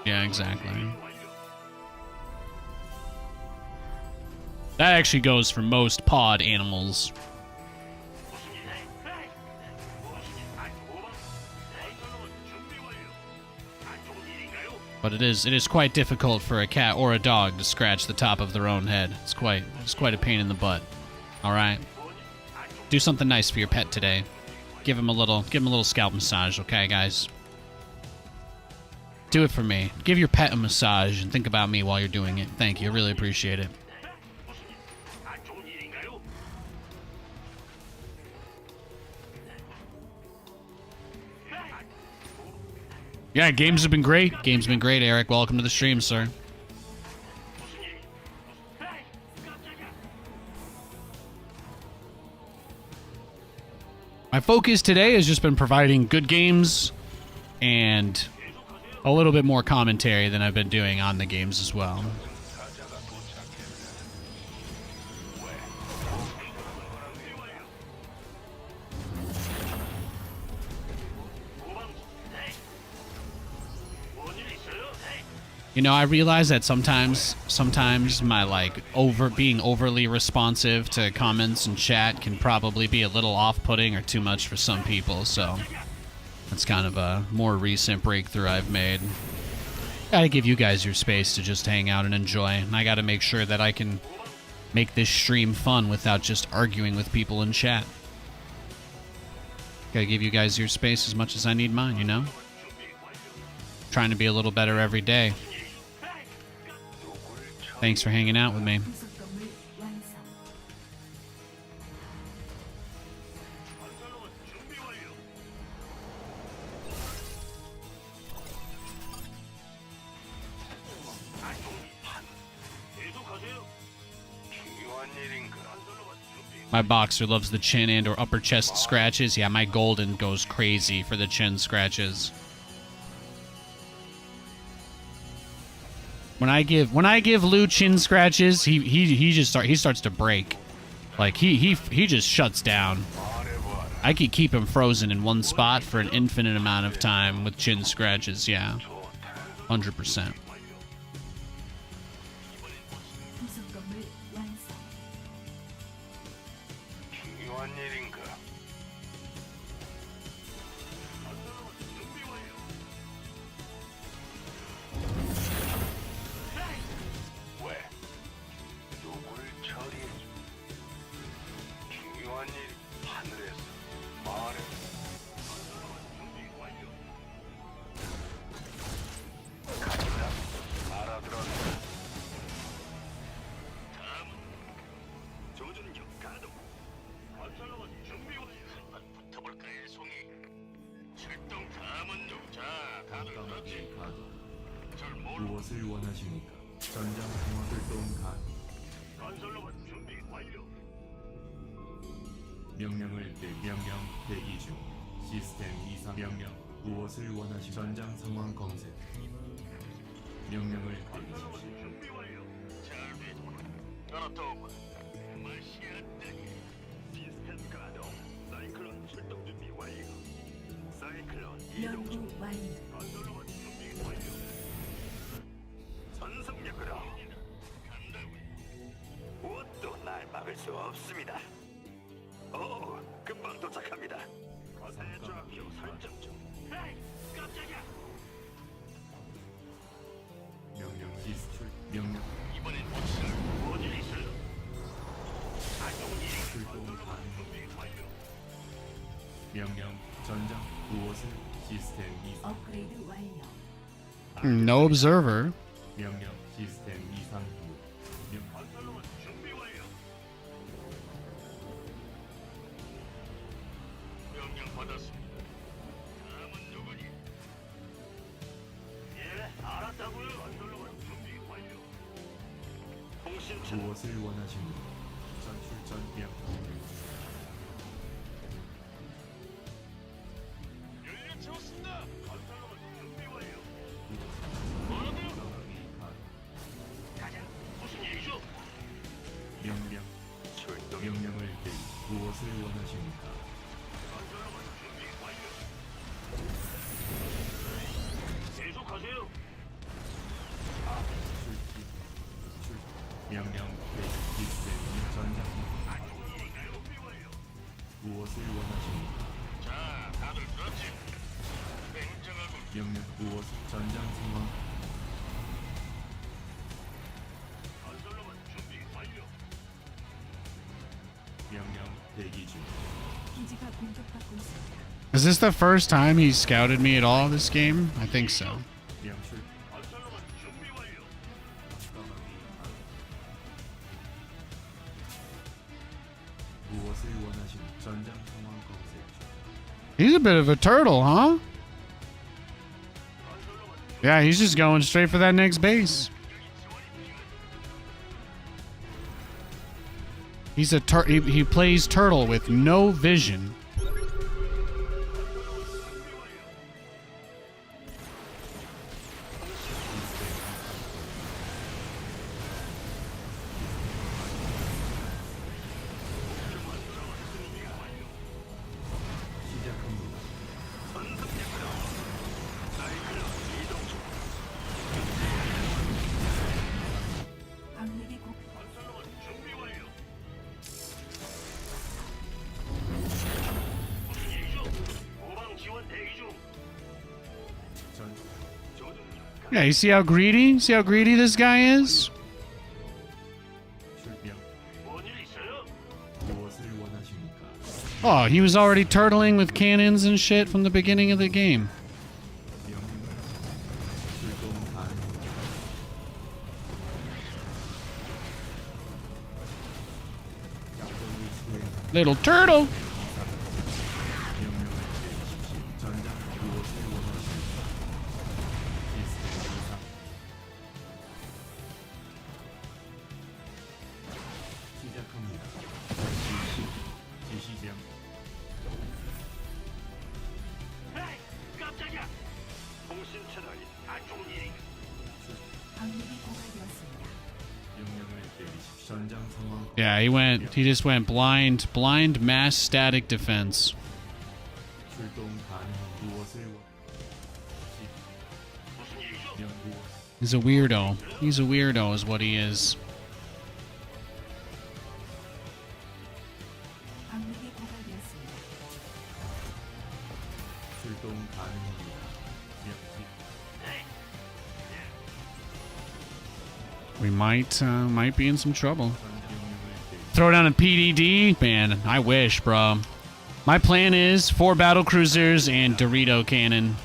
[SPEAKER 7] Yeah, exactly. That actually goes for most pod animals. But it is quite difficult for a cat or a dog to scratch the top of their own head. It's quite a pain in the butt. All right, do something nice for your pet today. Give him a little scalp massage, okay, guys? Do it for me. Give your pet a massage and think about me while you're doing it. Thank you. I really appreciate it. Yeah, games have been great. Games have been great, Eric. Welcome to the stream, sir. My focus today has just been providing good games and a little bit more commentary than I've been doing on the games as well. You know, I realize that sometimes my being overly responsive to comments and chat can probably be a little off-putting or too much for some people, so that's kind of a more recent breakthrough I've made. Gotta give you guys your space to just hang out and enjoy, and I gotta make sure that I can make this stream fun without just arguing with people in chat. Gotta give you guys your space as much as I need mine, you know? Trying to be a little better every day. Thanks for hanging out with me. My boxer loves the chin and or upper chest scratches. Yeah, my golden goes crazy for the chin scratches. When I give Lou chin scratches, he starts to break. Like he just shuts down. I could keep him frozen in one spot for an infinite amount of time with chin scratches, yeah. 100%.
[SPEAKER 6] 무엇을 원하십니까? 전장 통합을동 간.
[SPEAKER 4] 건설로봇 준비 완료.
[SPEAKER 6] 명령 대기 중. 시스템 이상 명령. 무엇을 원하십니까? 전장 상황 검색. 명령을 내리십시오.
[SPEAKER 4] 준비 완료. 잘 됐고. 알았다고. 마시아다니. 시스템 가동. 사이클론 출동 준비 완료. 사이클론 이동
[SPEAKER 5] 연구
[SPEAKER 4] 중.
[SPEAKER 5] 완료.
[SPEAKER 4] 건설로봇 준비 완료. 전속력으로 무엇도 날 막을 수 없습니다. 오, 금방 도착합니다. 거세의 좌표 설정 중. 헤이, 깜짝이야.
[SPEAKER 6] 명령 기술 명령
[SPEAKER 4] 이번엔 확실히 뭔 일이 있어요?
[SPEAKER 6] 출동 간. 명령 전장 무엇을 시스템 이상.
[SPEAKER 5] 업그레이드 완료.
[SPEAKER 7] No observer.
[SPEAKER 6] 명령 시스템 이상 후.
[SPEAKER 4] 건설로봇 준비 완료.
[SPEAKER 6] 무엇을 원하십니까? 전출전 명.
[SPEAKER 4] 연료 채웠습니다. 건설로봇 준비 완료. 가자. 무슨 일이죠?
[SPEAKER 6] 명령. 명령을 내리. 무엇을 원하십니까?
[SPEAKER 4] 건설로봇 준비 완료. 계속하세요.
[SPEAKER 6] 명령 대기. 시스템 전장.
[SPEAKER 4] 준비 완료.
[SPEAKER 6] 무엇을 원하십니까?
[SPEAKER 4] 자, 다들 들었지? 냉정하고
[SPEAKER 6] 명령 무엇 전장 상황.
[SPEAKER 4] 건설로봇 준비 완료.
[SPEAKER 6] 명령 대기 중.
[SPEAKER 5] 기지가 공격받고 있습니다.
[SPEAKER 7] Is this the first time he scouted me at all this game? I think so.
[SPEAKER 6] 명출.
[SPEAKER 4] 건설로봇 준비 완료.
[SPEAKER 6] 무엇을 원하십니까? 전장 상황 검색 중.
[SPEAKER 7] He's a bit of a turtle, huh? Yeah, he's just going straight for that next base. He's a he plays turtle with no vision.
[SPEAKER 5] 방력이 공
[SPEAKER 4] 건설로봇 준비 완료. 무슨 일이죠? 후방 지원 대기 중.
[SPEAKER 6] 전
[SPEAKER 4] 조준.
[SPEAKER 7] Yeah, you see how greedy? See how greedy this guy is?
[SPEAKER 6] 출명.
[SPEAKER 4] 뭔일 있어요?
[SPEAKER 6] 무엇을 원하십니까?
[SPEAKER 7] Oh, he was already turtling with cannons and shit from the beginning of the game.
[SPEAKER 6] 명령. 출동 가능. 작전을 수행.
[SPEAKER 7] Little turtle.
[SPEAKER 6] 명령을 내리십시오. 전장 무엇을 원하십니까? 시스템 이상. 시작합니다. 지시장.
[SPEAKER 4] 에이, 깜짝이야. 통신 채널이 안 좋은 일이.
[SPEAKER 5] 방력이 고갈되었습니다.
[SPEAKER 6] 명령을 내리십시오. 전장 상황.
[SPEAKER 7] Yeah, he just went blind mass static defense.
[SPEAKER 6] 출동 가능. 무엇을
[SPEAKER 4] 무슨 일이죠?
[SPEAKER 6] 연구.
[SPEAKER 7] He's a weirdo. He's a weirdo is what he is.
[SPEAKER 5] 방력이 고갈되었습니다.
[SPEAKER 6] 출동 가능합니다. 명시.
[SPEAKER 7] We might be in some trouble.
[SPEAKER 6] 명령을 내리.
[SPEAKER 7] Throw down a PDD? Man, I wish, bro. My plan is 4 battlecruisers and Dorito cannon.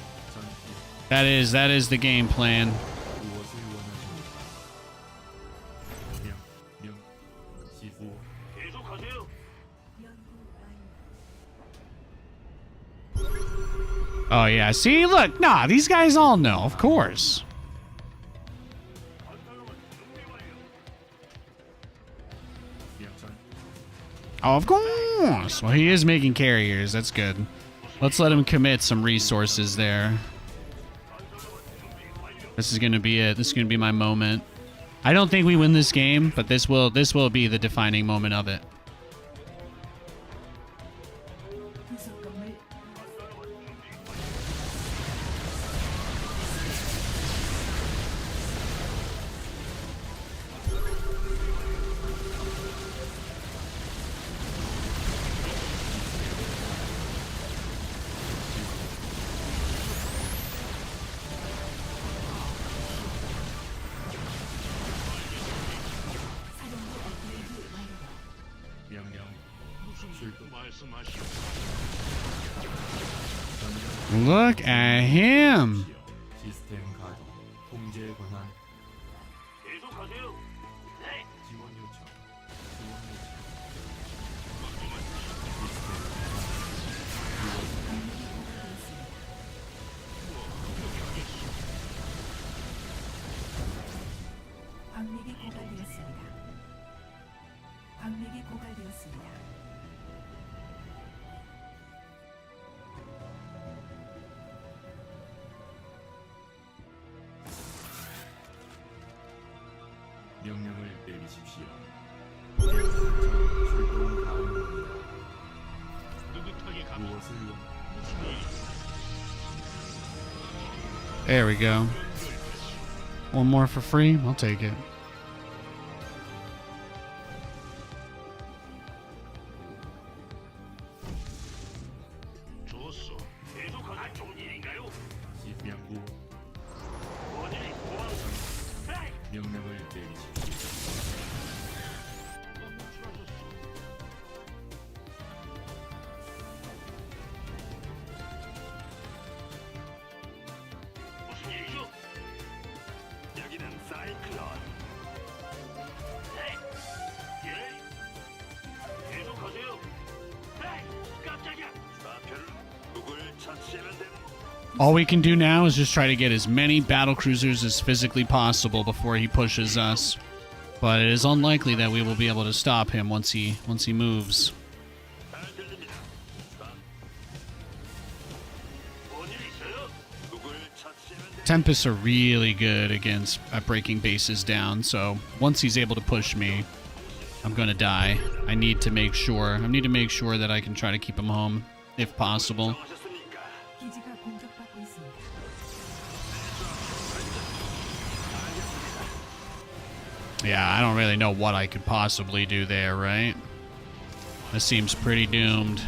[SPEAKER 6] 전시.
[SPEAKER 7] That is the game plan.
[SPEAKER 6] 무엇을 원하십니까? 명 시부.
[SPEAKER 4] 계속하세요.
[SPEAKER 5] 연구 완료.
[SPEAKER 7] Oh yeah, see, look, nah, these guys all know, of course.
[SPEAKER 4] 건설로봇 준비 완료.
[SPEAKER 6] 명전.
[SPEAKER 7] Oh, of course. Well, he is making carriers. That's good. Let's let him commit some resources there. This is gonna be it. This is gonna be my moment. I don't think we win this game, but this will be the defining moment of it.
[SPEAKER 5] 부속 건물 사령부 업그레이드 완료.
[SPEAKER 6] 명령. 출동.
[SPEAKER 4] 말씀하시오.
[SPEAKER 6] 전장.
[SPEAKER 7] Look at him.
[SPEAKER 6] 시스템 가동. 통제 권한.
[SPEAKER 4] 계속하세요. 네.
[SPEAKER 6] 지원 요청. 지원 요청.
[SPEAKER 5] 방력이 고갈되었습니다.
[SPEAKER 6] 내리십시오. 출동 가능합니다.
[SPEAKER 4] 느긋하게 갑니다.
[SPEAKER 6] 무엇을 원?
[SPEAKER 4] 무슨 일이?
[SPEAKER 7] There we go. One more for free? I'll take it.
[SPEAKER 4] 좋소. 계속하자. 좋은 일인가요?
[SPEAKER 6] 시명부
[SPEAKER 4] 어디 도망. 에이!
[SPEAKER 6] 명령을 내리십시오.
[SPEAKER 4] 누가 호출하셨소? 무슨 일이죠? 여기는 사이클론. 에이! 예? 계속하세요. 에이! 깜짝이야. 좌표를 누굴 처치하면 되는?
[SPEAKER 7] All we can do now is just try to get as many battlecruisers as physically possible before he pushes us. But it is unlikely that we will be able to stop him once he moves.
[SPEAKER 4] 잘 들립니다. 뭔일 있어요? 누굴 처치하면 돼?
[SPEAKER 7] Tempests are really good against at breaking bases down, so once he's able to push me, I'm gonna die. I need to make sure that I can try to keep him home, if possible.
[SPEAKER 4] 하셨습니까?
[SPEAKER 5] 기지가 공격받고 있습니다.
[SPEAKER 7] Yeah, I don't really know what I could possibly do there, right? This seems pretty doomed.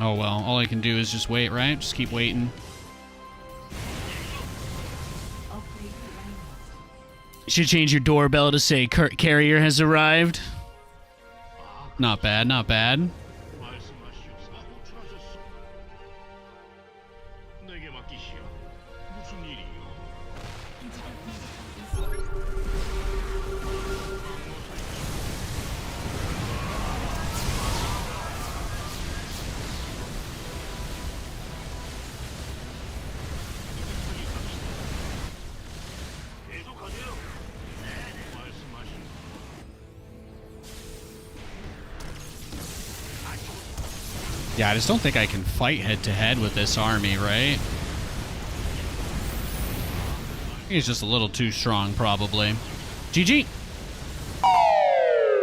[SPEAKER 7] Oh well, all I can do is just wait, right? Just keep waiting.
[SPEAKER 5] 업그레이드 완료.
[SPEAKER 7] You should change your doorbell to say carrier has arrived. Not bad, not bad.
[SPEAKER 4] 말씀하시오. 호출하셨소. 내게 맡기시오. 무슨 일이요?
[SPEAKER 5] 기지가 공격받고 있습니다.
[SPEAKER 4] 계속하세요. 네, 말씀하시오.
[SPEAKER 7] Yeah, I just don't think I can fight head to head with this army, right? He's just a little too strong, probably. GG.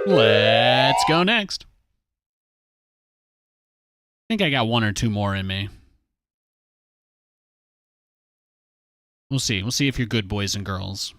[SPEAKER 7] Let's go next. I think I got one or two more in me. We'll see. We'll see if you're good boys and girls.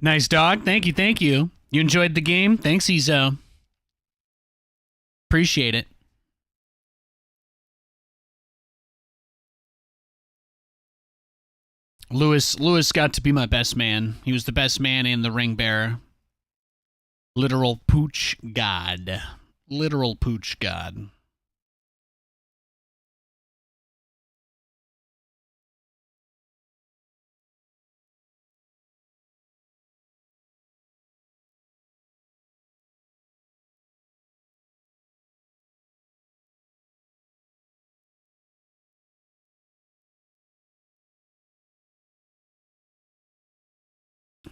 [SPEAKER 7] Nice dog. Thank you. Thank you. You enjoyed the game? Thanks, Ezo. Appreciate it. Lewis got to be my best man. He was the best man and the ring bearer. Literal pooch god. Literal pooch god.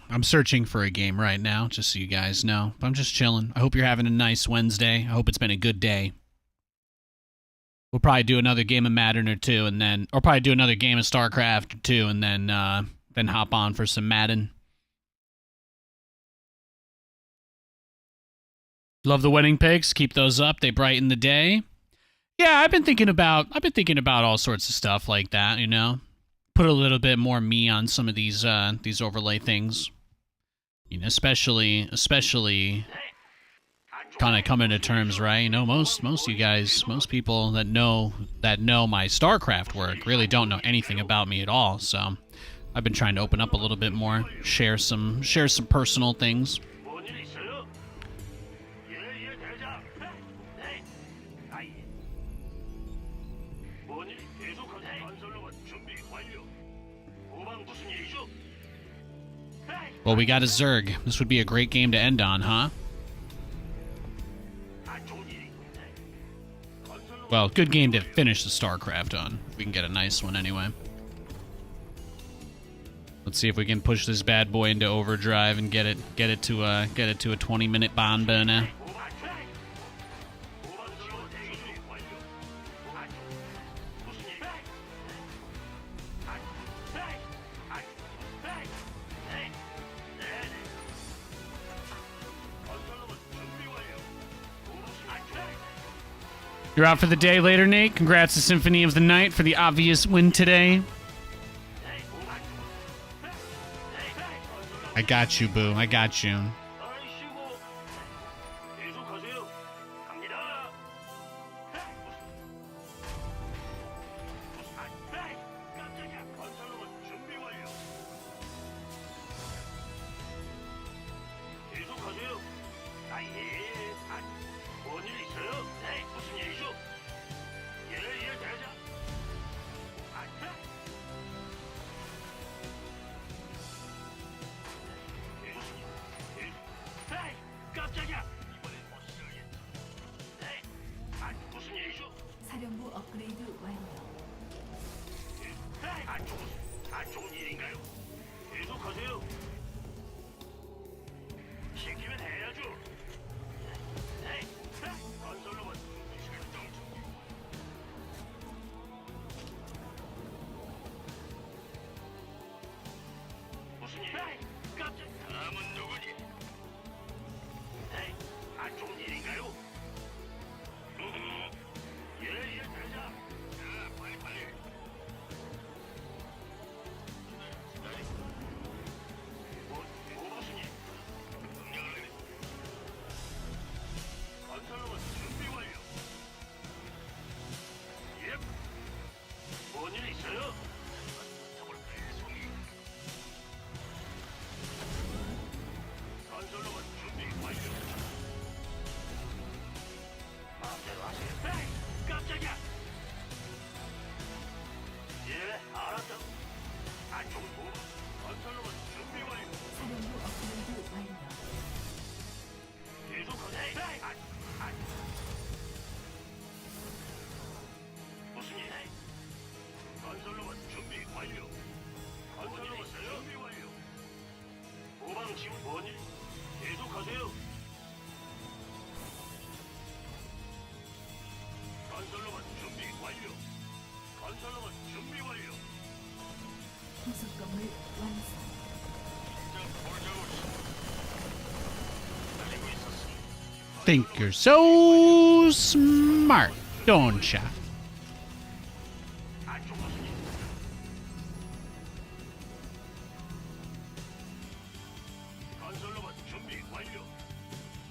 [SPEAKER 7] I'm searching for a game right now, just so you guys know. But I'm just chilling. I hope you're having a nice Wednesday. I hope it's been a good day. We'll probably do another game of Madden or two, and then, or probably do another game of StarCraft or two, and then hop on for some Madden. Love the wedding pics. Keep those up. They brighten the day. Yeah, I've been thinking about all sorts of stuff like that, you know. Put a little bit more me on some of these overlay things. You know, especially kind of coming to terms, right? You know, most of you guys, most people that know my StarCraft work really don't know anything about me at all. So I've been trying to open up a little bit more, share some personal things.
[SPEAKER 4] 뭔일 있어요? 예, 대장. 네. 아예. 뭔일 계속하세요. 건설로봇 준비 완료. 후방 무슨 일이죠?
[SPEAKER 7] Well, we got a Zerg. This would be a great game to end on, huh?
[SPEAKER 4] 안 좋은 일이. 건설로봇
[SPEAKER 7] Well, good game to finish the StarCraft on. We can get a nice one anyway. Let's see if we can push this bad boy into overdrive and get it to a 20-minute barn burner.
[SPEAKER 4] 후방 트랙. 건설로봇 준비 완료. 안 좋은 무슨 일? 안 트랙. 안 트랙. 네. 네. 건설로봇 준비 완료. 안 트랙.
[SPEAKER 7] You're out for the day later, Nate. Congrats to Symphony of the Night for the obvious win today. I got you, boo. I got you.
[SPEAKER 4] 아이씨고. 계속하세요. 갑니다. 깜짝이야. 건설로봇 준비 완료. 계속하세요. 아예. 뭔일 있어요? 네, 무슨 일이죠? 예, 대장. 깜짝이야! 이번엔 못 쓰겠다. 네? 무슨 일이죠?
[SPEAKER 5] 사령부 업그레이드 완료.
[SPEAKER 4] 안 좋은 일인가요? 계속하세요. 시키면 해야죠. 네? 건설로봇 출동 중. 무슨 일? 깜짝. 다음은 누구니? 네? 안 좋은 일인가요? 예, 대장. 자, 빨리. 무슨 일? 명령을 내리. 건설로봇 준비 완료. 예. 뭔일 있어요? 타볼까요, 송이? 건설로봇 준비 완료. 마음대로 하세요. 에이, 깜짝이야. 예, 알았다. 안 좋은 거. 건설로봇 준비 완료.
[SPEAKER 5] 사령부 업그레이드 완료.
[SPEAKER 4] 계속하세요. 무슨 일? 건설로봇 준비 완료. 건설로봇 준비 완료. 후방 지원 뭔일? 계속하세요. 건설로봇 준비 완료. 건설로봇 준비 완료.
[SPEAKER 5] 부속 건물 완성.
[SPEAKER 4] 달리고 있었어.
[SPEAKER 7] Think you're so smart, don't ya?
[SPEAKER 4] 안 좋은 무슨 일? 건설로봇 준비 완료.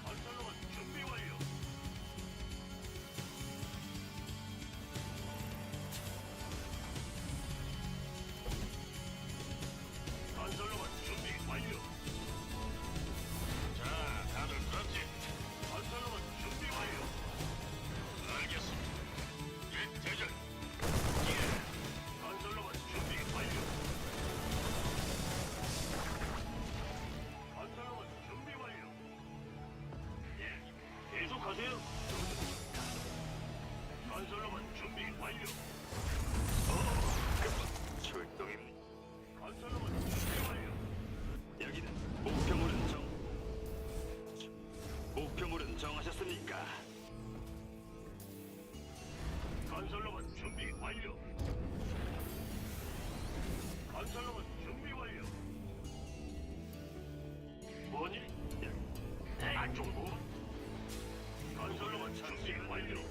[SPEAKER 4] 건설로봇 준비 완료. 건설로봇 준비 완료. 자, 다들 그렇지. 건설로봇 준비 완료. 알겠습니다. 예, 대장. 예. 건설로봇 준비 완료. 건설로봇 준비 완료. 예, 계속하세요. 건설로봇 준비 완료. 출동입니다. 건설로봇 준비 완료. 여기는 건설로봇 준비 완료. 뭐니? 안쪽 부. 건설로봇 준비 완료.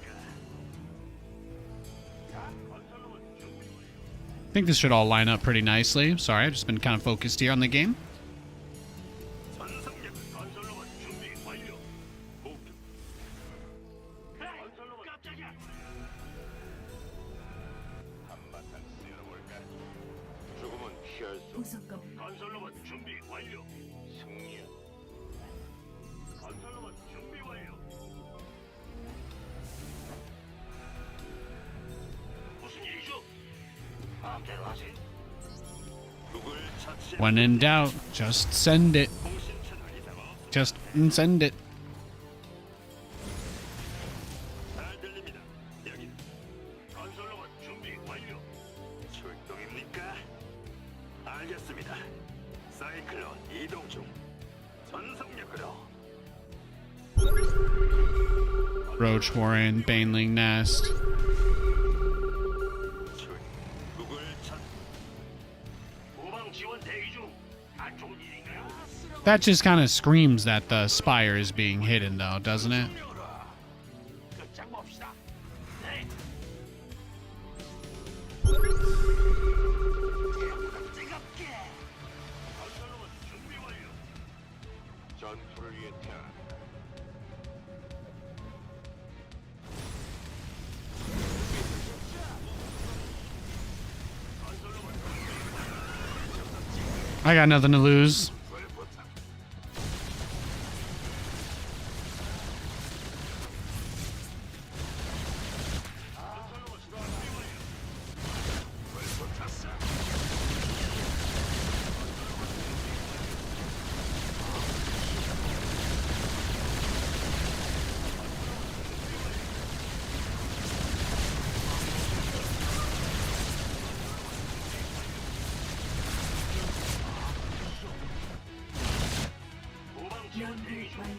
[SPEAKER 4] 건설로봇 준비 완료.
[SPEAKER 7] I think this should all line up pretty nicely. Sorry, I've just been kind of focused here on the game.
[SPEAKER 4] 전성력 건설로봇 준비 완료. 목표. 건설로봇 깜짝이야. 한바탕 쓸어볼까? 죽음은 피할 수.
[SPEAKER 5] 부속검
[SPEAKER 4] 건설로봇 준비 완료. 승리. 건설로봇 준비 완료. 무슨 일이죠? 마음대로 하지. 누굴 처치?
[SPEAKER 7] When in doubt, just send it.
[SPEAKER 4] 통신 채널 이상
[SPEAKER 7] Just send it.
[SPEAKER 4] 잘 들립니다. 여기. 건설로봇 준비 완료. 출동입니까? 알겠습니다. 사이클론 이동 중. 전속력으로.
[SPEAKER 7] Roach Warren, Baneling Nest.
[SPEAKER 4] 누굴 찾? 후방 지원 대기 중. 안 좋은 일인가요?
[SPEAKER 7] That just kind of screams that the spire is being hidden, though, doesn't it?
[SPEAKER 4] 끝장 봅시다. 네. 뜨겁게. 건설로봇 준비 완료. 전투를 위해 태어난다.
[SPEAKER 7] I got nothing to lose.
[SPEAKER 4] 후방 지원
[SPEAKER 5] 연구
[SPEAKER 4] 대기 중.
[SPEAKER 5] 완료.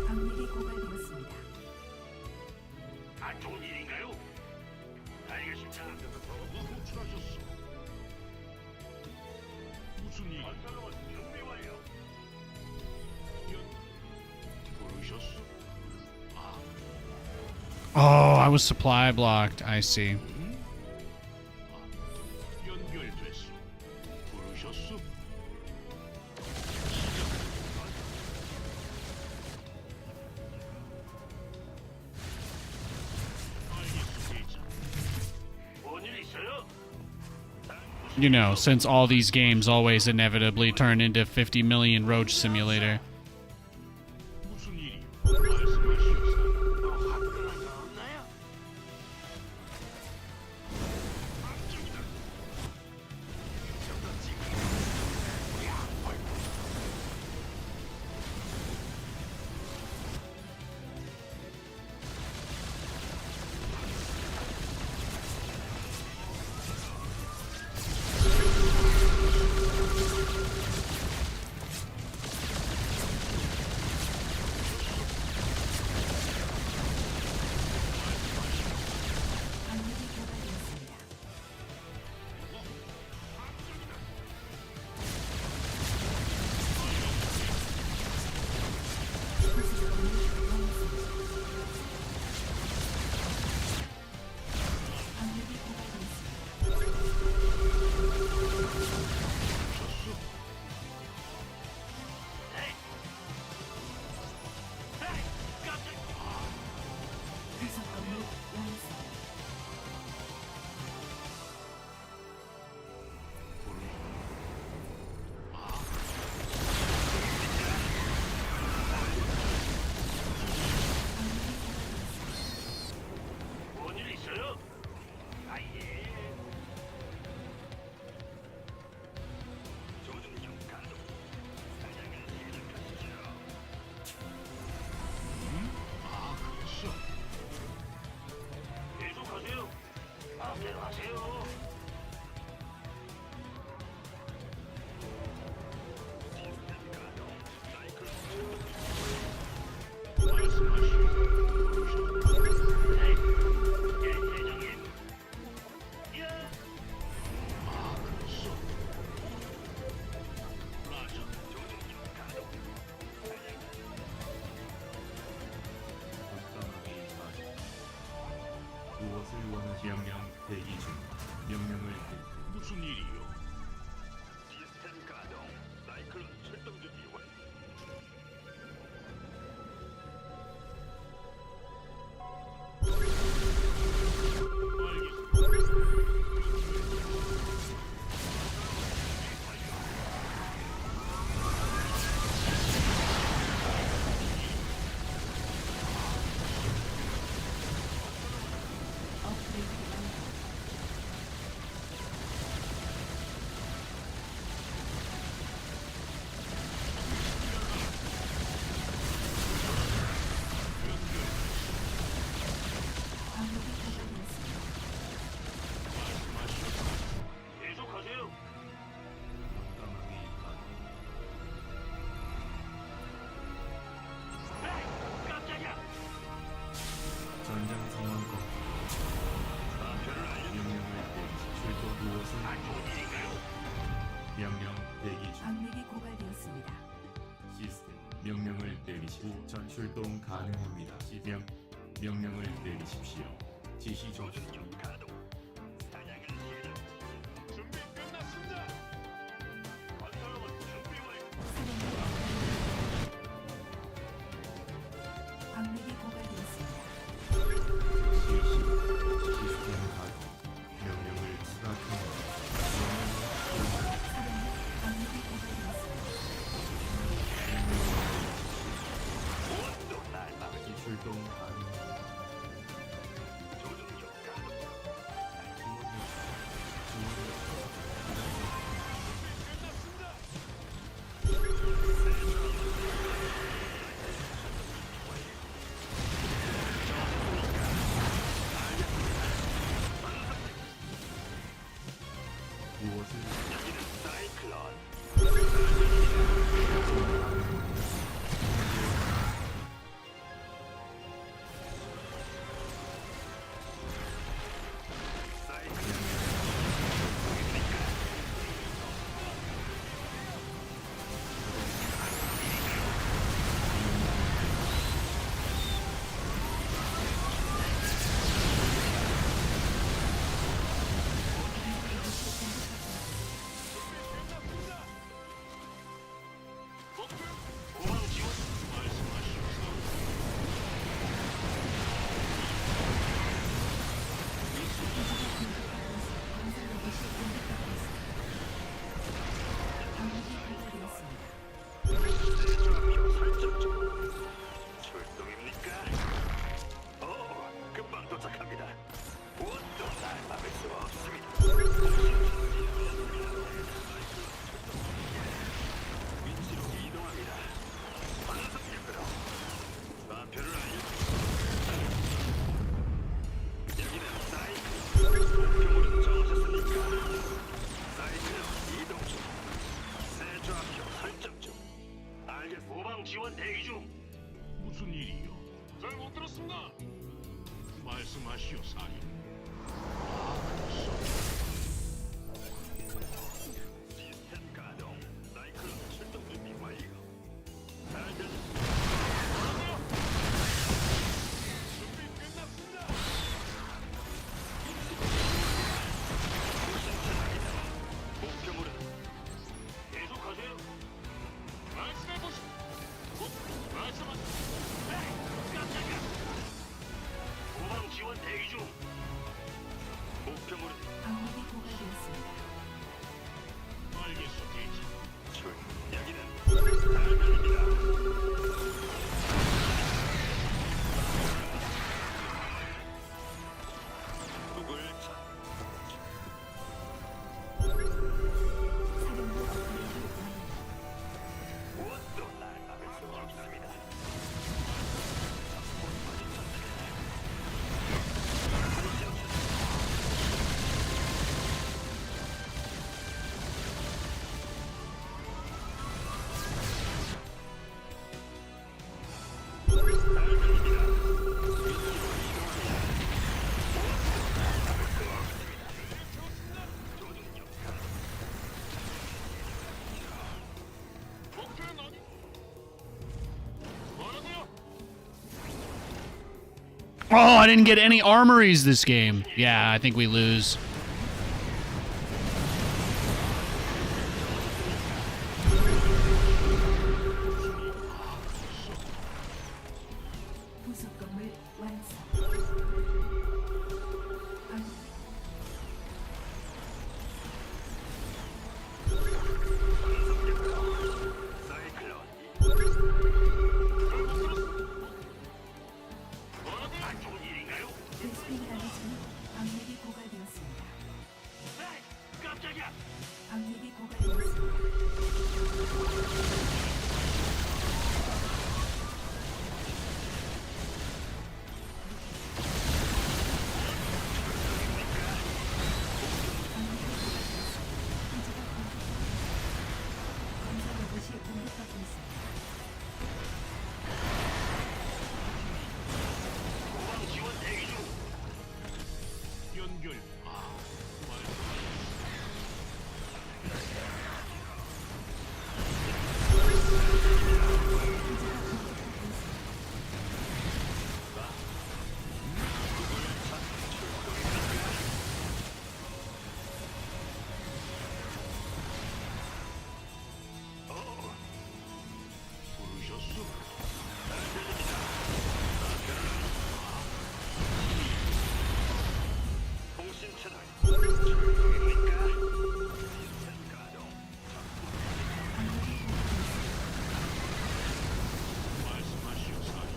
[SPEAKER 5] 방력이 고갈되었습니다.
[SPEAKER 4] 안 좋은 일인가요? 알겠습니다. 호출하셨어. 무슨 일? 건설로봇 준비 완료. 부르셨어?
[SPEAKER 7] Oh, I was supply blocked. I see.
[SPEAKER 4] 연결됐어. 부르셨어? 알겠습니다. 뭔일 있어요?
[SPEAKER 7] You know, since all these games always inevitably turn into 50 million Roach Simulator.
[SPEAKER 4] 무슨 일이요? 말씀하시오. 화끈한 거 없나요? 깜짝이다. 계속하세요. 시스템 가동. 사이클 말씀하시오. 예, 대장님. 예. 아, 그렇소. 라저 조준력 가동.
[SPEAKER 6] 적당하게 가동. 무엇을 원하시 명령 대기 중. 명령을
[SPEAKER 4] 무슨 일이요? 시스템 가동. 사이클론 출동 준비 완료.
[SPEAKER 5] 업그레이드 완료. 광물이 고갈되었습니다.
[SPEAKER 4] 계속하세요.
[SPEAKER 6] 적당하게 가동.
[SPEAKER 4] 에이, 깜짝이야.
[SPEAKER 6] 전장 상황 검.
[SPEAKER 4] 좌표를 알려.
[SPEAKER 6] 명령을 내리시. 출동 무엇을
[SPEAKER 4] 안 좋은 일인가요?
[SPEAKER 6] 명령 대기 중.
[SPEAKER 5] 광맥이 고갈되었습니다.
[SPEAKER 6] 시스템 명령을 내리시고 전 출동 가능합니다. 명령을 내리십시오. 지시 조
[SPEAKER 4] 조준력 가동. 사냥을 시작. 준비 끝났습니다. 건설로만 준비 완료.
[SPEAKER 5] 광맥이 고갈되었습니다.
[SPEAKER 6] 실시 시스템 가동. 명령을 수락합니다.
[SPEAKER 5] 광맥이 고갈되었습니다.
[SPEAKER 4] 무엇도 날 막을
[SPEAKER 6] 다시 출동 가능합니다.
[SPEAKER 4] 조준력 가동.
[SPEAKER 6] 무엇을
[SPEAKER 4] 여기는 사이클론. 사이클론. 도망 지원. 말씀하시오.
[SPEAKER 5] 광맥이 고갈되었습니다.
[SPEAKER 4] 좌표 설정 중. 출동입니까? 오, 금방 도착합니다. 무엇도 날 막을 수 없습니다. 위치로 이동합니다. 반성력으로 좌표를 알려주십시오. 여기는 사이클. 목표물은 정하셨습니까? 사이클 이동 중. 새 좌표 설정 중. 알겠. 후방 지원 대기 중. 무슨 일이요? 잘 못 들었습니다. 말씀하시오, 사령. 시스템 가동. 사이클론 출동 준비 완료. 잘 들렸습니다. 준비 끝났습니다. 목표물은 계속하세요. 말씀해보시오. 말씀하세요. 에이, 깜짝이야. 후방 지원 대기 중. 목표물은
[SPEAKER 5] 광맥이 고갈되었습니다.
[SPEAKER 4] 알겠소, 대지. 출. 여기는 달달입니다. 누굴 찾?
[SPEAKER 5] 사령부 업그레이드 완료.
[SPEAKER 4] 무엇도 날 막을 수 없습니다.
[SPEAKER 7] Oh, I didn't get any armories this game. Yeah, I think we lose.
[SPEAKER 5] 부속 건물 완성.
[SPEAKER 4] 안 좋은 일인가요?
[SPEAKER 5] 베스핀 가스는 압력이 고갈되었습니다.
[SPEAKER 4] 에이, 깜짝이야.
[SPEAKER 5] 압력이 고갈되었습니다. 건설 로봇이 공격받고 있습니다.
[SPEAKER 4] 후방 지원 대기 중. 연결. 부르셨어? 통신 채널. 출동입니까? 가동. 말씀하시오, 사령.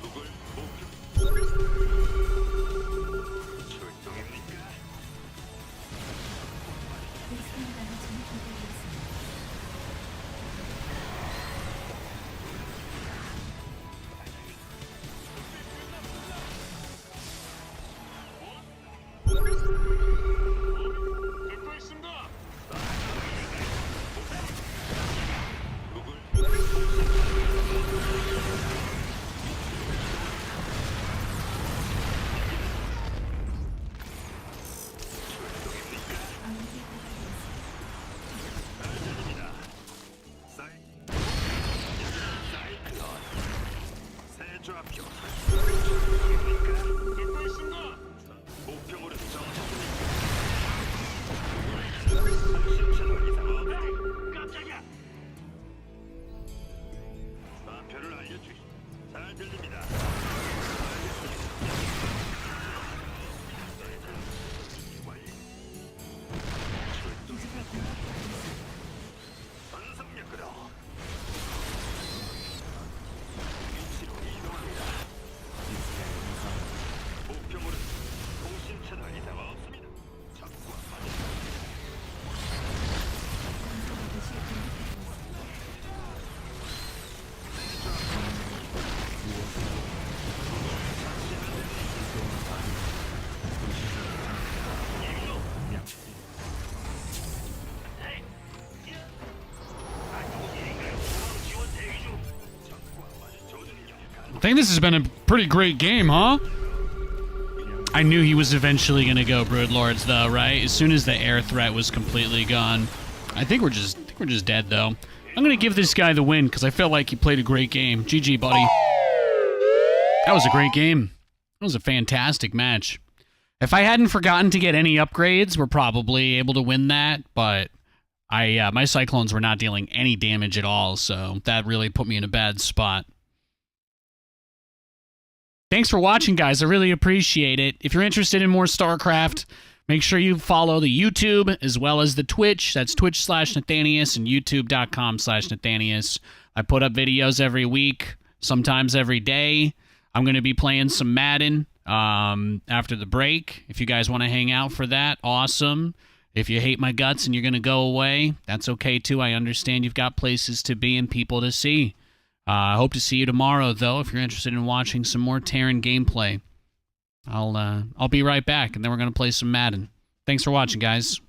[SPEAKER 4] 누굴 목표? 출동입니까?
[SPEAKER 5] 베스핀 가스는 고갈되었습니다.
[SPEAKER 4] 듣고 있습니다. 누굴?
[SPEAKER 5] 압력이 고갈되었습니다.
[SPEAKER 4] 사이클론. 새 좌표. 듣고 있습니다. 목표물은 정착입니까? 통신 채널 이상 없네. 깜짝이야. 좌표를 알려주시. 잘 들립니다.
[SPEAKER 5] 기지가 공격받고 있습니다.
[SPEAKER 4] 전속력으로 위치로 이동합니다. 목표물은 통신 채널 이상 없습니다. 적과 마주.
[SPEAKER 5] 건설 로봇이 공격받고 있습니다.
[SPEAKER 4] 지원 대기 중. 적과 마주 조준력.
[SPEAKER 7] I think this has been a pretty great game, huh? I knew he was eventually going to go Broodlords, though, right? As soon as the air threat was completely gone. I think we're just dead, though. I'm going to give this guy the win because I felt like he played a great game. GG, buddy. That was a great game. That was a fantastic match. If I hadn't forgotten to get any upgrades, we're probably able to win that, but my Cyclones were not dealing any damage at all, so that really put me in a bad spot. Thanks for watching, guys. I really appreciate it. If you're interested in more StarCraft, make sure you follow the YouTube as well as the Twitch. That's Twitch/Nathanias and YouTube.com/Nathanias. I put up videos every week, sometimes every day. I'm going to be playing some Madden after the break. If you guys want to hang out for that, awesome. If you hate my guts and you're going to go away, that's okay too. I understand you've got places to be and people to see. I hope to see you tomorrow, though, if you're interested in watching some more Terran gameplay. I'll be right back, and then we're going to play some Madden. Thanks for watching, guys.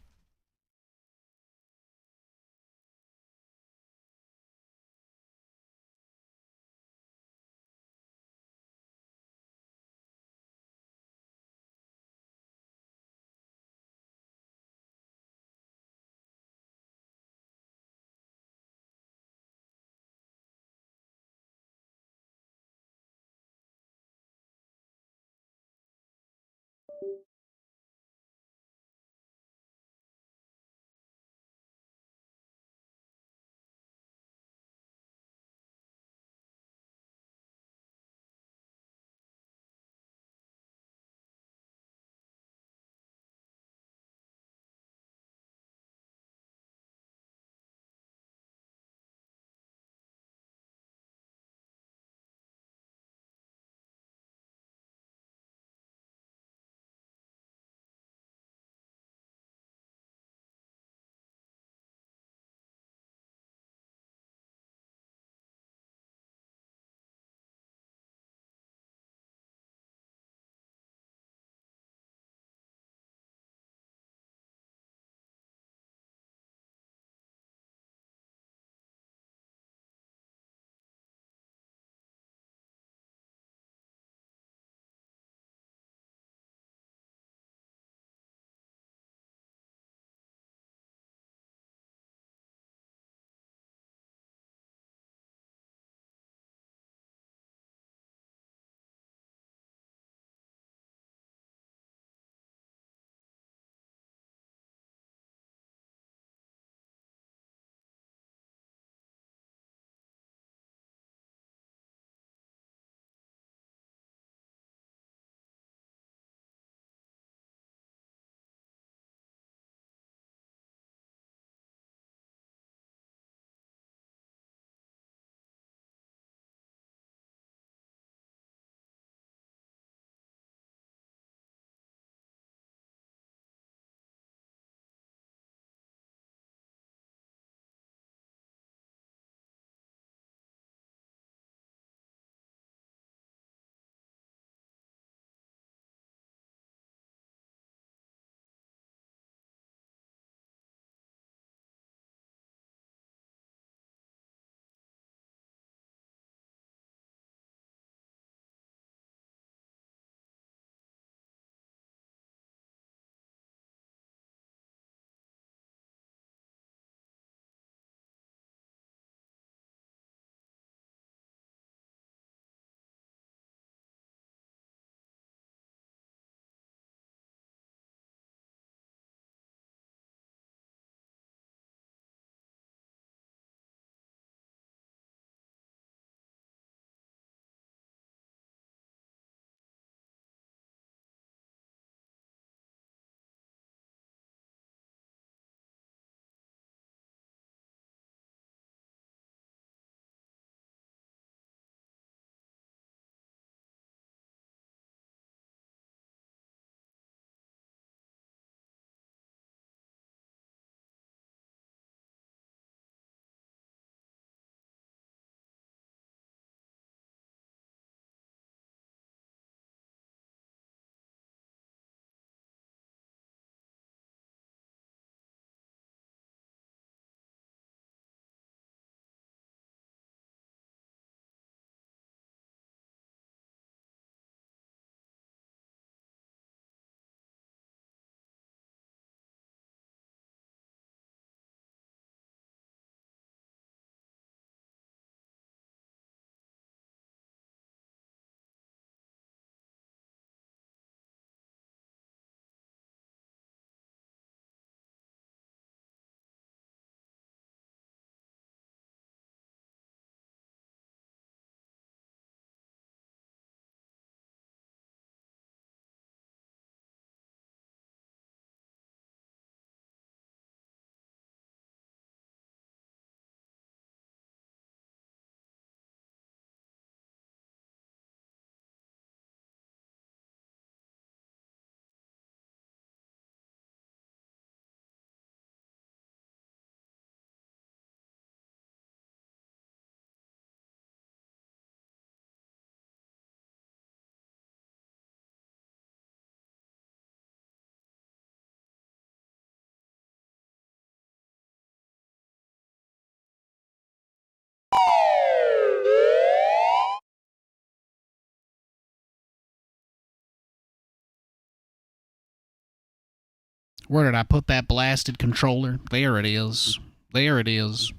[SPEAKER 7] Where did I put that blasted controller? There it is. There it is.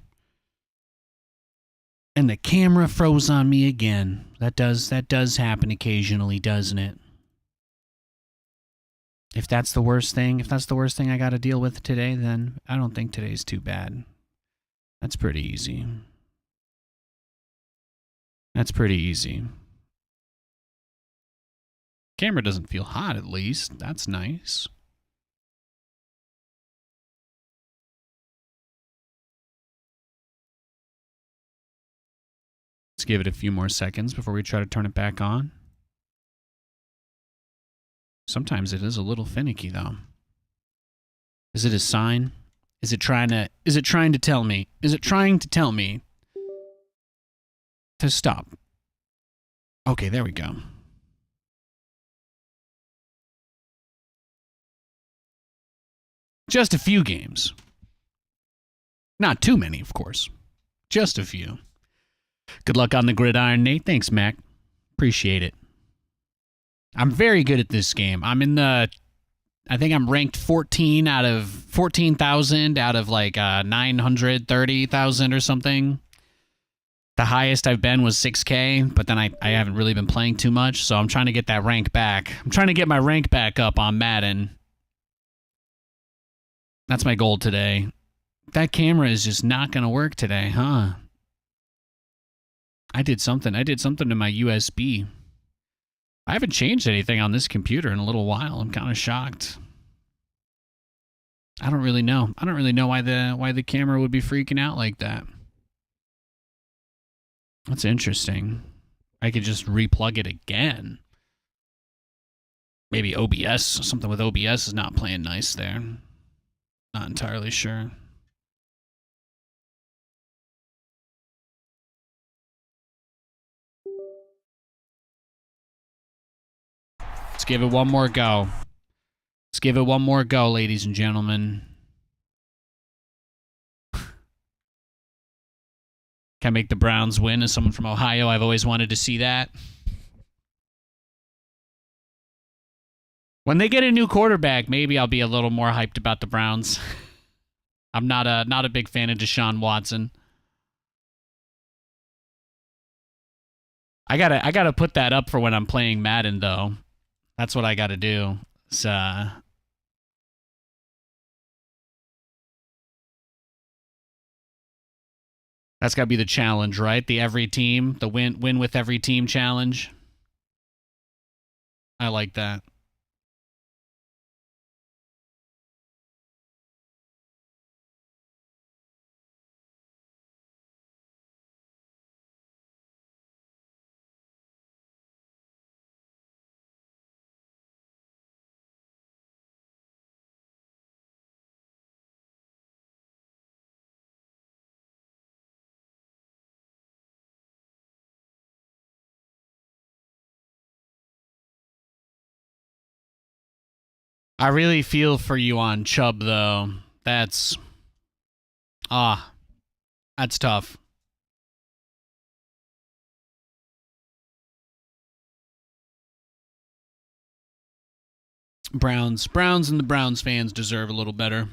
[SPEAKER 7] And the camera froze on me again. That does happen occasionally, doesn't it? If that's the worst thing I got to deal with today, then I don't think today's too bad. That's pretty easy. That's pretty easy. Camera doesn't feel hot, at least. That's nice. Let's give it a few more seconds before we try to turn it back on. Sometimes it is a little finicky, though. Is it a sign? Is it trying to tell me? Is it trying to tell me to stop? Okay, there we go. Just a few games. Not too many, of course. Just a few. Good luck on the gridiron, Nate. Thanks, Mac. Appreciate it. I'm very good at this game. I'm in the... I think I'm ranked 14 out of 14,000 out of like 930,000 or something. The highest I've been was 6K, but then I haven't really been playing too much, so I'm trying to get that rank back. I'm trying to get my rank back up on Madden. That's my goal today. That camera is just not going to work today, huh? I did something to my USB. I haven't changed anything on this computer in a little while. I'm kind of shocked. I don't really know. I don't really know why the camera would be freaking out like that. That's interesting. I could just replug it again. Maybe OBS, something with OBS is not playing nice there. Not entirely sure. Let's give it one more go. Let's give it one more go, ladies and gentlemen. Can I make the Browns win? As someone from Ohio, I've always wanted to see that. When they get a new quarterback, maybe I'll be a little more hyped about the Browns. I'm not a big fan of Deshaun Watson. I gotta put that up for when I'm playing Madden, though. That's what I gotta do. So, that's gotta be the challenge, right? The every team, the win with every team challenge. I like that. I really feel for you on Chubb, though. That's tough. Browns and the Browns fans deserve a little better.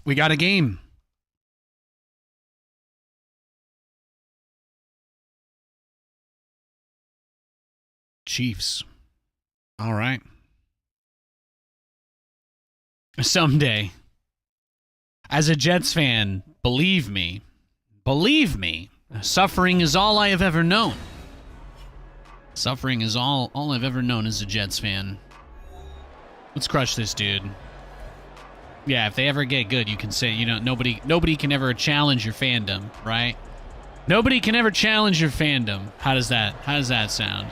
[SPEAKER 7] We got a game. Chiefs. All right. Someday. As a Jets fan, believe me, suffering is all I have ever known. Suffering is all I've ever known as a Jets fan. Let's crush this dude. Yeah, if they ever get good, you can say, you know, nobody can ever challenge your fandom, right? Nobody can ever challenge your fandom. How does that sound?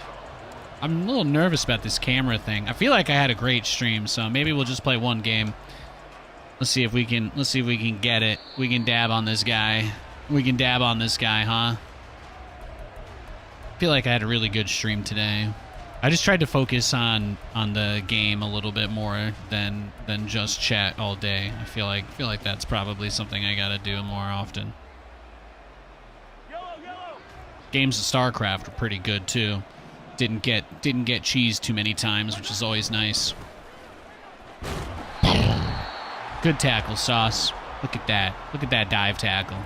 [SPEAKER 7] I'm a little nervous about this camera thing. I feel like I had a great stream, so maybe we'll just play one game. Let's see if we can get it. We can dab on this guy. We can dab on this guy, huh? I feel like I had a really good stream today. I just tried to focus on the game a little bit more than just chat all day. I feel like that's probably something I gotta do more often. Games of StarCraft were pretty good too. Didn't get cheesed too many times, which is always nice. Good tackle, Sauce. Look at that. Look at that dive tackle.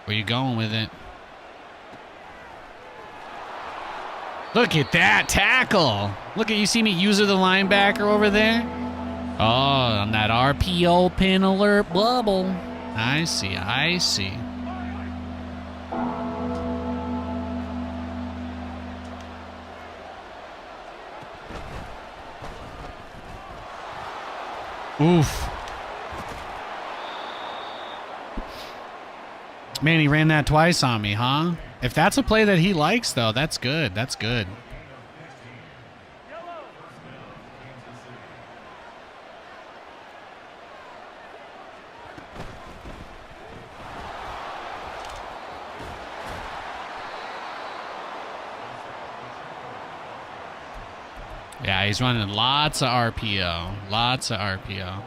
[SPEAKER 7] Where you going with it? Look at that tackle. Look at, you see me user the linebacker over there? Oh, on that RPO pin alert bubble. I see, I see. Oof. Man, he ran that twice on me, huh? If that's a play that he likes, though, that's good. That's good. Yeah, he's running lots of RPO. Lots of RPO.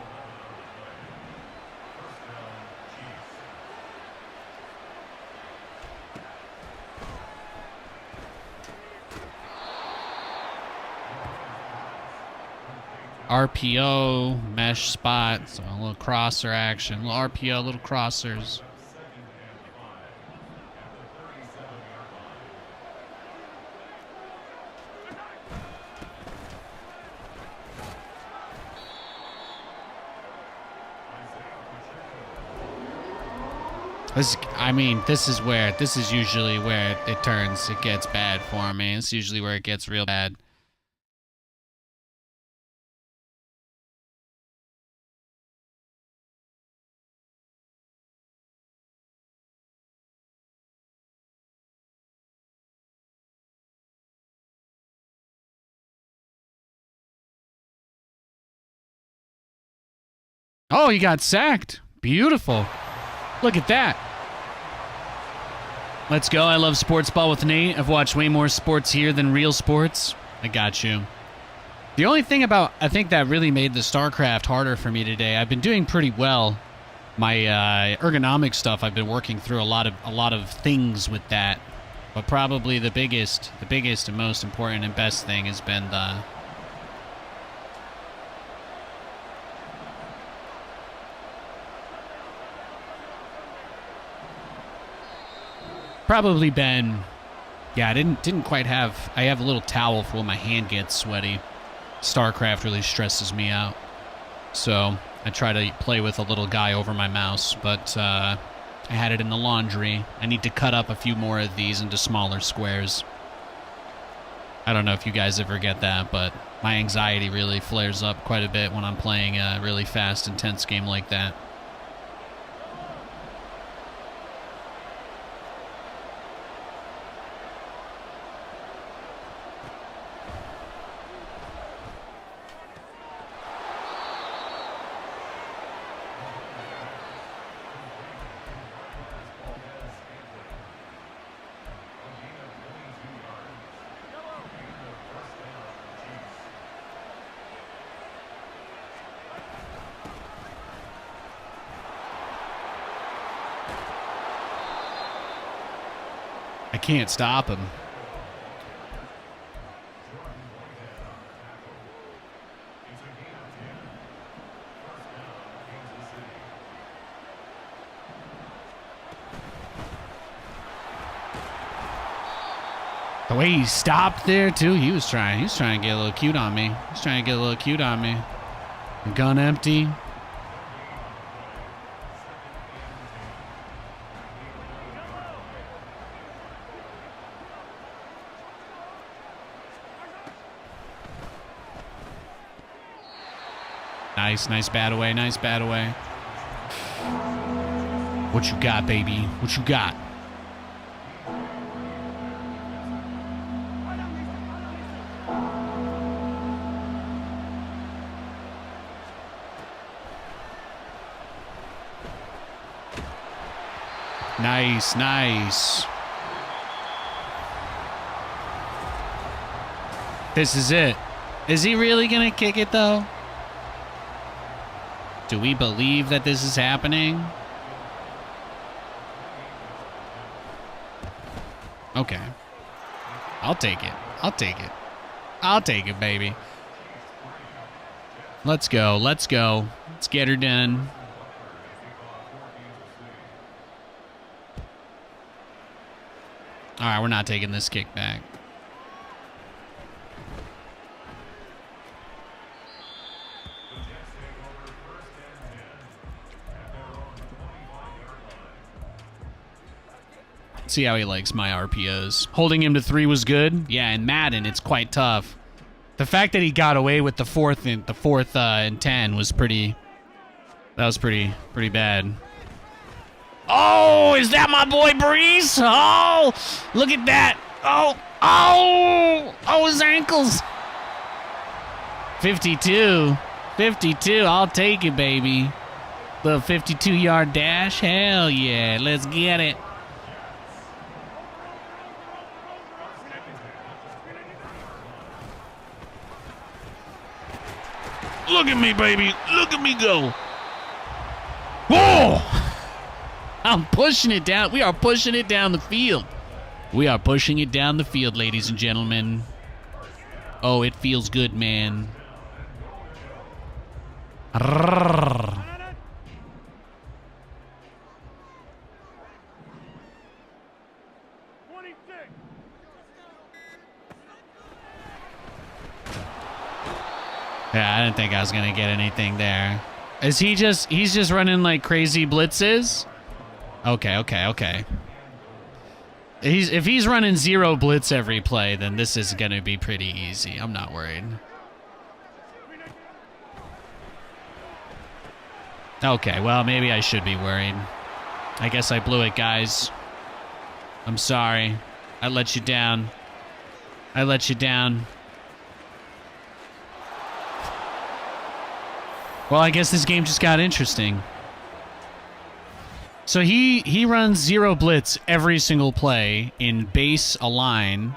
[SPEAKER 7] RPO, mesh spot, so a little crosser action, little RPO, little crossers. This is usually where it gets bad for me. It's usually where it gets real bad. Oh, he got sacked. Beautiful. Look at that. Let's go. I love Sports Ball with Nate. I've watched way more sports here than real sports. I got you. The only thing I think that really made the StarCraft harder for me today, I've been doing pretty well. My ergonomic stuff, I've been working through a lot of things with that. But probably the biggest and most important and best thing has been the probably been, yeah, I didn't quite have, I have a little towel for when my hand gets sweaty. StarCraft really stresses me out. So I try to play with a little guy over my mouse, but I had it in the laundry. I need to cut up a few more of these into smaller squares. I don't know if you guys ever get that, but my anxiety really flares up quite a bit when I'm playing a really fast, intense game like that. I can't stop him. The way he stopped there too, he was trying to get a little cute on me. He's trying to get a little cute on me. Gun empty. Nice bat away, nice bat away. What you got, baby? What you got? Nice. This is it. Is he really gonna kick it, though? Do we believe that this is happening? Okay. I'll take it. I'll take it, baby. Let's go. Let's get her done. All right, we're not taking this kick back. See how he likes my RPOs. Holding him to 3 was good. Yeah, in Madden, it's quite tough. The fact that he got away with the fourth and 10 was pretty. That was pretty bad. Oh, is that my boy Breeze? Oh, look at that. Oh, his ankles. 52. I'll take it, baby. Little 52-yard dash. Hell yeah, let's get it. Look at me, baby. Look at me go. Whoa! I'm pushing it down. We are pushing it down the field. We are pushing it down the field, ladies and gentlemen. Oh, it feels good, man. Arrrr. Yeah, I didn't think I was gonna get anything there. Is he's just running like crazy blitzes? Okay. If he's running 0 blitz every play, then this is gonna be pretty easy. I'm not worried. Okay, well, maybe I should be worried. I guess I blew it, guys. I'm sorry. I let you down. Well, I guess this game just got interesting. So he runs 0 blitz every single play in base align.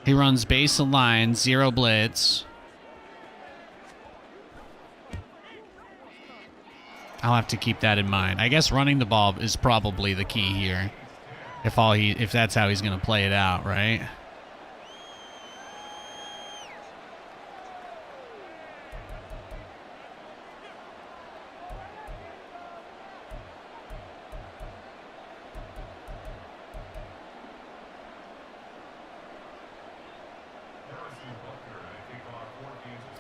[SPEAKER 7] He runs base align, 0 blitz. I'll have to keep that in mind. I guess running the ball is probably the key here. If that's how he's going to play it out, right?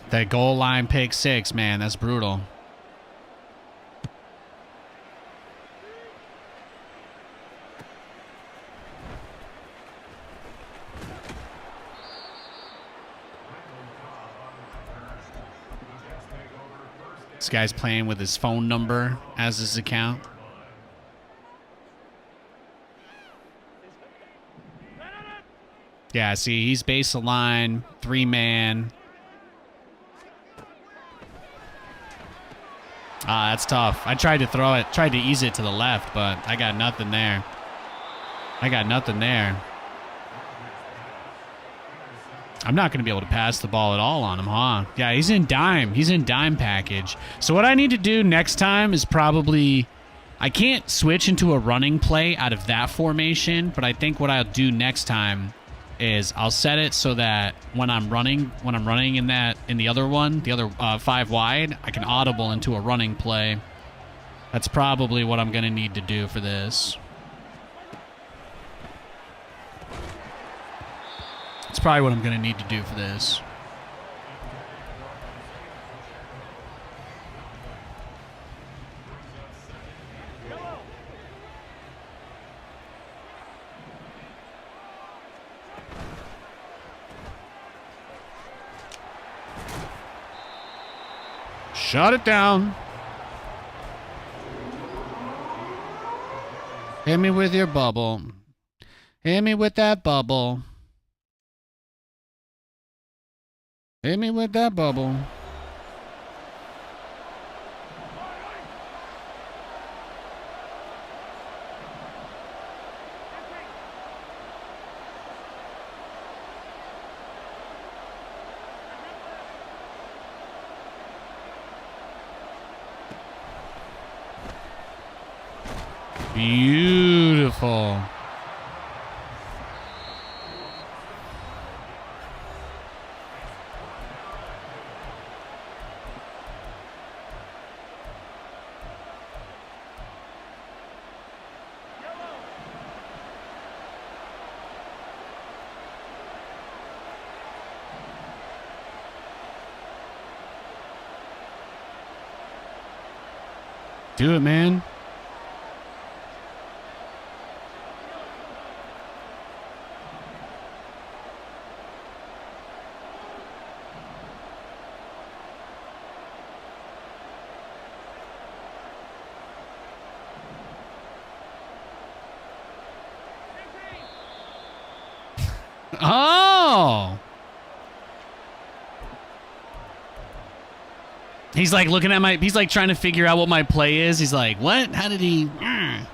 [SPEAKER 7] That goal line pick 6, man, that's brutal. This guy's playing with his phone number as his account. Yeah, see, he's base align, 3-man. Ah, that's tough. I tried to throw it, tried to ease it to the left, but I got nothing there. I'm not going to be able to pass the ball at all on him, huh? Yeah, he's in dime. He's in dime package. So what I need to do next time is probably... I can't switch into a running play out of that formation, but I think what I'll do next time is I'll set it so that when I'm running in the other one, the other 5 wide, I can audible into a running play. That's probably what I'm going to need to do for this. That's probably what I'm going to need to do for this.
[SPEAKER 1] Shut it down. Hit me with your bubble. Hit me with that bubble. Hit me with that bubble. Beautiful. Do it, man. Oh! He's like looking at he's like trying to figure out what my play is. He's like, what? How did he? Yeah.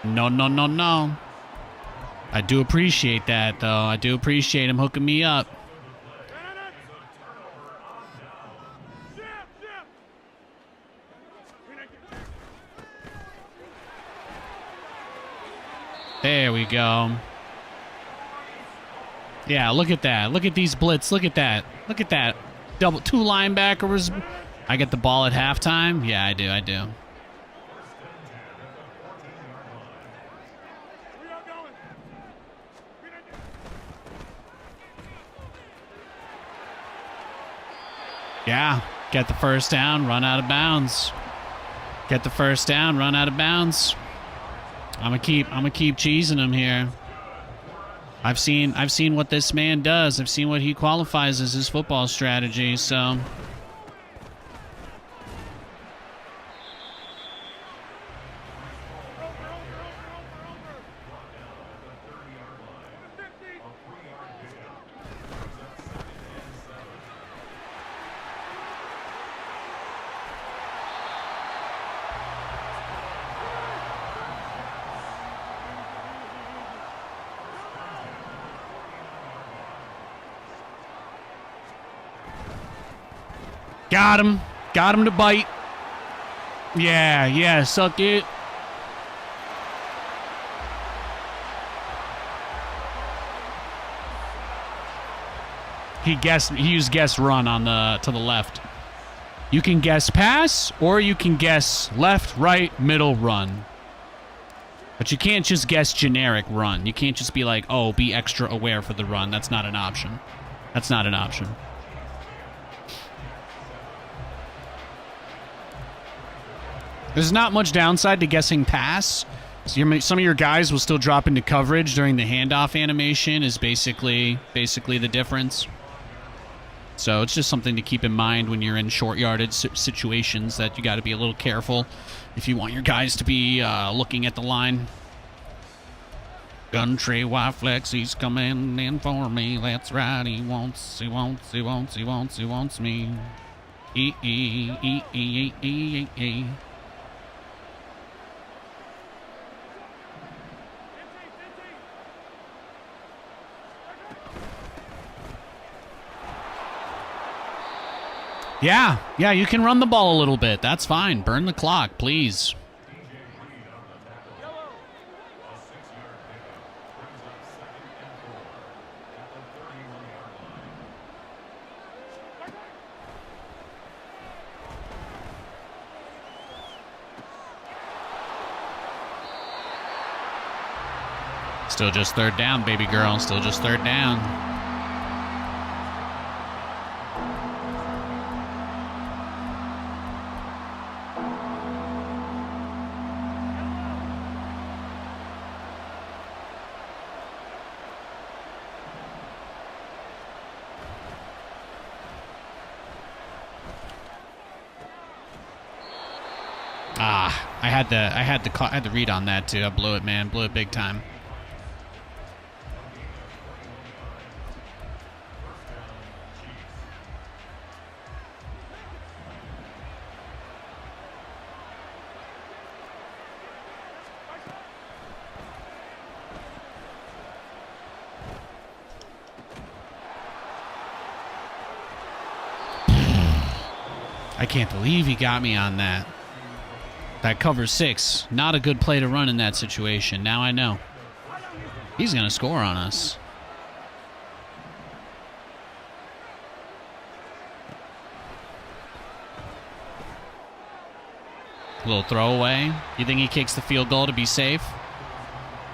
[SPEAKER 1] No, no, no, no. I do appreciate that, though. I do appreciate him hooking me up. There we go. Yeah, look at that. Look at these blitz. Look at that. Look at that. Double 2 linebackers. I get the ball at halftime. Yeah, I do. I do. Yeah, get the first down, run out of bounds. Get the first down, run out of bounds. I'm gonna keep cheesing him here. I've seen what this man does. I've seen what he qualifies as his football strategy, so got him. Got him to bite. Yeah, suck it. He used guess run on to the left. You can guess pass or you can guess left, right, middle, run. But you can't just guess generic run. You can't just be like, "Oh, be extra aware for the run." That's not an option. That's not an option. There's not much downside to guessing pass. So some of your guys will still drop into coverage during the handoff animation is basically the difference. So it's just something to keep in mind when you're in short yardage situations that you got to be a little careful if you want your guys to be looking at the line. Country Y Flex, he's coming in for me. That's right, he wants me. Yeah, you can run the ball a little bit. That's fine. Burn the clock, please. Still just third down, baby girl. Still just third down.
[SPEAKER 7] I had the read on that too. I blew it, man. Blew it big time. I can't believe he got me on that. That cover 6. Not a good play to run in that situation. Now I know. He's going to score on us. A little throwaway. You think he kicks the field goal to be safe?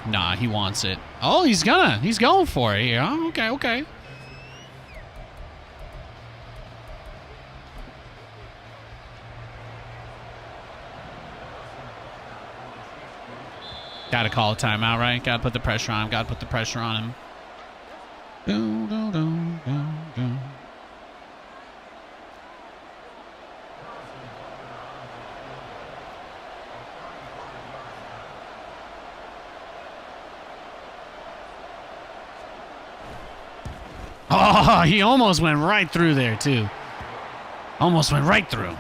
[SPEAKER 7] Nah, he wants it. Oh, he's going for it here. Oh, okay, okay. Gotta call a timeout, right? Gotta put the pressure on him. Gotta put the pressure on him. Do, do, do, do, do. Oh, he almost went right through there, too. Almost went right through.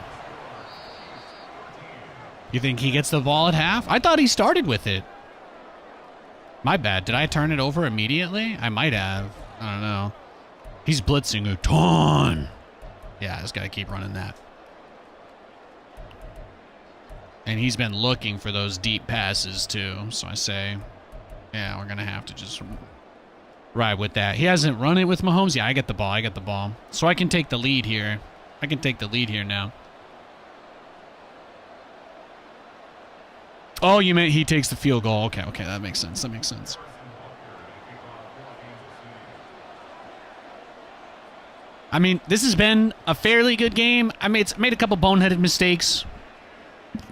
[SPEAKER 7] You think he gets the ball at half? I thought he started with it. My bad. Did I turn it over immediately? I might have. I don't know. He's blitzing a ton. Yeah, I just got to keep running that. And he's been looking for those deep passes, too. So I say, yeah, we're going to have to just ride with that. He hasn't run it with Mahomes. Yeah, I get the ball. I get the ball. So I can take the lead here. I can take the lead here now. Oh, you meant he takes the field goal. Okay, okay, that makes sense. That makes sense. I mean, this has been a fairly good game. I mean, it's made a couple boneheaded mistakes.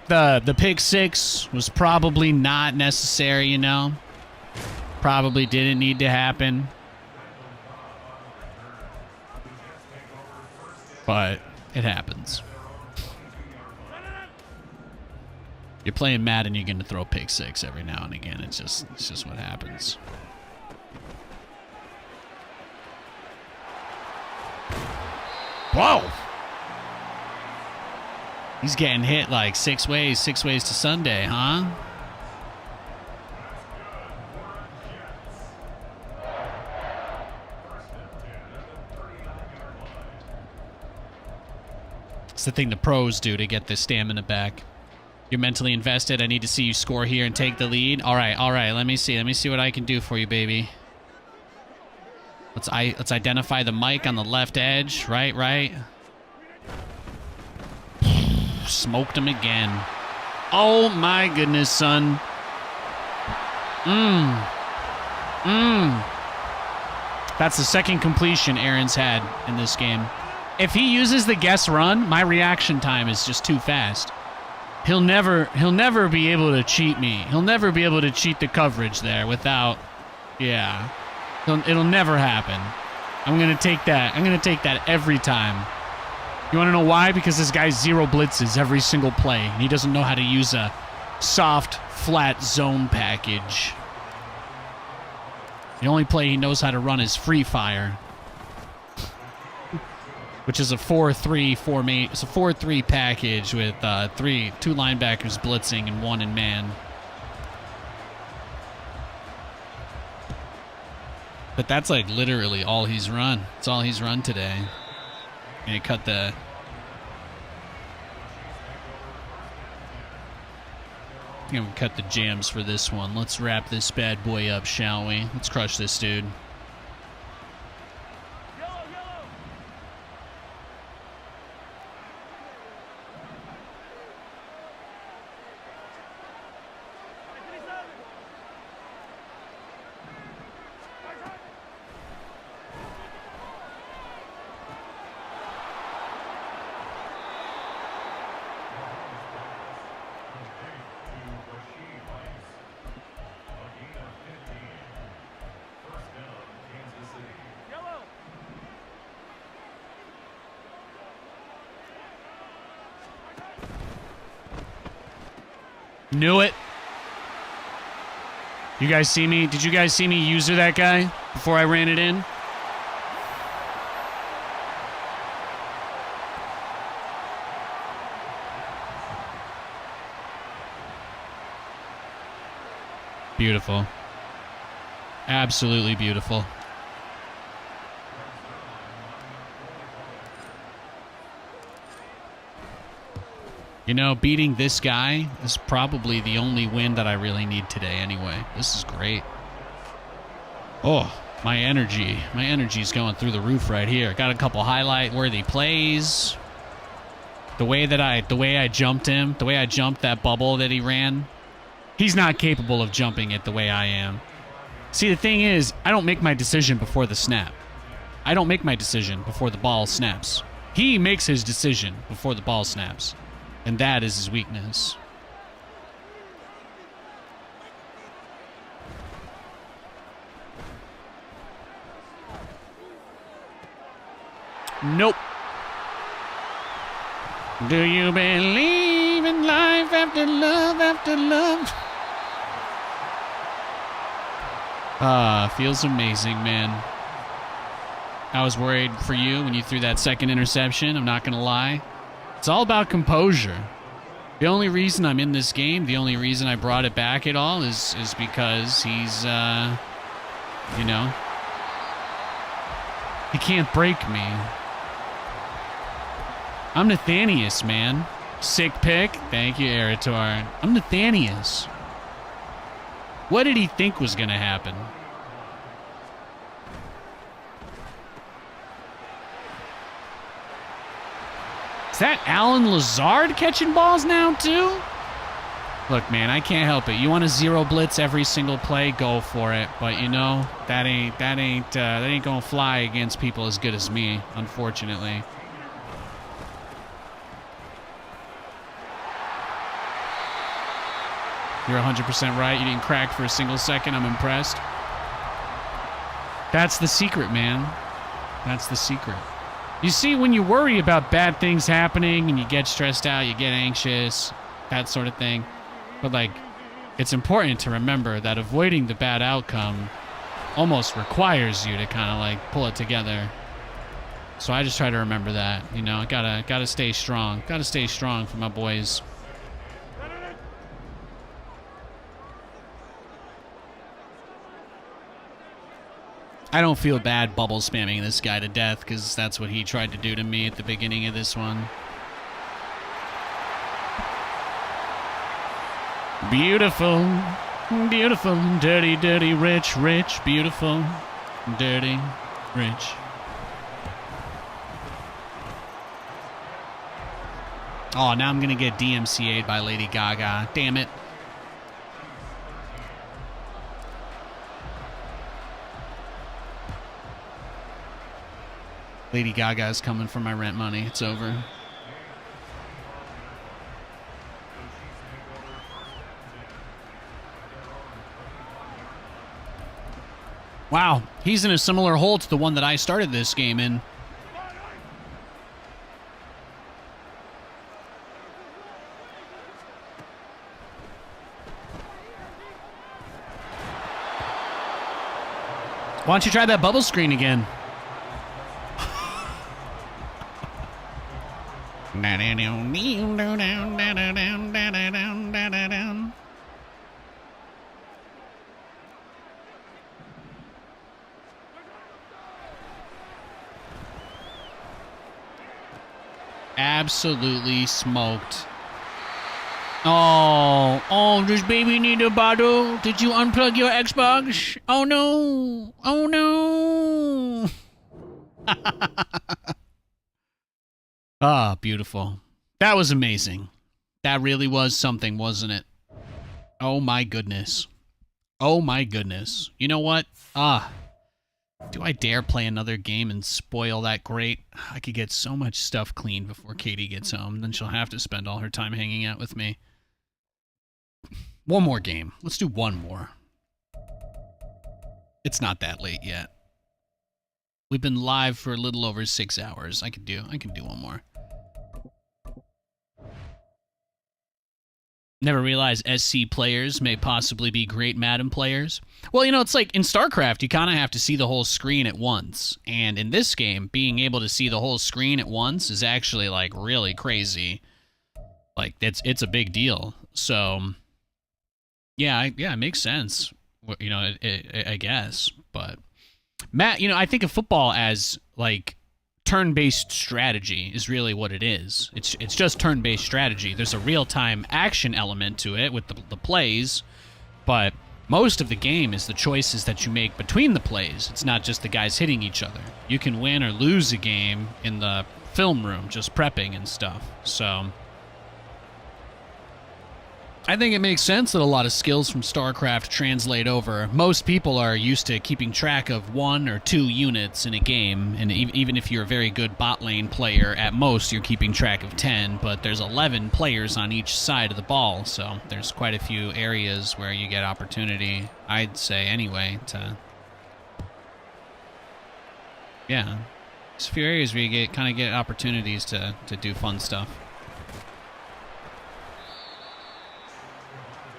[SPEAKER 7] The pick 6 was probably not necessary, you know. Probably didn't need to happen. But it happens. You're playing Madden, you're going to throw pick 6 every now and again. It's just what happens. Whoa! He's getting hit like 6 ways to Sunday, huh? It's the thing the pros do to get the stamina back. You're mentally invested. I need to see you score here and take the lead. All right, all right. Let me see what I can do for you, baby. Let's identify the mic on the left edge. Right. Smoked him again. Oh my goodness, son. That's the second completion Aaron's had in this game. If he uses the guess run, my reaction time is just too fast. He'll never be able to cheat me. He'll never be able to cheat the coverage there without, yeah. It'll never happen. I'm gonna take that. I'm gonna take that every time. You want to know why? Because this guy's 0 blitzes every single play, and he doesn't know how to use a soft, flat zone package. The only play he knows how to run is free fire, which is a 4-3 formation. It's a 4-3 package with 2 linebackers blitzing and 1 in man. But that's like literally all he's run. It's all he's run today. And he cut the... I'm gonna cut the jams for this one. Let's wrap this bad boy up, shall we? Let's crush this dude. Knew it. You guys see me? Did you guys see me user that guy before I ran it in? Beautiful. Absolutely beautiful. You know, beating this guy is probably the only win that I really need today anyway. This is great. Oh, my energy. My energy's going through the roof right here. Got a couple highlight-worthy plays. The way I jumped him, the way I jumped that bubble that he ran. He's not capable of jumping it the way I am. See, the thing is, I don't make my decision before the snap. I don't make my decision before the ball snaps. He makes his decision before the ball snaps. And that is his weakness. Nope. Do you believe in life after love after love? Feels amazing, man. I was worried for you when you threw that second interception. I'm not going to lie. It's all about composure. The only reason I'm in this game, the only reason I brought it back at all is because he's, you know, he can't break me. I'm Nathanias, man. Sick pick. Thank you, Eritor. I'm Nathanias. What did he think was going to happen? Is that Alan Lazard catching balls now, too? Look, man, I can't help it. You want to zero blitz every single play? Go for it. But, you know, that ain't going to fly against people as good as me, unfortunately. You're 100% right. You didn't crack for a single second. I'm impressed. That's the secret, man. That's the secret. You see, when you worry about bad things happening and you get stressed out, you get anxious, that sort of thing. But, like, it's important to remember that avoiding the bad outcome almost requires you to kind of, like, pull it together. So I just try to remember that. You know, gotta stay strong. Gotta stay strong for my boys. I don't feel bad bubble spamming this guy to death because that's what he tried to do to me at the beginning of this one. Beautiful, beautiful, dirty, dirty, rich, rich, beautiful, dirty, rich. Oh, now I'm going to get DMCA'd by Lady Gaga. Damn it. Lady Gaga's coming for my rent money. It's over. Wow, he's in a similar hole to the one that I started this game in. Why don't you try that bubble screen again? Absolutely smoked. Oh, does baby need a bottle? Did you unplug your Xbox? Oh no, oh no. Ah, beautiful. That was amazing. That really was something, wasn't it? Oh my goodness. Oh my goodness. You know what? Do I dare play another game and spoil that great? I could get so much stuff cleaned before Katie gets home. Then she'll have to spend all her time hanging out with me. One more game. Let's do one more. It's not that late yet. We've been live for a little over 6 hours. I can do one more. Never realized SC players may possibly be great Madden players. Well, it's like in StarCraft, you kind of have to see the whole screen at once. And in this game, being able to see the whole screen at once is actually, like, really crazy. Like, it's a big deal. So, yeah, it makes sense. I guess. But, Matt, I think of football as, like, turn-based strategy is really what it is. It's just turn-based strategy. There's a real-time action element to it with the plays, but most of the game is the choices that you make between the plays. It's not just the guys hitting each other. You can win or lose a game in the film room, just prepping and stuff. So I think it makes sense that a lot of skills from StarCraft translate over. Most people are used to keeping track of 1 or 2 units in a game, and even if you're a very good bot lane player, at most you're keeping track of 10, but there's 11 players on each side of the ball, so there's quite a few areas where you get opportunity, I'd say anyway, to... Yeah. There's a few areas where you kind of get opportunities to do fun stuff.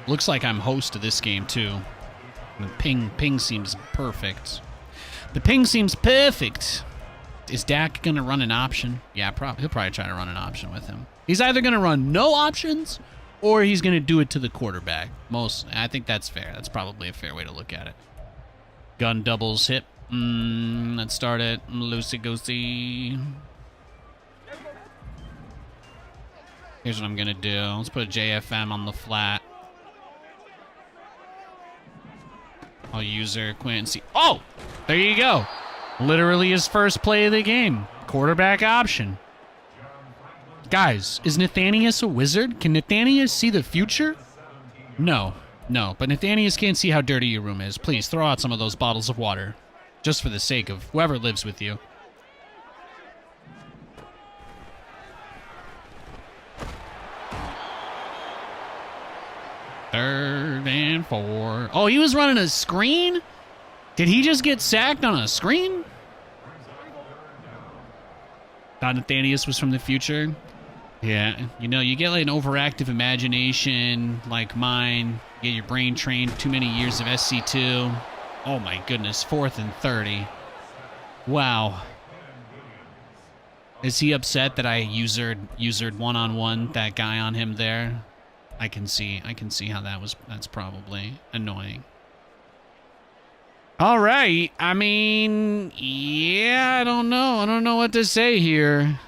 [SPEAKER 7] Looks like I'm host of this game, too. The ping seems perfect. The ping seems perfect. Is Dak going to run an option? Yeah, he'll probably try to run an option with him. He's either going to run no options, or he's going to do it to the quarterback. I think that's fair. That's probably a fair way to look at it. Gun doubles hit. Let's start it. Loosey-goosey. Here's what I'm going to do. Let's put a JFM on the flat. I'll user Quincy. Oh! There you go. Literally his first play of the game. Quarterback option. Guys, is Nathanias a wizard? Can Nathanias see the future? No. But Nathanias can't see how dirty your room is. Please, throw out some of those bottles of water. Just for the sake of whoever lives with you. Third and 4. Oh, he was running a screen? Did he just get sacked on a screen? Thought Nathanias was from the future? Yeah, you get like an overactive imagination like mine. You get your brain trained too many years of SC2. Oh my goodness, 4th and 30. Wow. Is he upset that I usered one-on-one that guy on him there? I can see how that's probably annoying. All right. I mean, yeah, I don't know what to say here.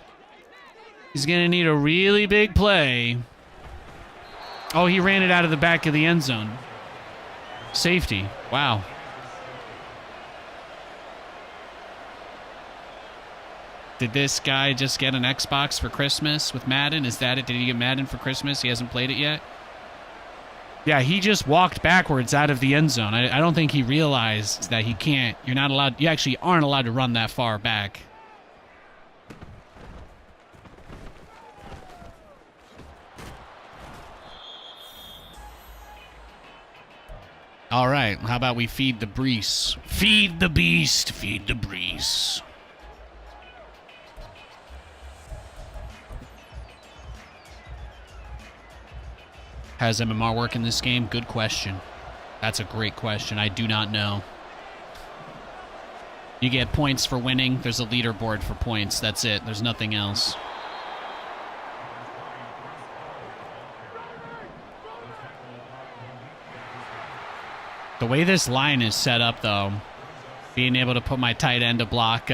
[SPEAKER 7] He's going to need a really big play. Oh, he ran it out of the back of the end zone. Safety. Wow. Did this guy just get an Xbox for Christmas with Madden? Is that it? Did he get Madden for Christmas? He hasn't played it yet? Yeah, he just walked backwards out of the end zone. I don't think he realized that you actually aren't allowed to run that far back. All right, how about we feed the breeze? Feed the beast, feed the breeze. How does MMR work in this game? Good question. That's a great question. I do not know. You get points for winning. There's a leaderboard for points. That's it. There's nothing else. The way this line is set up, though, being able to put my tight end to block,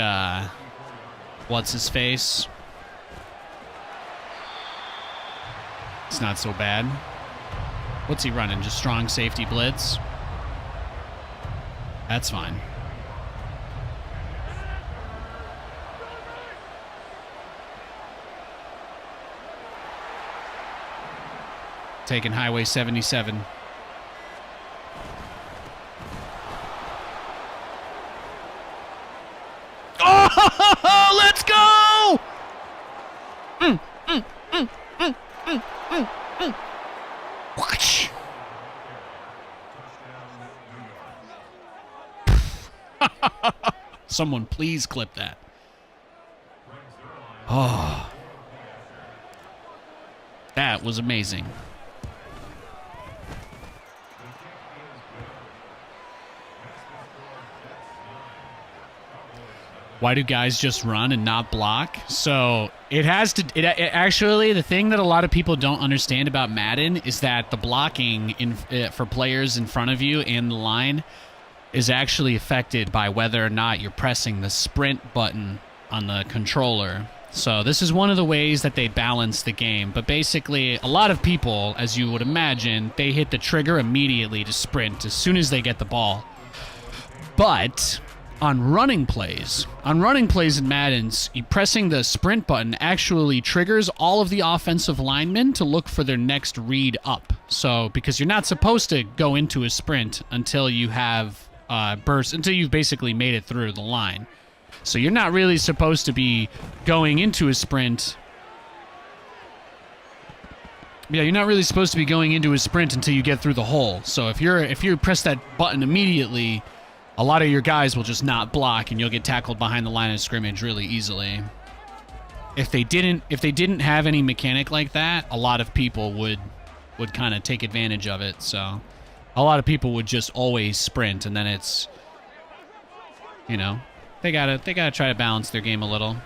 [SPEAKER 7] what's his face? It's not so bad. What's he running? Just strong safety blitz? That's fine. Taking Highway 77. Oh, let's go! Watch. Someone please clip that. Oh. That was amazing. Why do guys just run and not block? So it has to. It actually, the thing that a lot of people don't understand about Madden is that the blocking for players in front of you and the line is actually affected by whether or not you're pressing the sprint button on the controller. So this is one of the ways that they balance the game. But basically, a lot of people, as you would imagine, they hit the trigger immediately to sprint as soon as they get the ball. But on running plays in Madden's, pressing the sprint button actually triggers all of the offensive linemen to look for their next read up. So because you're not supposed to go into a sprint until you have until you've basically made it through the line. So you're not really supposed to be going into a sprint. Yeah, you're not really supposed to be going into a sprint until you get through the hole. So if you press that button immediately, a lot of your guys will just not block and you'll get tackled behind the line of scrimmage really easily. If they didn't have any mechanic like that, a lot of people would kind of take advantage of it. So a lot of people would just always sprint, and then it's, you know, they gotta try to balance their game a little.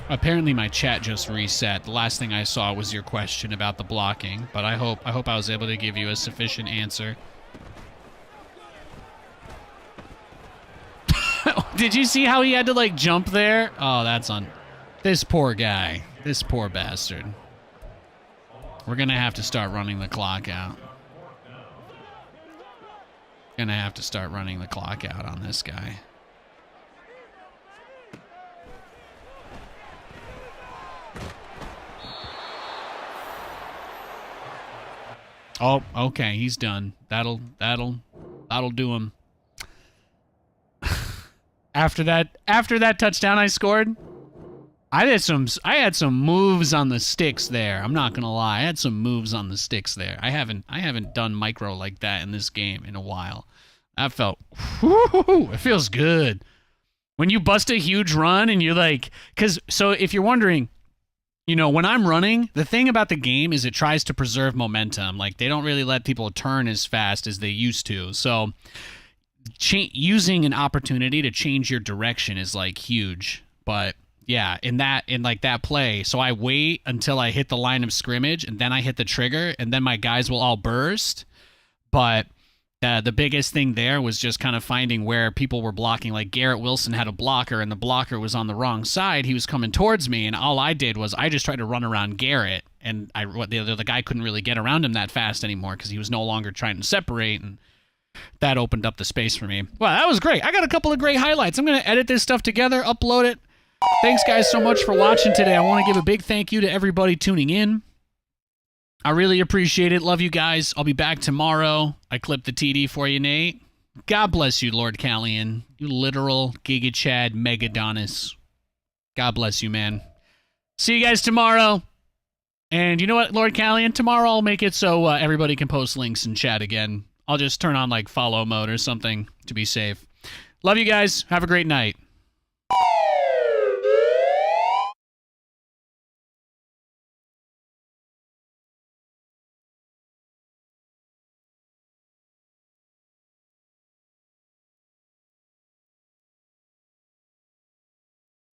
[SPEAKER 7] Apparently my chat just reset. The last thing I saw was your question about the blocking, but I hope I was able to give you a sufficient answer. Did you see how he had to like jump there? Oh, that's on this poor guy. This poor bastard. We're gonna have to start running the clock out. Gonna have to start running the clock out on this guy. Oh, okay, he's done. That'll do him. After that touchdown I scored, I had some moves on the sticks there. I'm not gonna lie, I had some moves on the sticks there. I haven't done micro like that in this game in a while. That felt, whoo, it feels good when you bust a huge run and you're like, so if you're wondering, you know, when I'm running, the thing about the game is it tries to preserve momentum. Like, they don't really let people turn as fast as they used to. So using an opportunity to change your direction is like huge. But yeah, in that play, so I wait until I hit the line of scrimmage and then I hit the trigger and then my guys will all burst. But the biggest thing there was just kind of finding where people were blocking. Like Garrett Wilson had a blocker and the blocker was on the wrong side. He was coming towards me, and all I did was I just tried to run around Garrett, and the guy couldn't really get around him that fast anymore because he was no longer trying to separate, and that opened up the space for me. Wow, that was great. I got a couple of great highlights. I'm going to edit this stuff together, upload it. Thanks, guys, so much for watching today. I want to give a big thank you to everybody tuning in. I really appreciate it. Love you guys. I'll be back tomorrow. I clipped the TD for you, Nate. God bless you, Lord Callian. You literal Giga Chad Megadonis. God bless you, man. See you guys tomorrow. And you know what, Lord Callian? Tomorrow I'll make it so everybody can post links and chat again. I'll just turn on like follow mode or something to be safe. Love you guys. Have a great night.